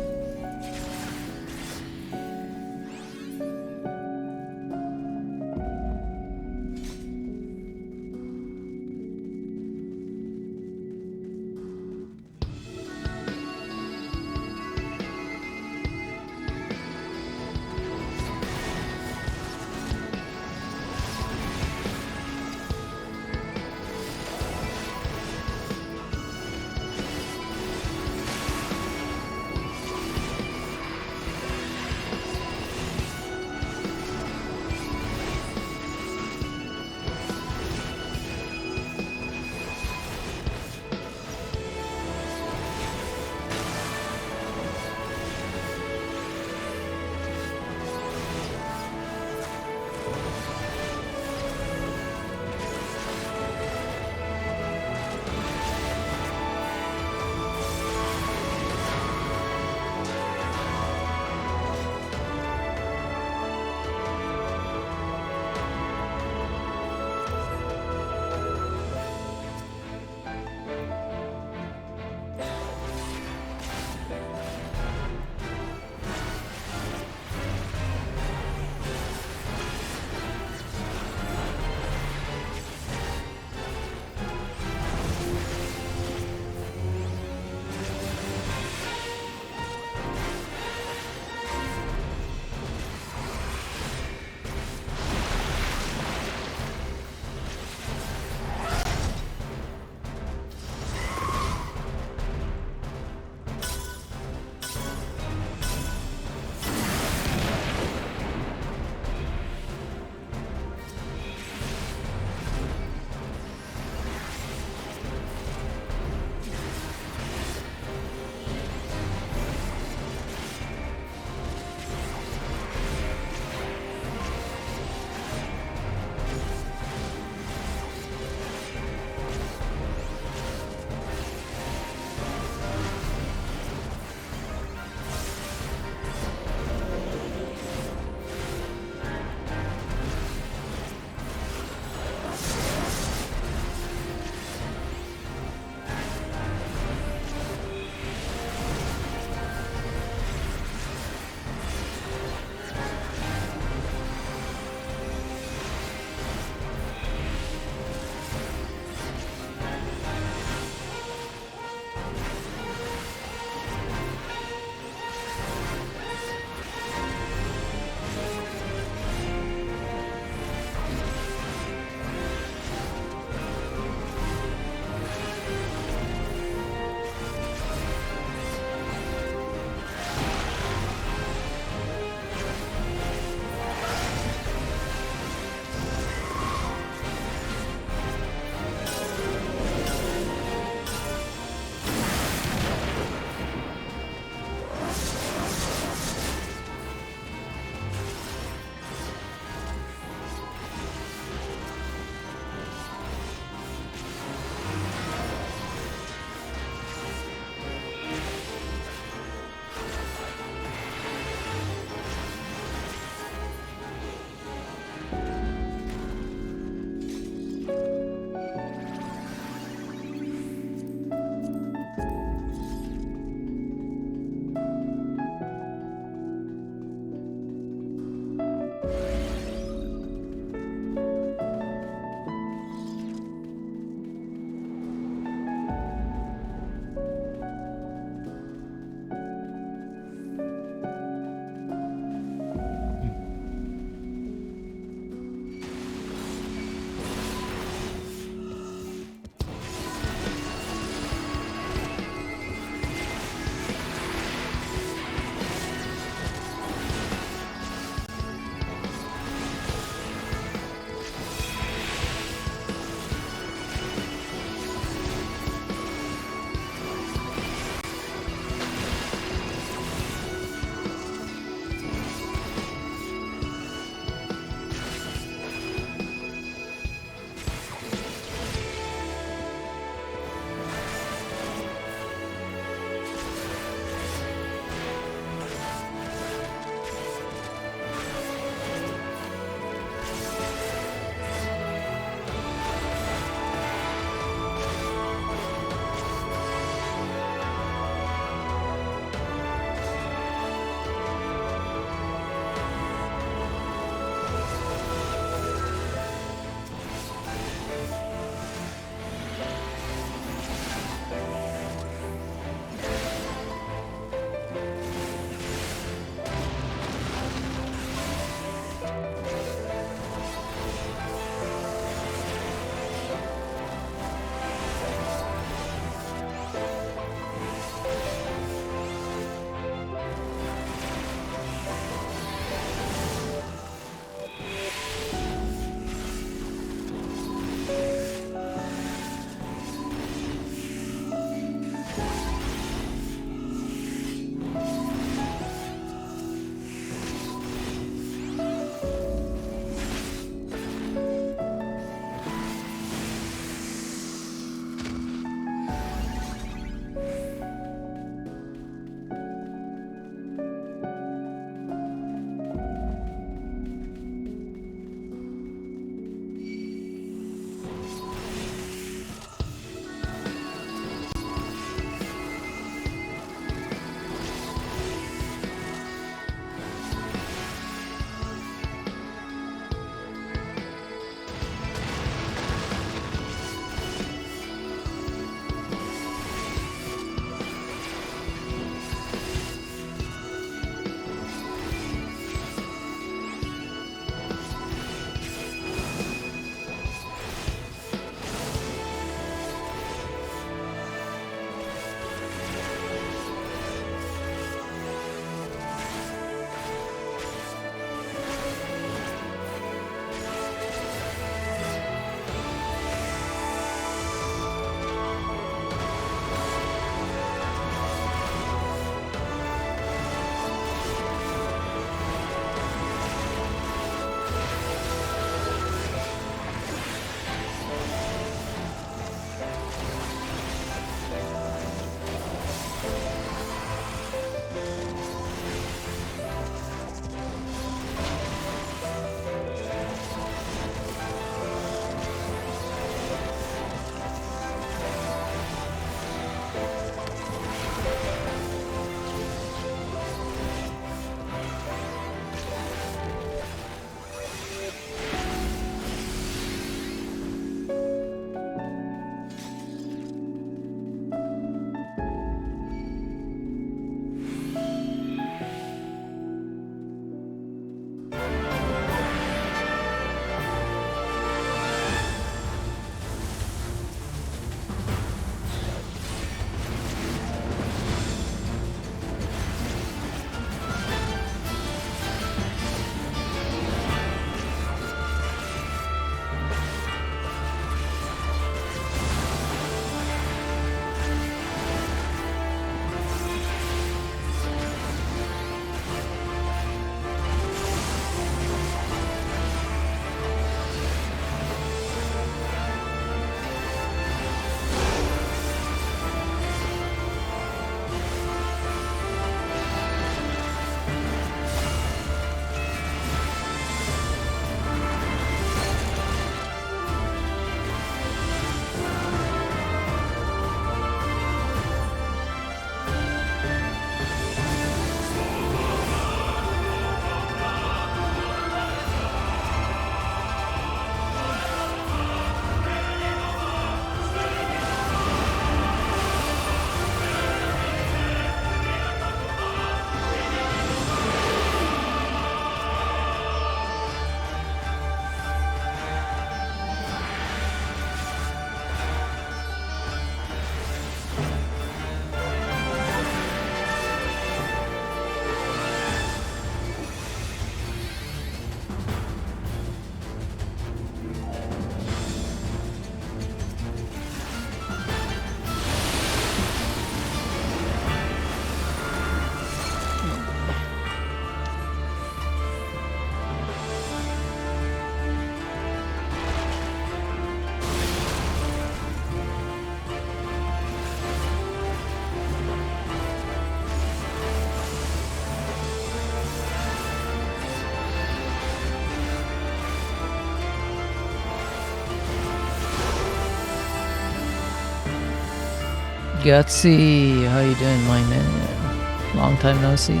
Gutsy, how you doing, my man? Long time no see.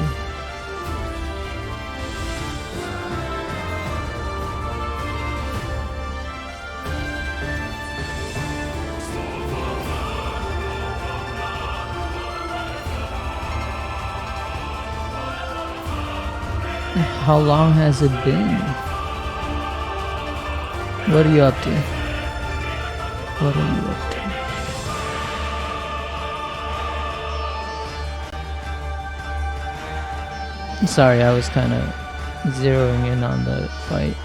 How long has it been? What are you up to? What are you up to? Sorry, I was kind of zeroing in on the fight.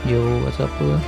Yo, what's up, bro?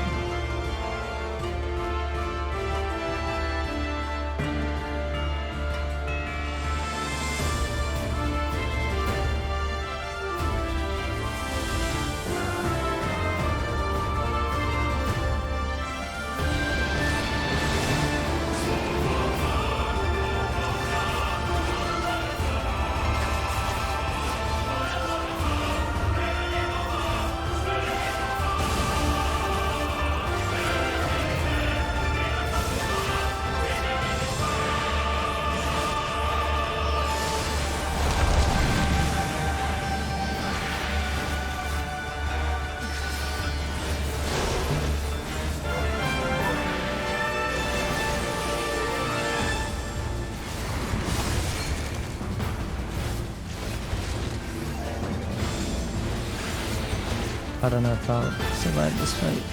I don't know if I'll survive this fight.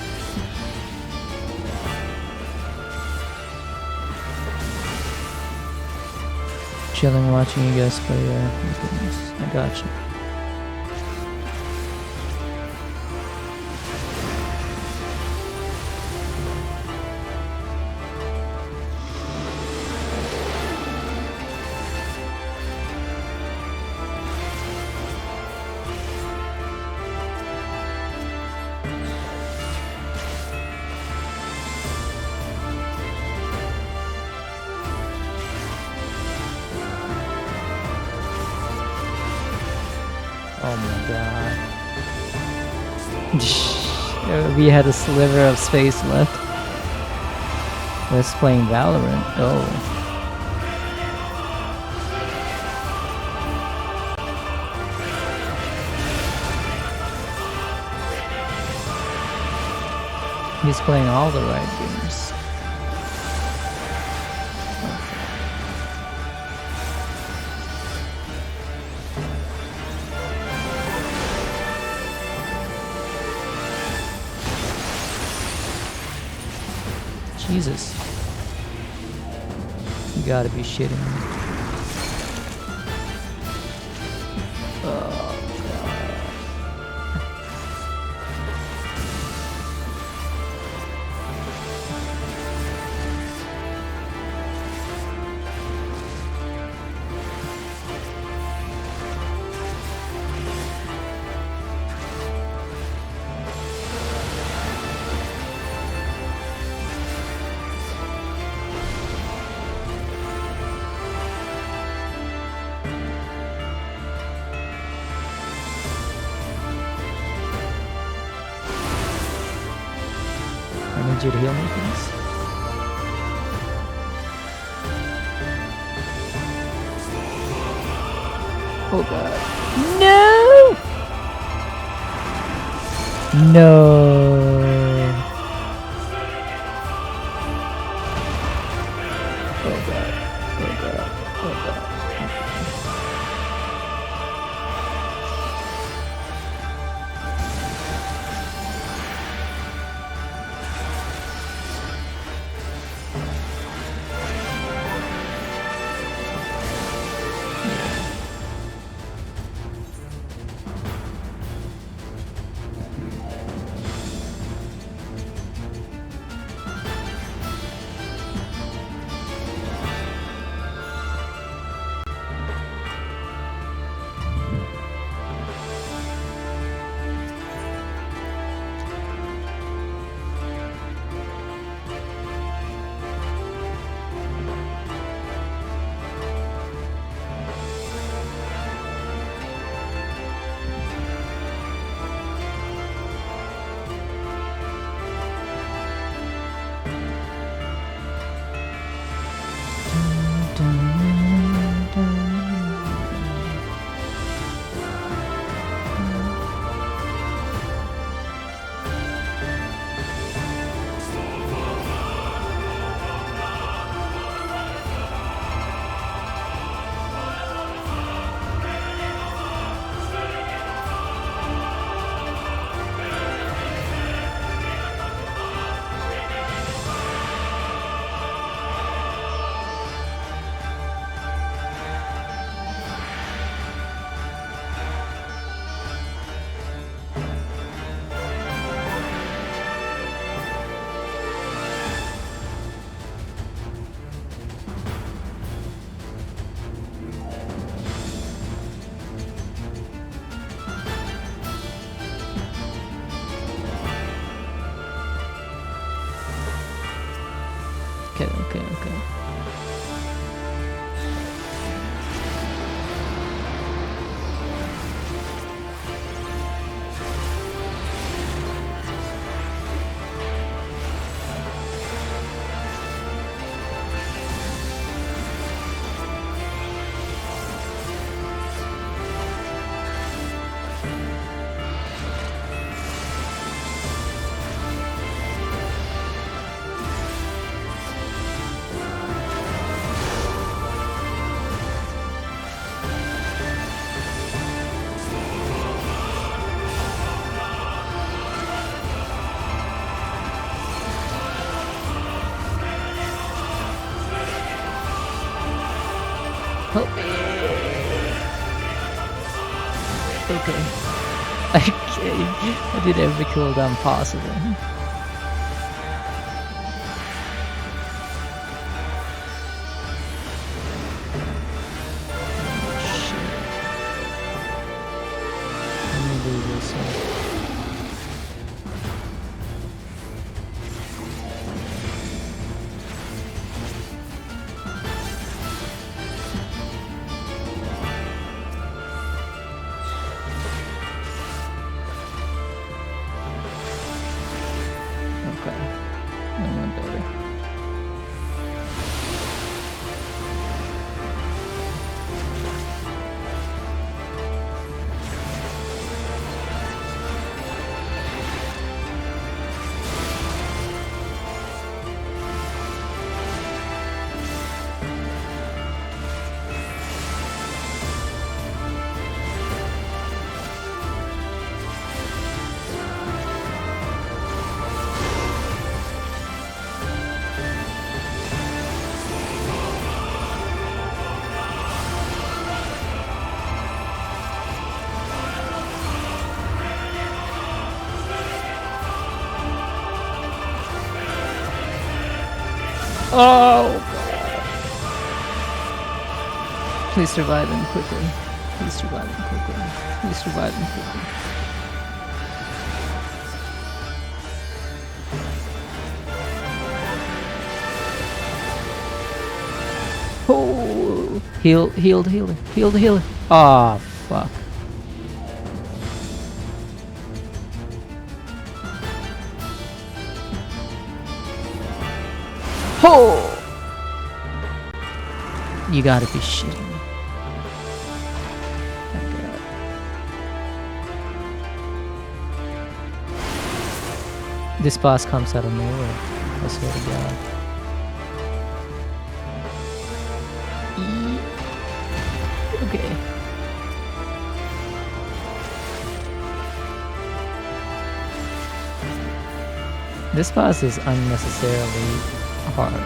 Chilling watching you guys play, goodness, I gotcha. Oh my god. We had a sliver of space left. Let's playing Valorant. Oh. He's playing all the right games. Jesus. You gotta be shitting me. Oh, I need you to heal me, please. Oh god. No! No! Oh god. Oh god. Oh god. Okay. Help me. Okay. I did every cooldown possible. Let me do this one. Oh god. Please revive him quickly. Please revive him quickly. Please revive him quickly. Oh, heal. Ah, fuck. Oh! You gotta be shitting me. Thank God. This boss comes out of nowhere. I swear to God. Okay. This boss is unnecessarily hard.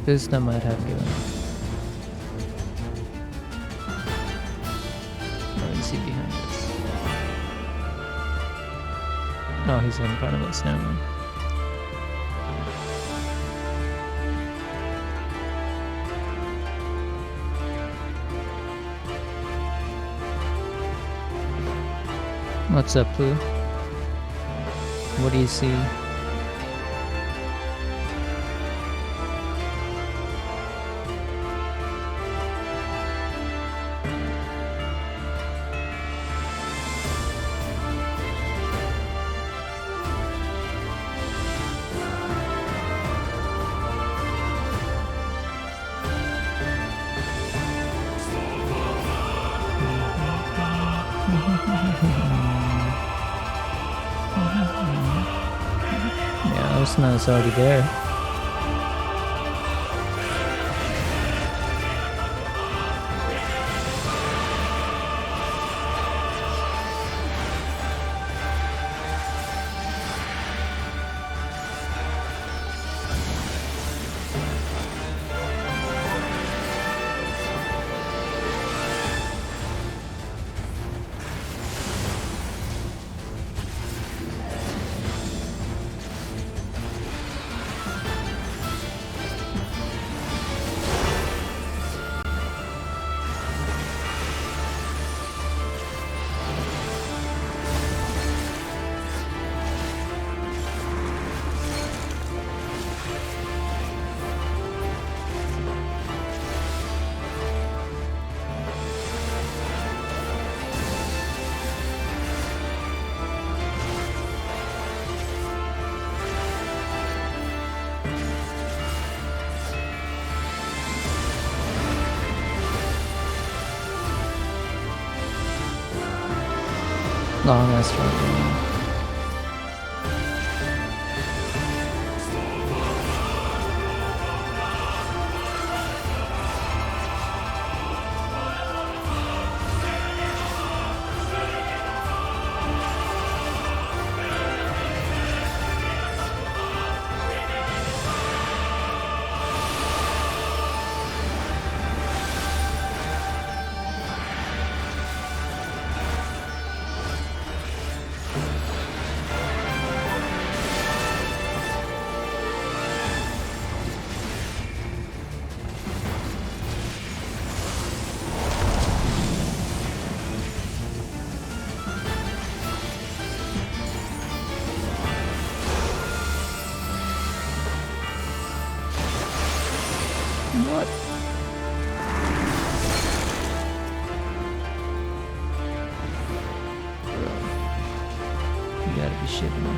This I might have given. What is he behind us? Oh, he's in front of us now. What's up, Pooh? What do you see? Yeah, Osna is already there. Long ass struggle. What? Bro. You gotta be shitting me.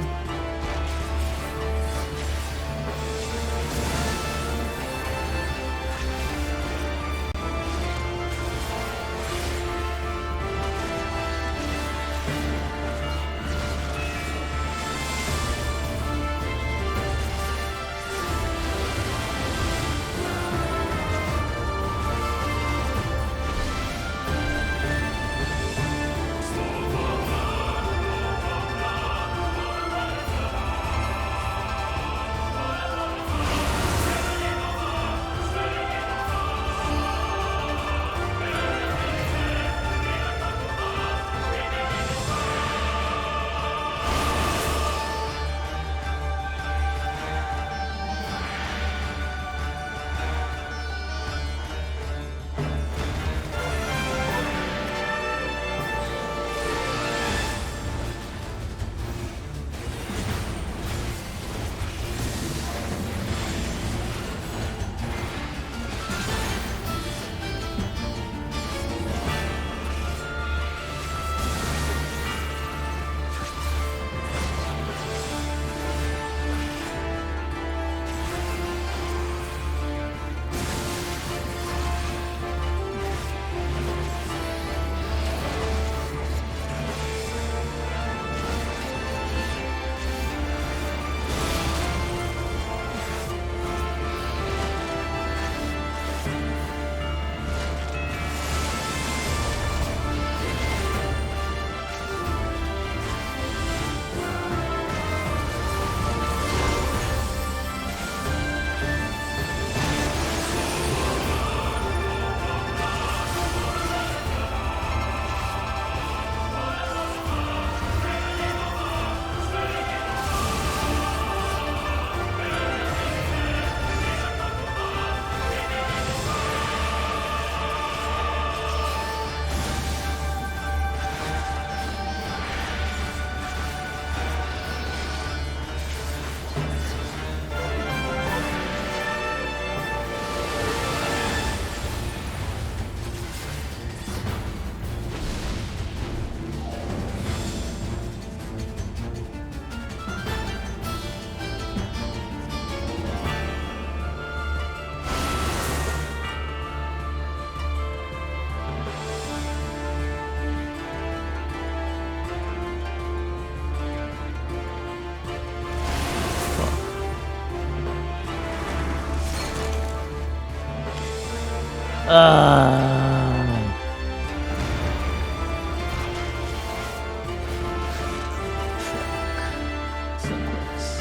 So close.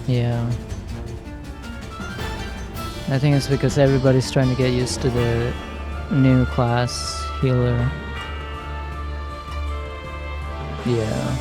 Yeah. I think it's because everybody's trying to get used to the new class healer. Yeah.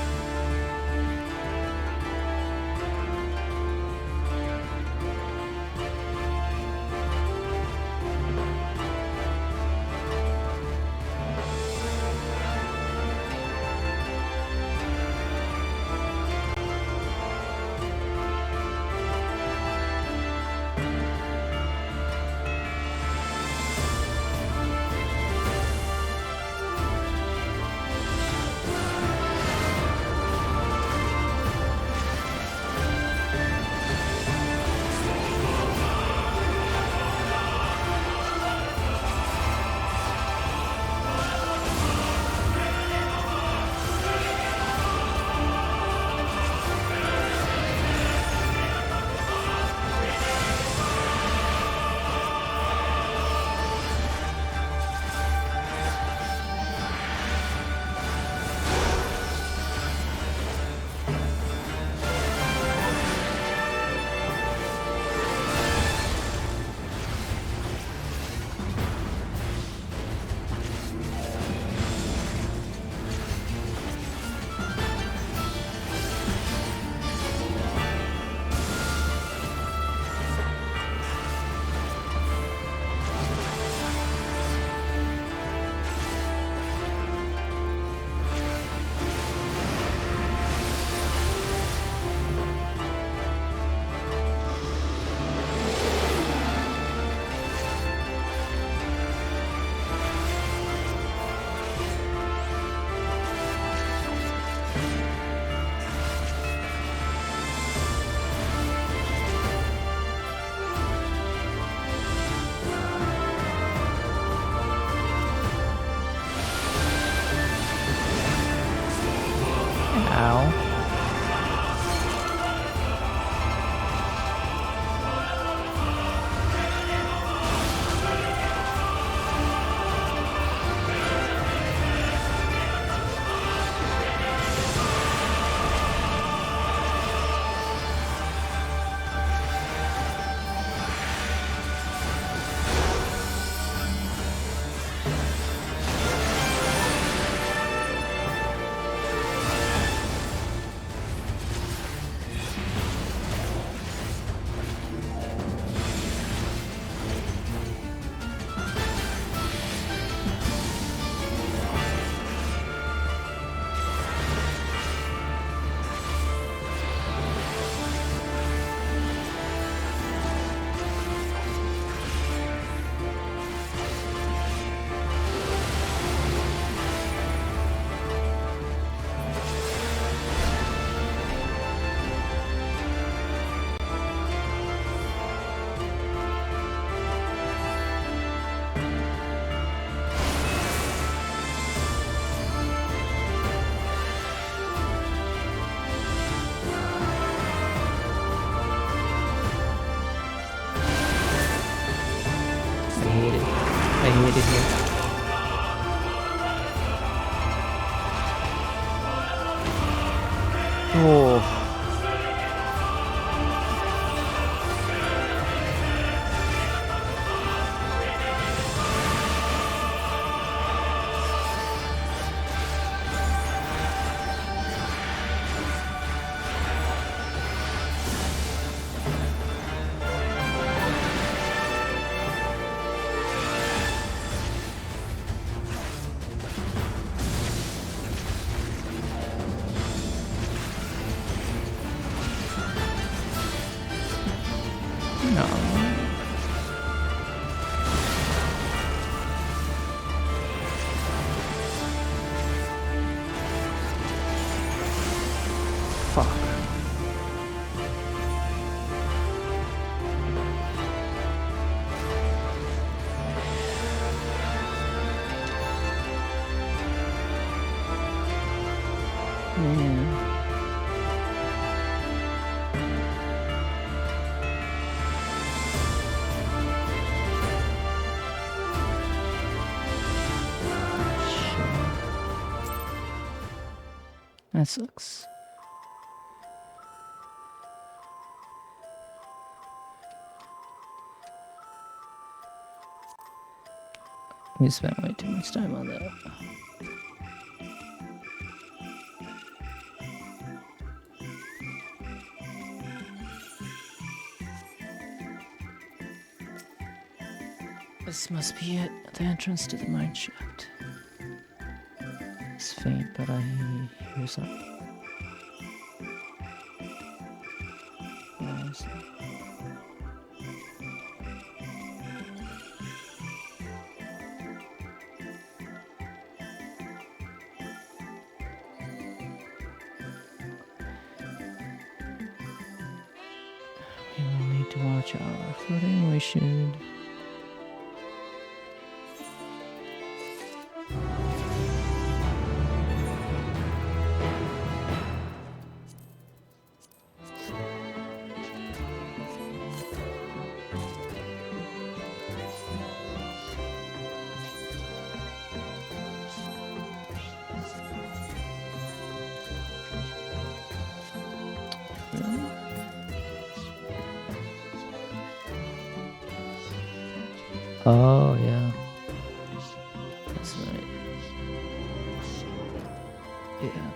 Ow. I hate it here. Oh. No. Fuck. Man. That sucks. We spent way too much time on that. This must be it, the entrance to the mine shaft. It's faint, but I hear something. We will need to watch our footing. We should. Oh, yeah. That's right. Yeah.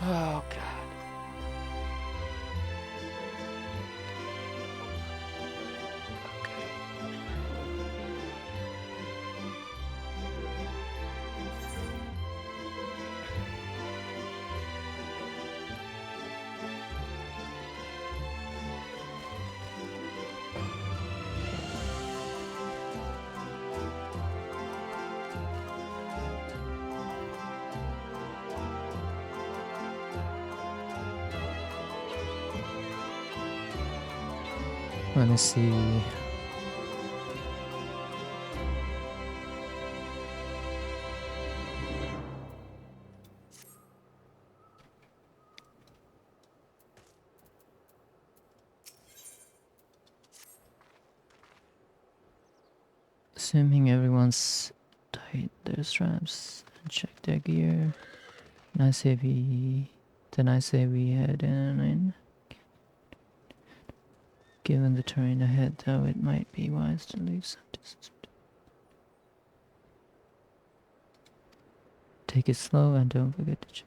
Oh, God. Let me see. Assuming everyone's tight their straps and check their gear. Then I say we head in. Given the terrain ahead, though, it might be wise to leave some distance. Take it slow and don't forget to chase.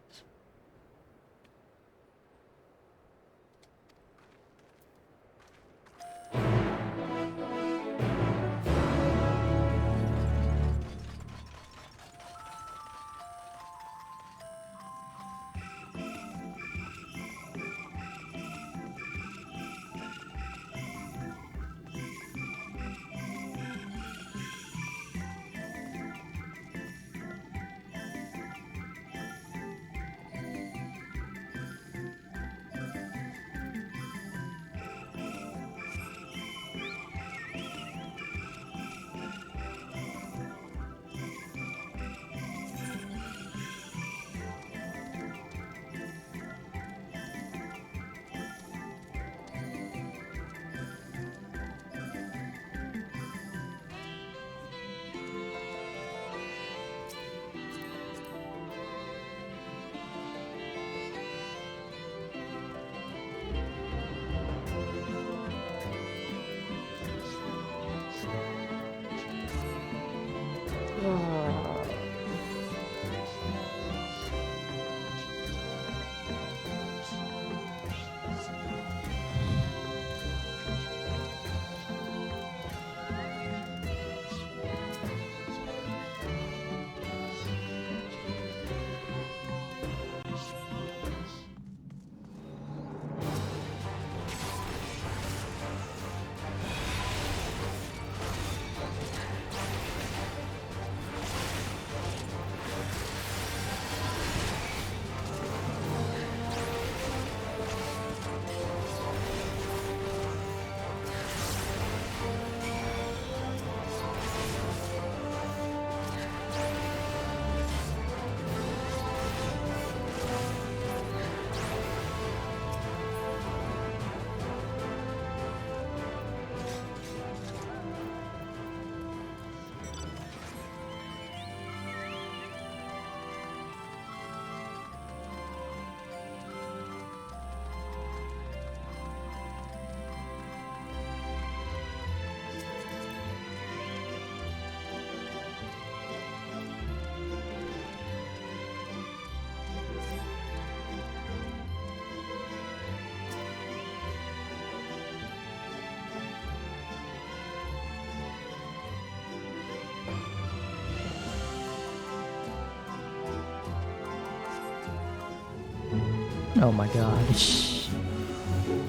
Oh my god.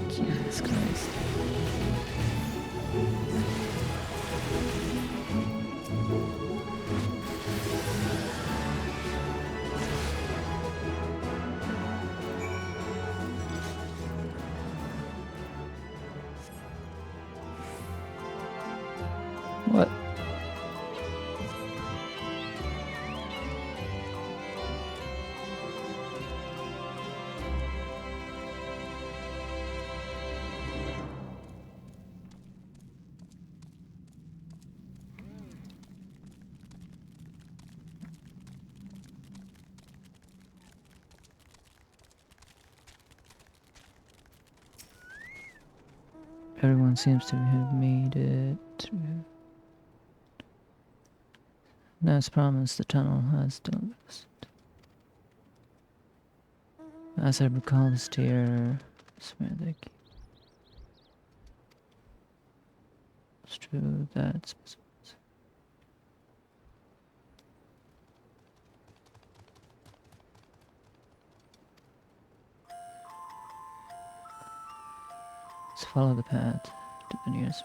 Jesus Christ. What? Everyone seems to have made it through. As promised, the tunnel has done this. As I recall, the stair is where they keep. It's true, that's. Let's follow the path to the nearest.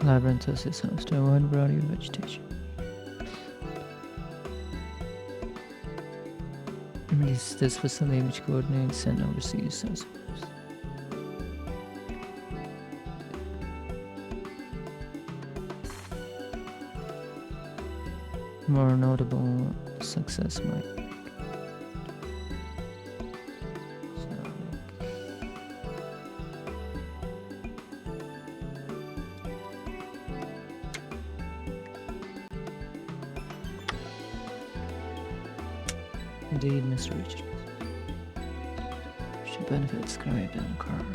Labyrinthus is host to a wide variety of vegetation. This facility which coordinates and oversees such. More notable success might. Indeed, Mr. Richards. Should benefit described on the card.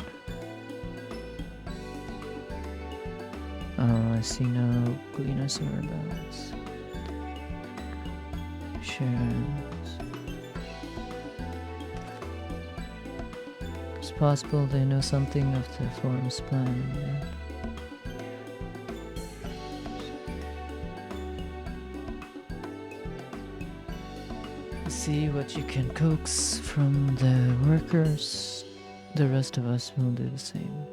Oh, I see no cleaners or bells. Shares. It's possible they know something of the forum's plan. Yeah. See what you can coax from the workers. The rest of us will do the same.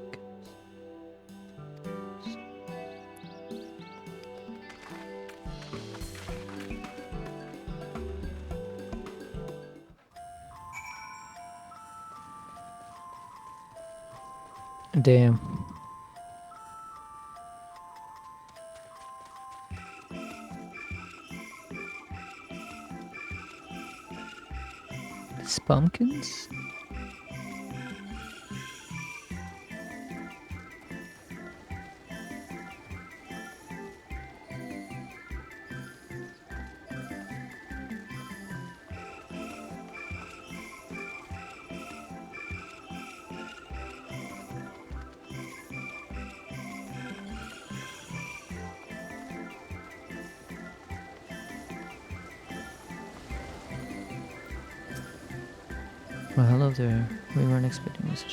Damn. These pumpkins? Well, hello there. We weren't expecting this.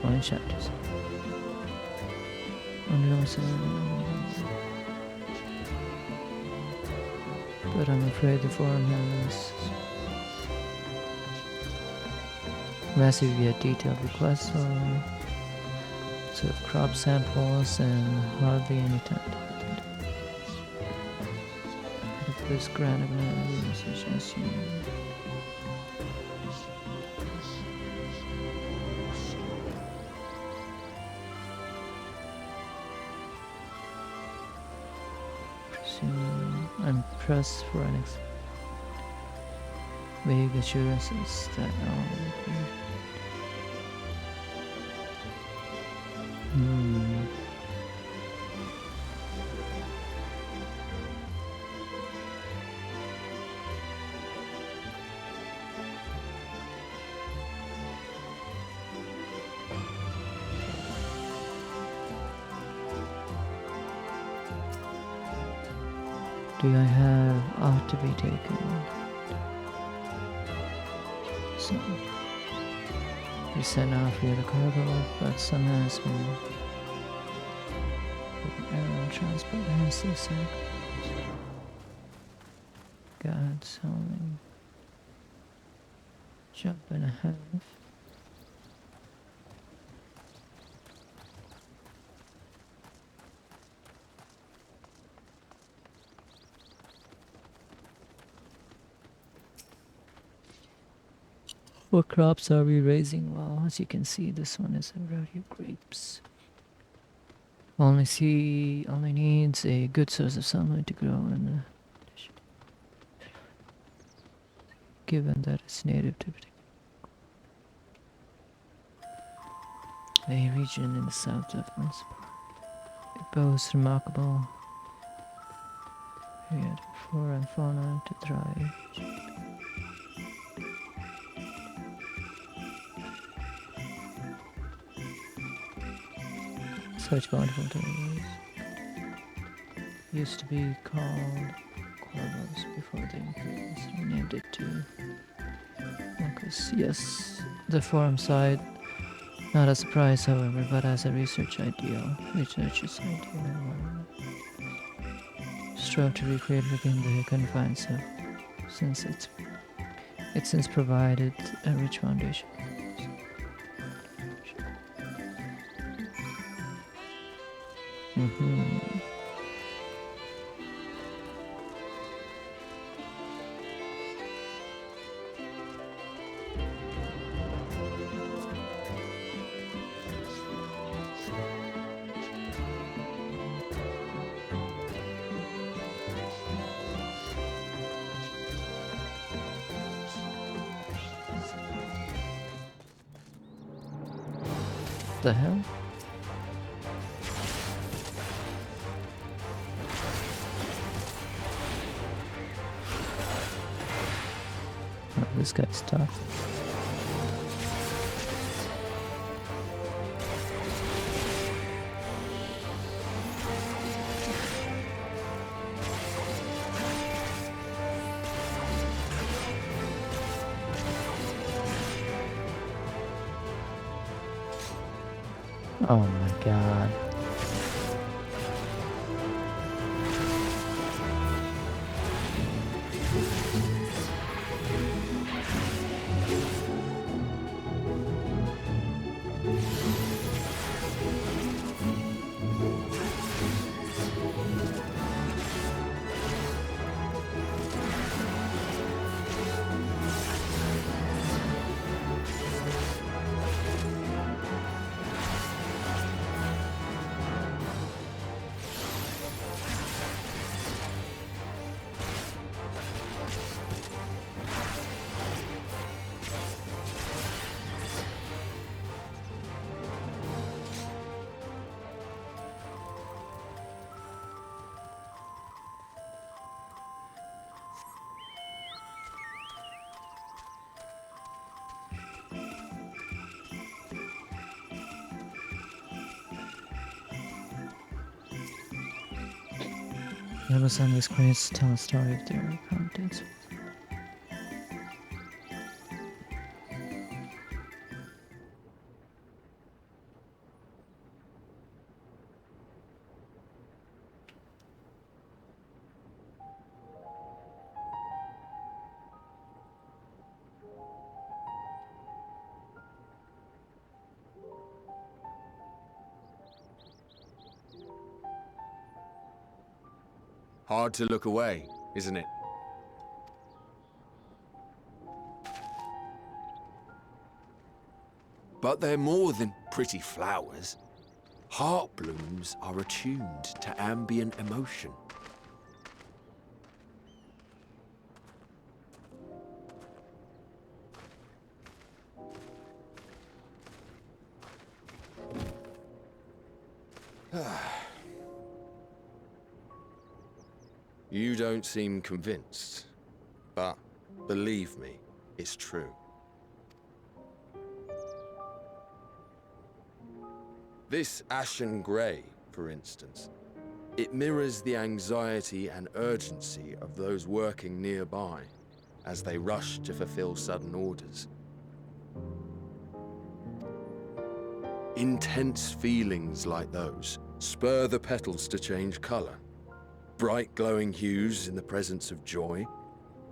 Morning chapters. But I'm afraid the forum has massive yet detailed requests on sort of crop samples and hardly any time to put them together. This granularity research as you presume I'm pressed for an vague assurances that all will be. Do I have ought to be taken? So we sent out via the cargo, but some has been error in transport, hence the sack. God's only jump and a half. What crops are we raising? Well, as you can see, this one is a variety of grapes. Only needs a good source of sunlight to grow, and given that it's native to a region in the south of Municipal, it boasts remarkable period for flora and fauna to thrive. Such bountiful territories used to be called Corvus before the Imperials renamed it to Marcus. Yes, the forum site, not a surprise however, but as a research ideal. Research's ideal environment. Strove to recreate within the confines of, since it's since provided a rich foundation. The hell? Oh, this guy's tough. Oh my god. Amazon was created to tell a story of their contents. Hard to look away, isn't it? But they're more than pretty flowers. Heart blooms are attuned to ambient emotion. You don't seem convinced, but believe me, it's true. This ashen grey, for instance, it mirrors the anxiety and urgency of those working nearby as they rush to fulfill sudden orders. Intense feelings like those spur the petals to change colour. Bright glowing hues in the presence of joy,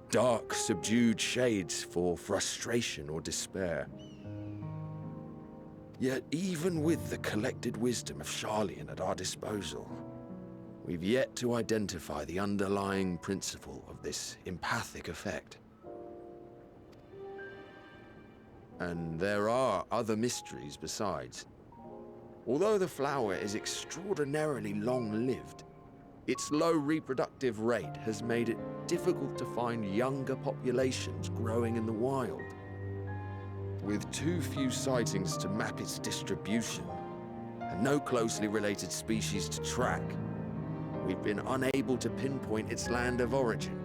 dark subdued shades for frustration or despair. Yet even with the collected wisdom of Charlian at our disposal, we've yet to identify the underlying principle of this empathic effect. And there are other mysteries besides. Although the flower is extraordinarily long-lived, its low reproductive rate has made it difficult to find younger populations growing in the wild. With too few sightings to map its distribution, and no closely related species to track, we've been unable to pinpoint its land of origin.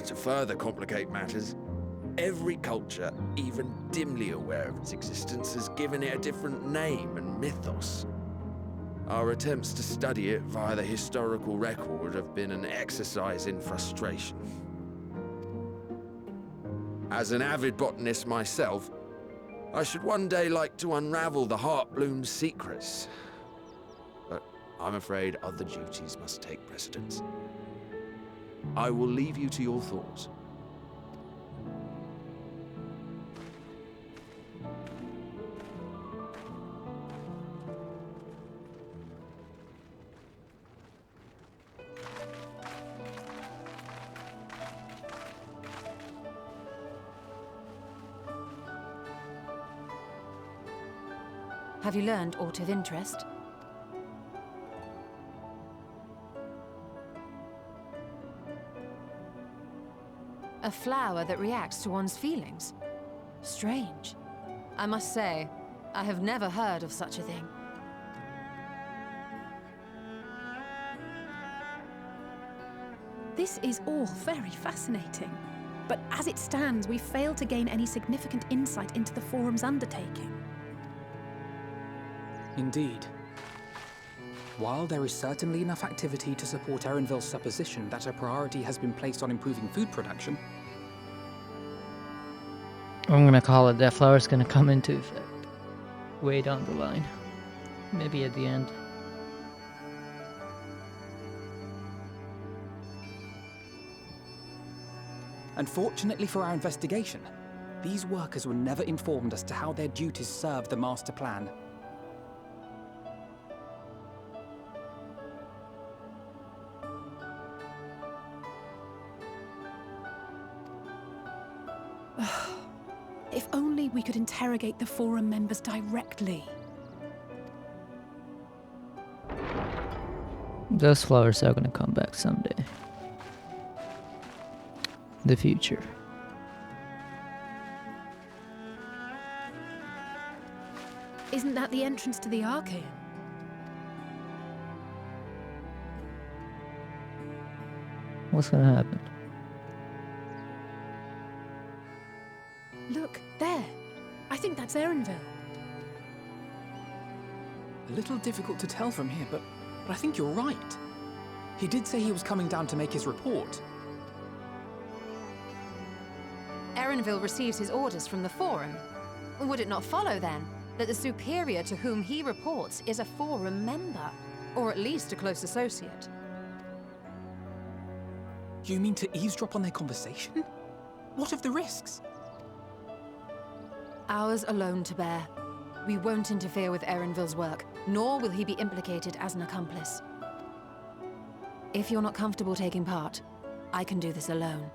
To further complicate matters, every culture, even dimly aware of its existence, has given it a different name and mythos. Our attempts to study it via the historical record have been an exercise in frustration. As an avid botanist myself, I should one day like to unravel the Heartbloom's secrets. But I'm afraid other duties must take precedence. I will leave you to your thoughts. Have you learned aught of interest? A flower that reacts to one's feelings? Strange. I must say, I have never heard of such a thing. This is all very fascinating. But as it stands, we fail to gain any significant insight into the Forum's undertaking. Indeed. While there is certainly enough activity to support Erenville's supposition that a priority has been placed on improving food production, I'm gonna call it that flower's gonna come into effect way down the line. Maybe at the end. unfortunately for our investigation, these workers were never informed as to how their duties serve the master plan. If only we could interrogate the Forum members directly. Those flowers are gonna come back someday. The future. Isn't that the entrance to the Archaean? What's gonna happen? Look, there. I think that's Erenville. A little difficult to tell from here, but I think you're right. He did say he was coming down to make his report. Erenville receives his orders from the Forum. Would it not follow, then, that the superior to whom he reports is a Forum member, or at least a close associate? You mean to eavesdrop on their conversation? What of the risks? Ours alone to bear. We won't interfere with Erenville's work, nor will he be implicated as an accomplice. If you're not comfortable taking part, I can do this alone.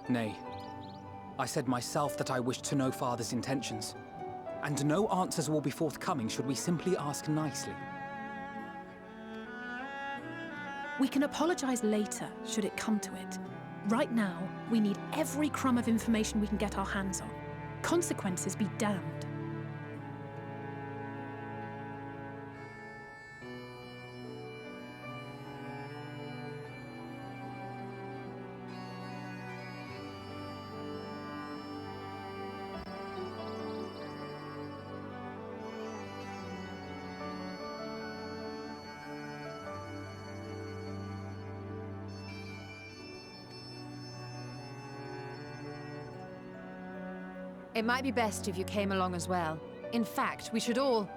Nay. I said myself that I wished to know Father's intentions. And no answers will be forthcoming should we simply ask nicely. We can apologize later, should it come to it. Right now, we need every crumb of information we can get our hands on. Consequences be damned. It might be best if you came along as well. In fact, we should all...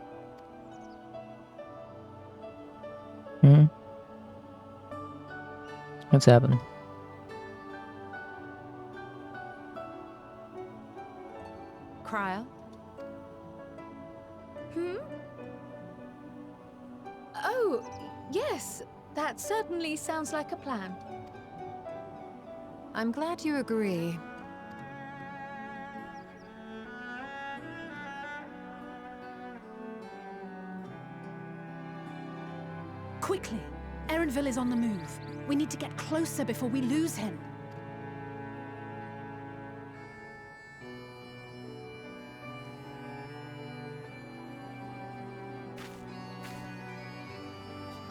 What's happening? Cryo? Oh, yes. That certainly sounds like a plan. I'm glad you agree. Quickly! Erenville is on the move. We need to get closer before we lose him.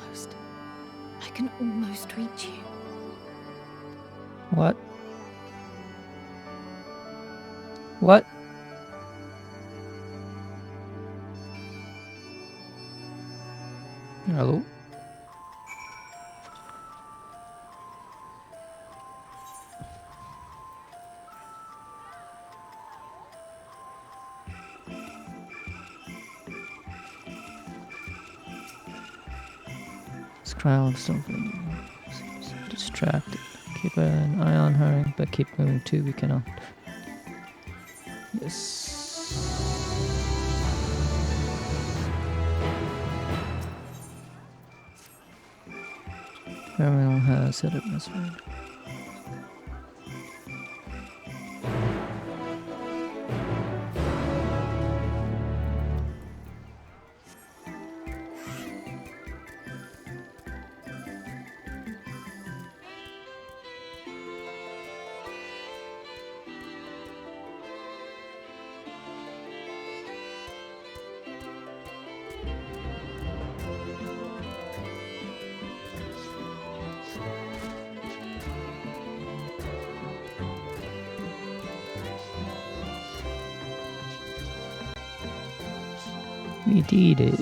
Almost. I can almost reach you. What? What? Hello? Crowds don't distracted. Keep an eye on her, but keep moving too. We cannot. Yes. Terminal has set up this way. We did it.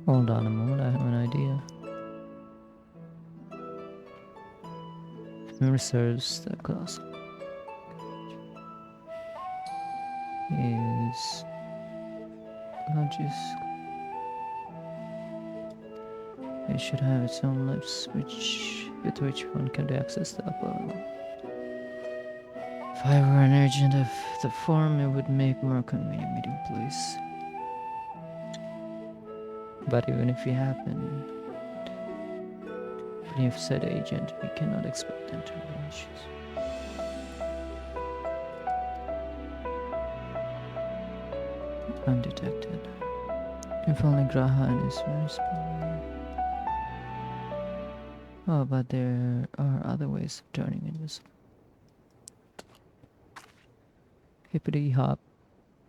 Hold on a moment, I have an idea. Memory serves the class is conscious. It should have its own lips, with which one can access the upper level. If I were an agent of the form, it would make more convenient meeting place. But even if we happen, Even if said agent, we cannot expect them to be malicious. Undetected. If only Graha and his response. Oh, but there are other ways of turning invisible. Hippity hop.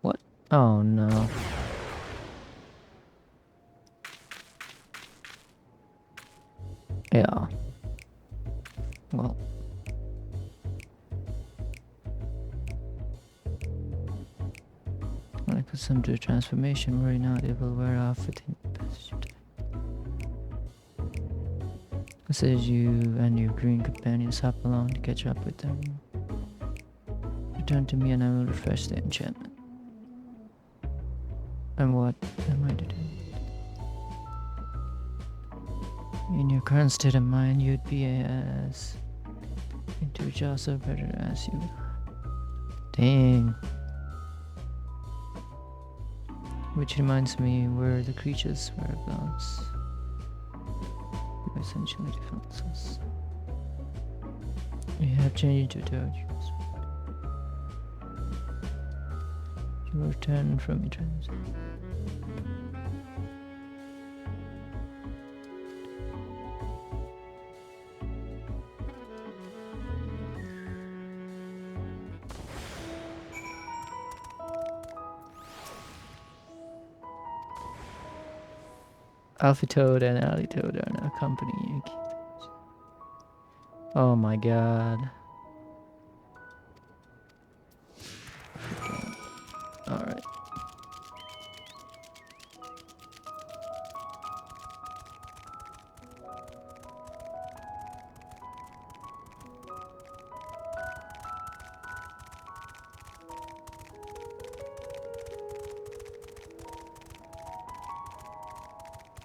What? Oh no. Yeah. Well. When I put some to transformation, worry not, it will wear off within passage time. As you and your green companions hop along to catch up with them. Return to me and I will refresh the enchantment. And what am I to do? In your current state of mind, you'd be as into a jaws or better as you. Dang. Which reminds me where the creatures were gods. Who essentially defends us. You have changed into a toad. You return from your trance. Alpha Toad and Alley Toad are now accompanying you. Oh my god. Alright.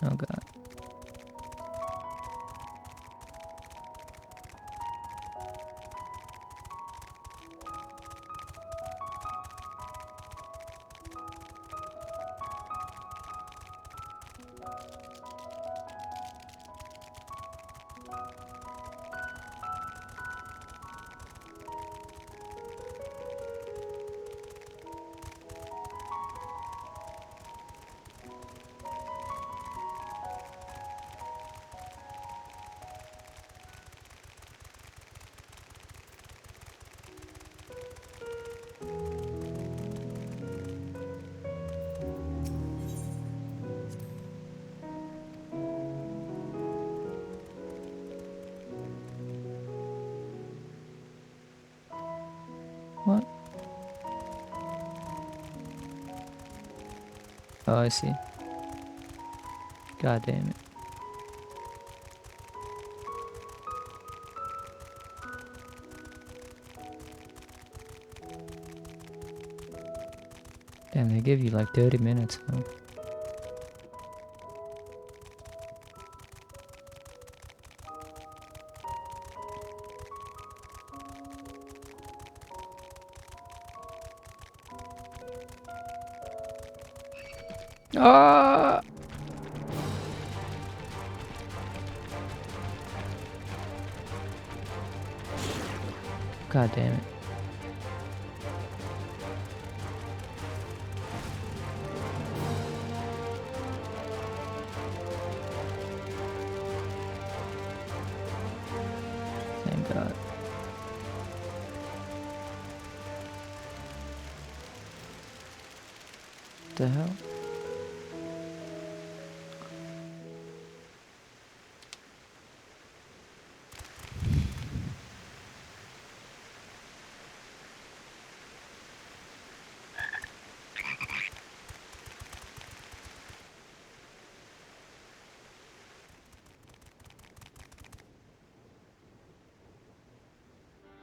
Oh god. What? Oh, I see. God damn it. Damn, they give you like 30 minutes, huh? Ah! God damn it. Thank God. The hell?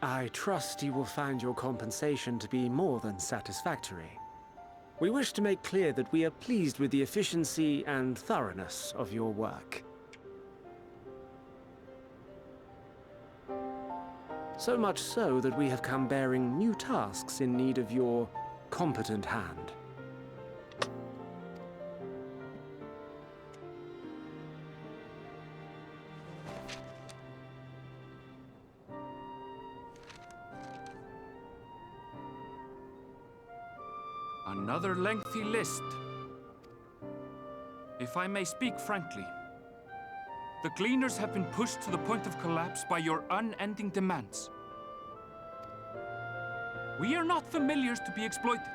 I trust you will find your compensation to be more than satisfactory. We wish to make clear that we are pleased with the efficiency and thoroughness of your work. So much so that we have come bearing new tasks in need of your competent hand. Another lengthy list. If I may speak frankly, the Gleaners have been pushed to the point of collapse by your unending demands. We are not familiars to be exploited.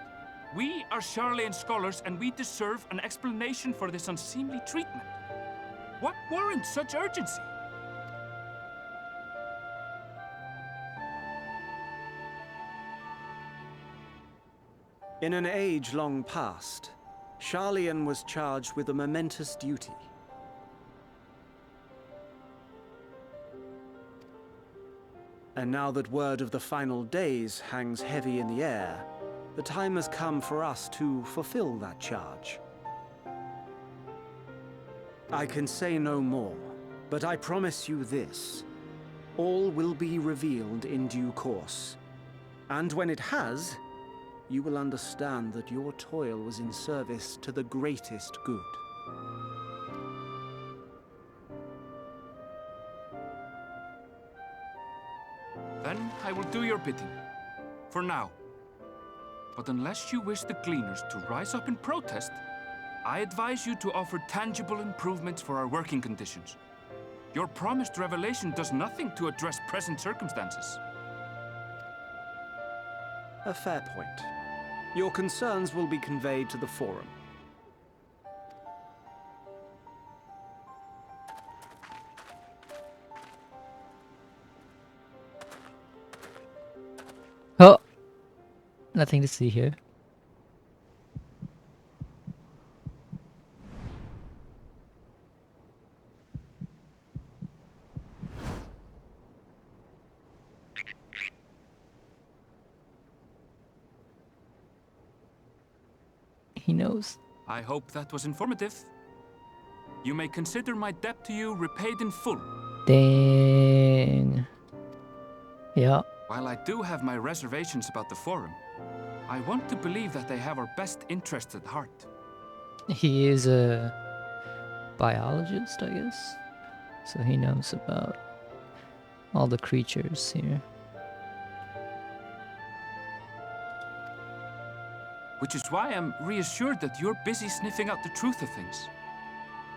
We are Charlayan scholars, and we deserve an explanation for this unseemly treatment. What warrants such urgency? In an age long past, Charlayan was charged with a momentous duty. And now that word of the final days hangs heavy in the air, the time has come for us to fulfill that charge. I can say no more, but I promise you this. All will be revealed in due course. And when it has, you will understand that your toil was in service to the greatest good. Then I will do your bidding. For now. But unless you wish the Gleaners to rise up in protest, I advise you to offer tangible improvements for our working conditions. Your promised revelation does nothing to address present circumstances. A fair point. Your concerns will be conveyed to the Forum. Oh! Nothing to see here. He knows. I hope that was informative. You may consider my debt to you repaid in full. Dang. Yeah. While I do have my reservations about the Forum, I want to believe that they have our best interests at heart. He is a biologist, I guess. So he knows about all the creatures here. Which is why I'm reassured that you're busy sniffing out the truth of things.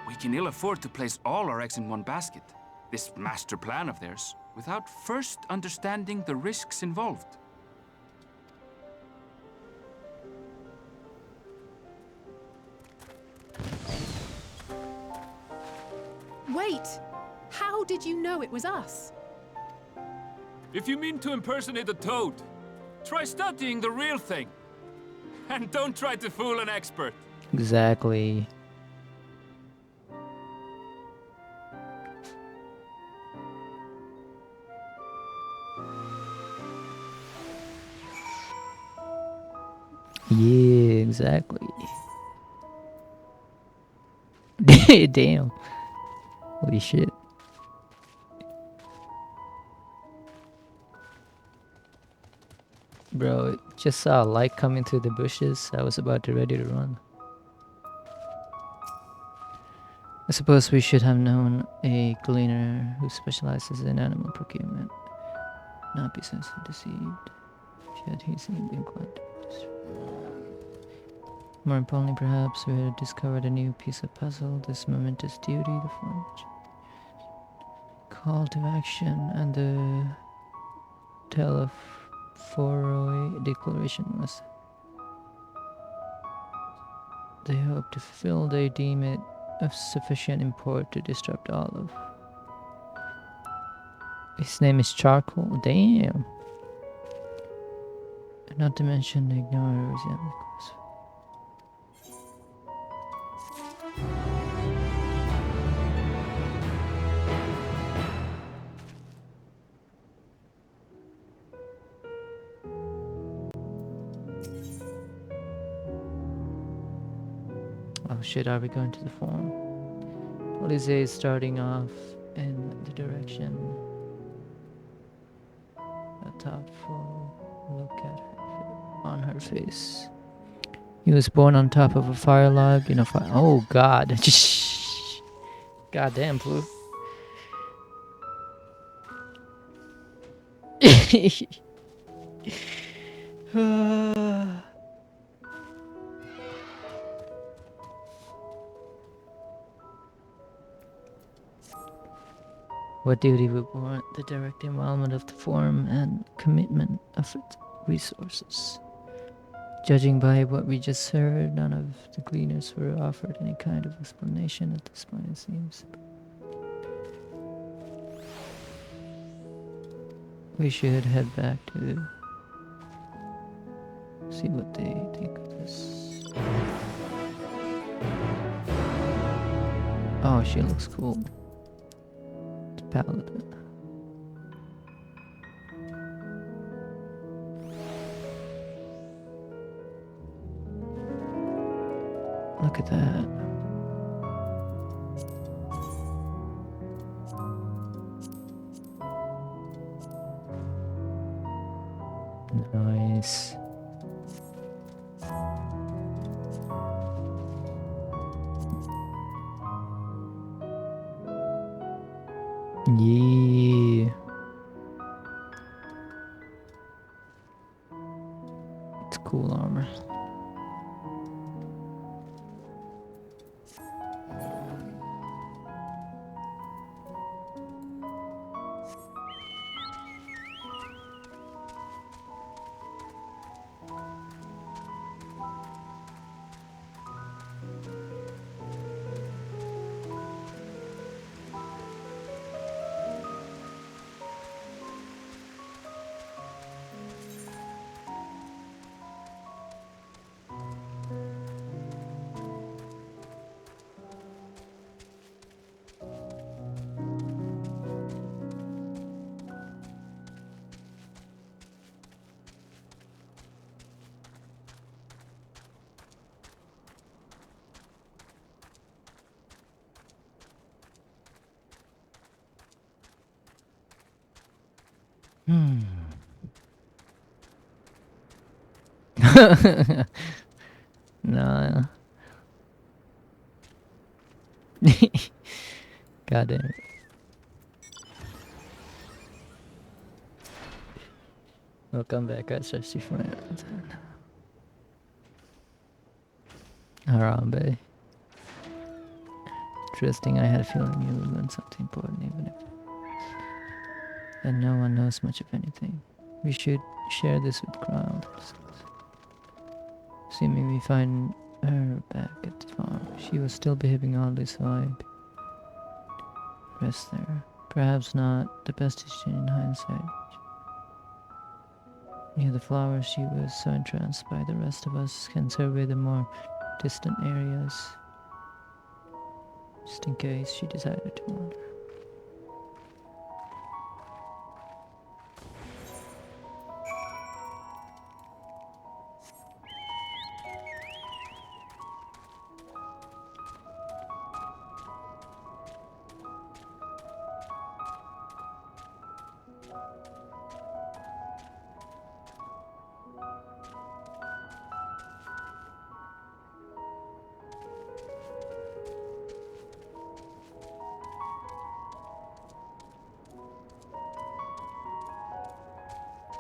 We can ill afford to place all our eggs in one basket, this master plan of theirs, without first understanding the risks involved. Wait! How did you know it was us? If you mean to impersonate a toad, try studying the real thing. And don't try to fool an expert. Exactly. Yeah, exactly. Damn. Holy shit. Bro, just saw a light coming through the bushes. I was about to ready to run. I suppose we should have known a gleaner who specializes in animal procurement. Not be sensitive deceived. Yet he seemed inclined to more importantly, perhaps, we had discovered a new piece of puzzle, this momentous duty, the call to action, and the Telephoroi declaration was. They hope to fulfill, they deem it of sufficient import to disrupt all of. His name is Charcoal? Damn. Not to mention the ignorers, yeah, of course. Oh shit, are we going to the farm? Police is starting off in the direction. A thoughtful look at her, on her face. He was born on top of a fire log in a fire. Oh god. Goddamn, Blue. What duty would warrant the direct involvement of the form and commitment of its resources? Judging by what we just heard, none of the gleaners were offered any kind of explanation at this point, it seems. We should head back to see what they think of this. Oh, she looks cool. It's Paladin. Look at that. Nice. Yeah. It's cool armor. No. God damn it. We'll come back at 64. Harambe. Interesting, I had a feeling you would learn something important even if... And no one knows much of anything. We should share this with crowd. Assuming we find her back at the farm. She was still behaving oddly, so I rest there. Perhaps not the best decision in hindsight. Near the flowers, she was so entranced by the rest of us can survey the more distant areas. Just in case she decided to wander.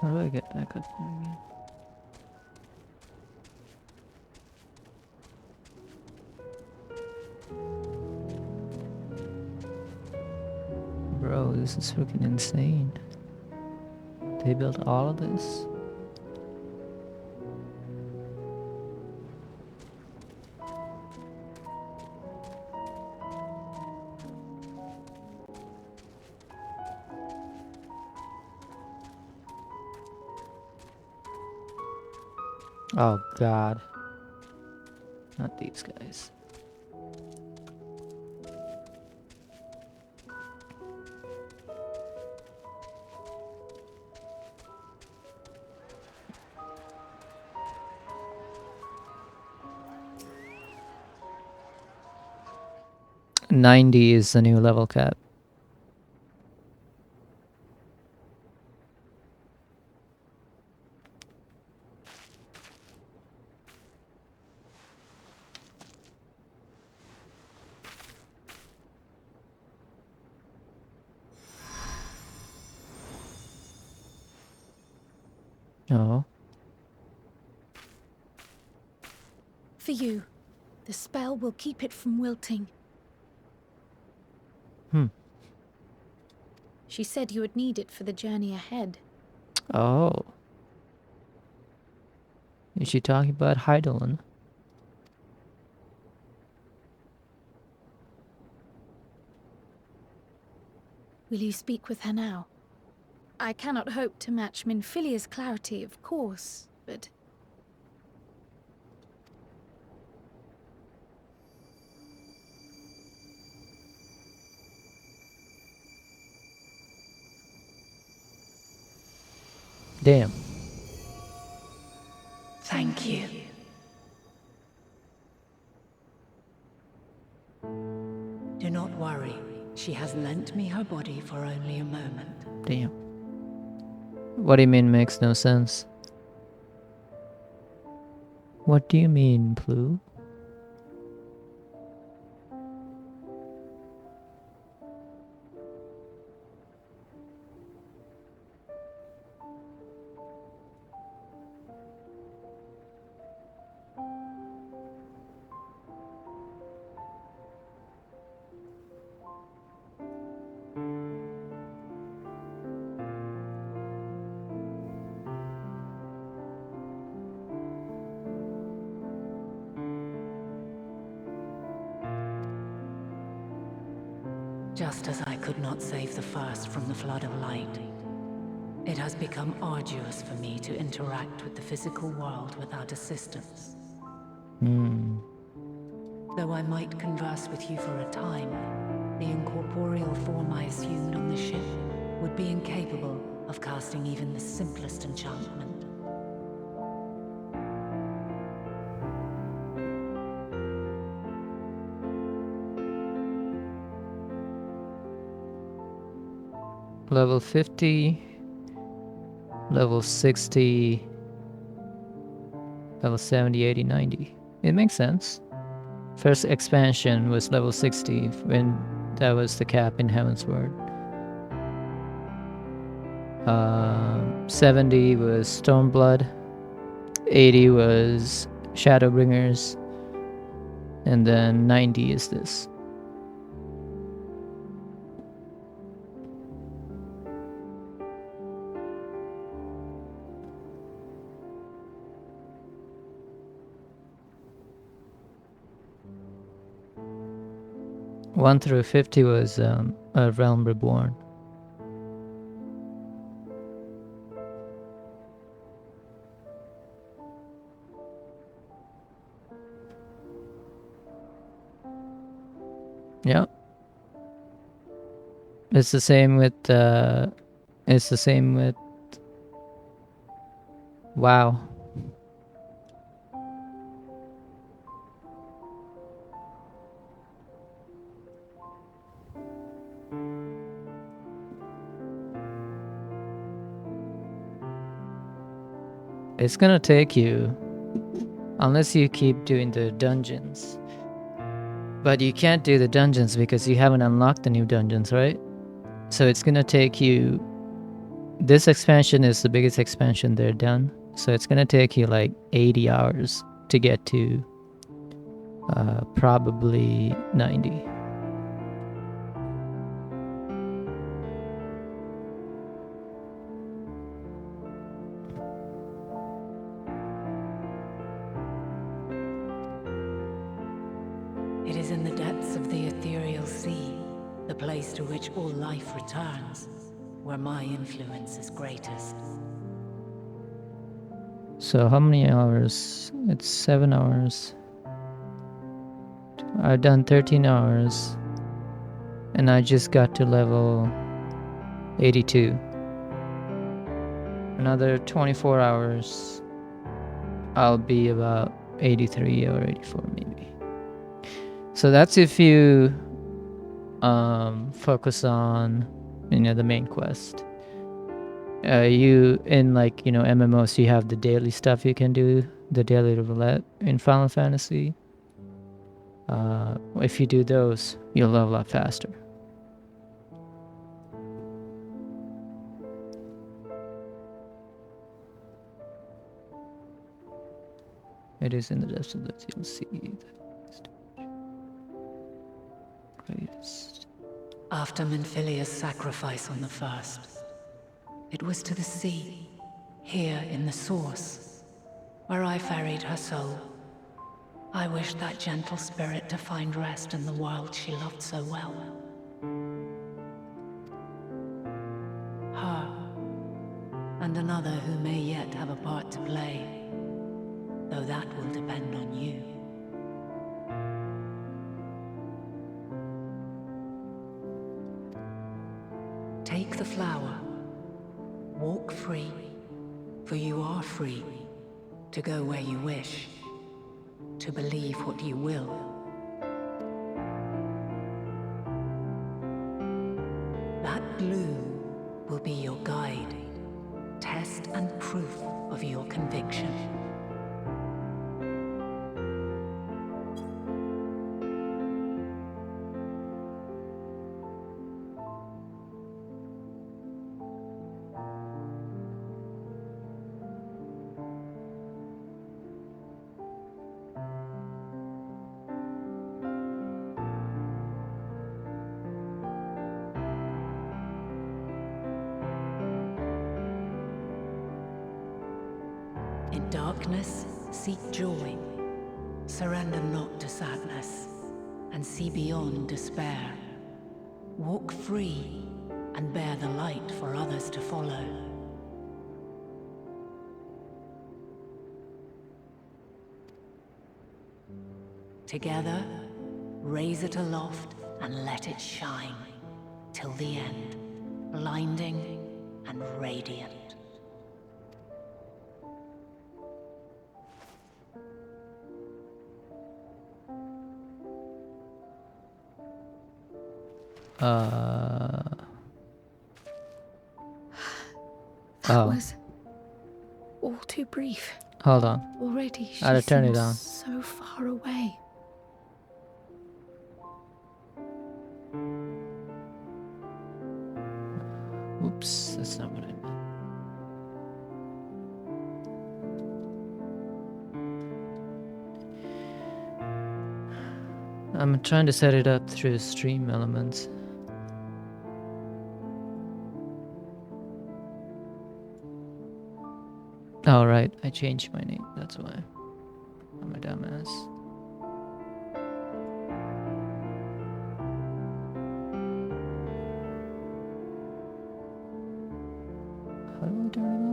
How do I get back up there again? Bro, this is freaking insane. They built all of this? Oh god. Not these guys. $90 is the new level cap. Oh. For you. The spell will keep it from wilting. She said you would need it for the journey ahead. Oh. Is she talking about Heidelin? Will you speak with her now? I cannot hope to match Minfilia's clarity, of course, but... Damn. Thank you. Do not worry. She has lent me her body for only a moment. Damn. What do you mean makes no sense? What do you mean, Blue? Just as I could not save the first from the flood of light, it has become arduous for me to interact with the physical world without assistance. Though I might converse with you for a time, the incorporeal form I assumed on the ship would be incapable of casting even the simplest enchantment. Level 50, level 60, level 70, 80, 90. It makes sense. First expansion was level 60 when that was the cap in Heaven's Word. 70 was Stormblood, 80 was Shadowbringers, and then 90 is this. One through 50 was a Realm Reborn. Yeah. It's the same with WoW. It's gonna take you, unless you keep doing the dungeons. But you can't do the dungeons because you haven't unlocked the new dungeons, right? So it's gonna take you... This expansion is the biggest expansion they're done. So it's gonna take you like 80 hours to get to probably 90. It is in the depths of the ethereal sea, the place to which all life returns, where my influence is greatest. So how many hours? It's 7 hours. I've done 13 hours. And I just got to level 82. Another 24 hours. I'll be about 83 or 84 maybe. So that's if you focus on, the main quest. You in MMOs, you have the daily stuff you can do, the daily roulette in Final Fantasy. If you do those, you'll level up faster. It is in the depths of the you'll see the greatest. After Minfilia's sacrifice on the first, it was to the sea, here in the Source, where I ferried her soul. I wished that gentle spirit to find rest in the world she loved so well. Her, and another who may yet have a part to play, though that will depend on you. Take the flower, walk free, for you are free to go where you wish, to believe what you will. That bloom will be your guide, test and proof of your conviction. In darkness, seek joy. Surrender not to sadness, and see beyond despair. Walk free, and bear the light for others to follow. Together, raise it aloft and let it shine, till the end, blinding and radiant. That Oh, was all too brief. hold on. Already I had she to turn it seems on. so far away. Oops, that's not what I meant. I'm trying to set it up through stream elements. Oh, right, I changed my name, that's why. I'm a dumbass. How do I turn it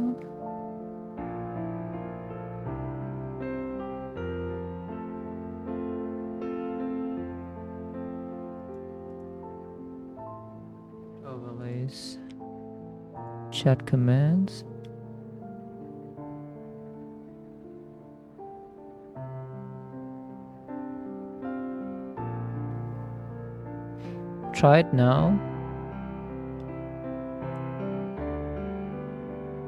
on? Overlays. Chat commands. Try it now.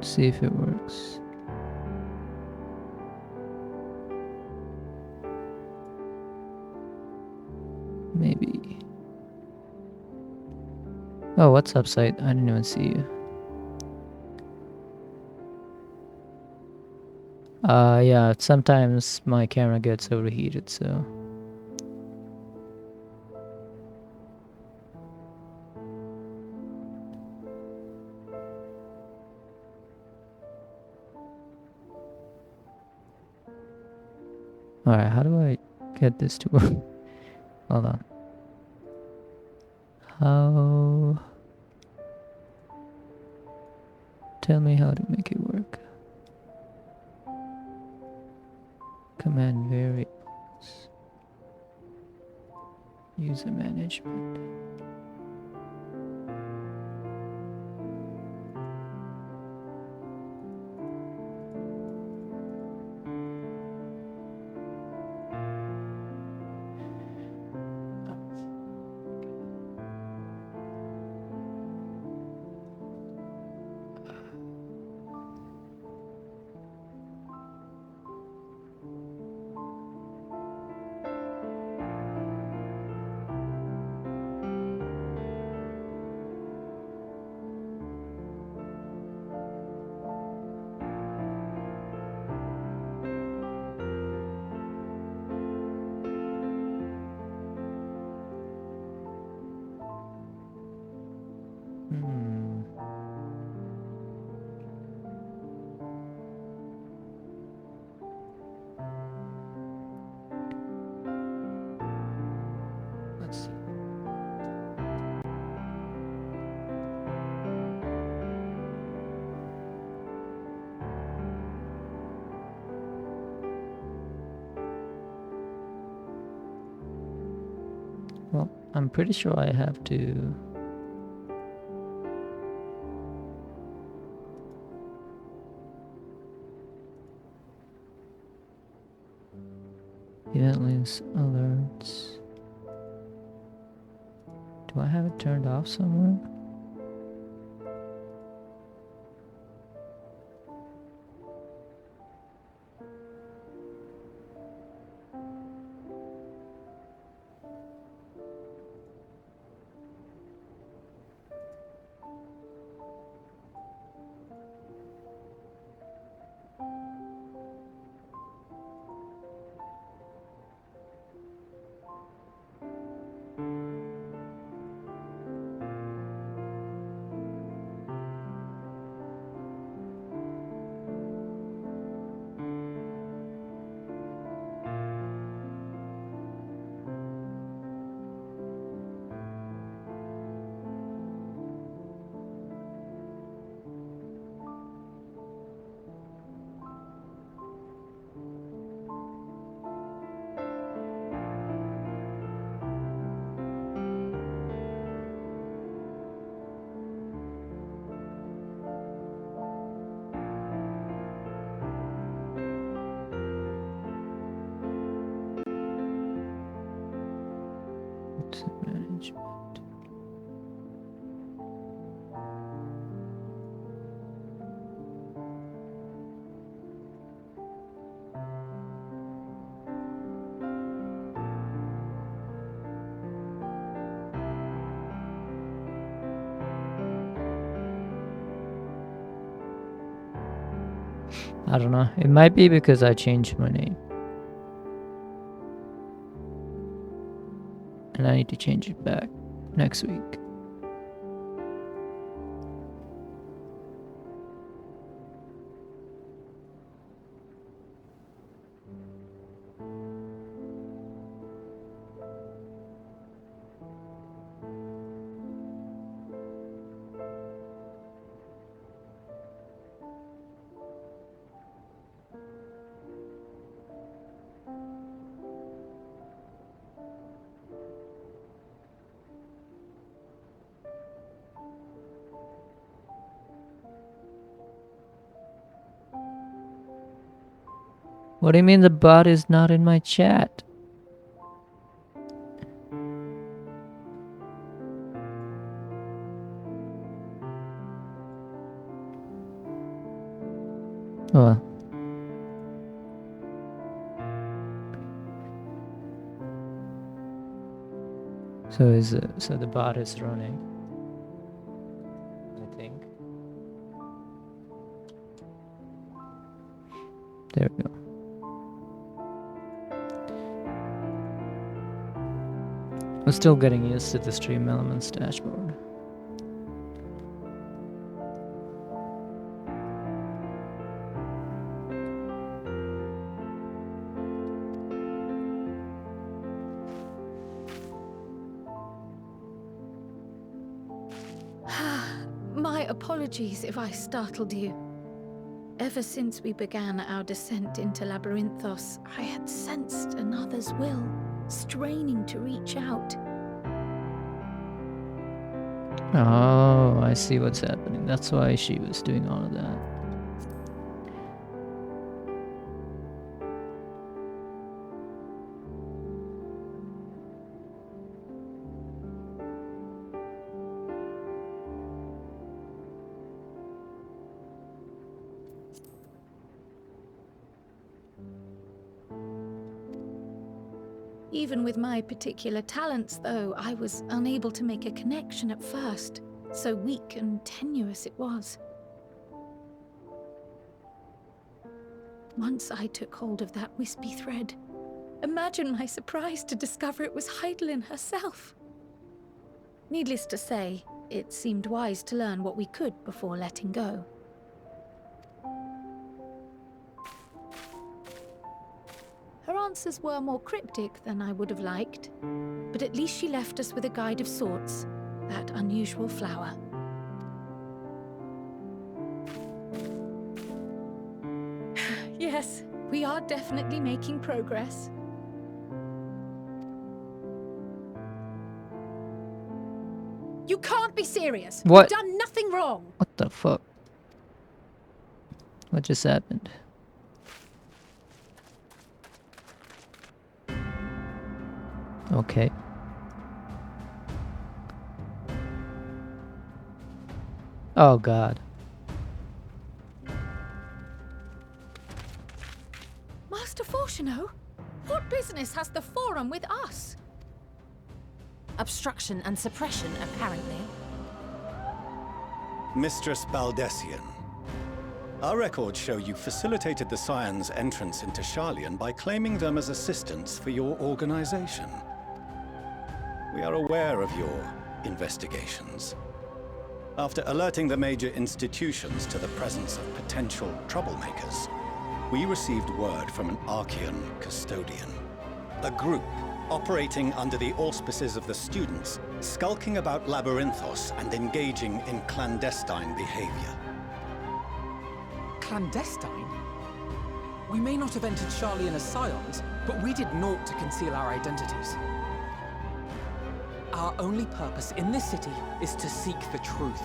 See if it works. Maybe. Oh, what's up, site? I didn't even see you. Yeah, sometimes my camera gets overheated, so. Alright, how do I get this to work? Hold on. How? Tell me how to make it work. Command variables. User management. Well, I'm pretty sure I have to... Event links, alerts... Do I have it turned off somewhere? Management. I don't know. It might be because I changed my name. And I need to change it back next week. What do you mean the bot is not in my chat? Oh. So the bot is running, I think. There we go. I'm still getting used to the Stream Elements dashboard. My apologies if I startled you. Ever since we began our descent into Labyrinthos, I had sensed another's will, straining to reach out. Oh, I see what's happening. That's why she was doing all of that. Even with my particular talents, though, I was unable to make a connection at first. So weak and tenuous it was. Once I took hold of that wispy thread. Imagine my surprise to discover it was Heidelin herself. Needless to say, it seemed wise to learn what we could before letting go. Her answers were more cryptic than I would have liked, but at least she left us with a guide of sorts, that unusual flower. Yes, we are definitely making progress. You can't be serious. What? You've done nothing wrong. What the fuck? What just happened? Okay. Oh god. Master Fortuno, what business has the Forum with us? Obstruction and suppression, apparently. Mistress Baldessian, our records show you facilitated the Scions' entrance into Sharlayan by claiming them as assistants for your organization. We are aware of your investigations. After alerting the major institutions to the presence of potential troublemakers, we received word from an Archean custodian. A group operating under the auspices of the students, skulking about Labyrinthos and engaging in clandestine behavior. Clandestine? We may not have entered Sharlayan as Scions, but we did naught to conceal our identities. Our only purpose in this city is to seek the truth.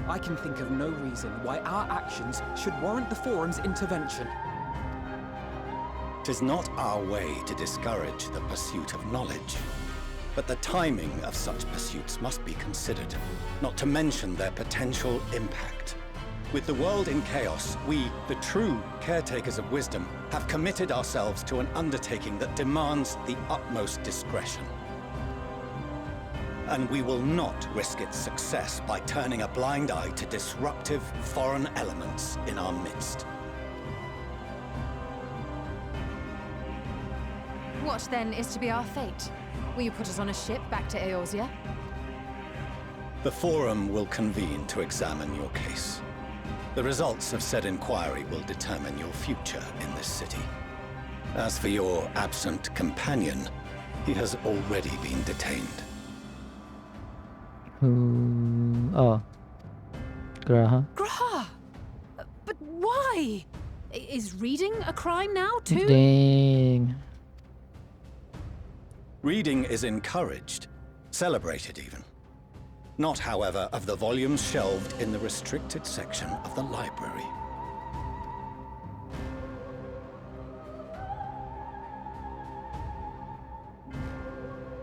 I can think of no reason why our actions should warrant the Forum's intervention. 'Tis not our way to discourage the pursuit of knowledge, but the timing of such pursuits must be considered, not to mention their potential impact. With the world in chaos, we, the true caretakers of wisdom, have committed ourselves to an undertaking that demands the utmost discretion. And we will not risk its success by turning a blind eye to disruptive foreign elements in our midst. What then is to be our fate? Will you put us on a ship back to Eorzea? The Forum will convene to examine your case. The results of said inquiry will determine your future in this city. As for your absent companion, he has already been detained. Oh. Graha. Graha! But why? Is reading a crime now, too? Dang. Reading is encouraged, celebrated even. Not, however, of the volumes shelved in the restricted section of the library.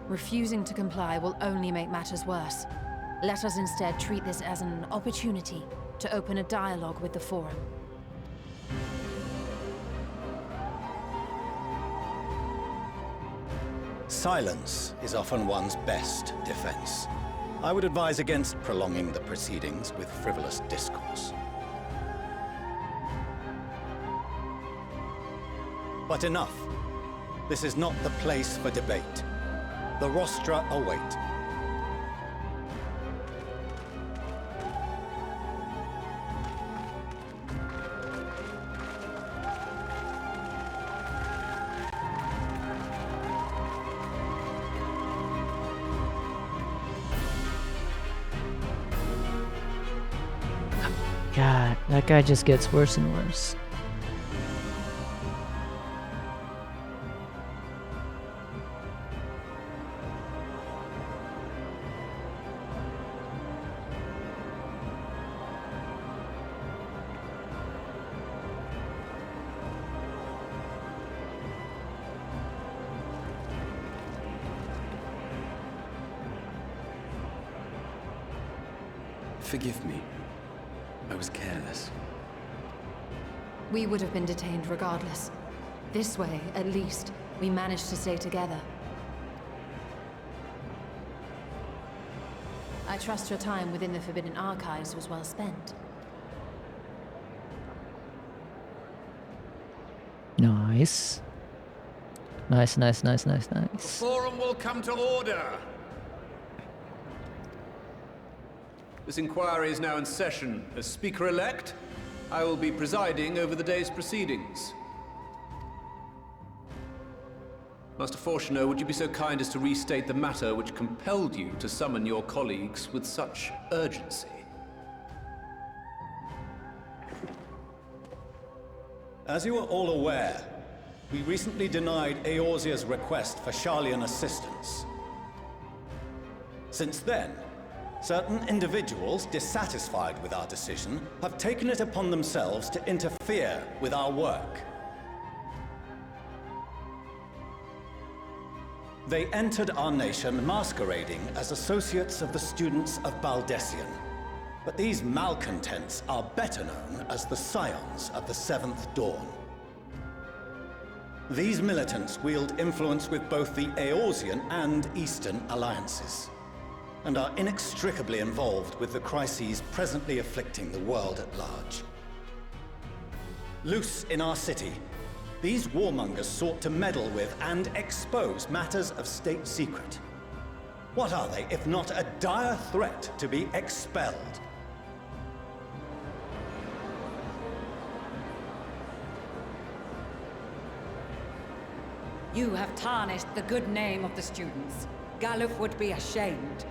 Refusing to comply will only make matters worse. Let us instead treat this as an opportunity to open a dialogue with the Forum. Silence is often one's best defense. I would advise against prolonging the proceedings with frivolous discourse. But enough. This is not the place for debate. The rostra await. God, that guy just gets worse and worse. Forgive me. I was careless. We would have been detained regardless. This way, at least, we managed to stay together. I trust your time within the Forbidden Archives was well spent. Nice. Nice. The Forum will come to order. This inquiry is now in session. As Speaker-elect, I will be presiding over the day's proceedings. Master Fortuno, would you be so kind as to restate the matter which compelled you to summon your colleagues with such urgency? As you are all aware, we recently denied Eorzea's request for Sharlayan assistance. Since then, Certain individuals dissatisfied with our decision have taken it upon themselves to interfere with our work. They entered our nation masquerading as associates of the students of Baldessian. But these malcontents are better known as the Scions of the Seventh Dawn. These militants wield influence with both the Eorzean and Eastern alliances, and are inextricably involved with the crises presently afflicting the world at large. Loose in our city, these warmongers sought to meddle with and expose matters of state secret. What are they, if not a dire threat to be expelled? You have tarnished the good name of the students. Galuf would be ashamed.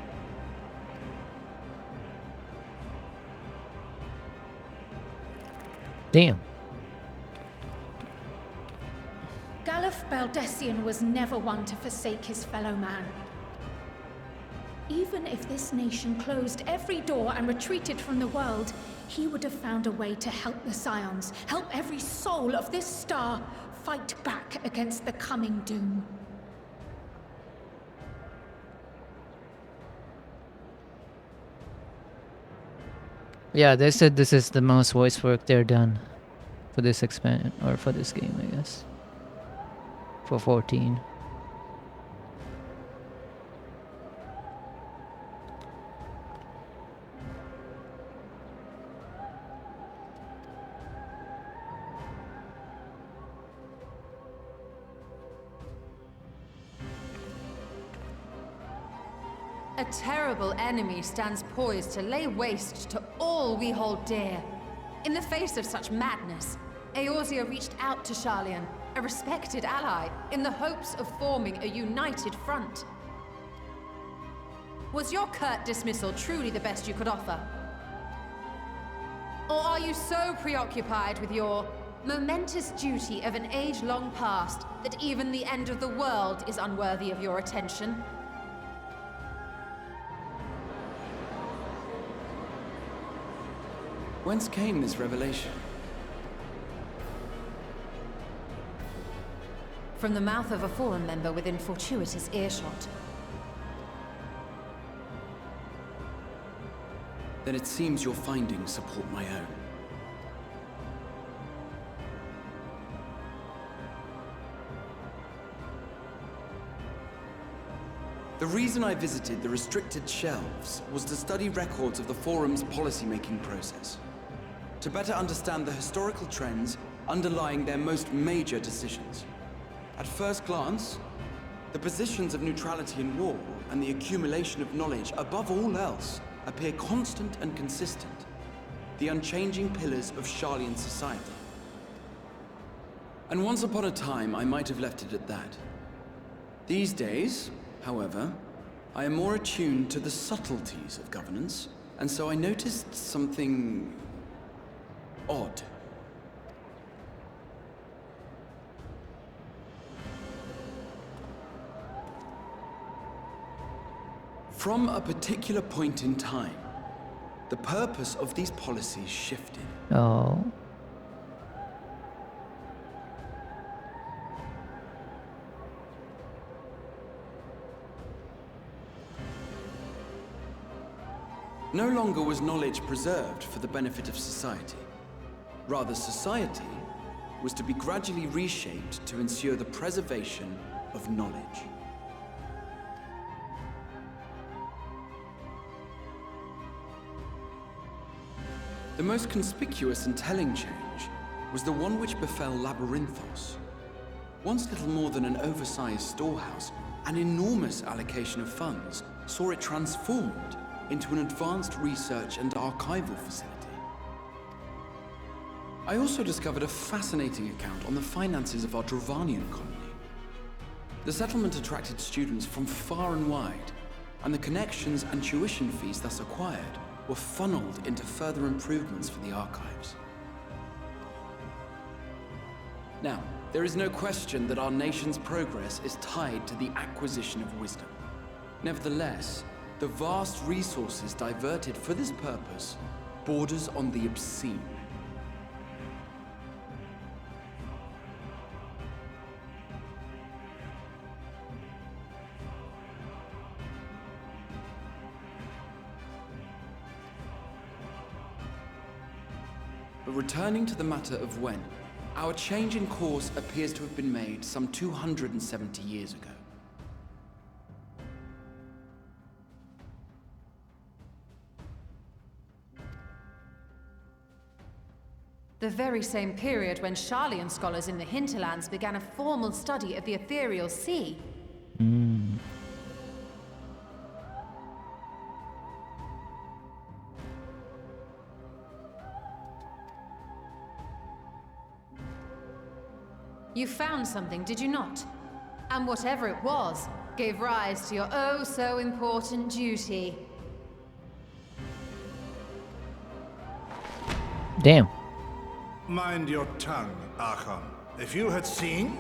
Damn. Galuf Baldessian was never one to forsake his fellow man. Even if this nation closed every door and retreated from the world, he would have found a way to help the Scions, help every soul of this star fight back against the coming doom. Yeah, they said this is the most voice work they're done for this expand or for this game, I guess. For 14. A terrible enemy stands poised to lay waste to all we hold dear. In the face of such madness, Eorzea reached out to Sharlayan, a respected ally, in the hopes of forming a united front. Was your curt dismissal truly the best you could offer? Or are you so preoccupied with your momentous duty of an age-long past that even the end of the world is unworthy of your attention? Whence came this revelation? From the mouth of a Forum member within fortuitous earshot. Then it seems your findings support my own. The reason I visited the restricted shelves was to study records of the Forum's policy-making process, to better understand the historical trends underlying their most major decisions. At first glance, the positions of neutrality in war and the accumulation of knowledge above all else appear constant and consistent, the unchanging pillars of Sharlayan society. And once upon a time, I might have left it at that. These days, however, I am more attuned to the subtleties of governance, and so I noticed something odd. From a particular point in time, the purpose of these policies shifted. Oh. No longer was knowledge preserved for the benefit of society. Rather, society was to be gradually reshaped to ensure the preservation of knowledge. The most conspicuous and telling change was the one which befell Labyrinthos. Once little more than an oversized storehouse, an enormous allocation of funds saw it transformed into an advanced research and archival facility. I also discovered a fascinating account on the finances of our Dravanian colony. The settlement attracted students from far and wide, and the connections and tuition fees thus acquired were funneled into further improvements for the archives. Now, there is no question that our nation's progress is tied to the acquisition of wisdom. Nevertheless, The vast resources diverted for this purpose borders on the obscene. But returning to the matter of when, our change in course appears to have been made some 270 years ago. The very same period when Sharlayan scholars in the hinterlands began a formal study of the ethereal sea. You found something, did you not? And whatever it was, gave rise to your oh-so-important duty. Damn. Mind your tongue, Archon. If you had seen...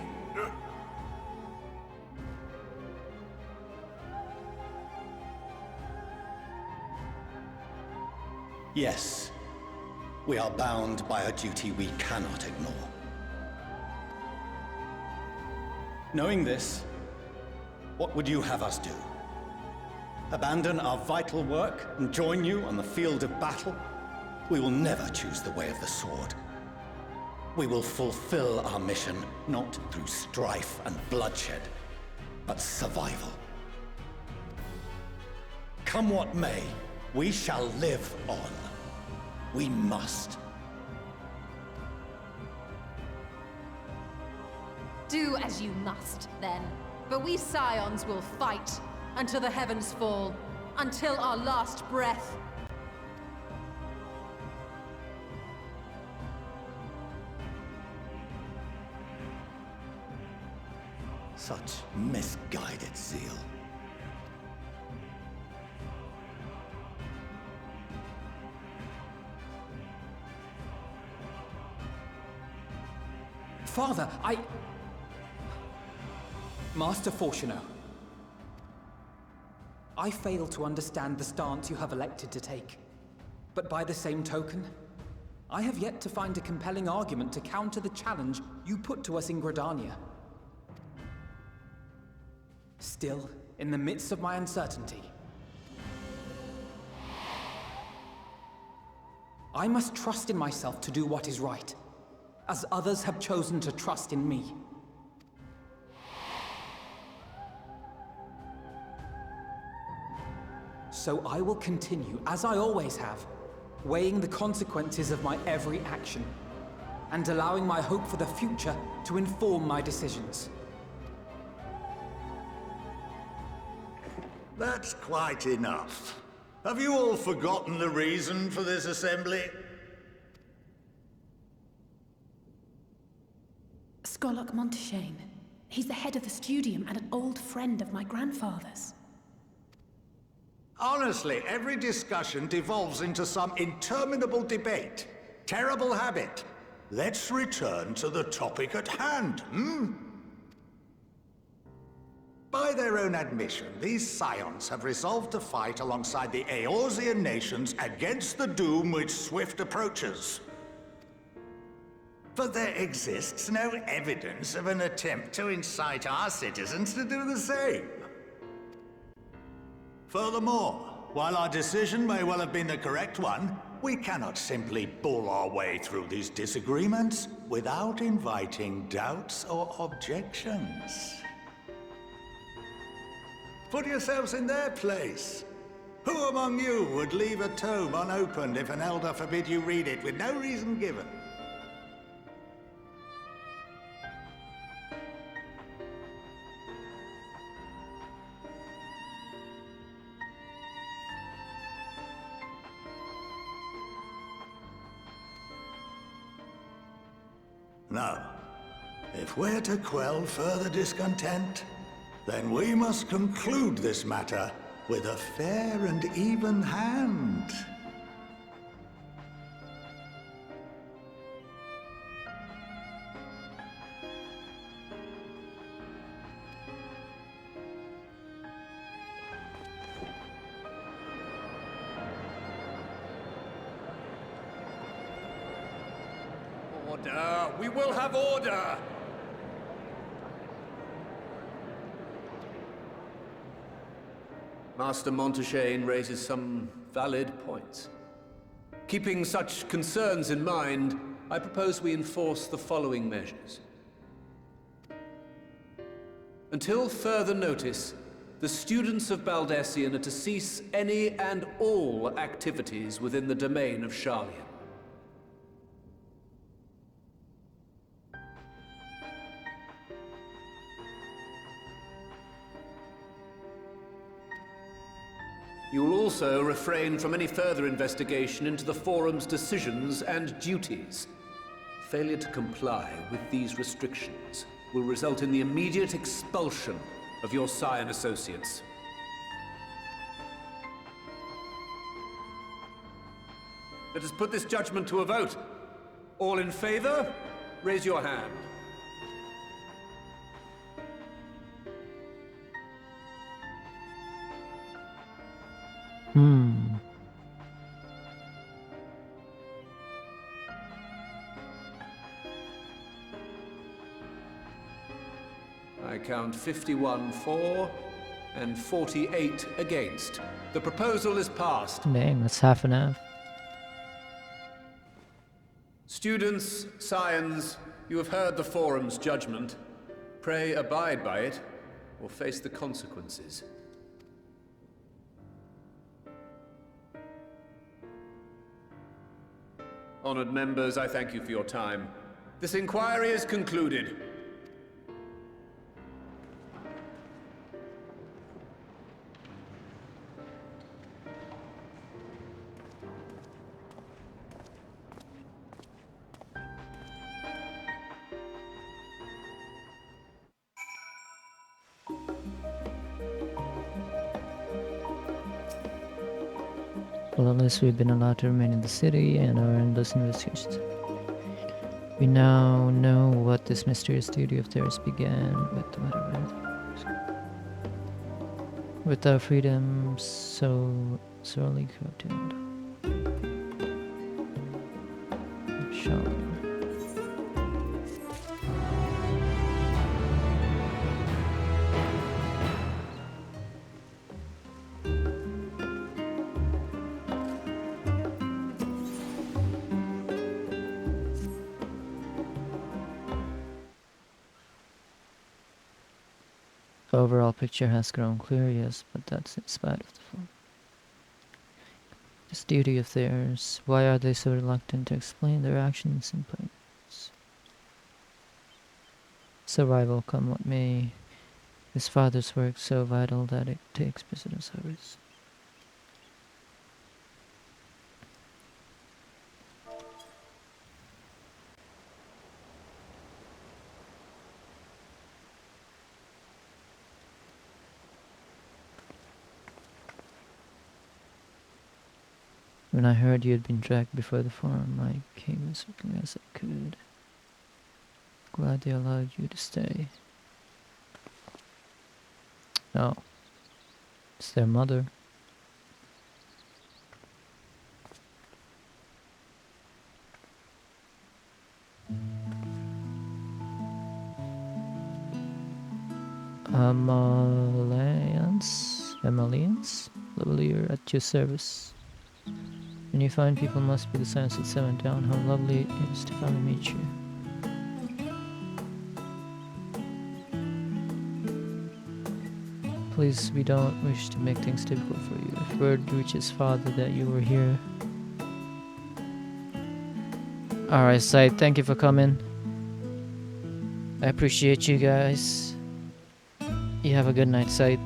Yes. We are bound by a duty we cannot ignore. Knowing this, what would you have us do? Abandon our vital work and join you on the field of battle? We will never choose the way of the sword. We will fulfill our mission not through strife and bloodshed, but survival. Come what may, we shall live on. We must. Do as you must, then. But we Scions will fight until the heavens fall, until our last breath. Such misguided zeal. Father, Master Fortuno, I fail to understand the stance you have elected to take. But by the same token, I have yet to find a compelling argument to counter the challenge you put to us in Gridania. Still, in the midst of my uncertainty, I must trust in myself to do what is right, as others have chosen to trust in me. So I will continue, as I always have, weighing the consequences of my every action, and allowing my hope for the future to inform my decisions. That's quite enough. Have you all forgotten the reason for this assembly? Skolok Monteshane. He's the head of the studium and an old friend of my grandfather's. Honestly, every discussion devolves into some interminable debate. Terrible habit. Let's return to the topic at hand, By their own admission, these Scions have resolved to fight alongside the Eorzean nations against the doom which swift approaches. But there exists no evidence of an attempt to incite our citizens to do the same. Furthermore, while our decision may well have been the correct one, we cannot simply bull our way through these disagreements without inviting doubts or objections. Put yourselves in their place. Who among you would leave a tome unopened if an elder forbid you read it with no reason given? Now, if we're to quell further discontent, then we must conclude this matter with a fair and even hand. Order! We will have order! Master Montaigne raises some valid points. Keeping such concerns in mind, I propose we enforce the following measures. Until further notice, the students of Baldessian are to cease any and all activities within the domain of Sharlian. You will also refrain from any further investigation into the Forum's decisions and duties. Failure to comply with these restrictions will result in the immediate expulsion of your Scion associates. Let us put this judgment to a vote. All in favor, raise your hand. I count 51 for and 48 against. The proposal is passed. Dang, that's half and half. Students, Scions, you have heard the Forum's judgment. Pray abide by it, or face the consequences. Honored members, I thank you for your time. This inquiry is concluded. Well, at least we've been allowed to remain in the city and our endless investigations. We now know what this mysterious duty of theirs began with, whatever. With our freedom so sorely curtailed. Sharlian. The overall picture has grown clear, yes, but that's in spite of the form. This duty of theirs, why are they so reluctant to explain their actions in plain words? Survival come what may, his father's work so vital that it takes precedence over his. When I heard you had been dragged before the forum, I came as quickly as I could. Glad they allowed you to stay. Oh. It's their mother. Emalians, lovelier at your service. When you find people must be the science that seven down, how lovely it is to finally meet you. Please, we don't wish to make things difficult for you. If word reaches father that you were here. Alright, Said, thank you for coming. I appreciate you guys. You have a good night, Said.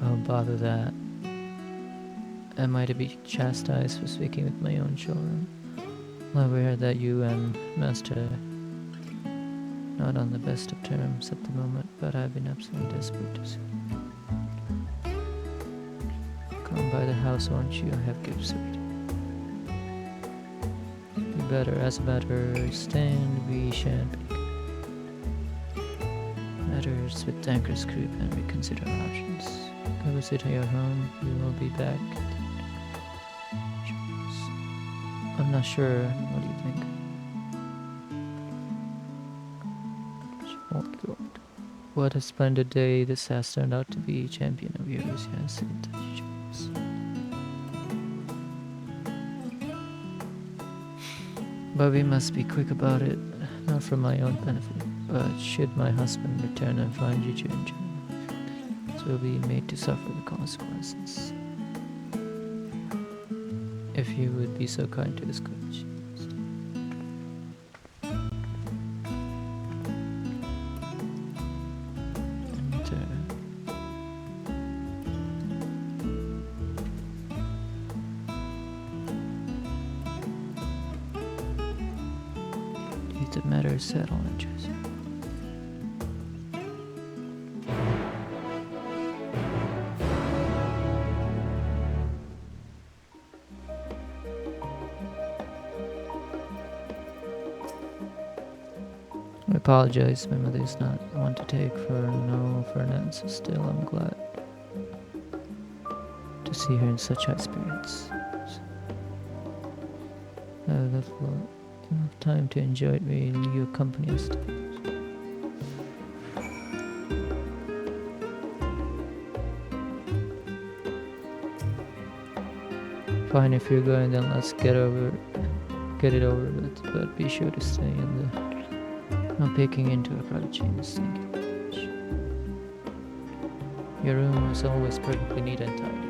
Oh, bother that. Am I to be chastised for speaking with my own children? I'm aware that you and Master not on the best of terms at the moment, but I've been absolutely desperate to see. Come by the house, won't you? I have gifts ready. Be better as better stand, we shan't be. Matters with tankers crew and reconsider options. Go visit your home, we will be back. I'm not sure, what do you think? What a splendid day this has turned out to be, champion of yours, yes, it touches. But we must be quick about it, not for my own benefit, but should my husband return and find you to enjoy, it will be made to suffer the consequences. If you would be so kind to discourage. The matter is settled, Jesse. I apologize, my mother is not one to take for no for an answer. Still, I'm glad to see her in such high spirits. I have enough time to enjoy it while you accompany us. Fine, if you're going, then let's get it over with. But be sure to stay in the not peeking into a private chambers. Thank you very much. Your room is always perfectly neat and tidy.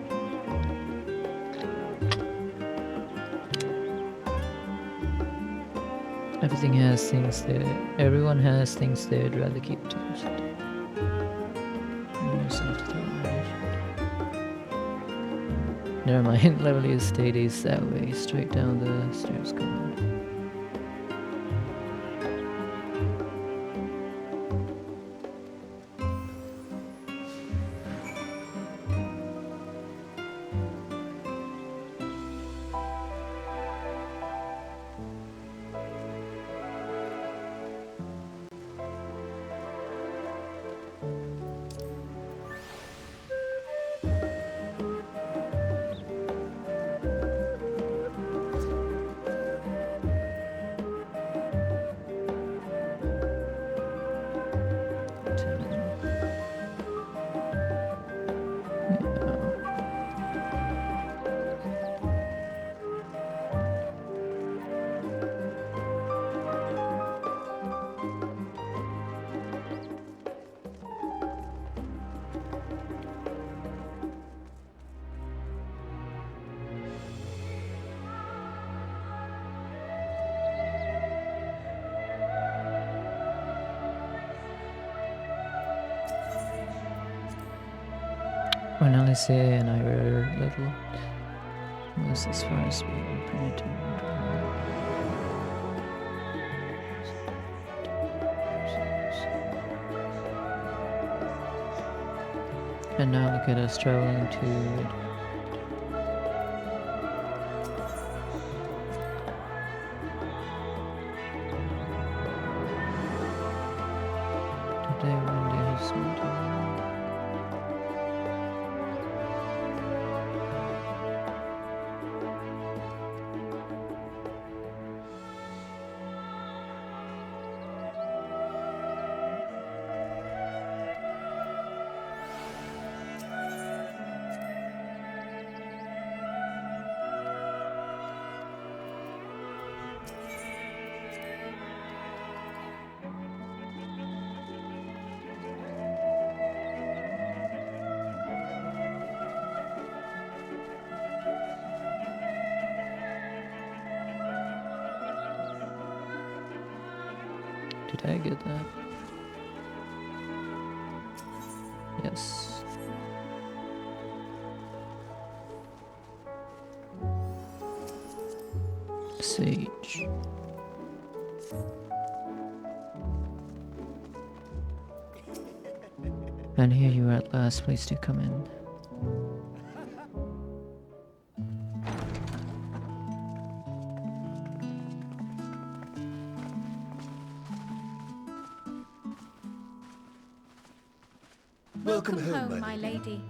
Everyone has things they'd rather keep to themselves. Bring yourself to the Never mind, Lovely Estate is that way. Straight down the stairs, come on. When Alice and I were little, it was as far as we were printed to. And now look at us traveling to today one day is Did I get that? Yes. Sage. And here you are at last. Please do come in. Welcome home, my lady.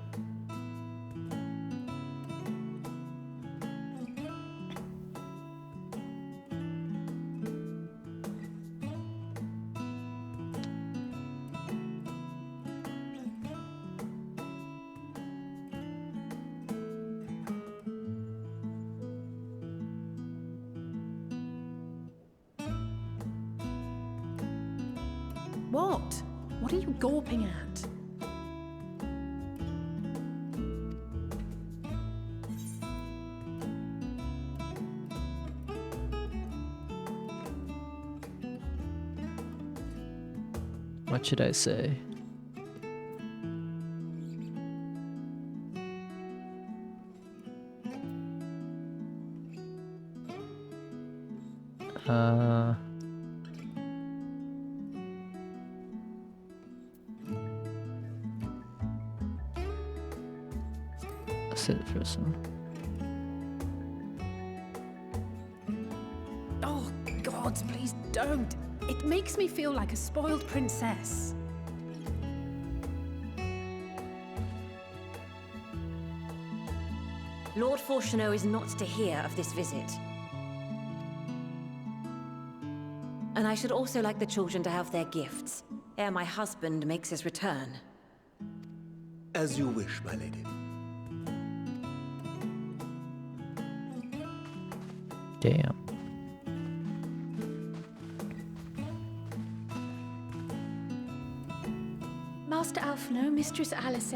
What? What are you gawping at? What should I say? Let's say the first one. Oh, gods, please don't. It makes me feel like a spoiled princess. Lord Fortuneau is not to hear of this visit. And I should also like the children to have their gifts, ere my husband makes his return. As you wish, my lady. Damn. Master Alphino, Mistress Alice,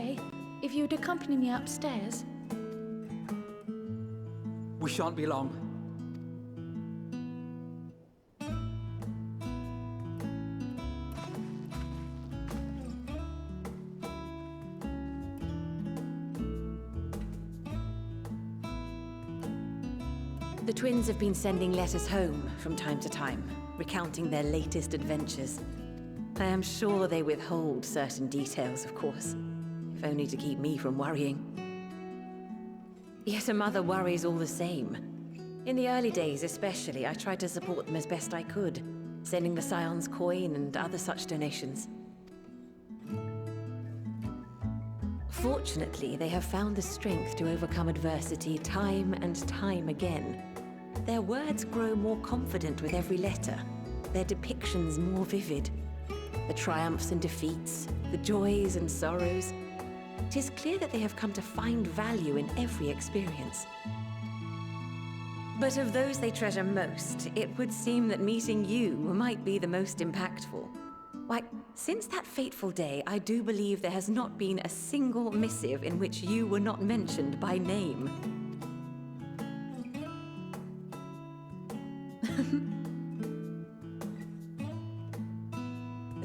if you'd accompany me upstairs. We shan't be long. The twins have been sending letters home from time to time, recounting their latest adventures. I am sure they withhold certain details, of course, if only to keep me from worrying. Yet a mother worries all the same. In the early days especially, I tried to support them as best I could, sending the Scion's coin and other such donations. Fortunately, they have found the strength to overcome adversity time and time again. Their words grow more confident with every letter, their depictions more vivid. The triumphs and defeats, the joys and sorrows. It is clear that they have come to find value in every experience. But of those they treasure most, it would seem that meeting you might be the most impactful. Why, since that fateful day, I do believe there has not been a single missive in which you were not mentioned by name.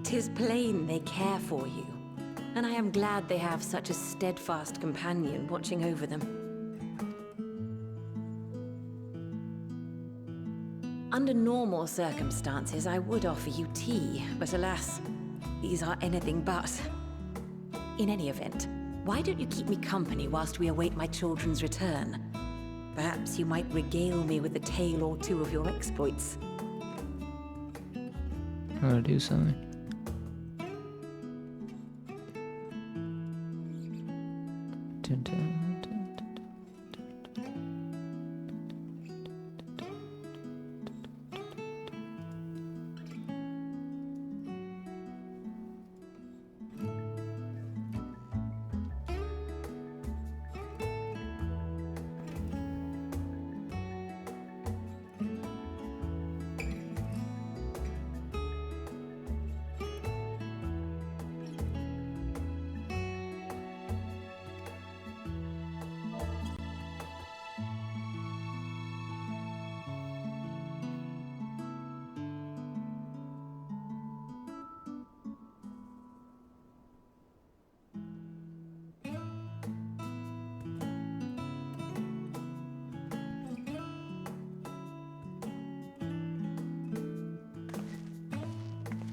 Tis plain they care for you, and I am glad they have such a steadfast companion watching over them. Under normal circumstances, I would offer you tea, but alas, these are anything but. In any event, why don't you keep me company whilst we await my children's return? Perhaps you might regale me with a tale or two of your exploits. I want to do something. Dun, dun, dun, dun.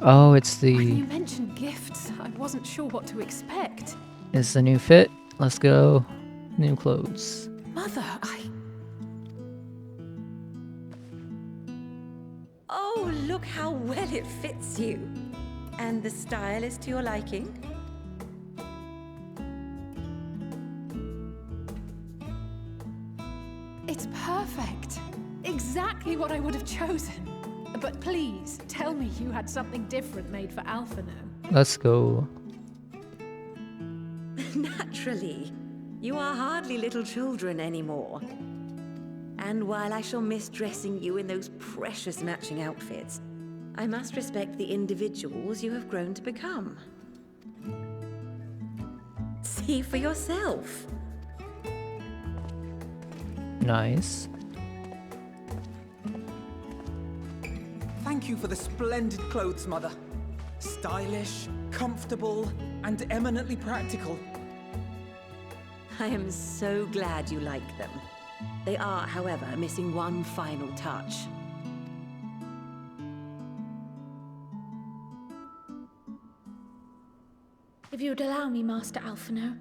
Oh, it's When you the mentioned gifts, I wasn't sure what to expect. it's the new fit. Let's go. New clothes. Mother, Oh, look how well it fits you. And the style is to your liking? exactly what I would have chosen. But please, tell me you had something different made for Alphino. Let's go. Naturally. You are hardly little children anymore. And while I shall miss dressing you in those precious matching outfits, I must respect the individuals you have grown to become. See for yourself. Nice. Thank you for the splendid clothes, Mother. Stylish, comfortable, and eminently practical. I am so glad you like them. They are, however, missing one final touch. If you would allow me, Master Alphino.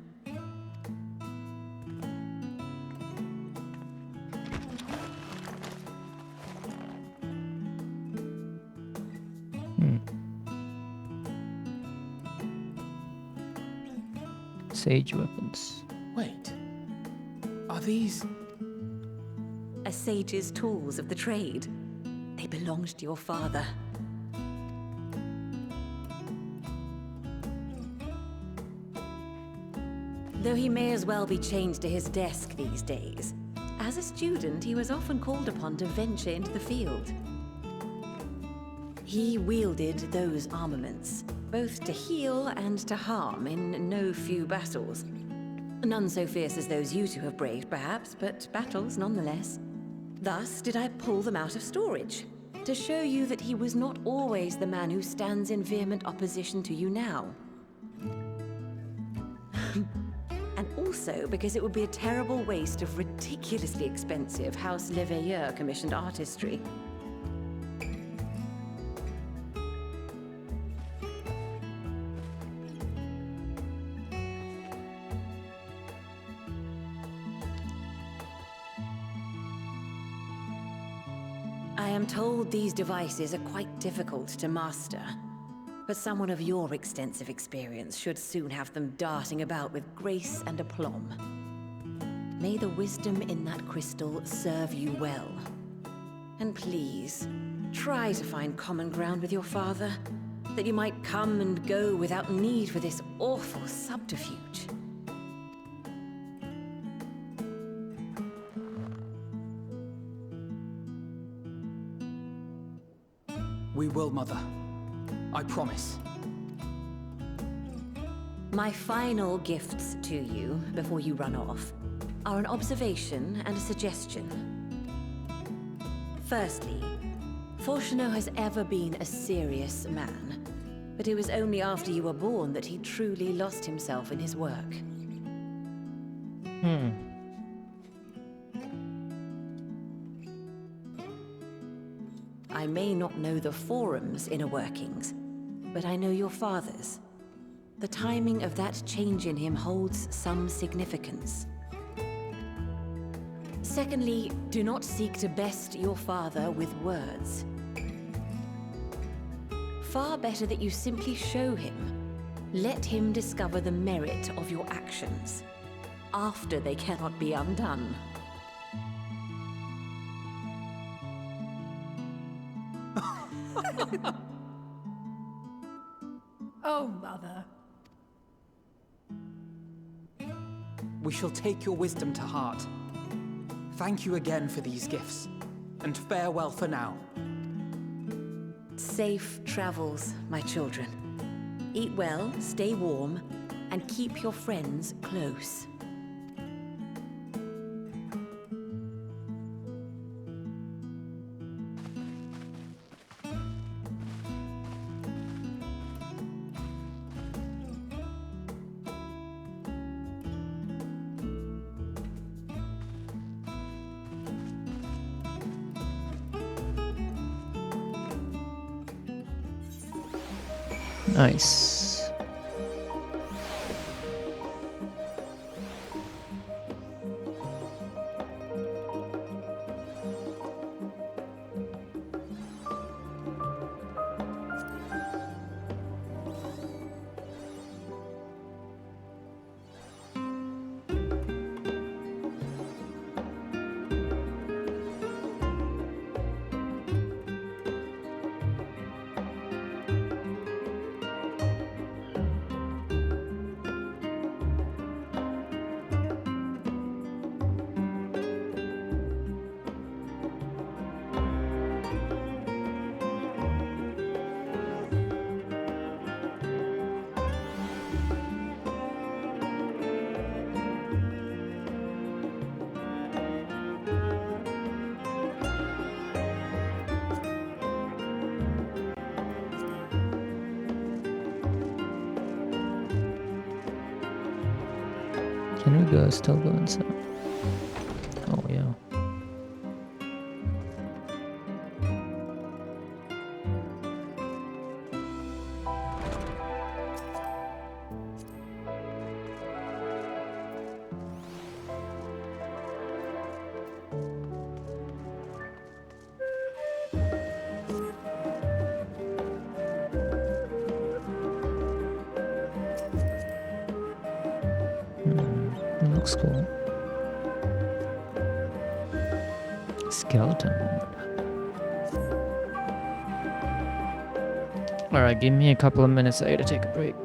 Sage weapons. Wait. Are these... A sage's tools of the trade. They belonged to your father. Though he may as well be chained to his desk these days, as a student he was often called upon to venture into the field. He wielded those armaments, both to heal and to harm in no few battles. None so fierce as those you two have braved, perhaps, but battles nonetheless. Thus did I pull them out of storage, to show you that he was not always the man who stands in vehement opposition to you now. And also because it would be a terrible waste of ridiculously expensive House Leveilleur commissioned artistry. I am told these devices are quite difficult to master, but someone of your extensive experience should soon have them darting about with grace and aplomb. May the wisdom in that crystal serve you well. And please, try to find common ground with your father, that you might come and go without need for this awful subterfuge. We will, Mother. I promise. My final gifts to you, before you run off, are an observation and a suggestion. Firstly, Fortunato has ever been a serious man, but it was only after you were born that he truly lost himself in his work. I may not know the Forum's inner workings, but I know your father's. The timing of that change in him holds some significance. Secondly, do not seek to best your father with words. Far better that you simply show him. Let him discover the merit of your actions, after they cannot be undone. Oh, Mother. We shall take your wisdom to heart. Thank you again for these gifts, and farewell for now. Safe travels, my children. Eat well, stay warm, and keep your friends close. Nice. Can we go? Still go inside? Oh yeah. Looks cool. Skeleton. Alright, give me a couple of minutes. I gotta take a break.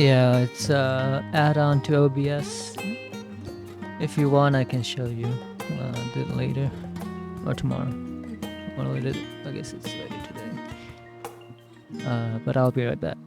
Yeah, it's add-on to OBS. If you want, I can show you. Do it later or tomorrow. Or later, I guess it's later today. But I'll be right back.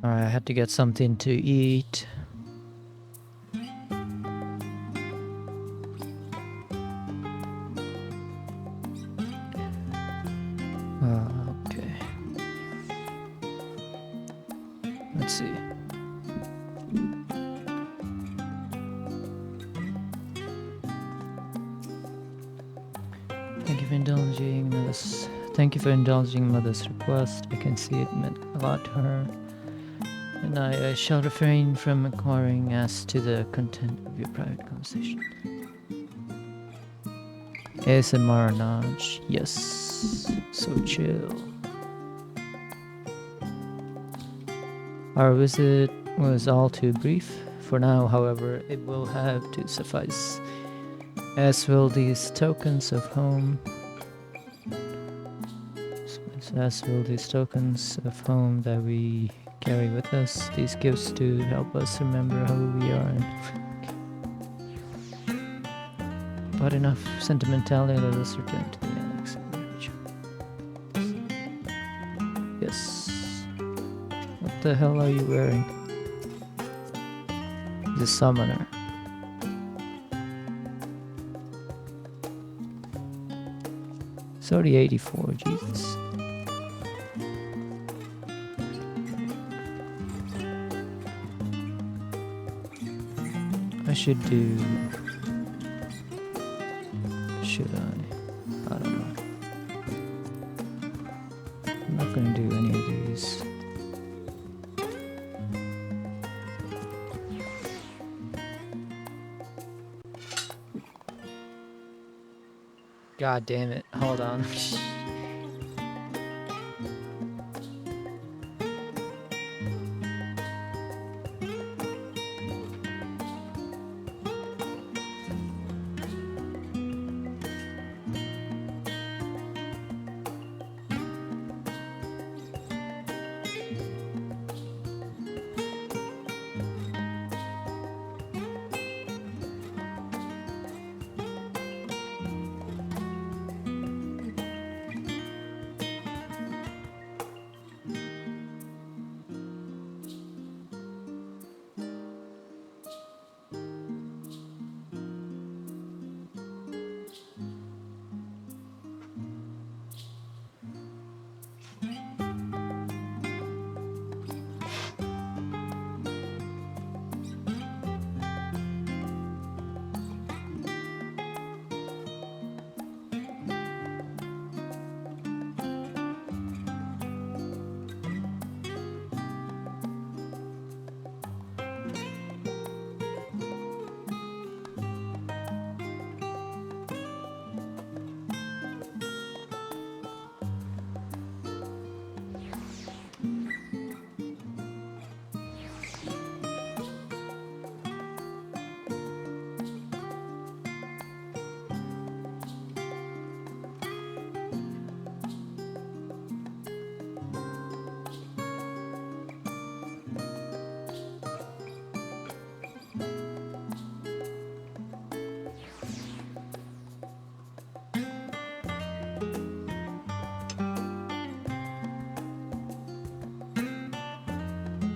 Alright, I had to get something to eat. Okay. Let's see. Thank you for indulging Mother's. Thank you for indulging Mother's request. I can see it meant a lot to her, and I shall refrain from inquiring as to the content of your private conversation. ASMR Naj, yes, so chill. Our visit was all too brief. For now, however, it will have to suffice, as will these tokens of home. As will these tokens of home that we carry with us. These gifts to help us remember who we are. But enough sentimentality, let us return to the Alex. Yes. What the hell are you wearing? The summoner. It's already 84, Jesus. I should do... Should I? I don't know. I'm not gonna do any of these. God damn it. Hold on.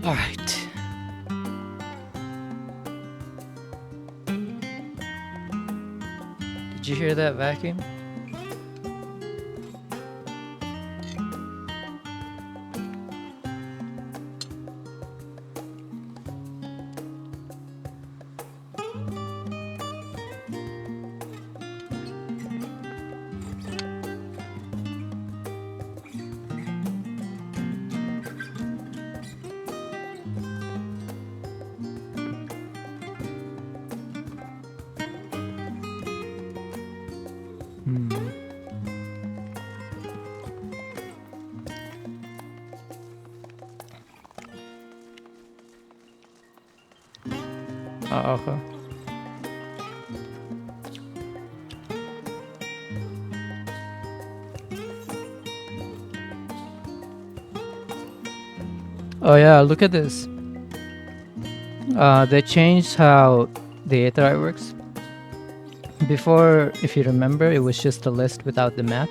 All right. Did you hear that vacuum? Okay. Oh yeah, look at this. They changed how the Aetheryte works. Before, if you remember, it was just a list without the map.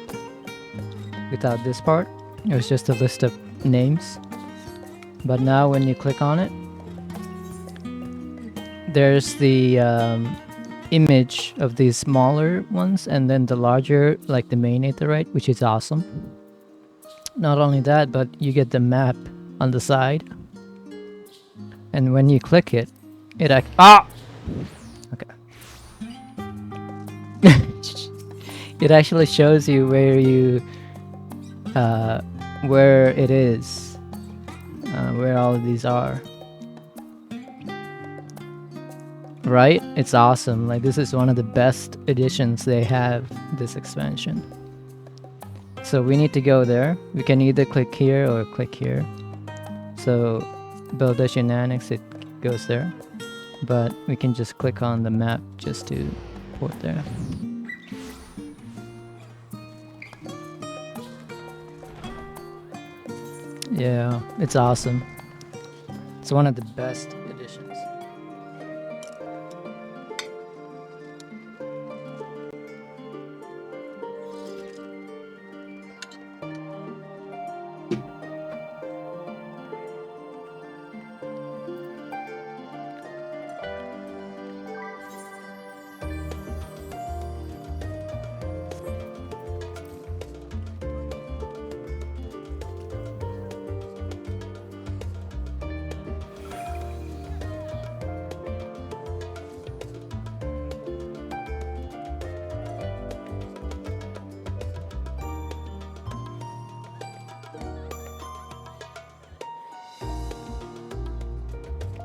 Without this part. It was just a list of names. But now when you click on it, there's the image of these smaller ones, and then the larger, like the main aetheryte, which is awesome. Not only that, but you get the map on the side, and when you click it, it okay. It actually shows you where where it is, where all of these are. Right? It's awesome. Like, this is one of the best additions they have, this expansion. So we need to go there. We can either click here or click here. So build a shenanigans, it goes there. But we can just click on the map just to port there. Yeah, it's awesome. It's one of the best additions.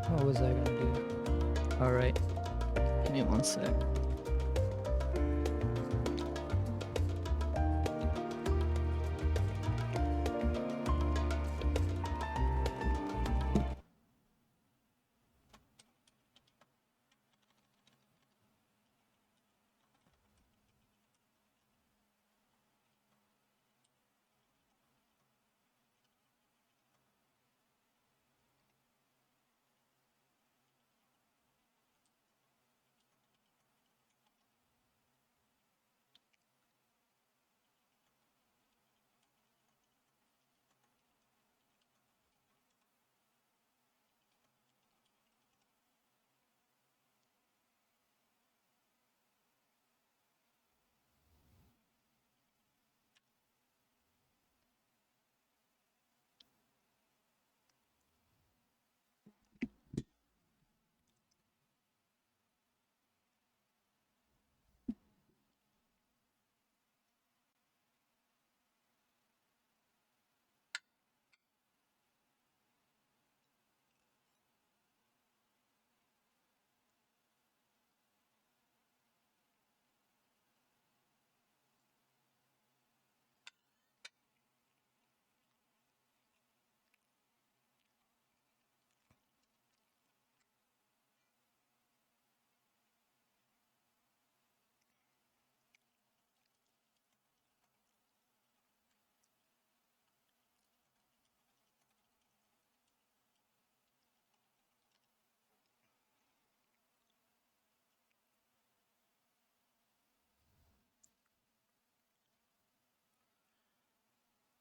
What was I gonna do? Alright. Give me one sec.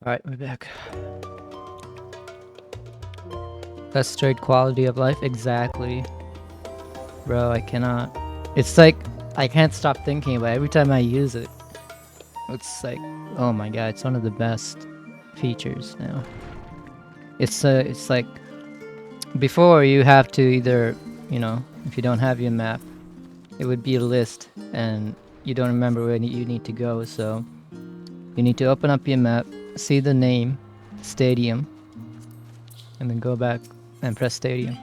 Alright, we're back. That's straight quality of life, exactly. Bro, I cannot. It's like, I can't stop thinking about it. Every time I use it. It's like, oh my god, it's one of the best features now. It's like, before you have to either, you know, if you don't have your map, it would be a list and you don't remember where you need to go, so you need to open up your map, see the name, stadium, and then go back and press stadium.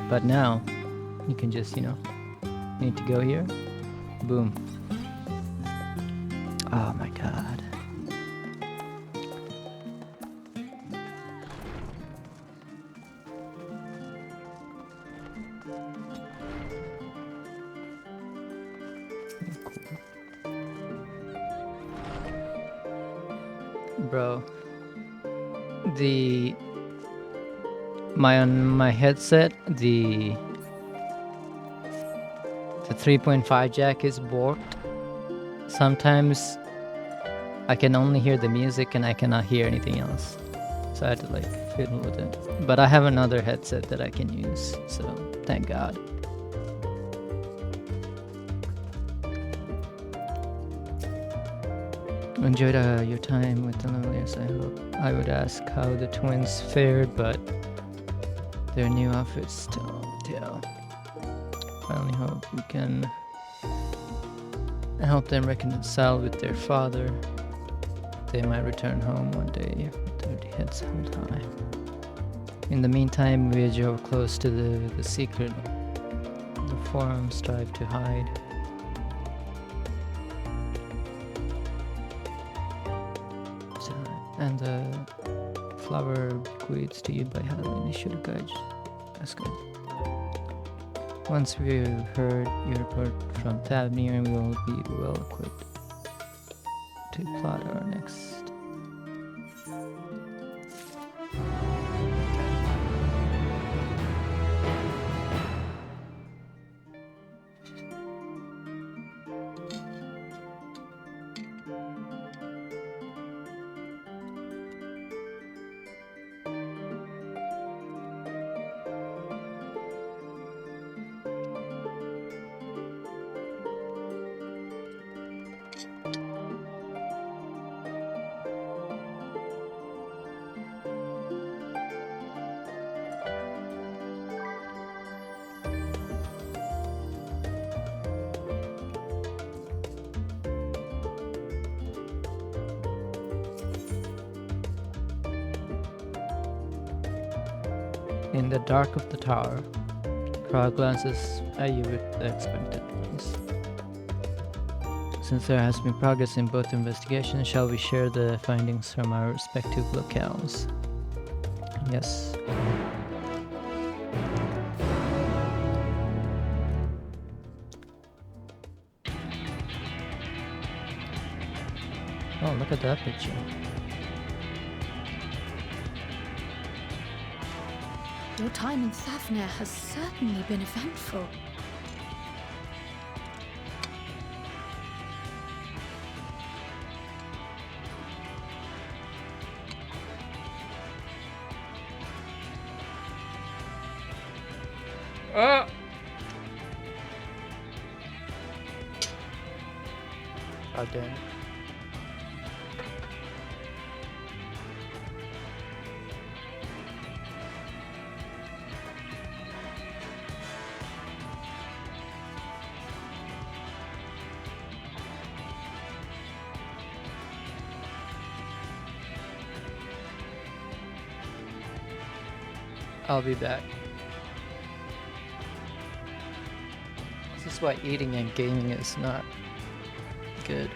But now, you can just, you know, need to go here, boom. Oh my god. Bro, on my headset, the 3.5 jack is borked. Sometimes I can only hear the music and I cannot hear anything else. so I had to like fiddle with it. But I have another headset that I can use, so thank God. Enjoyed your time with the Lilias. I would ask how the twins fared, but their new outfits still tell. I only hope we can help them reconcile with their father. They might return home one day with their heads held high. In the meantime, we drove close to the secret the Forum strive to hide. And the flower bequeathed to you by Halloween should guide you. That's good. Once we've heard your report from Tavnir, we will be well equipped to plot our next. In the dark of the tower, Krog glances at you with expectant gaze. Since there has been progress in both investigations, shall we share the findings from our respective locales? Yes. Oh, look at that picture. Your time in Thafnir has certainly been eventful. Ah! God damn it. I'll be back. This is why eating and gaming is not good.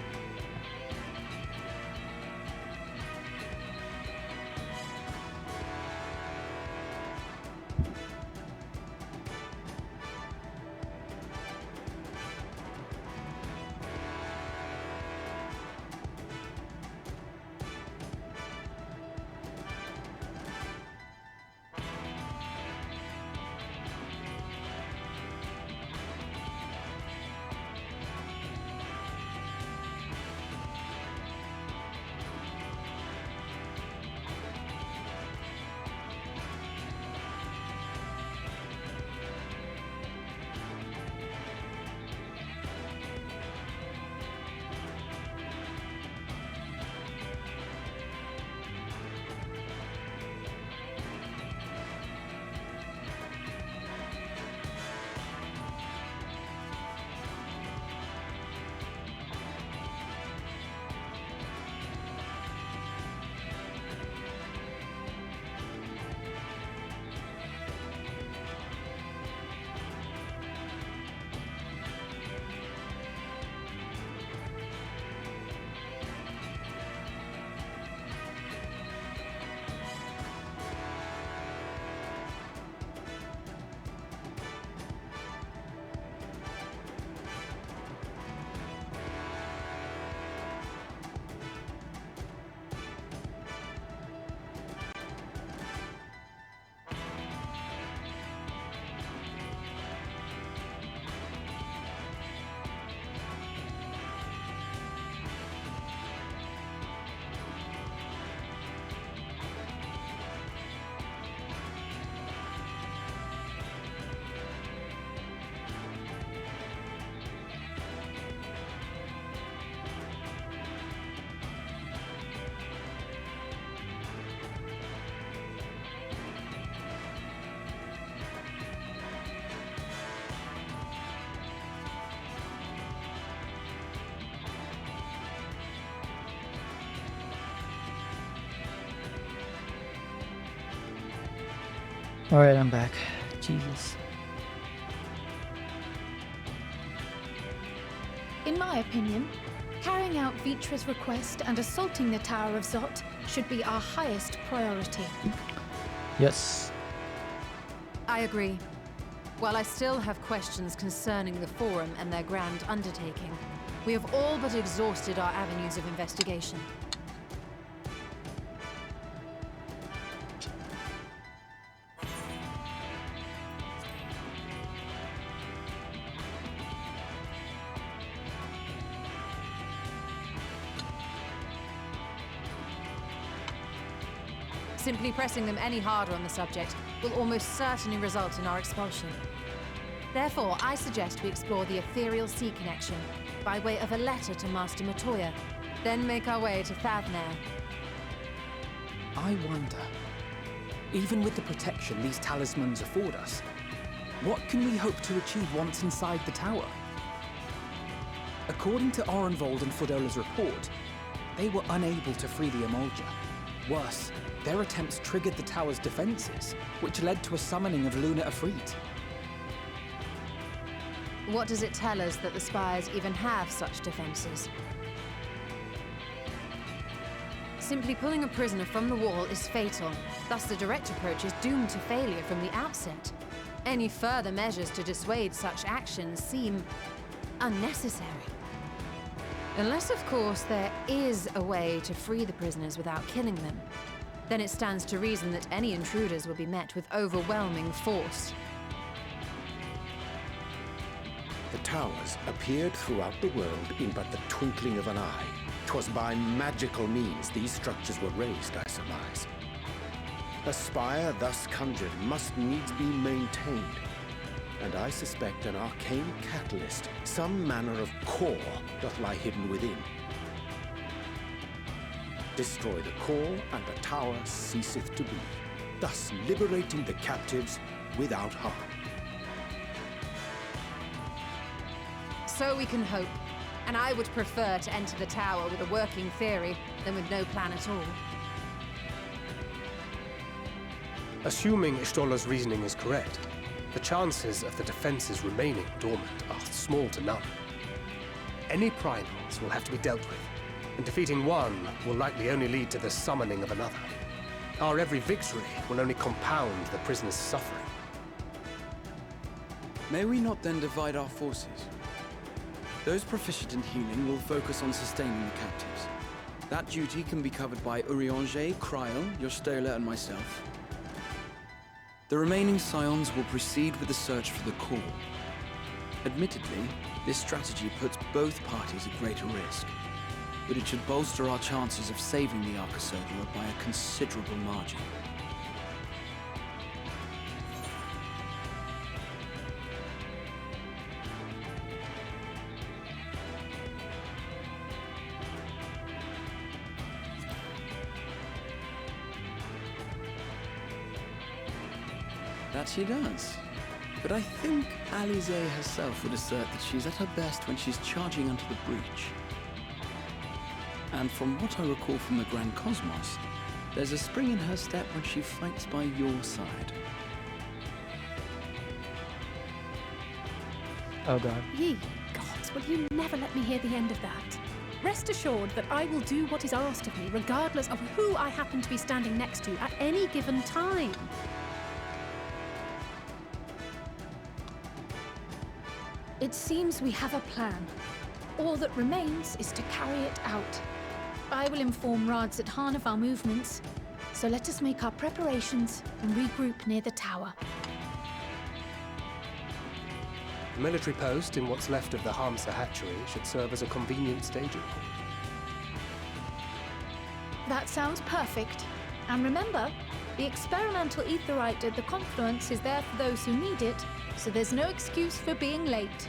Alright, I'm back. Jesus. In my opinion, carrying out Vitra's request and assaulting the Tower of Zot should be our highest priority. Yes. I agree. While I still have questions concerning the Forum and their grand undertaking, we have all but exhausted our avenues of investigation. Simply pressing them any harder on the subject will almost certainly result in our expulsion. Therefore, I suggest we explore the ethereal sea connection by way of a letter to Master Matoya, then make our way to Thavnair. I wonder, even with the protection these talismans afford us, what can we hope to achieve once inside the tower? According to Orenvold and Frodola's report, they were unable to free the Emolja. Worse, their attempts triggered the tower's defenses, which led to a summoning of Luna Afrit. What does it tell us that the Spires even have such defenses? Simply pulling a prisoner from the wall is fatal, thus the direct approach is doomed to failure from the outset. Any further measures to dissuade such actions seem unnecessary. Unless, of course, there is a way to free the prisoners without killing them. Then it stands to reason that any intruders will be met with overwhelming force. The towers appeared throughout the world in but the twinkling of an eye. 'Twas by magical means these structures were raised, I surmise. A spire thus conjured must needs be maintained, and I suspect an arcane catalyst, some manner of core, doth lie hidden within. Destroy the core, and the tower ceaseth to be, thus liberating the captives without harm. So we can hope, and I would prefer to enter the tower with a working theory than with no plan at all. Assuming Ishtola's reasoning is correct, the chances of the defenses remaining dormant are small to none. Any primals will have to be dealt with, and defeating one will likely only lead to the summoning of another. Our every victory will only compound the prisoner's suffering. May we not then divide our forces? Those proficient in healing will focus on sustaining the captives. That duty can be covered by Urianger, Kryl, Yostola, and myself. The remaining scions will proceed with the search for the core. Admittedly, this strategy puts both parties at greater risk, but it should bolster our chances of saving the Archosaurus by a considerable margin. That she does. But I think Alize herself would assert that she's at her best when she's charging onto the breach. And from what I recall from the Grand Cosmos, there's a spring in her step when she fights by your side. Oh god. Ye gods, will you never let me hear the end of that? Rest assured that I will do what is asked of me, regardless of who I happen to be standing next to at any given time. It seems we have a plan. All that remains is to carry it out. I will inform Radzat of our movements, so let us make our preparations and regroup near the tower. The military post in what's left of the Hamsa hatchery should serve as a convenient staging point. That sounds perfect. And remember, the experimental aetheryte at the confluence is there for those who need it, so there's no excuse for being late.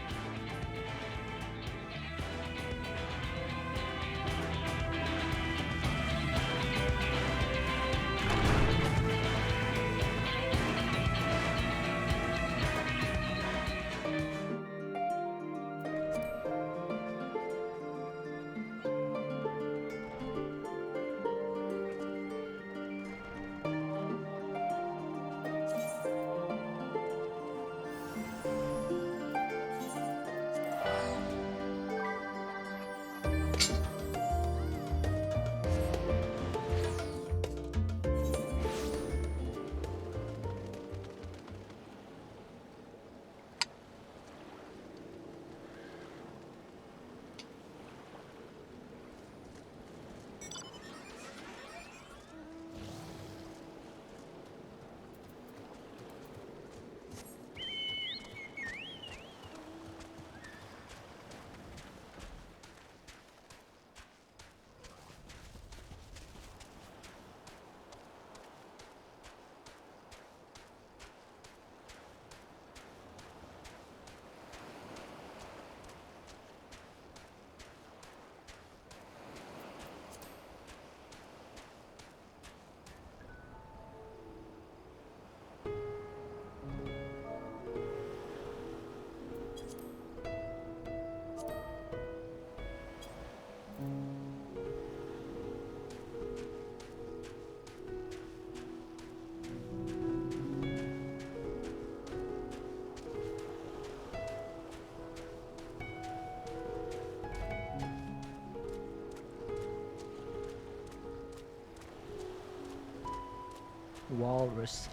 Walrus.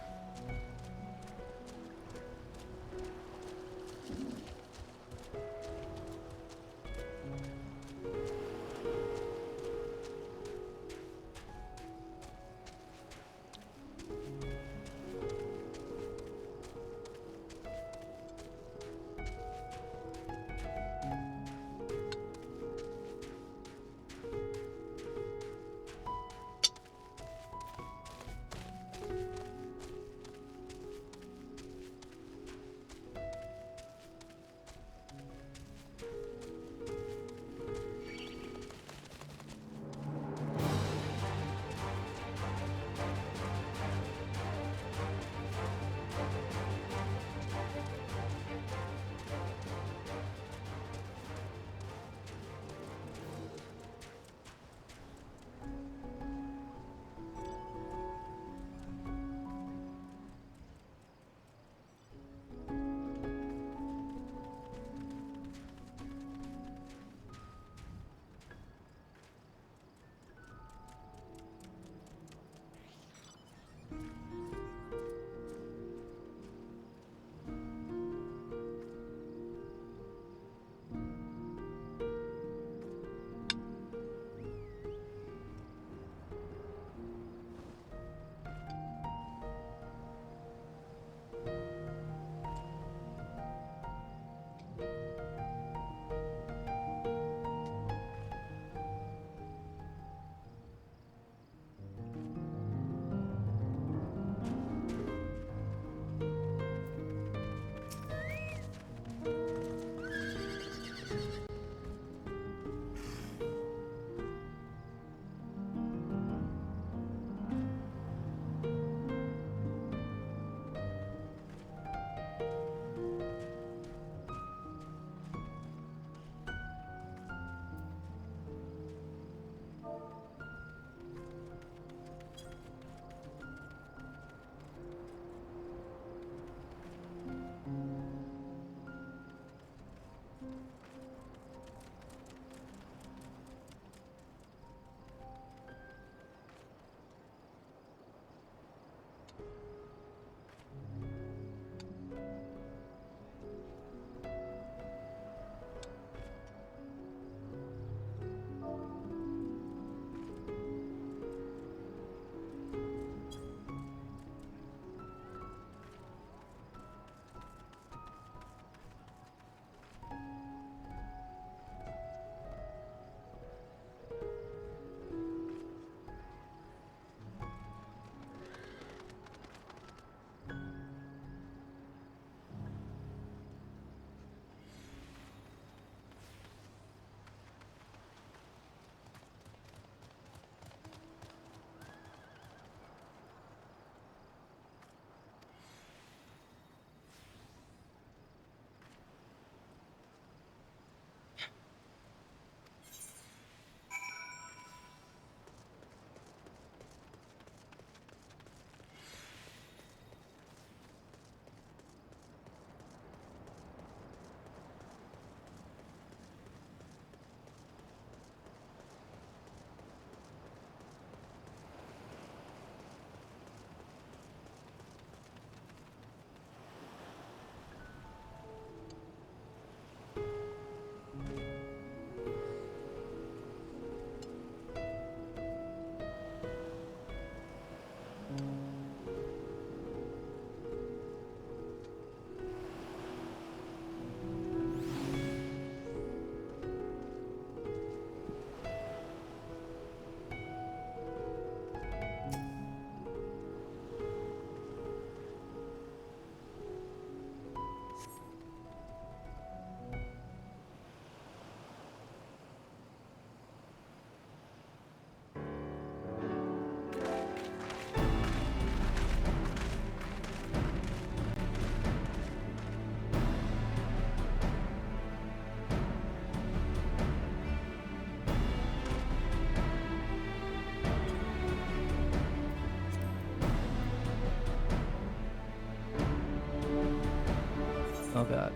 Oh god.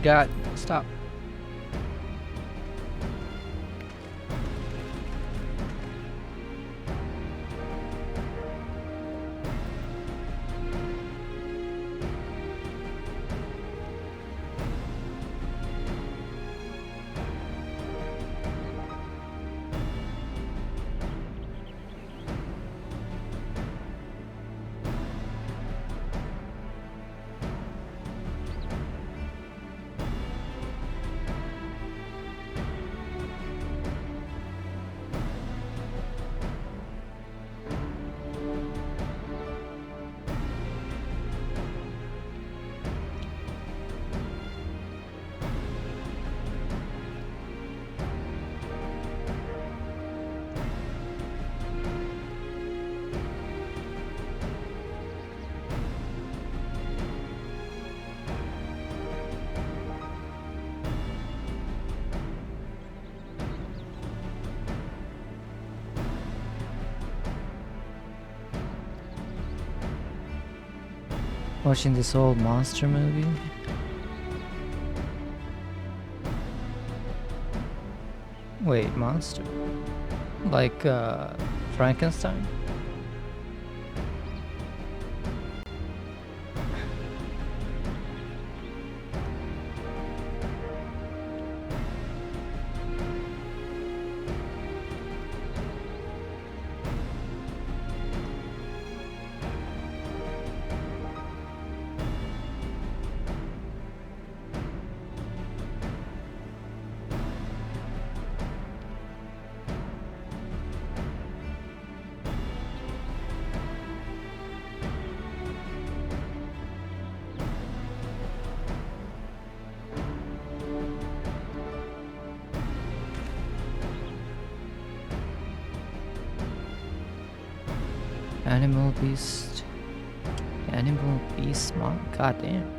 God, stop. Watching this old monster movie. Wait, monster? Like Frankenstein? Animal Beast. Animal Beast Mon. God damn.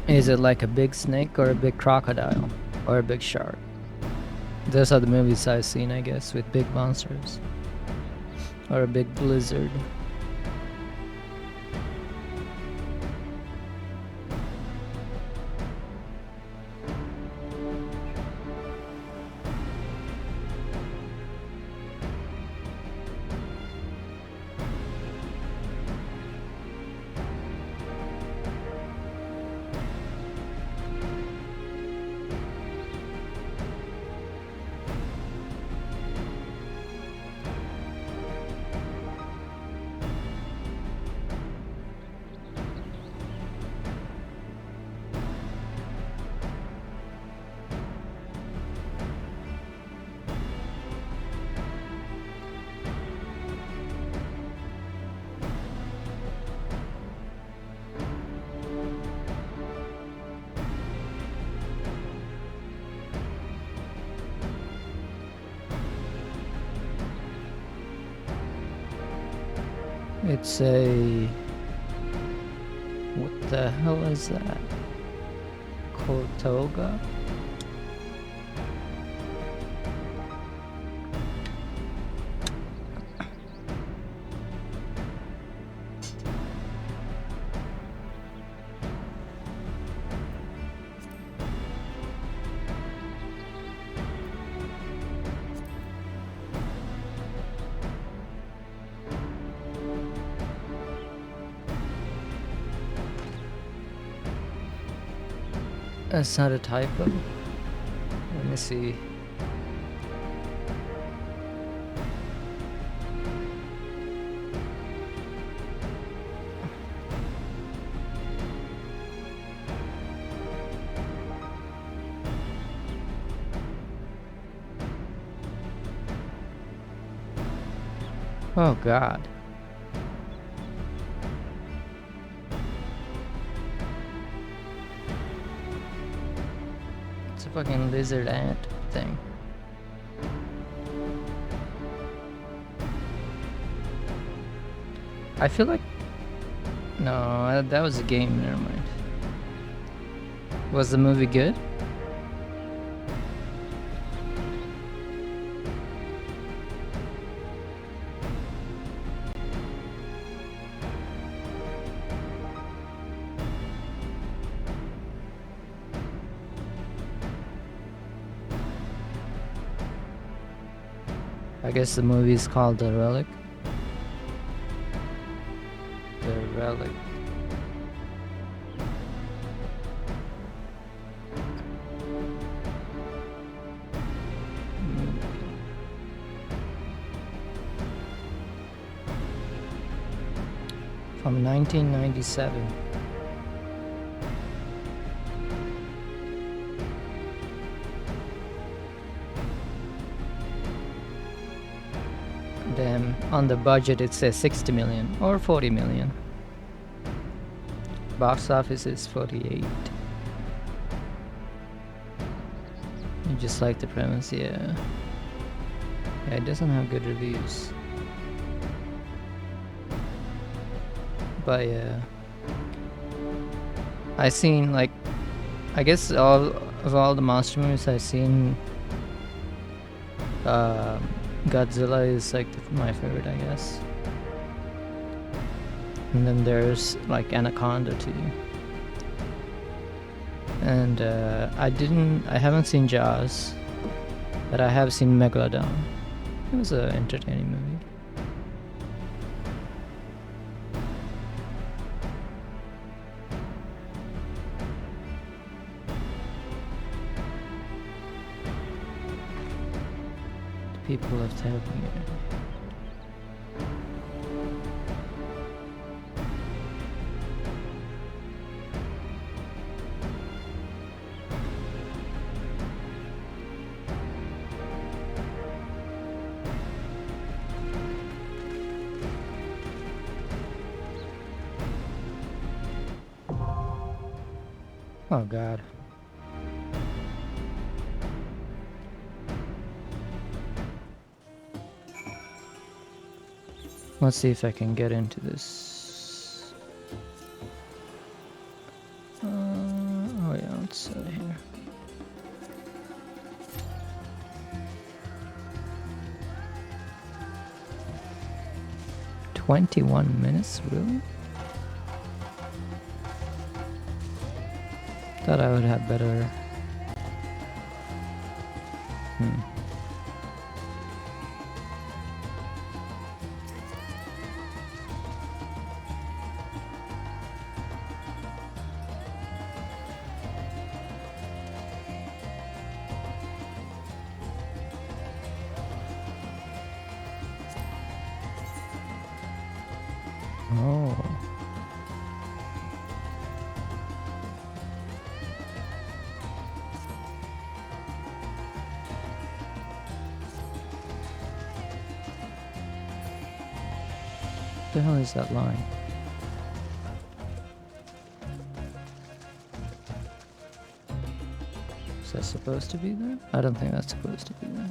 Is it like a big snake or a big crocodile or a big shark? Those are the movies I've seen, I guess, with big monsters. Or a big lizard. It's a... What the hell is that? Kotoga? That's not a typo. Let me see. Oh God. It's a fucking lizard ant thing. I feel like... No, that was a game, never mind. Was the movie good? I guess the movie is called The Relic. The Relic. Movie. From 1997. Then on the budget it says 60 million or 40 million. Box office is 48. You just like the premise, yeah. Yeah, it doesn't have good reviews. But yeah, I seen like, I guess all the monster movies I've seen, Godzilla is like my favorite, I guess. And then there's like Anaconda too. And I haven't seen Jaws, but I have seen Megalodon. It was an entertaining movie. People have helped me. Oh God. Let's see if I can get into this. Oh yeah, let's here. "21 minutes, really? Thought I would have better. Oh. What the hell is that line? Is that supposed to be there? I don't think that's supposed to be there.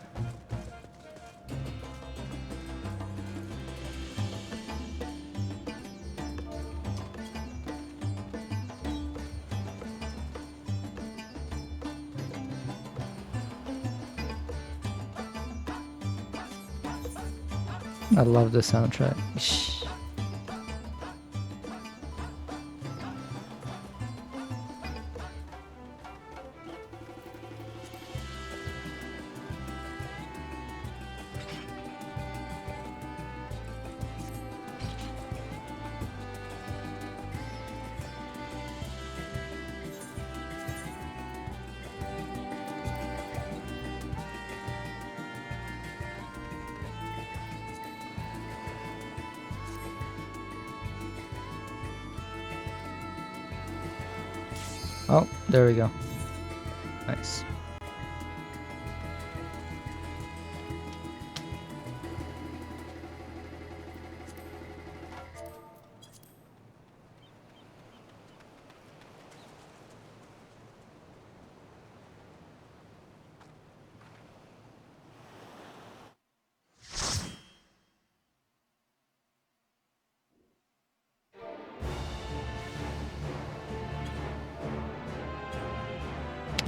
I love the soundtrack. Shh. Oh, there we go. Nice.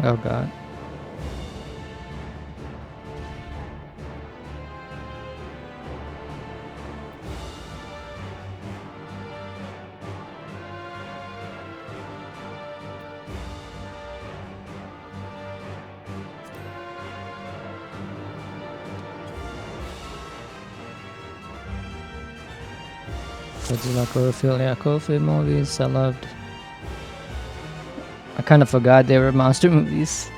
Oh God. Godzilla, Cloverfield, yeah, Cloverfield movies I loved. I kind of forgot they were monster movies.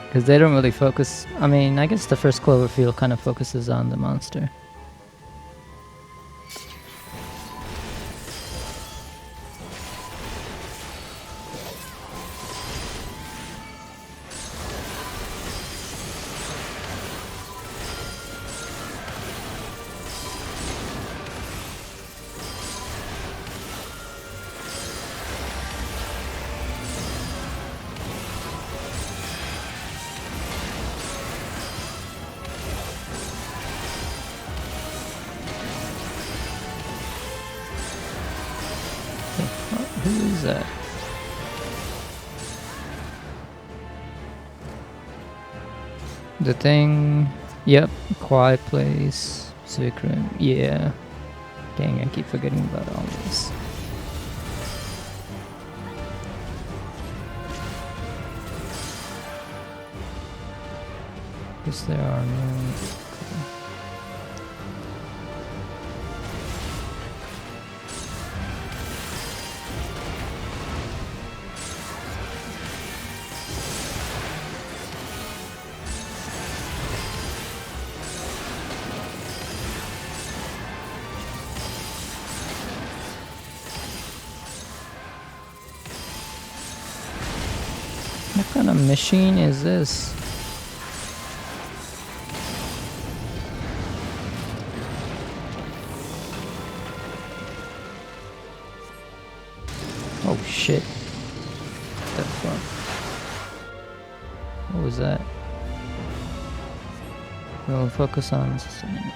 Because they don't really focus... I mean, I guess the first Cloverfield kind of focuses on the monster. Who is that? The thing. Yep. Quiet Place. Civic Room. Yeah. Dang, I keep forgetting about all this. Guess there are no. What kind of machine is this? Oh shit. What the fuck? What was that? We'll focus on sustaining.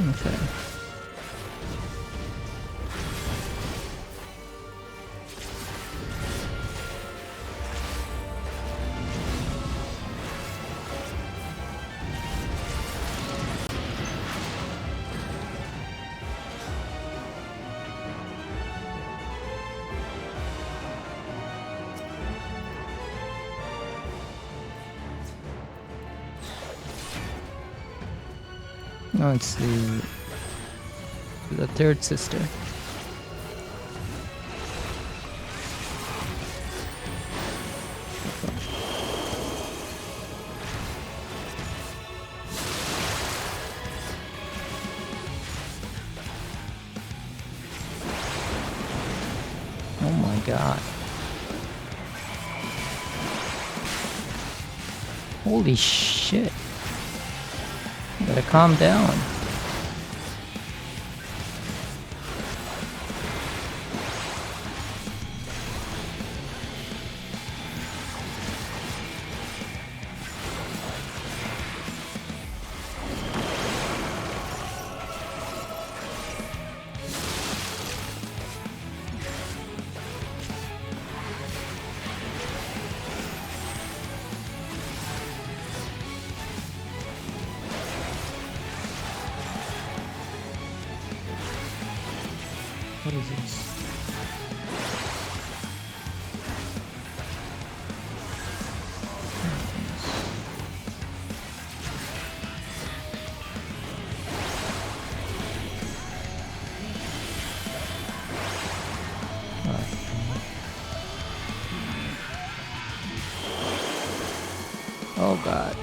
Okay. No, it's the third sister. Oh my god. Holy shit. You gotta calm down. What is this? Oh god.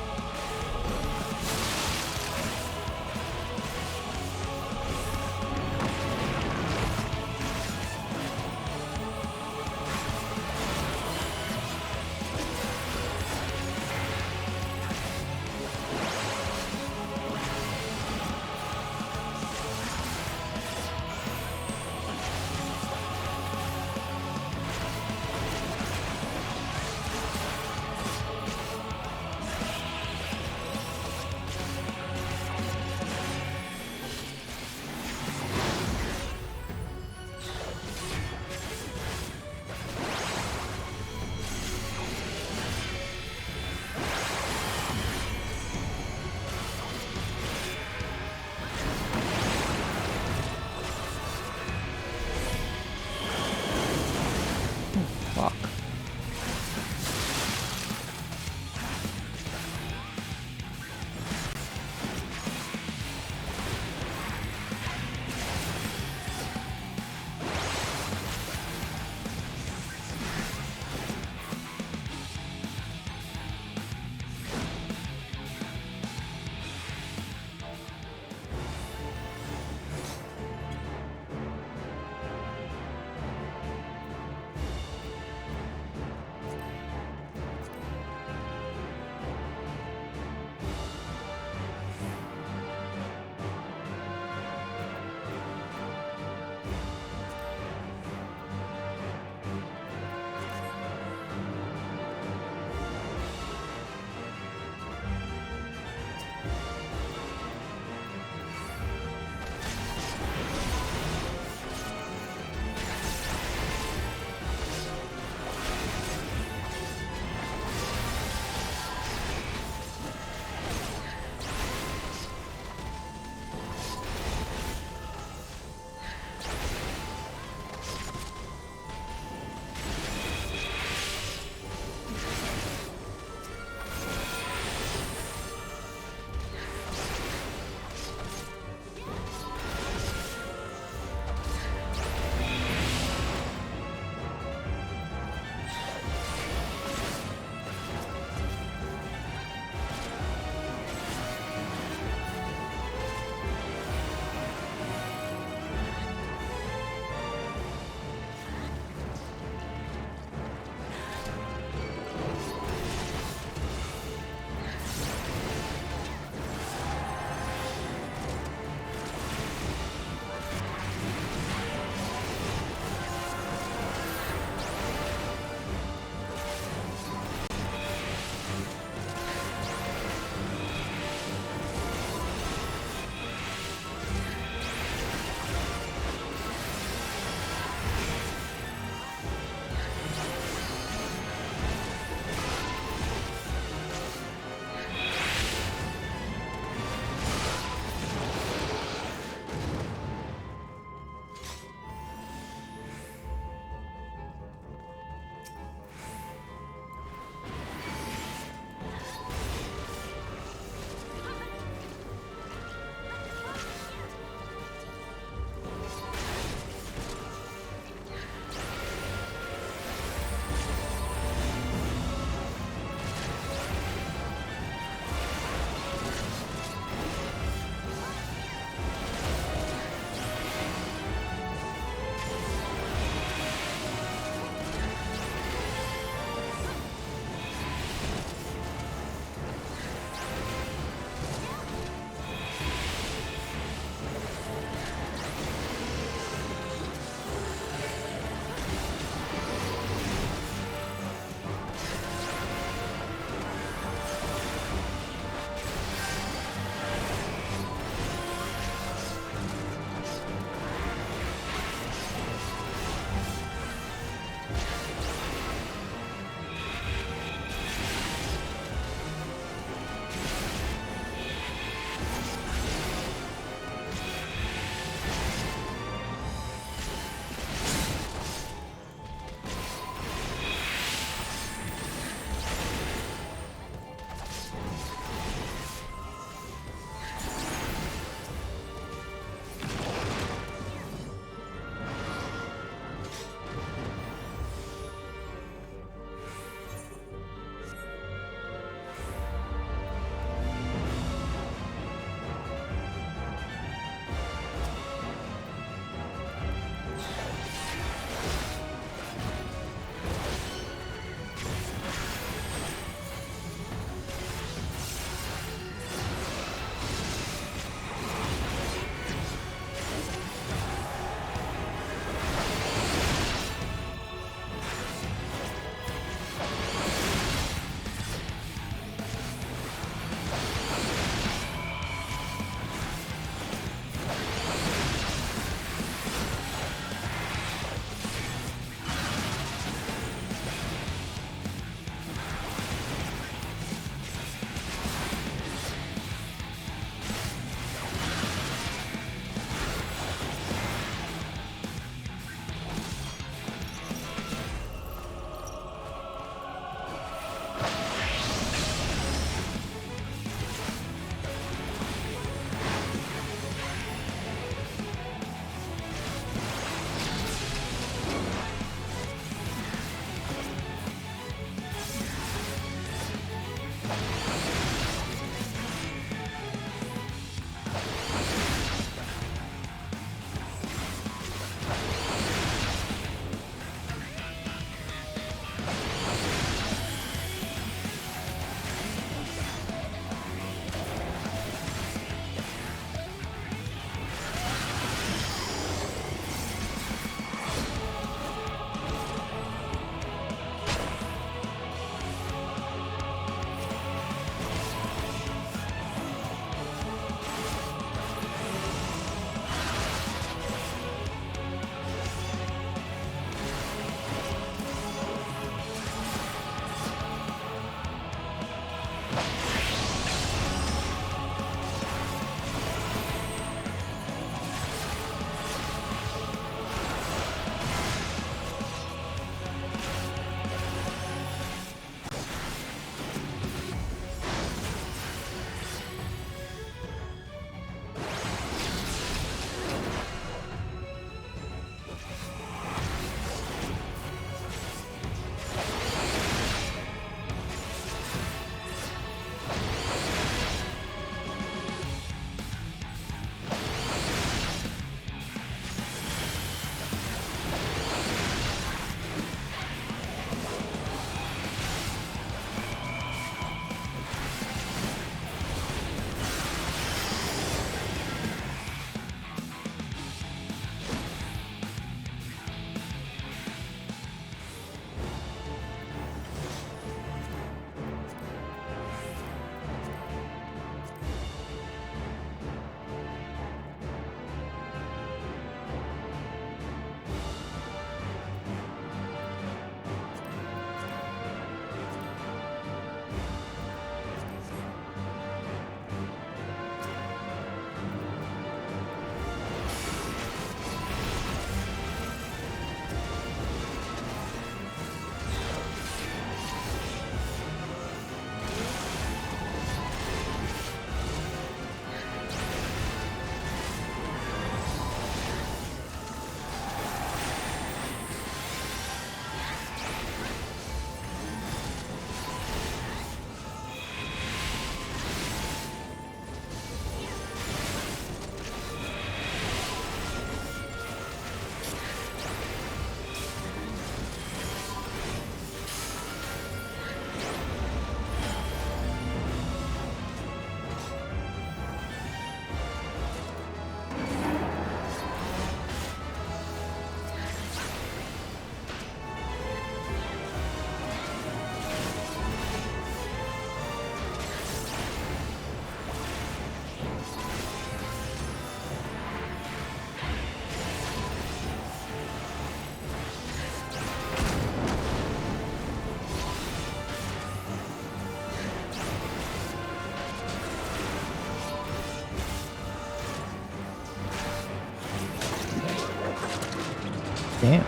Damn.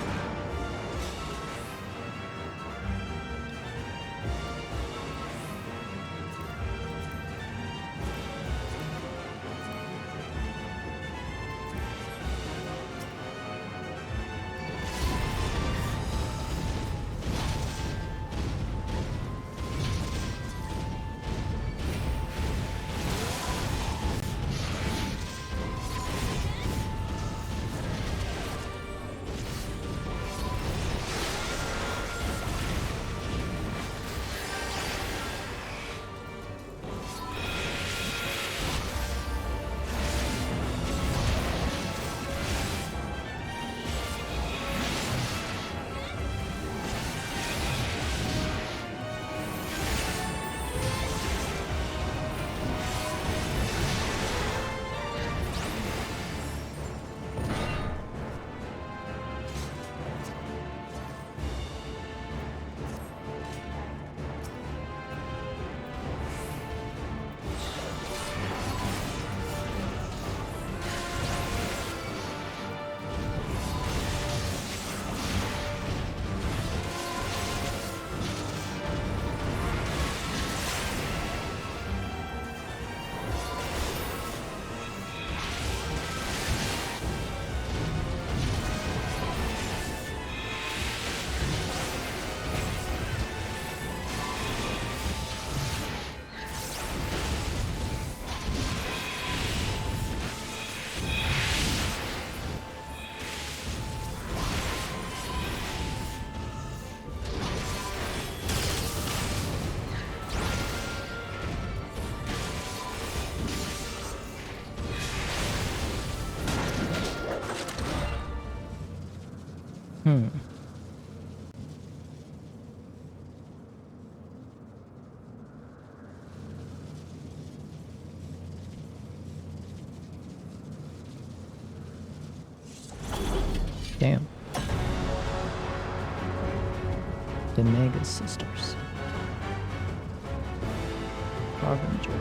Damn. The Mega Sisters. Harbinger.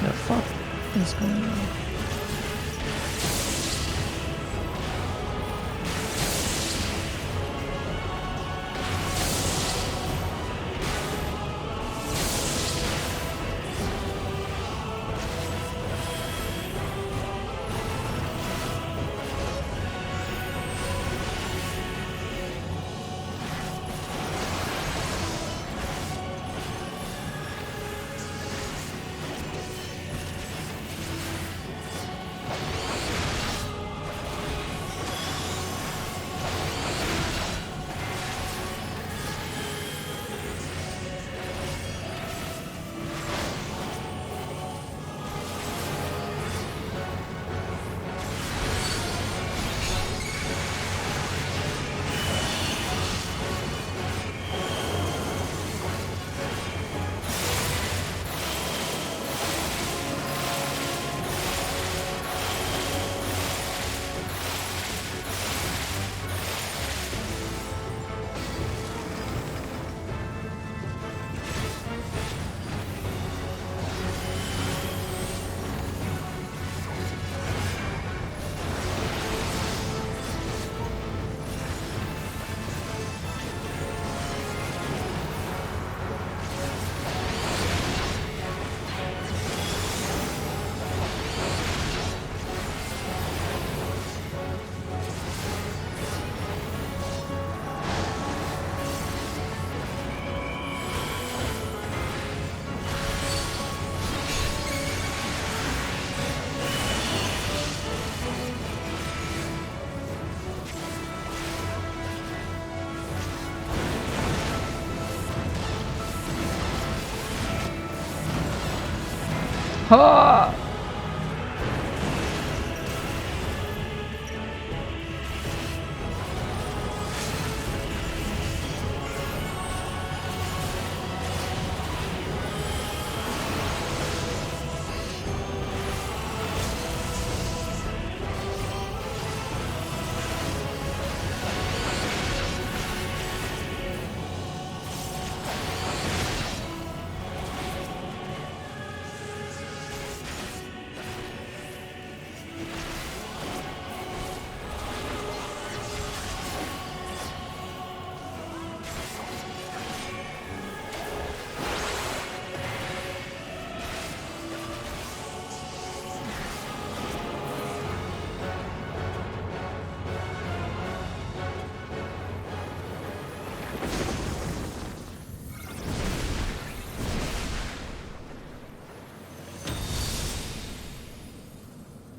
The fuck is going on? Ha!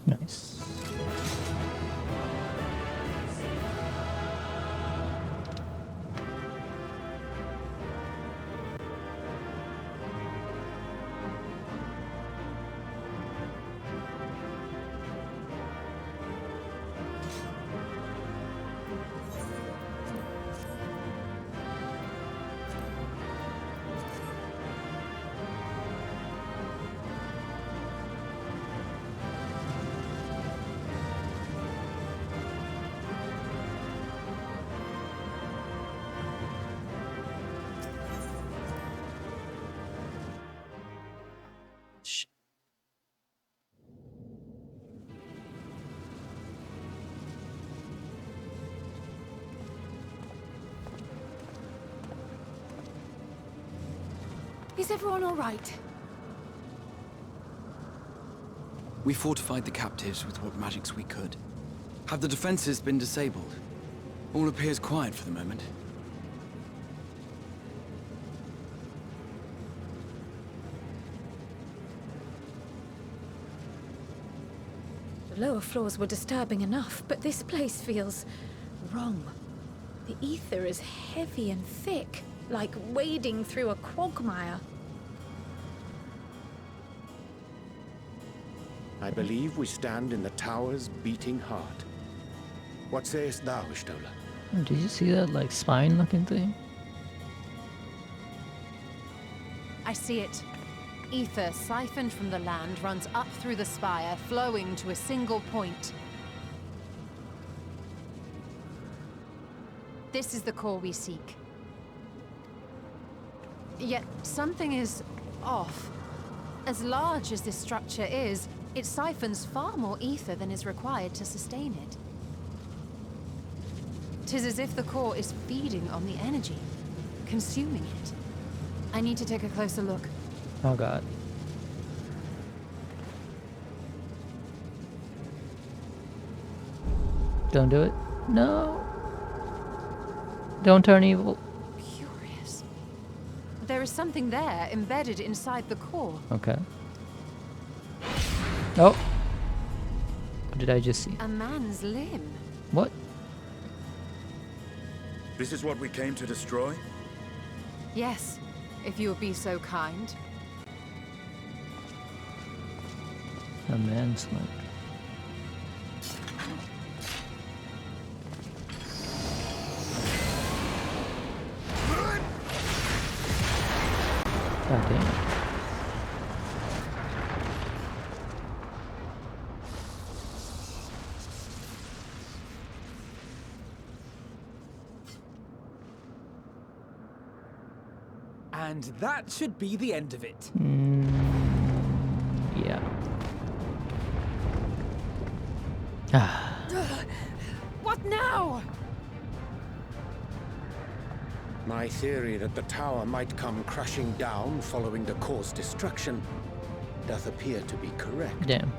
Nice. Is everyone all right? We fortified the captives with what magics we could. Have the defenses been disabled? All appears quiet for the moment. The lower floors were disturbing enough, but this place feels wrong. The ether is heavy and thick, like wading through a quagmire. I believe we stand in the tower's beating heart. What sayest thou, Stola? Did you see that, like, spine-looking thing? I see it. Ether siphoned from the land runs up through the spire, flowing to a single point. This is the core we seek. Yet something is off. As large as this structure is, it siphons far more ether than is required to sustain it. 'Tis as if the core is feeding on the energy, consuming it. I need to take a closer look. Oh god. Don't do it. No. Don't turn evil. Curious. There is something there embedded inside the core. Okay. Oh. What did I just see? A man's limb. What? This is what we came to destroy? Yes, if you would be so kind. A man's limb. God damn. And that should be the end of it. Yeah. What now? My theory that the tower might come crashing down following the core's destruction doth appear to be correct. Damn.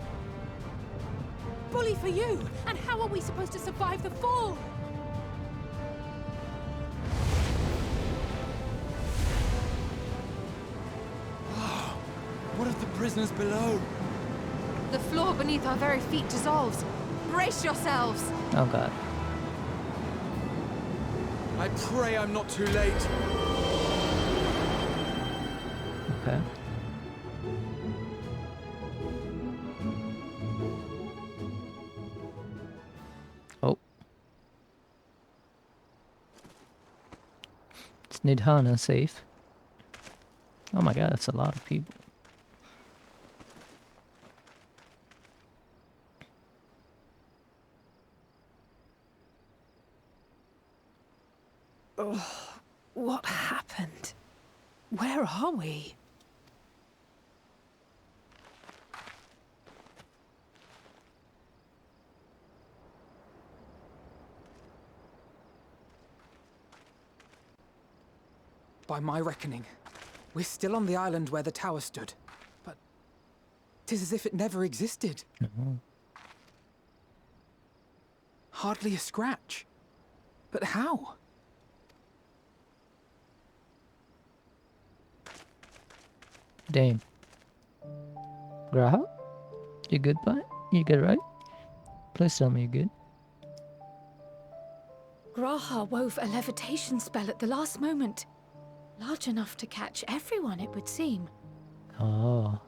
Bully for you! And how are we supposed to survive the fall? What of the prisoners below? The floor beneath our very feet dissolves. Brace yourselves! Oh god. I pray I'm not too late. Okay. Nidhana safe. Oh my god, that's a lot of people. Oh, what happened? Where are we? By my reckoning, we're still on the island where the tower stood. But 'tis as if it never existed. Hardly a scratch. But how? Damn. Graha? You good, bud? You good, right? Please tell me you're good. Graha wove a levitation spell at the last moment. Large enough to catch everyone, it would seem. Oh.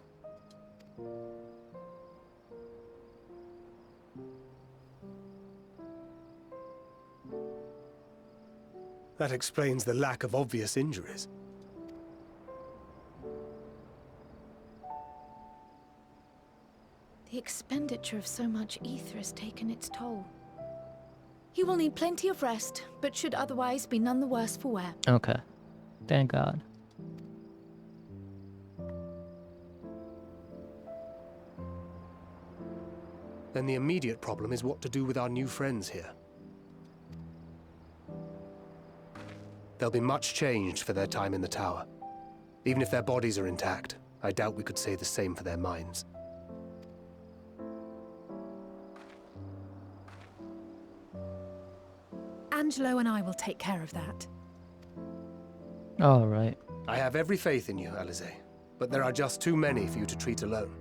That explains the lack of obvious injuries. The expenditure of so much ether has taken its toll. He will need plenty of rest, but should otherwise be none the worse for wear. Okay. Thank God. Then the immediate problem is what to do with our new friends here. They'll be much changed for their time in the tower. Even if their bodies are intact, I doubt we could say the same for their minds. Angelo and I will take care of that. All right. I have every faith in you, Alize, but there are just too many for you to treat alone.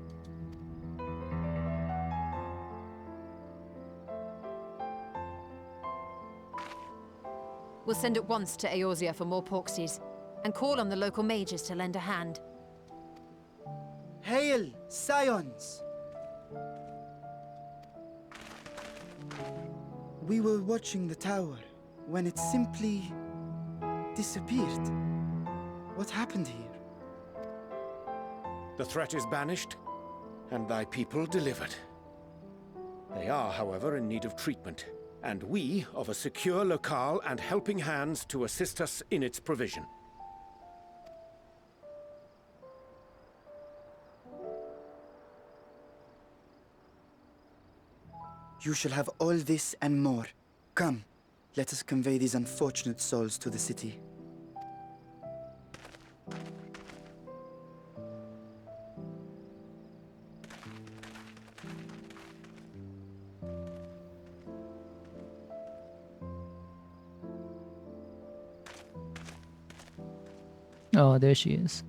We'll send at once to Eorzea for more Porksies, and call on the local mages to lend a hand. Hail, Scions! We were watching the tower when it simply disappeared. What happened here? The threat is banished, and thy people delivered. They are, however, in need of treatment, and we of a secure locale and helping hands to assist us in its provision. You shall have all this and more. Come, let us convey these unfortunate souls to the city. Oh, there she is.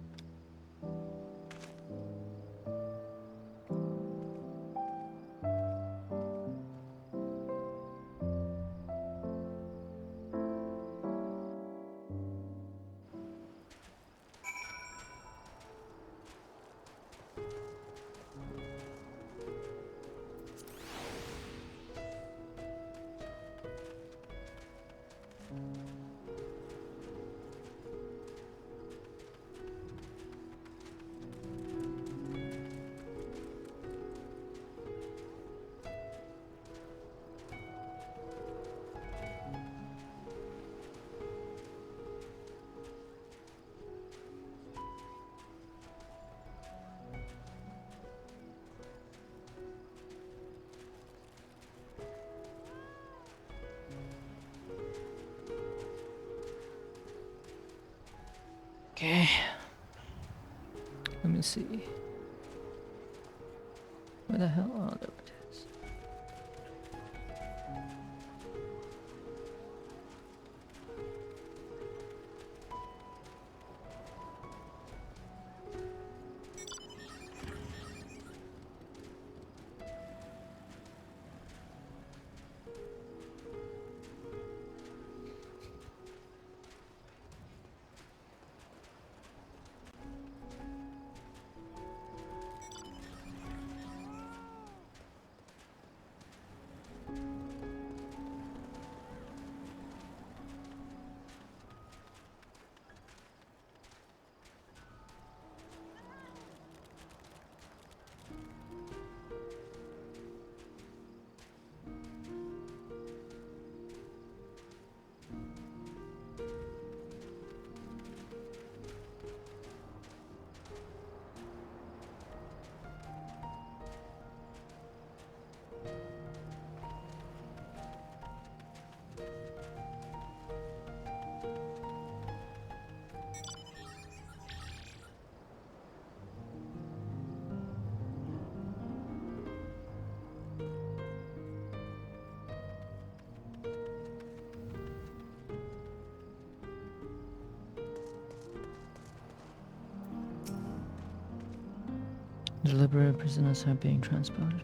Okay. Let me see. Where the hell? Oh, there it is. The liberated prisoners are being transported.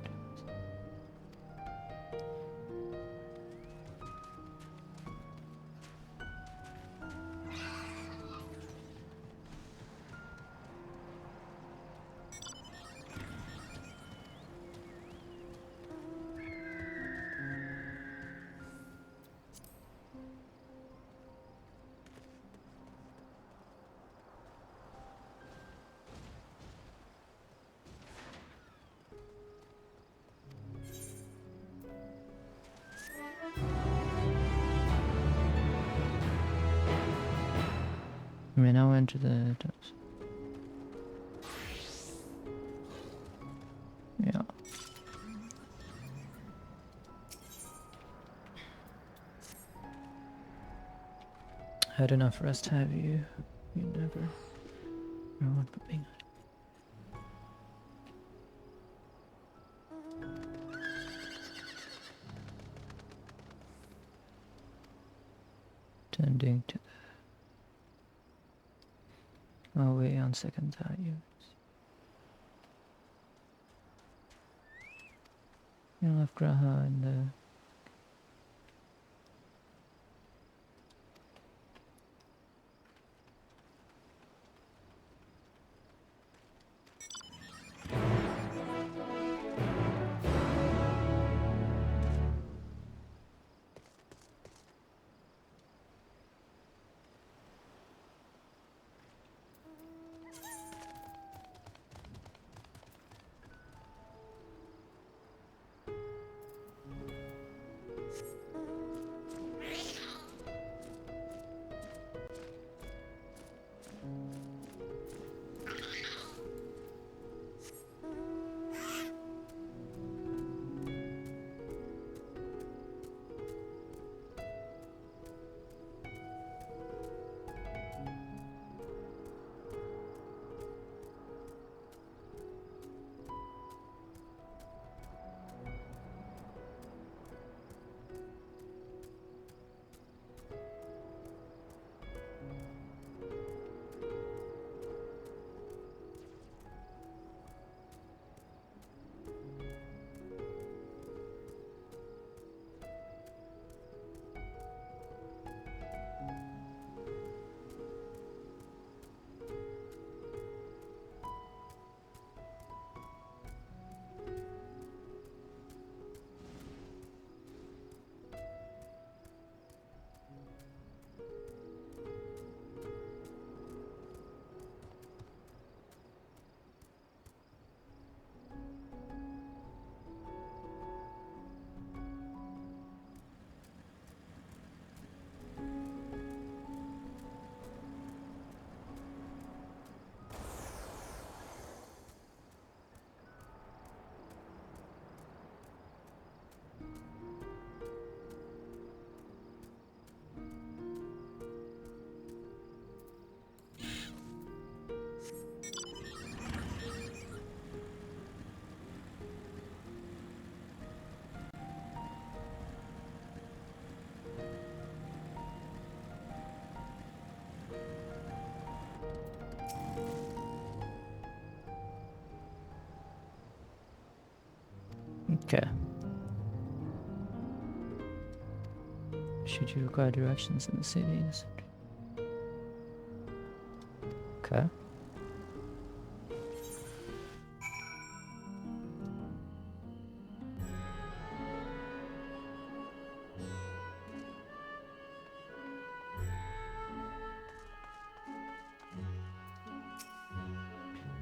We may now enter the... Yeah. Had enough rest, have you? You never... No one but being... Tending to the... Oh wait, on second thought, you... You left Graha in the... Okay. Should you require directions in the cities? Okay.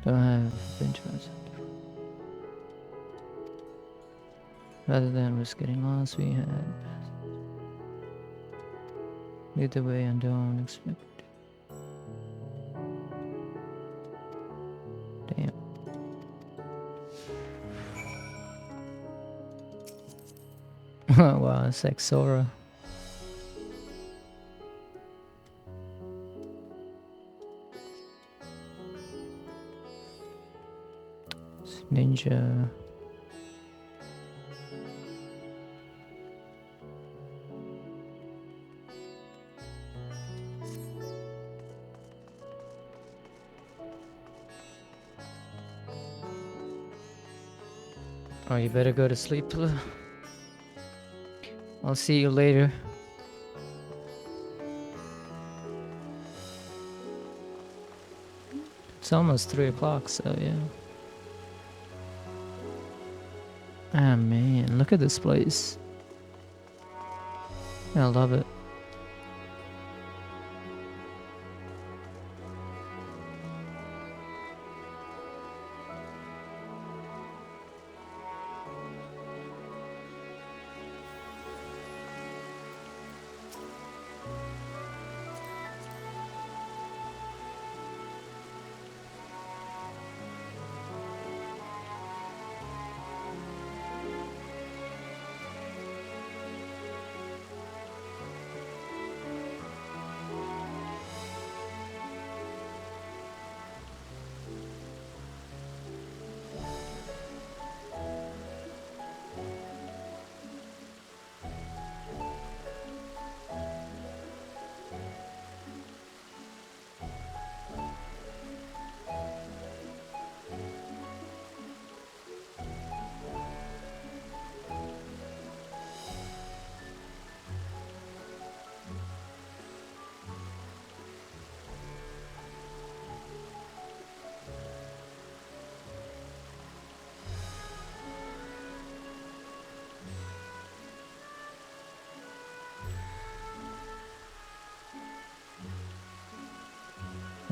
Don't have interest. Rather than risk getting lost, we had lead the way and don't expect. Damn. Wow, it's like Sora. It's ninja. Oh, you better go to sleep, Blue. I'll see you later. It's almost 3 o'clock, so yeah. Ah man, look at this place. I love it.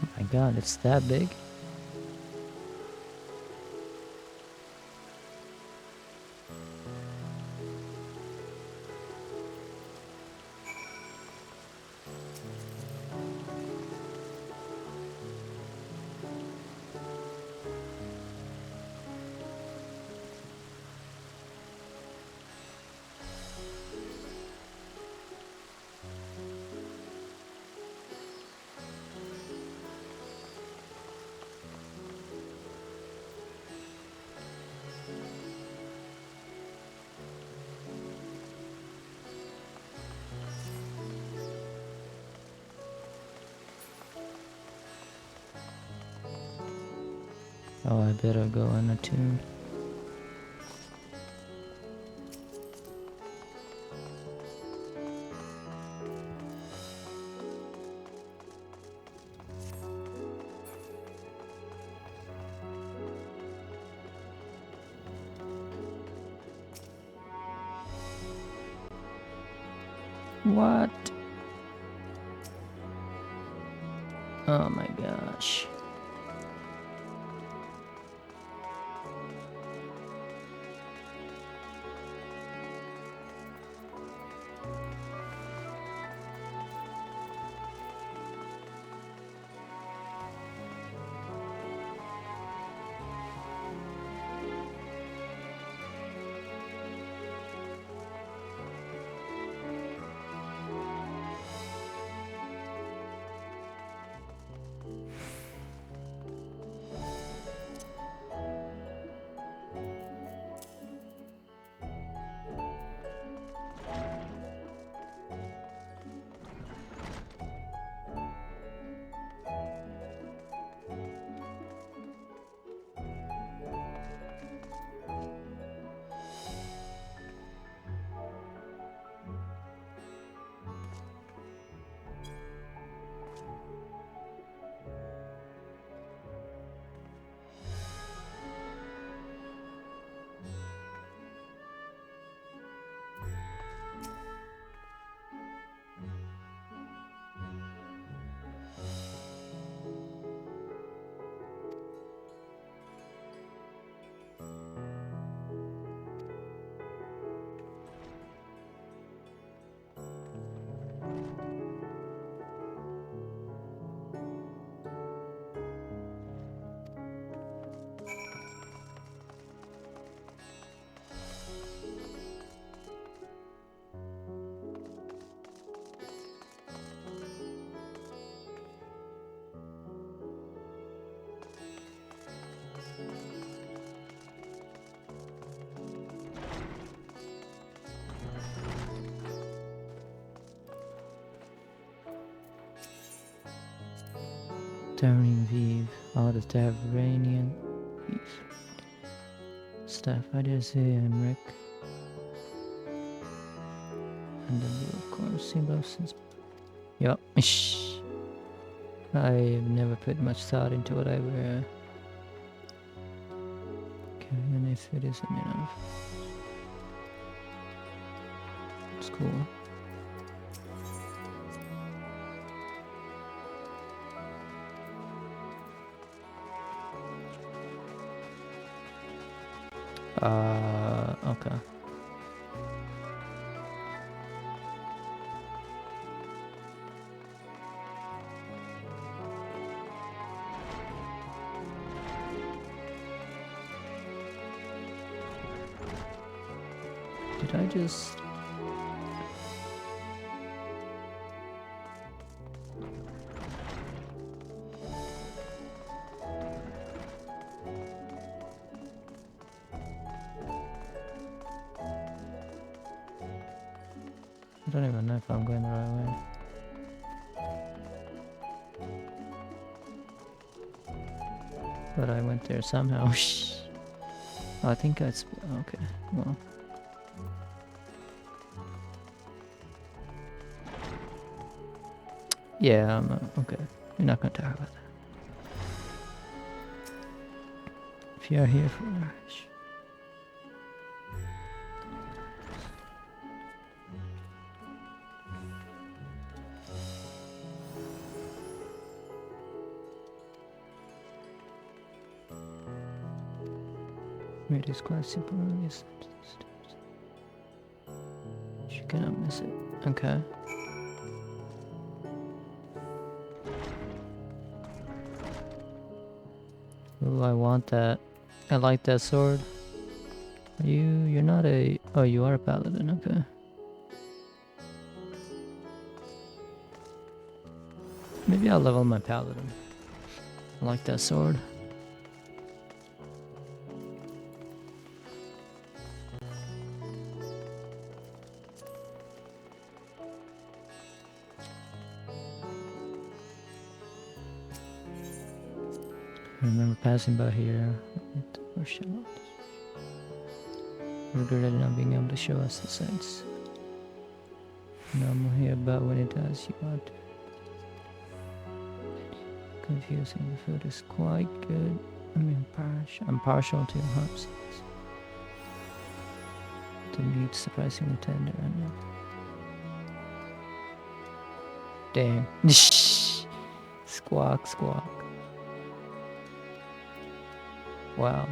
Oh my god, it's that big? Oh, I better go and attune. What? Oh my gosh. Turning Vive, all the Tavranian. Staff ideas here, Rick. And the blue, of course, symbiosis. Yup. I've never put much thought into what I wear. Even if it isn't enough. It's cool. Okay. Did I just... I don't even know if I'm going the right way. But I went there somehow. I think it's... Okay, well... Yeah, okay. We're not gonna talk about that. If you are here for nourish. It is quite simple. Yes. You cannot miss it. Okay. Oh, I want that. I like that sword. You're not a... Oh, you are a paladin, okay. Maybe I'll level my paladin. I like that sword. I remember passing by here. Or shall not? Regretted not being able to show us the sights. No, I'm here, but when it does, you want to. Confusing. The food is quite good. I'm partial to herbs. The meat's surprisingly tender and dang. Squawk, squawk. Wow.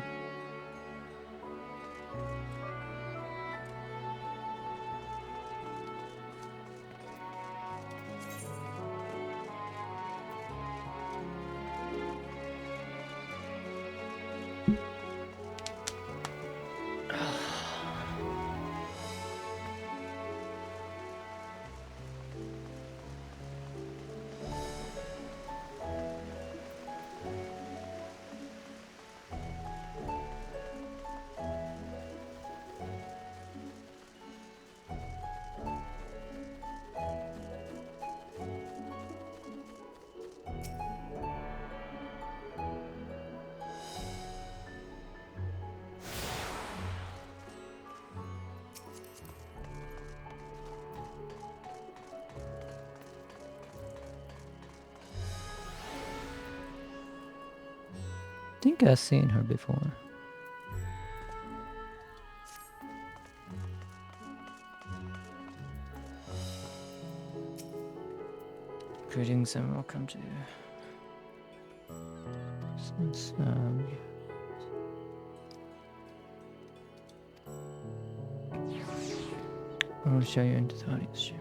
I think I've seen her before. Greetings and welcome to... Since, I will show you into the audience chamber.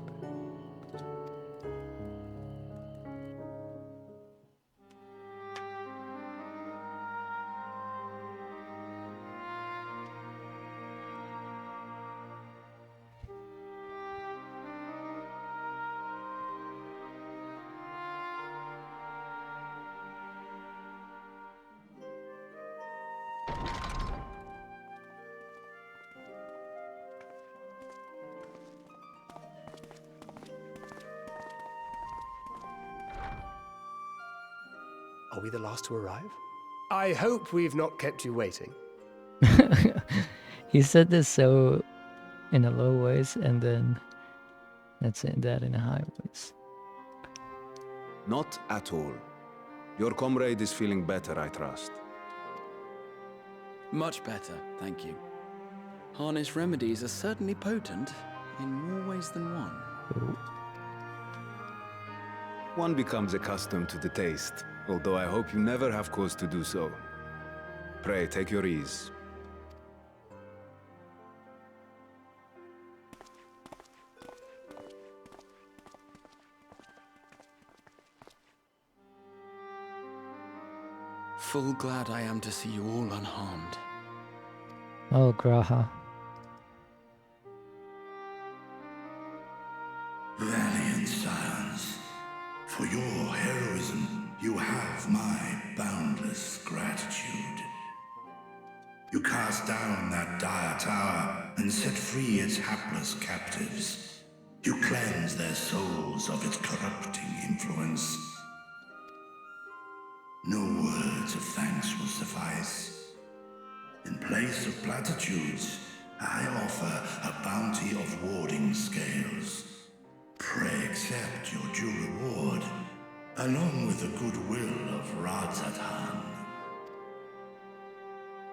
Are we the last to arrive? I hope we've not kept you waiting. He said this so in a low voice, and then that's that in a high voice. Not at all. Your comrade is feeling better, I trust. Much better, thank you. Harness remedies are certainly potent, in more ways than one. One becomes accustomed to the taste, although I hope you never have cause to do so. Pray, take your ease. Full glad I am to see you all unharmed. Oh, Graha. Valiant scions, for your heroism, you have my boundless gratitude. You cast down that dire tower and set free its hapless captives. You cleanse their souls of its corrupting influence. No words of thanks will suffice. In place of platitudes, I offer a bounty of warding scales. Pray accept your due reward, along with the goodwill of Radzat-Han.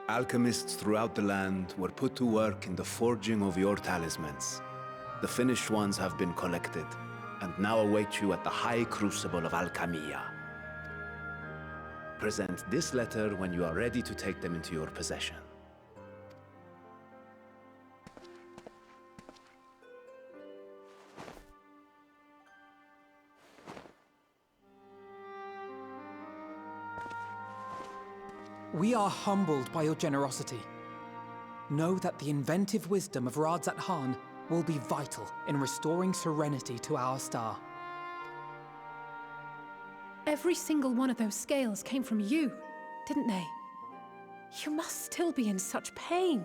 Alchemists throughout the land were put to work in the forging of your talismans. The finished ones have been collected, and now await you at the High Crucible of Alchemia. Present this letter when you are ready to take them into your possession. We are humbled by your generosity. Know that the inventive wisdom of Radzat-Han will be vital in restoring serenity to our star. Every single one of those scales came from you, didn't they? You must still be in such pain.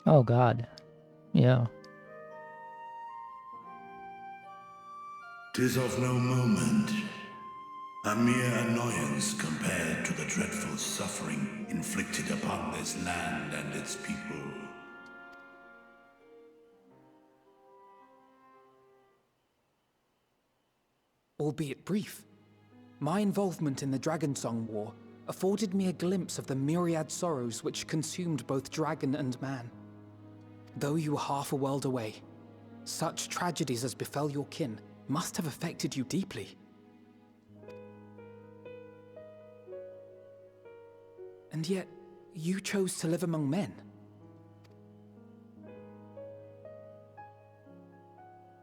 Oh God. Yeah. 'Tis of no moment. A mere annoyance compared to the dreadful suffering inflicted upon this land and its people. Albeit brief, my involvement in the Dragonsong War afforded me a glimpse of the myriad sorrows which consumed both dragon and man. Though you were half a world away, such tragedies as befell your kin must have affected you deeply. And yet, you chose to live among men.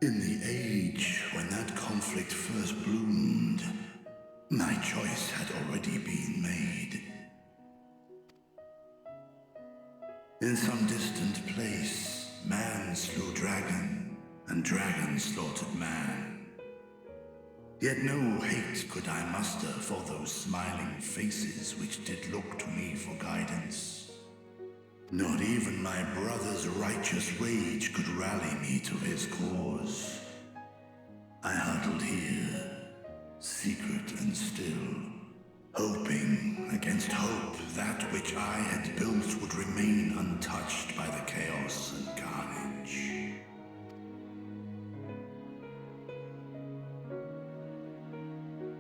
In the age when that conflict first bloomed, my choice had already been made. In some distant place, man slew dragon, and dragon slaughtered man. Yet no hate could I muster for those smiling faces which did look to me for guidance. Not even my brother's righteous rage could rally me to his cause. I huddled here, secret and still, hoping against hope that which I had built would remain untouched by the chaos and carnage.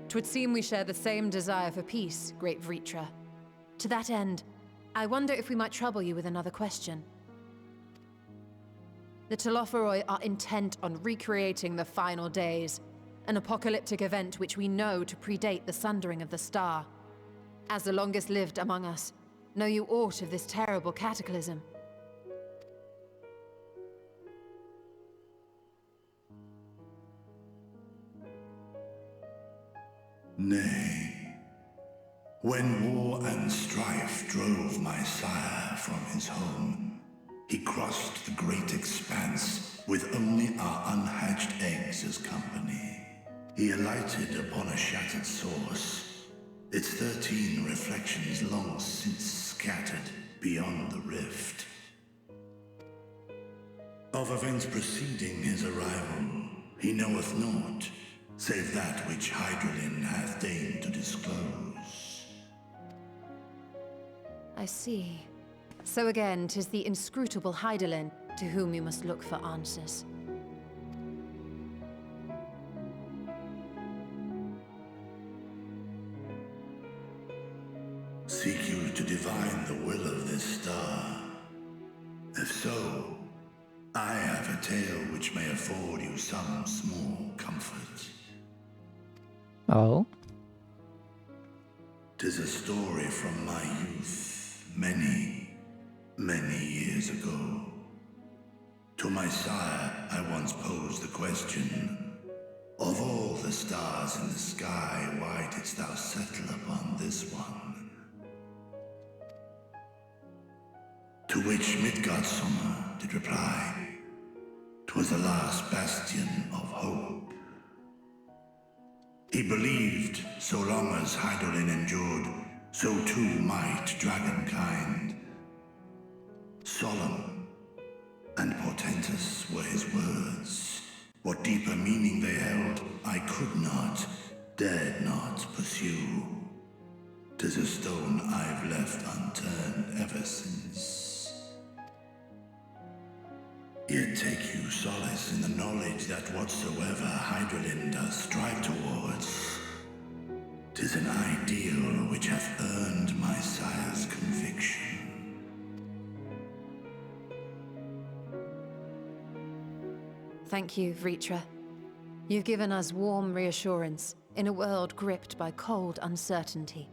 Twould seem we share the same desire for peace, great Vritra. To that end, I wonder if we might trouble you with another question. The Telophoroi are intent on recreating the final days, an apocalyptic event which we know to predate the sundering of the star. As the longest lived among us, know you aught of this terrible cataclysm? Nay. When war and strife drove my sire from his home, he crossed the great expanse with only our unhatched eggs as company. He alighted upon a shattered source, its 13 reflections long since scattered beyond the rift. Of events preceding his arrival, he knoweth naught, save that which Hydralin hath deigned to disclose. I see. So again, 'tis the inscrutable Hydaelyn to whom you must look for answers. Seek you to divine the will of this star? If so, I have a tale which may afford you some small comfort. Oh? 'Tis a story from my youth, many, many years ago. To my sire, I once posed the question, of all the stars in the sky, why didst thou settle upon this one? To which Midgardsummer did reply, 'twas the last bastion of hope. He believed so long as Hydaelyn endured, so too might dragonkind. Solemn and portentous were his words. What deeper meaning they held, I could not, dared not pursue. 'Tis a stone I've left unturned ever since. Yet take you solace in the knowledge that whatsoever Hydaelyn does strive towards, 'tis an ideal which hath earned my sire's conviction. Thank you, Vritra. You've given us warm reassurance in a world gripped by cold uncertainty.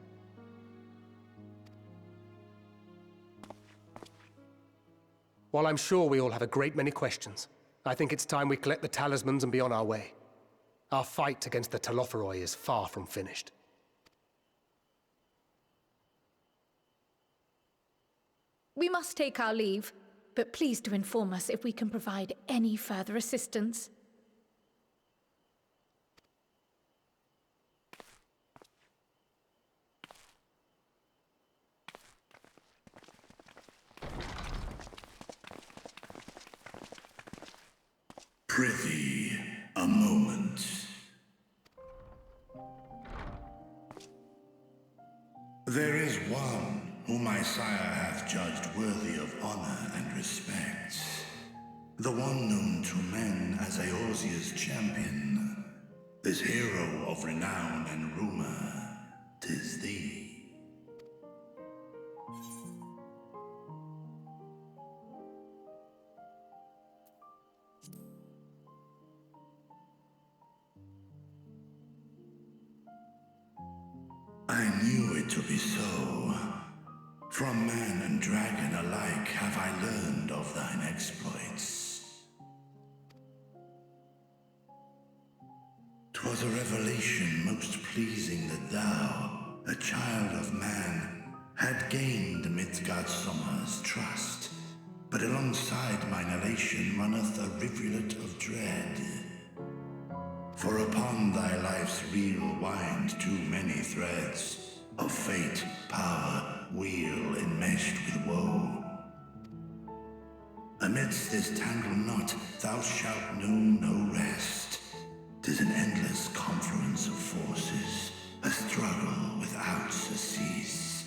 While I'm sure we all have a great many questions, I think it's time we collect the talismans and be on our way. Our fight against the Telophoroi is far from finished. We must take our leave, but please do inform us if we can provide any further assistance. Prithee, a moment. There is one whom my sire hath judged worthy of honor and respect. The one known to men as Eorzea's champion. This hero of renown and rumor, 'tis thee. I knew it to be so. From man and dragon alike have I learned of thine exploits. 'Twas a revelation most pleasing that thou, a child of man, had gained Midgardsummer's trust. But alongside mine elation runneth a rivulet of dread. For upon thy life's reel wind too many threads of fate, power, weal enmeshed with woe. Amidst this tangled knot thou shalt know no rest. 'Tis an endless confluence of forces, a struggle without surcease.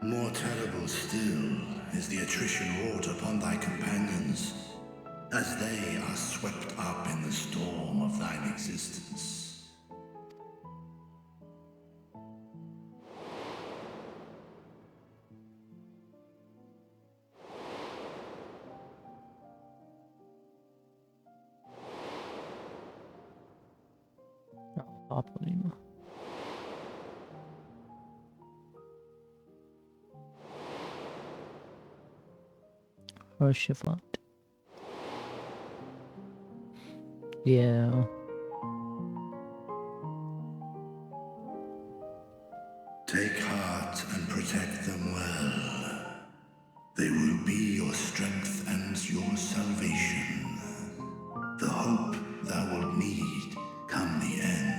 More terrible still is the attrition wrought upon thy companions, as they are swept up in the storm of thine existence. Problema. Horsefant. Yeah. Take heart and protect them well. They will be your strength and your salvation. The hope thou wilt need come the end.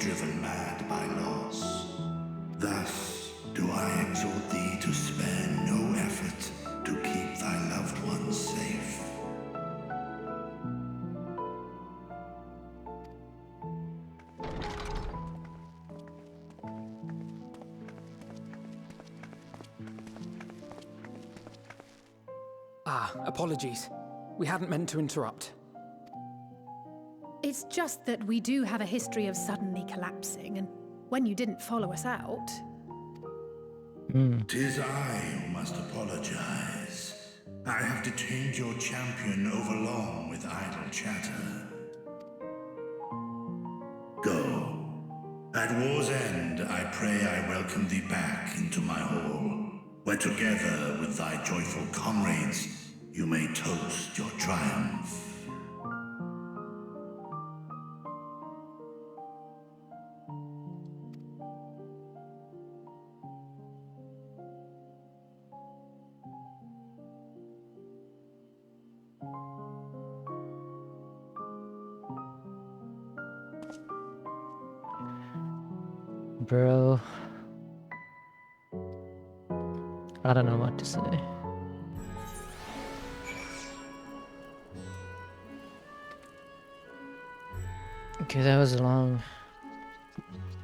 driven mad by loss. Thus do I exhort thee to spare no effort to keep thy loved ones safe. Apologies. We hadn't meant to interrupt. It's just that we do have a history of suddenly collapsing, and when you didn't follow us out... 'Tis I who must apologize. I have detained your champion overlong with idle chatter. Go. At war's end, I pray I welcome thee back into my hall, where together with thy joyful comrades, you may toast your triumph. Bro. I don't know what to say. Okay, that was a long...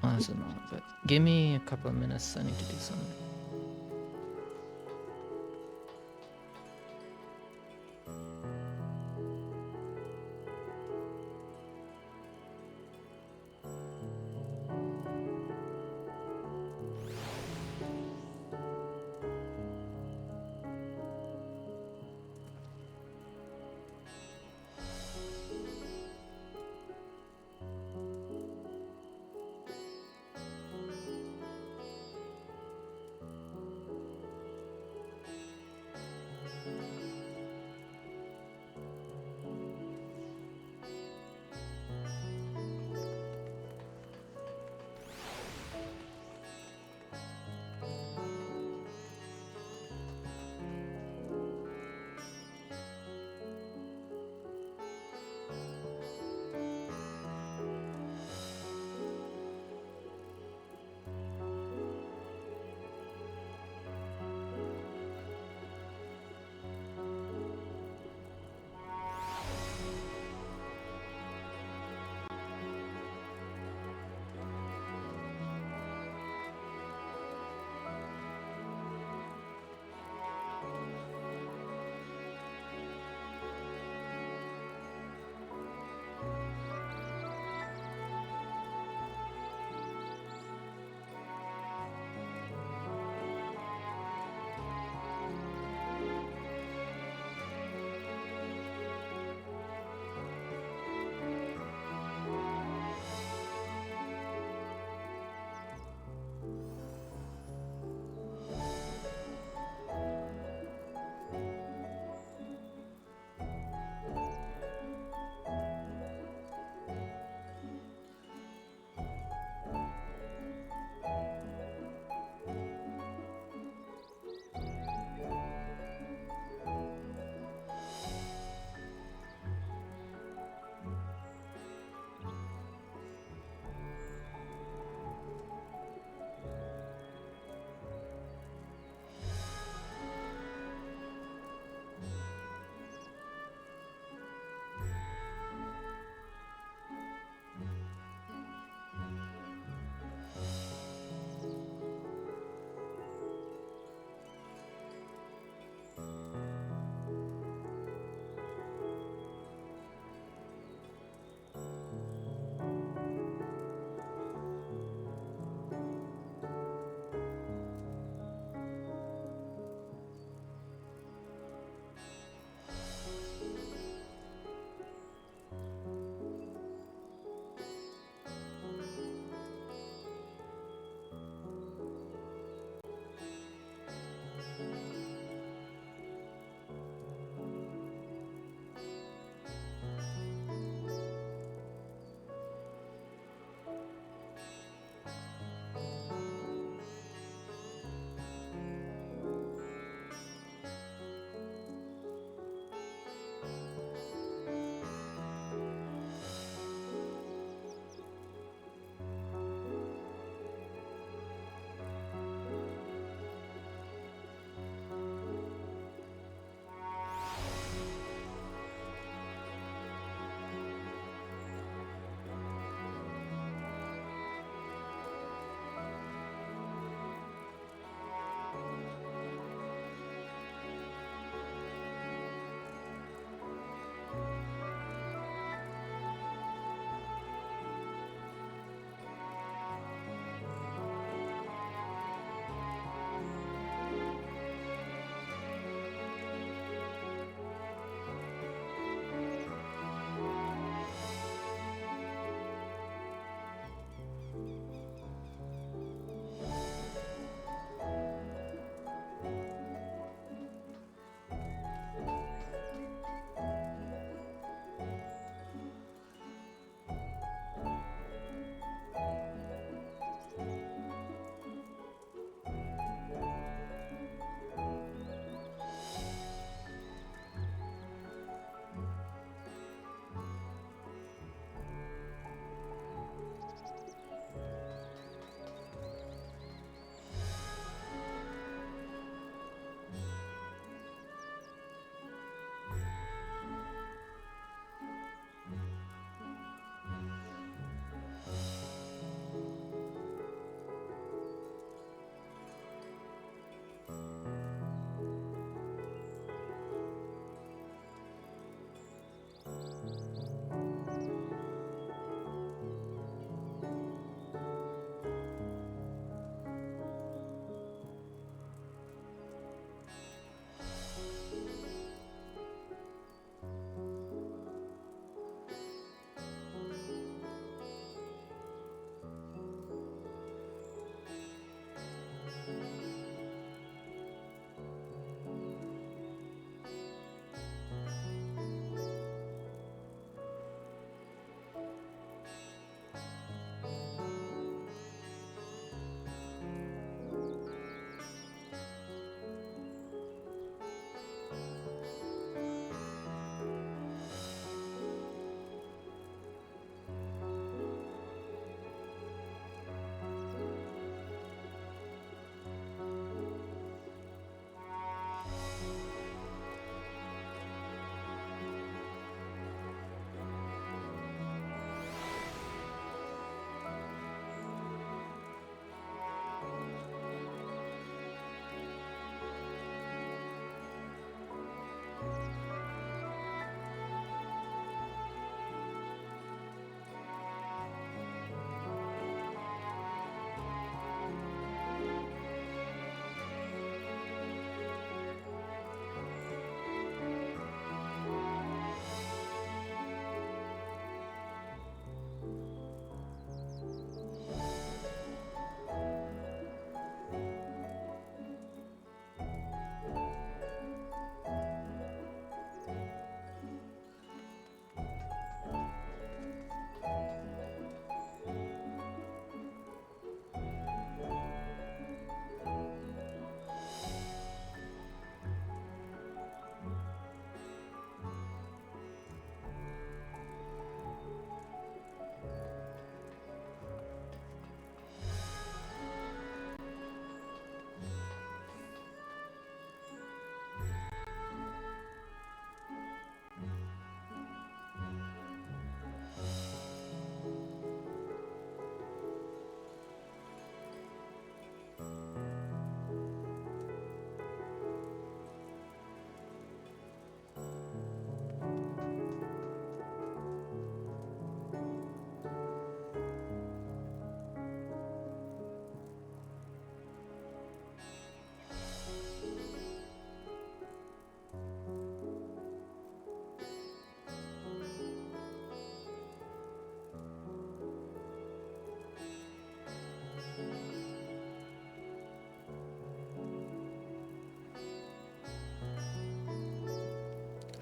Well, that's a long, but give me a couple of minutes, I need to do something.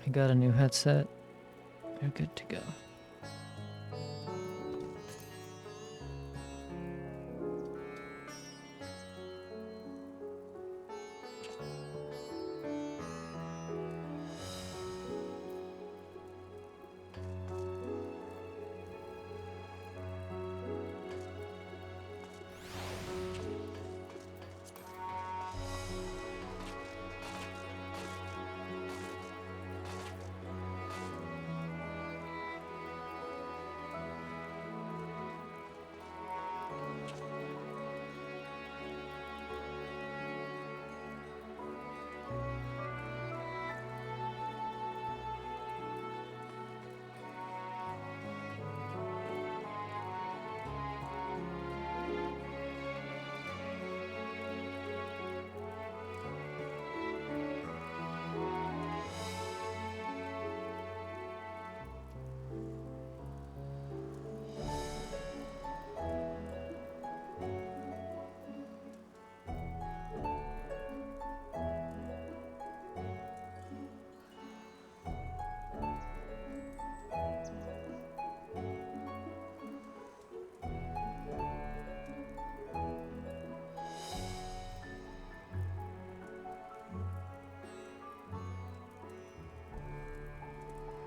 I got a new headset. We're good to go.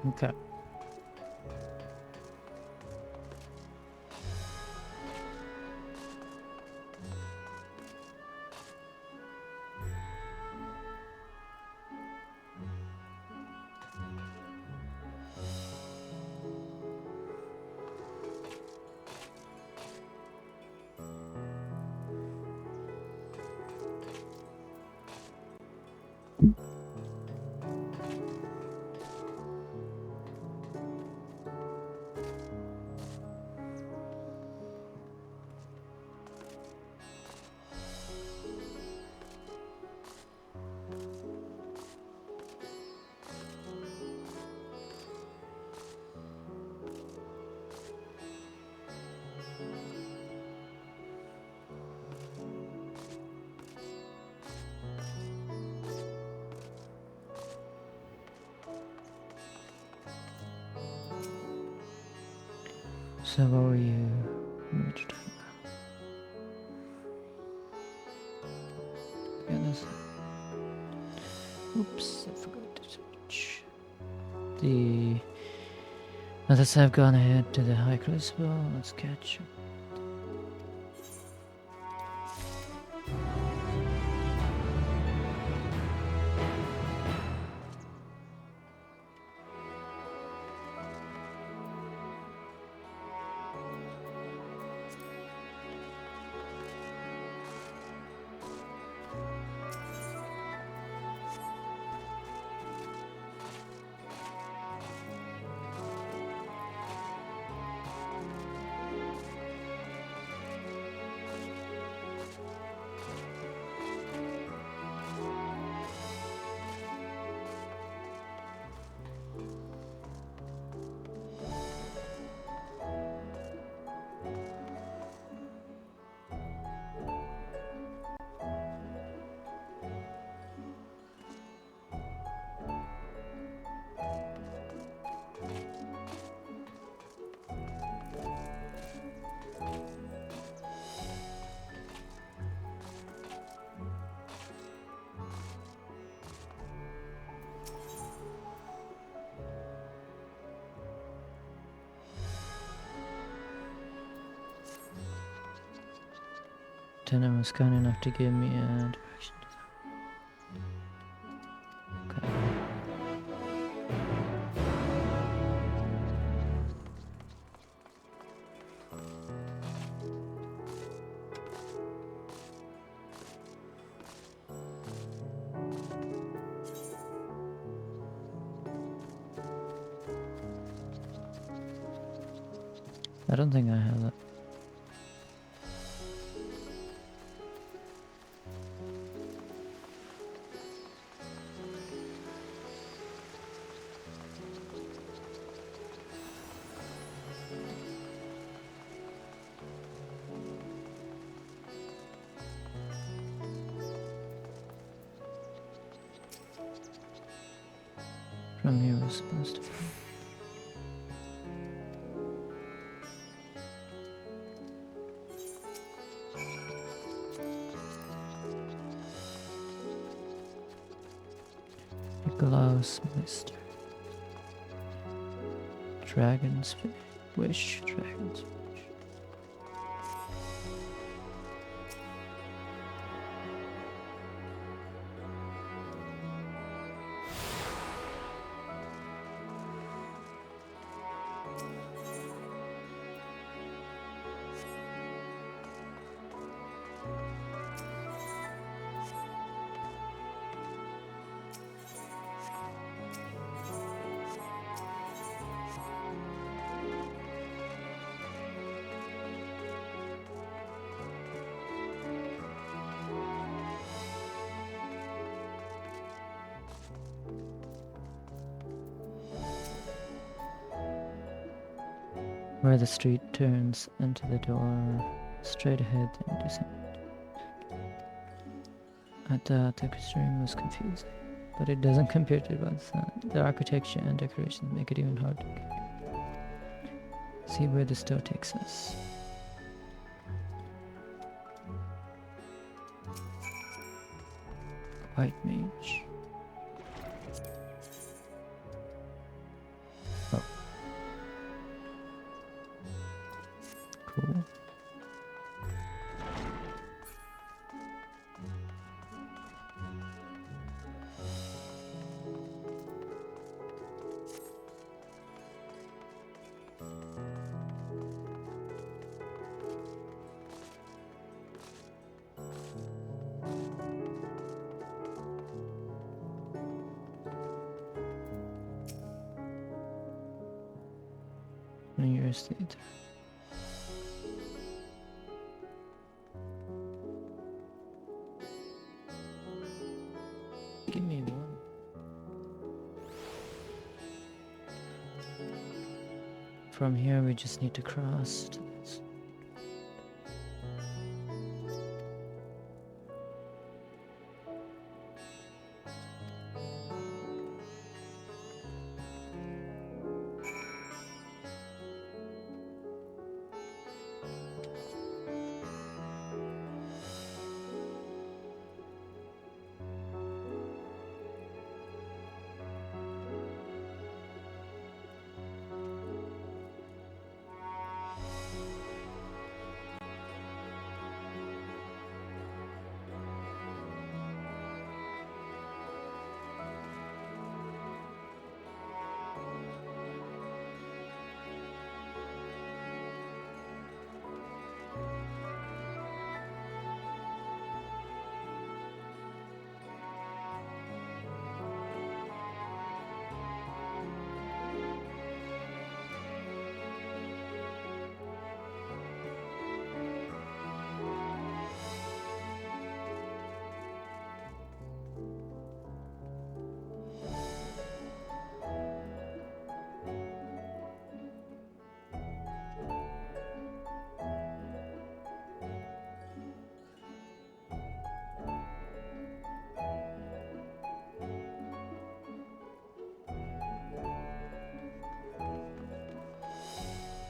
Okay. So what were you? What were you talking about? Yeah, this. Oops, I forgot to switch. The others have gone ahead to the high crucible. Let's catch up. Tenem was kind enough to give me a direction. Okay. I don't think I have that. From here we're supposed to. Glows, Mister. Dragon's wish. Dragon's wish. Where the street turns into the door, straight ahead and descend. I thought the extreme was confusing, but it doesn't compare to what's the architecture and decorations make it even harder. See where this door takes us. White mage. Oh. Cool. Years later. Give me one. From here we just need to cross to this.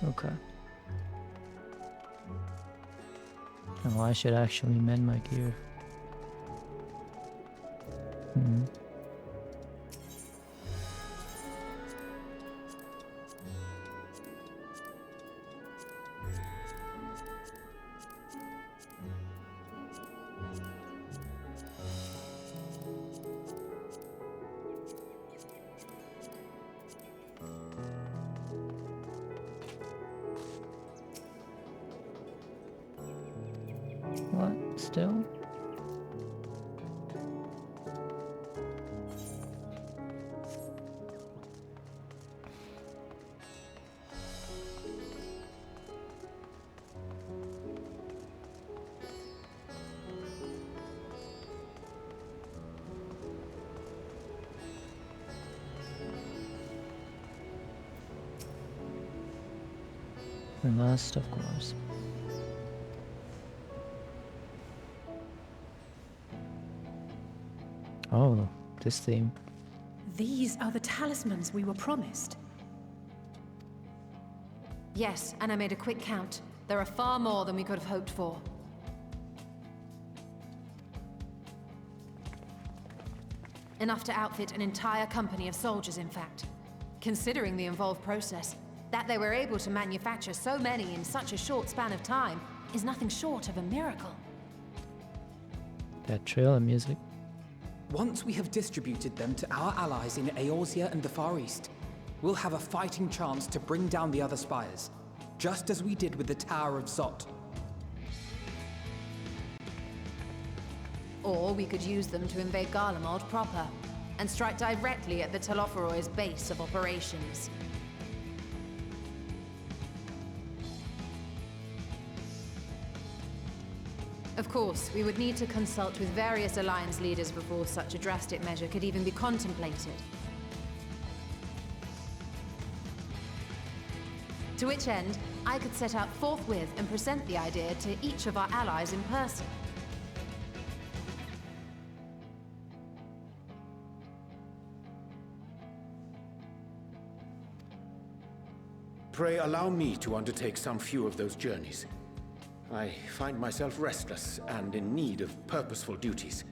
Okay. Oh, I should actually mend my gear. What? Still? We must, of course. Oh, this theme. these are the talismans we were promised. Yes, and I made a quick count. There are far more than we could have hoped for. Enough to outfit an entire company of soldiers, in fact. Considering the involved process, that they were able to manufacture so many in such a short span of time is nothing short of a miracle. That trailer music. Once we have distributed them to our allies in Eorzea and the Far East, we'll have a fighting chance to bring down the other spires, just as we did with the Tower of Zot. Or we could use them to invade Garlemald proper, and strike directly at the Telophoroid's base of operations. Of course, we would need to consult with various Alliance leaders before such a drastic measure could even be contemplated. To which end, I could set out forthwith and present the idea to each of our allies in person. Pray allow me to undertake some few of those journeys. I find myself restless and in need of purposeful duties.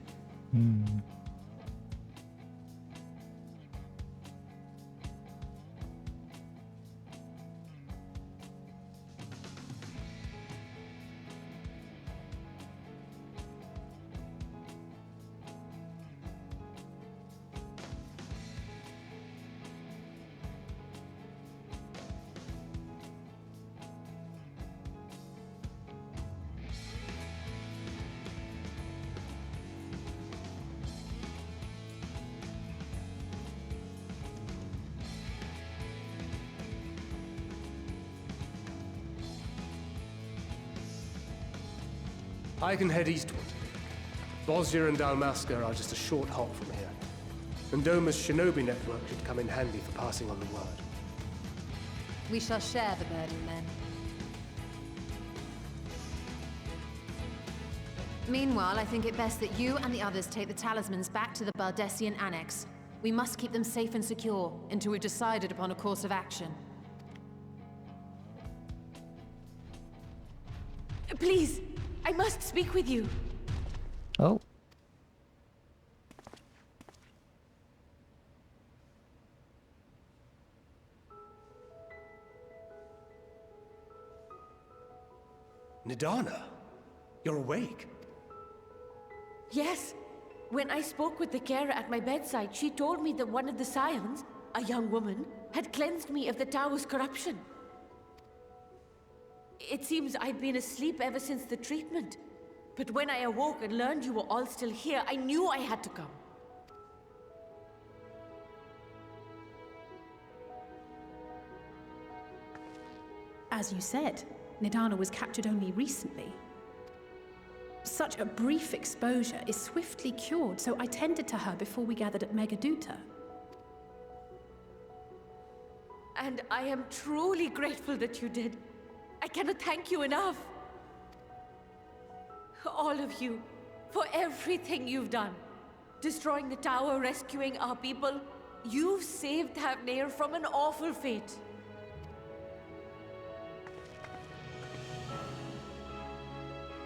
I can head eastward. Bosnia and Dalmasca are just a short hop from here. And Doma's shinobi network should come in handy for passing on the word. We shall share the burden then. Meanwhile, I think it best that you and the others take the talismans back to the Baldessian Annex. We must keep them safe and secure until we've decided upon a course of action. Please, I must speak with you. Oh. Nidana, you're awake. Yes. When I spoke with the carer at my bedside, she told me that one of the scions, a young woman, had cleansed me of the tower's corruption. It seems I'd been asleep ever since the treatment. But when I awoke and learned you were all still here, I knew I had to come. As you said, Nidana was captured only recently. Such a brief exposure is swiftly cured, so I tended to her before we gathered at Megaduta. And I am truly grateful that you did. I cannot thank you enough. All of you, for everything you've done. Destroying the tower, rescuing our people. You've saved Thavnair from an awful fate.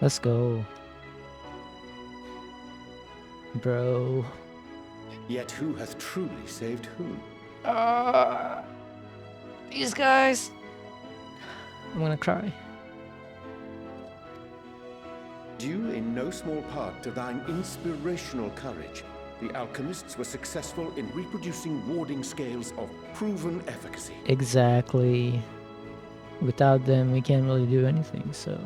Let's go. Bro. Yet who hath truly saved whom? These guys. I'm gonna cry. Due in no small part to thine inspirational courage, the alchemists were successful in reproducing warding scales of proven efficacy. Exactly. Without them, we can't really do anything, so...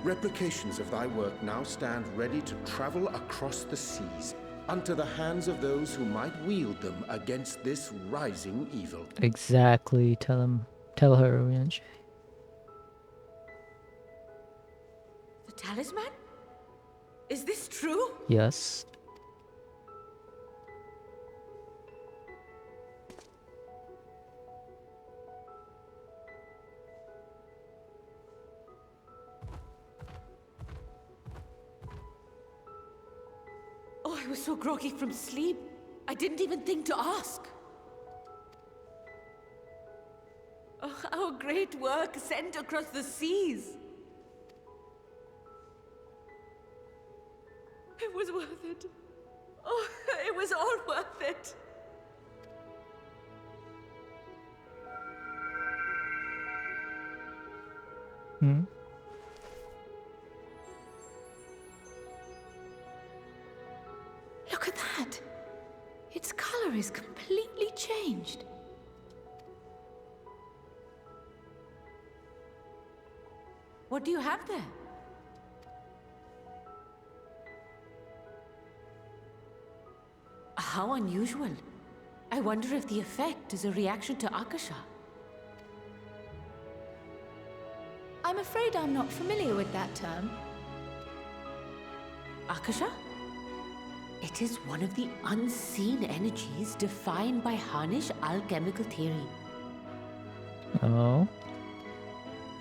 Replications of thy work now stand ready to travel across the seas, unto the hands of those who might wield them against this rising evil. Exactly. Tell her, Rianchi. The talisman? Is this true? Yes. Oh, I was so groggy from sleep. I didn't even think to ask. Oh, our great work sent across the seas. It was worth it. Oh, it was all worth it. Hmm? Look at that! Its color is completely changed. What do you have there? How unusual. I wonder if the effect is a reaction to Akasha. I'm afraid I'm not familiar with that term. Akasha? It is one of the unseen energies defined by Harnish alchemical theory. Oh.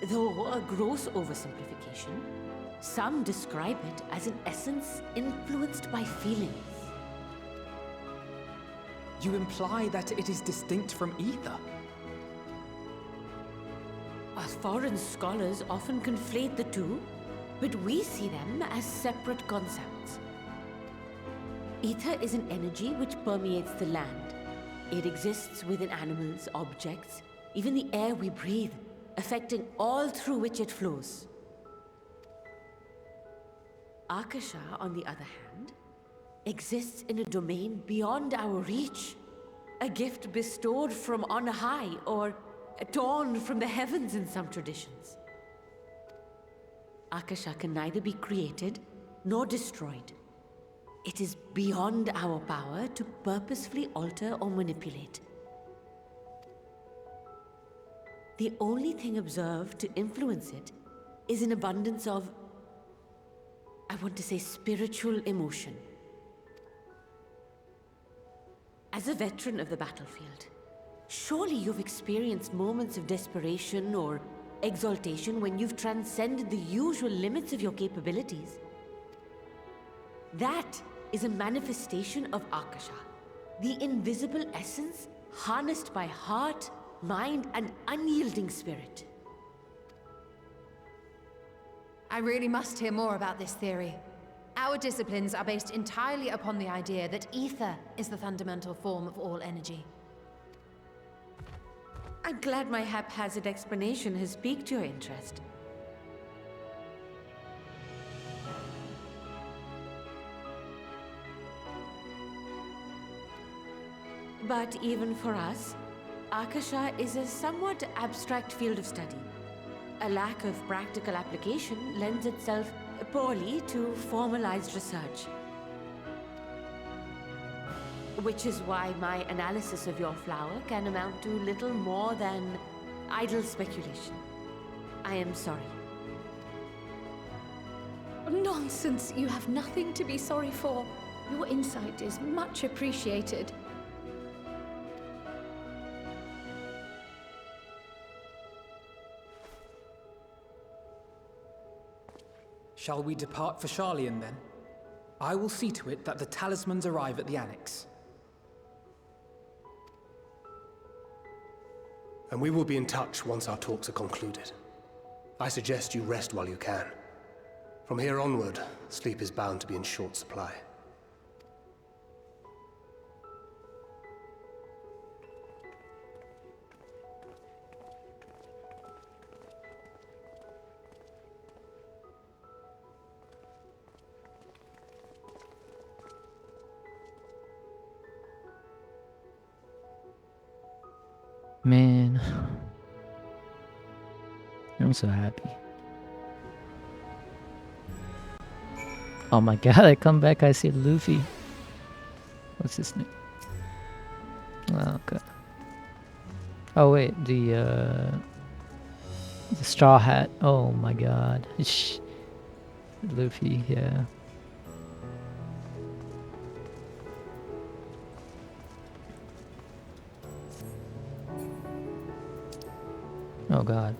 Though a gross oversimplification, some describe it as an essence influenced by feelings. You imply that it is distinct from ether? Us foreign scholars often conflate the two, but we see them as separate concepts. Ether is an energy which permeates the land. It exists within animals, objects, even the air we breathe, affecting all through which it flows. Akasha, on the other hand, exists in a domain beyond our reach. A gift bestowed from on high, or torn from the heavens in some traditions. Akasha can neither be created nor destroyed. It is beyond our power to purposefully alter or manipulate. The only thing observed to influence it is an abundance of, I want to say, spiritual emotion. As a veteran of the battlefield, surely you've experienced moments of desperation or exaltation when you've transcended the usual limits of your capabilities. That is a manifestation of Akasha, the invisible essence harnessed by heart, mind, and unyielding spirit. I really must hear more about this theory. Our disciplines are based entirely upon the idea that ether is the fundamental form of all energy. I'm glad my haphazard explanation has piqued your interest. But even for us, Akasha is a somewhat abstract field of study. A lack of practical application lends itself poorly to formalized research. Which is why my analysis of your flower can amount to little more than idle speculation. I am sorry. Nonsense! You have nothing to be sorry for. Your insight is much appreciated. Shall we depart for Sharlayan then? I will see to it that the talismans arrive at the Annex. And we will be in touch once our talks are concluded. I suggest you rest while you can. From here onward, sleep is bound to be in short supply. Man, I'm so happy. Oh my god, I come back, I see Luffy. What's his name? Oh, okay. Oh wait, the straw hat. Oh my god. Luffy, yeah. Oh god.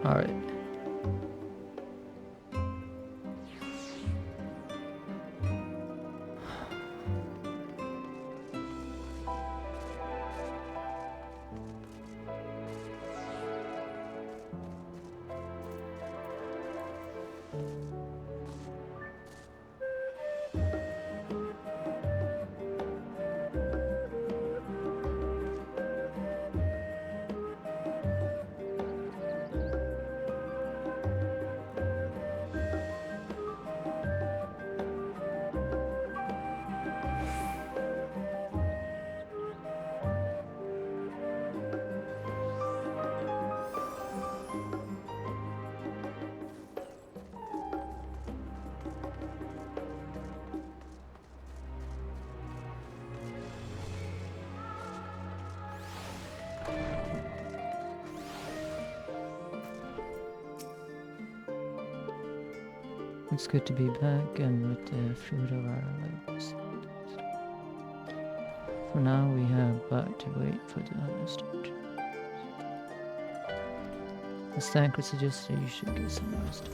Alright. It's good to be back and with the fruit of our labors. For now, we have but to wait for the harvest. The Stanker suggests that you should get some rest.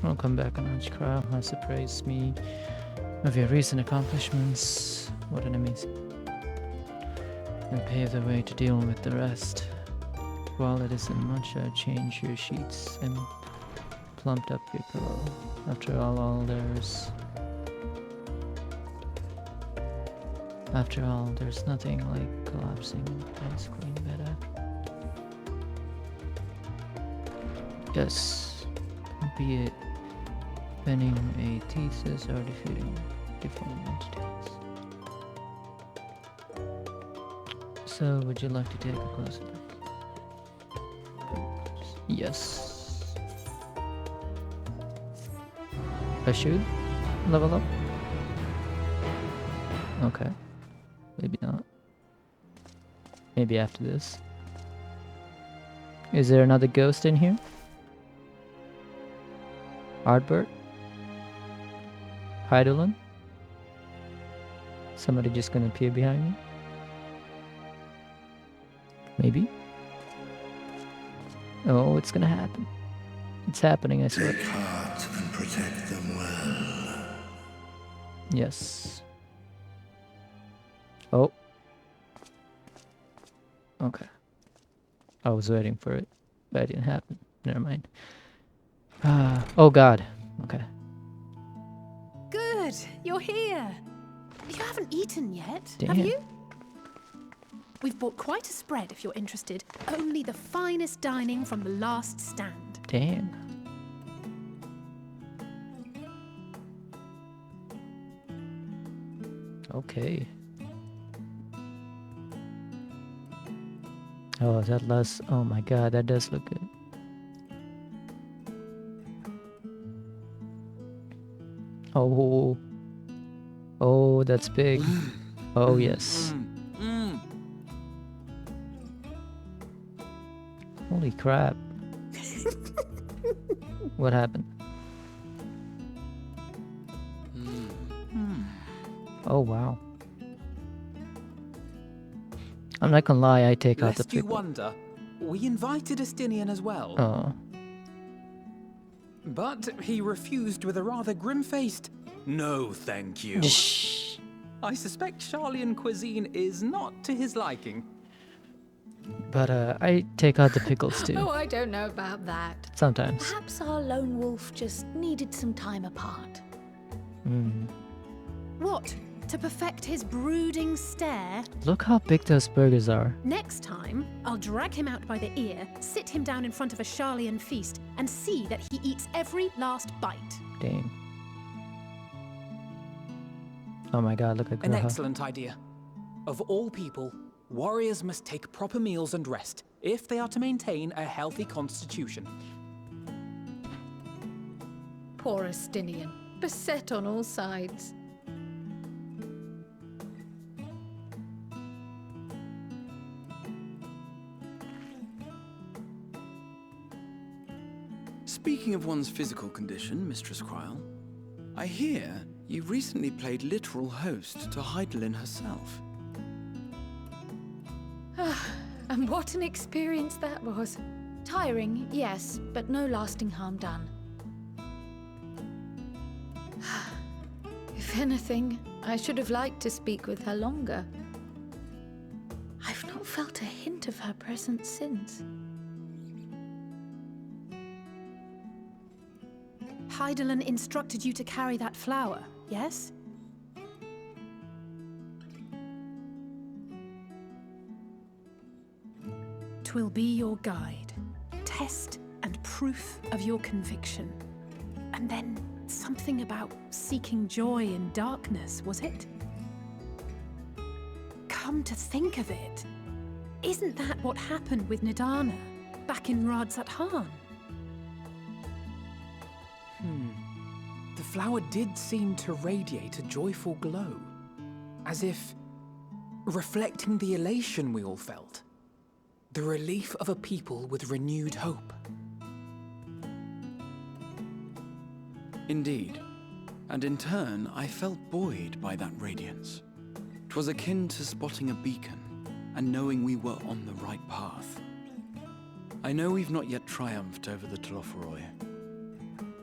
I'll come back on Archcraft as praise me of your recent accomplishments. What enemies? And pave the way to deal with the rest. While it isn't much, I changed your sheets and plumped up your pillow. After all there's nothing like collapsing a nice clean bed after. Yes, be it penning a thesis or defeating different entities. So, would you like to take a closer look? Yes. I should level up? Okay. Maybe not. Maybe after this. Is there another ghost in here? Artbert? Heidelin? Somebody just gonna appear behind me? Maybe? Oh, it's gonna happen. It's happening, I swear. Take heart and protect them well. Yes. Oh. Okay. I was waiting for it, but it didn't happen. Never mind. Oh god. Okay. Good, you're here. You haven't eaten yet, Damn. have you? We've bought quite a spread if you're interested. Only the finest dining from the last stand. Damn. Okay. Oh, that last... Oh my god, that does look good. Oh. Oh, that's big. Oh, yes. Holy crap. What happened? Oh, wow. I'm not gonna lie, I take out the Lest you pickle. wonder, we invited Estinian as well. Oh. But he refused with a rather grim-faced, "No, thank you." I suspect Charlian cuisine is not to his liking. But I take out the pickles too. Oh, I don't know about that. Sometimes. Perhaps our lone wolf just needed some time apart. What? To perfect his brooding stare? Look how big those burgers are. Next time, I'll drag him out by the ear, sit him down in front of a Charlian feast, and see that he eats every last bite. Dang. Oh my god, look at An Graha. excellent idea. Of all people, warriors must take proper meals and rest if they are to maintain a healthy constitution. Poor Estinian, beset on all sides. Speaking of one's physical condition, Mistress Cryle, I hear You recently played literal host to Heidelin herself. And what an experience that was. Tiring, yes, but no lasting harm done. If anything, I should have liked to speak with her longer. I've not felt a hint of her presence since. Heidelin instructed you to carry that flower, yes? Twill be your guide, test and proof of your conviction. And then something about seeking joy in darkness, was it? Come to think of it, isn't that what happened with Nidana back in Radzat-Han? The flower did seem to radiate a joyful glow, as if reflecting the elation we all felt, the relief of a people with renewed hope. Indeed, and in turn, I felt buoyed by that radiance. 'Twas akin to spotting a beacon and knowing we were on the right path. I know we've not yet triumphed over the Telophoroi,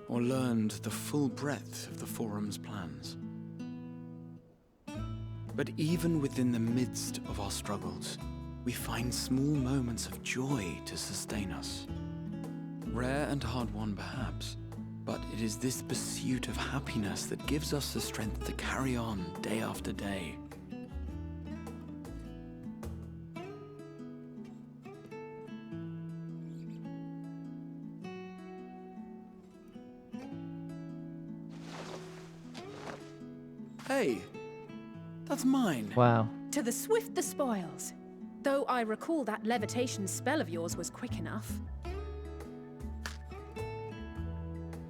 or learned the full breadth of the Forum's plans. But even within the midst of our struggles, we find small moments of joy to sustain us. Rare and hard-won perhaps, but it is this pursuit of happiness that gives us the strength to carry on day after day. Hey, that's mine. Wow. To the swift the spoils. Though I recall that levitation spell of yours was quick enough.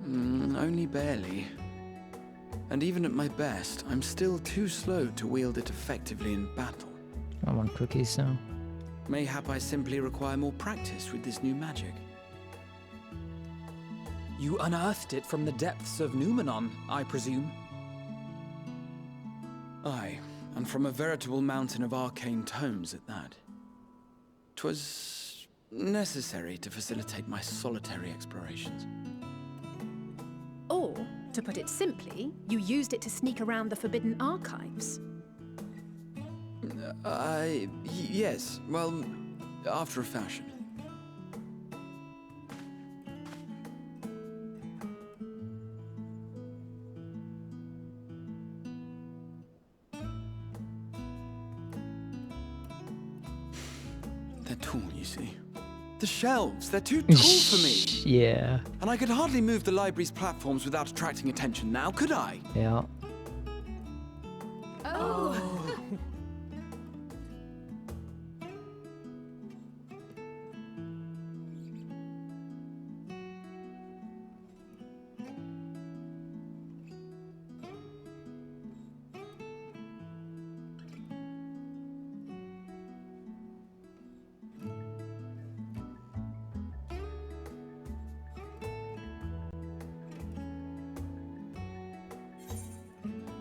Only barely. And even at my best, I'm still too slow to wield it effectively in battle. I want cookies now. Mayhap I simply require more practice with this new magic. You unearthed it from the depths of Numenon, I presume? Aye, and from a veritable mountain of arcane tomes at that. 'Twas necessary to facilitate my solitary explorations. Or, to put it simply, you used it to sneak around the Forbidden Archives. Yes, well, after a fashion. They're tall, you see. The shelves, they're too tall for me. Yeah. And I could hardly move the library's platforms without attracting attention now, could I? Yeah. Oh.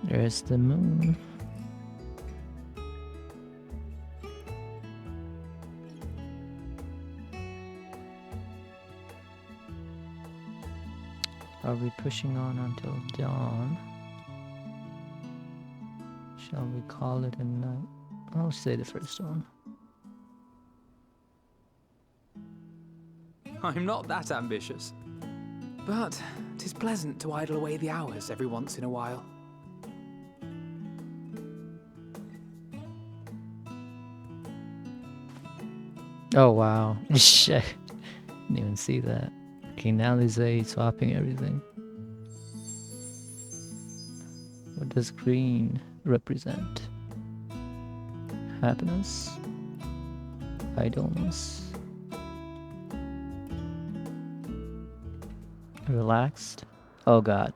There's the moon. Are we pushing on until dawn? Shall we call it a night? I'll say the first one. I'm not that ambitious. But 'tis pleasant to idle away the hours every once in a while. Oh wow. Shit. Didn't even see that. Okay, now there's a swapping everything. What does green represent? Happiness? Idleness? Relaxed? Oh god.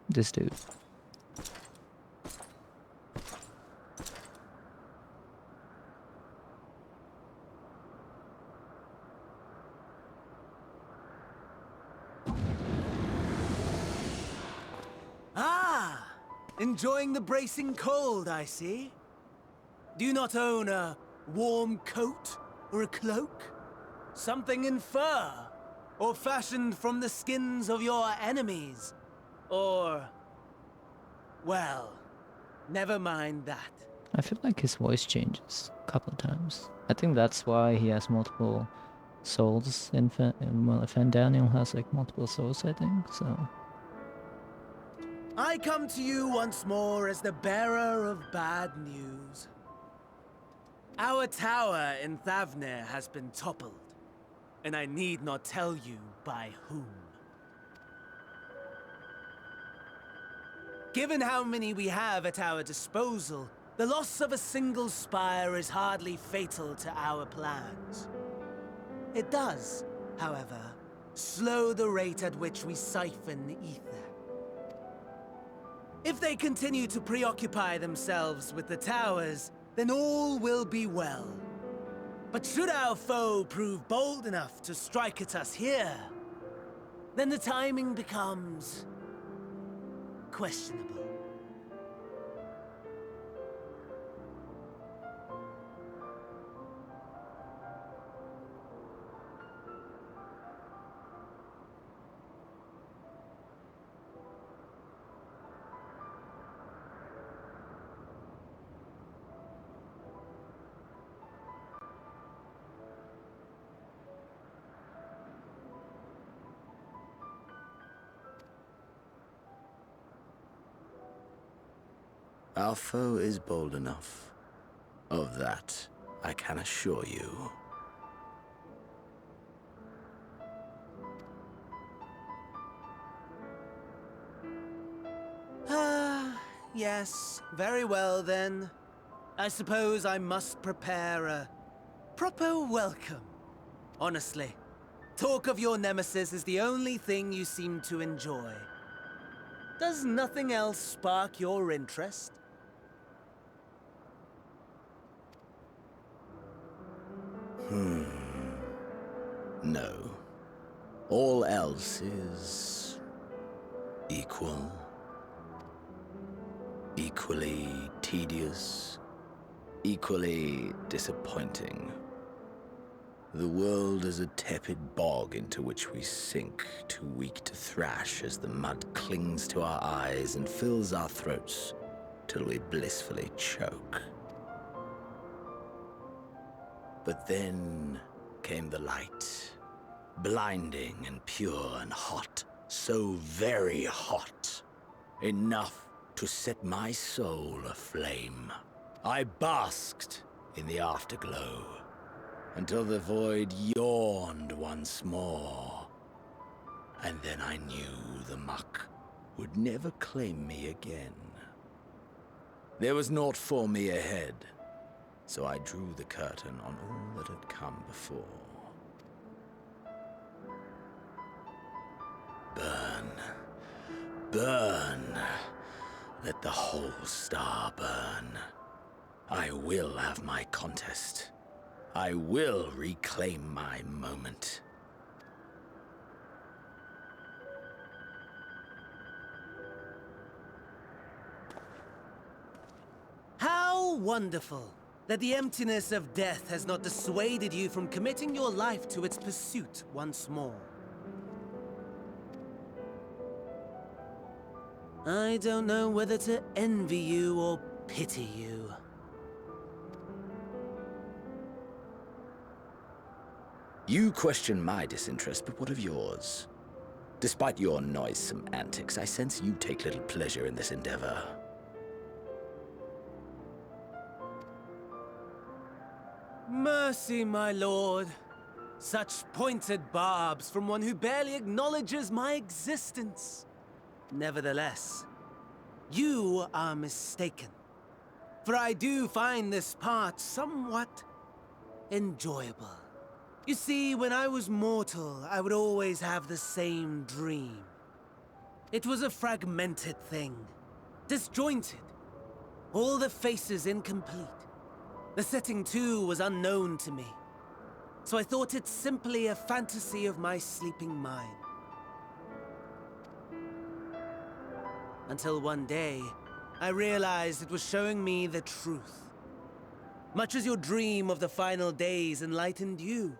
This dude. Ah! Enjoying the bracing cold, I see. Do you not own a warm coat or a cloak? Something in fur? Or fashioned from the skins of your enemies? Or... well, never mind that. I feel like his voice changes a couple of times. I think that's why he has multiple souls well, Daniel has like multiple souls, I think, so... I come to you once more as the bearer of bad news. Our tower in Thavnir has been toppled, and I need not tell you by whom. Given how many we have at our disposal, the loss of a single spire is hardly fatal to our plans. It does, however, slow the rate at which we siphon the ether. If they continue to preoccupy themselves with the towers, then all will be well. But should our foe prove bold enough to strike at us here, then the timing becomes questionable. Our foe is bold enough. Of that, I can assure you. Yes, very well then. I suppose I must prepare a proper welcome. Honestly, talk of your nemesis is the only thing you seem to enjoy. Does nothing else spark your interest? No. All else is... equal. Equally tedious. Equally disappointing. The world is a tepid bog into which we sink, too weak to thrash as the mud clings to our eyes and fills our throats till we blissfully choke. But then came the light, blinding and pure and hot, so very hot, enough to set my soul aflame. I basked in the afterglow, until the void yawned once more. And then I knew the muck would never claim me again. There was naught for me ahead, so I drew the curtain on all that had come before. Burn, burn, let the whole star burn. I will have my contest. I will reclaim my moment. How wonderful that the emptiness of death has not dissuaded you from committing your life to its pursuit once more. I don't know whether to envy you or pity you. You question my disinterest, but what of yours? Despite your noisome antics, I sense you take little pleasure in this endeavor. Mercy, my lord. Such pointed barbs from one who barely acknowledges my existence. Nevertheless, you are mistaken. For I do find this part somewhat enjoyable. You see, when I was mortal, I would always have the same dream. It was a fragmented thing, disjointed, all the faces incomplete. The setting, too, was unknown to me, so I thought it simply a fantasy of my sleeping mind. Until one day, I realized it was showing me the truth. Much as your dream of the final days enlightened you.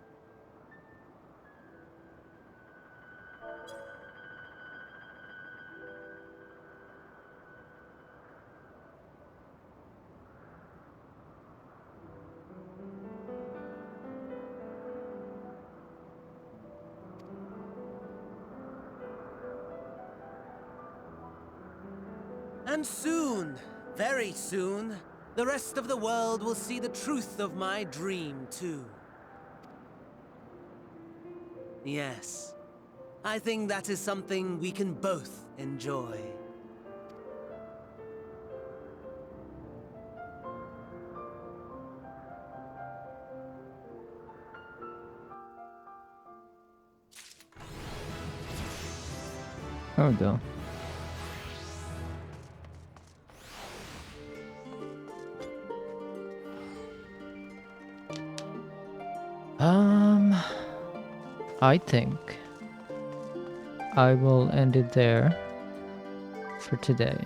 And soon, very soon, the rest of the world will see the truth of my dream, too. Yes, I think that is something we can both enjoy. There we go. I think I will end it there for today.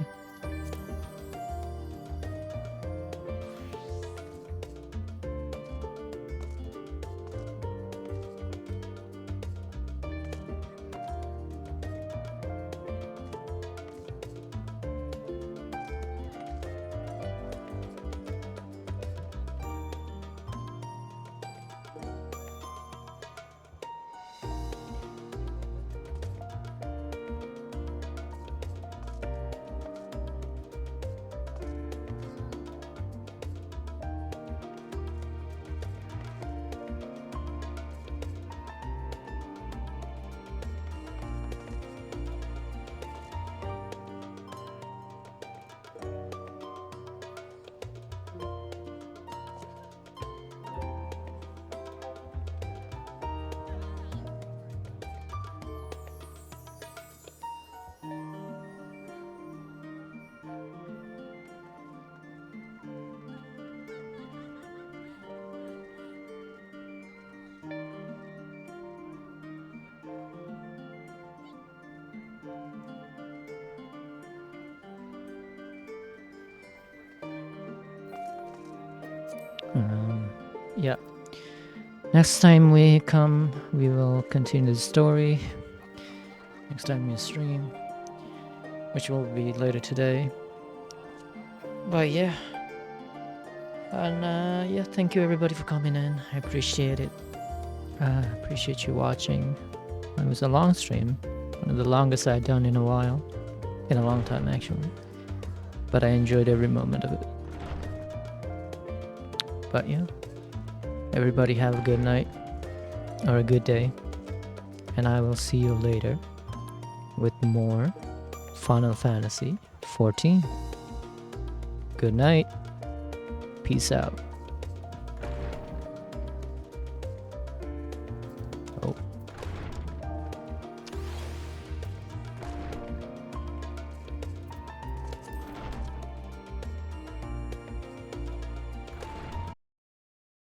Yeah. Next time we come, we will continue the story. Next time we stream, which will be later today. But yeah. And yeah, thank you everybody for coming in. I appreciate it. Appreciate you watching. It was a long stream. One of the longest I've done in a while. In a long time, actually. But I enjoyed every moment of it. But yeah. Everybody have a good night. Or a good day. And I will see you later. With more Final Fantasy 14. Good night. Peace out. Oh.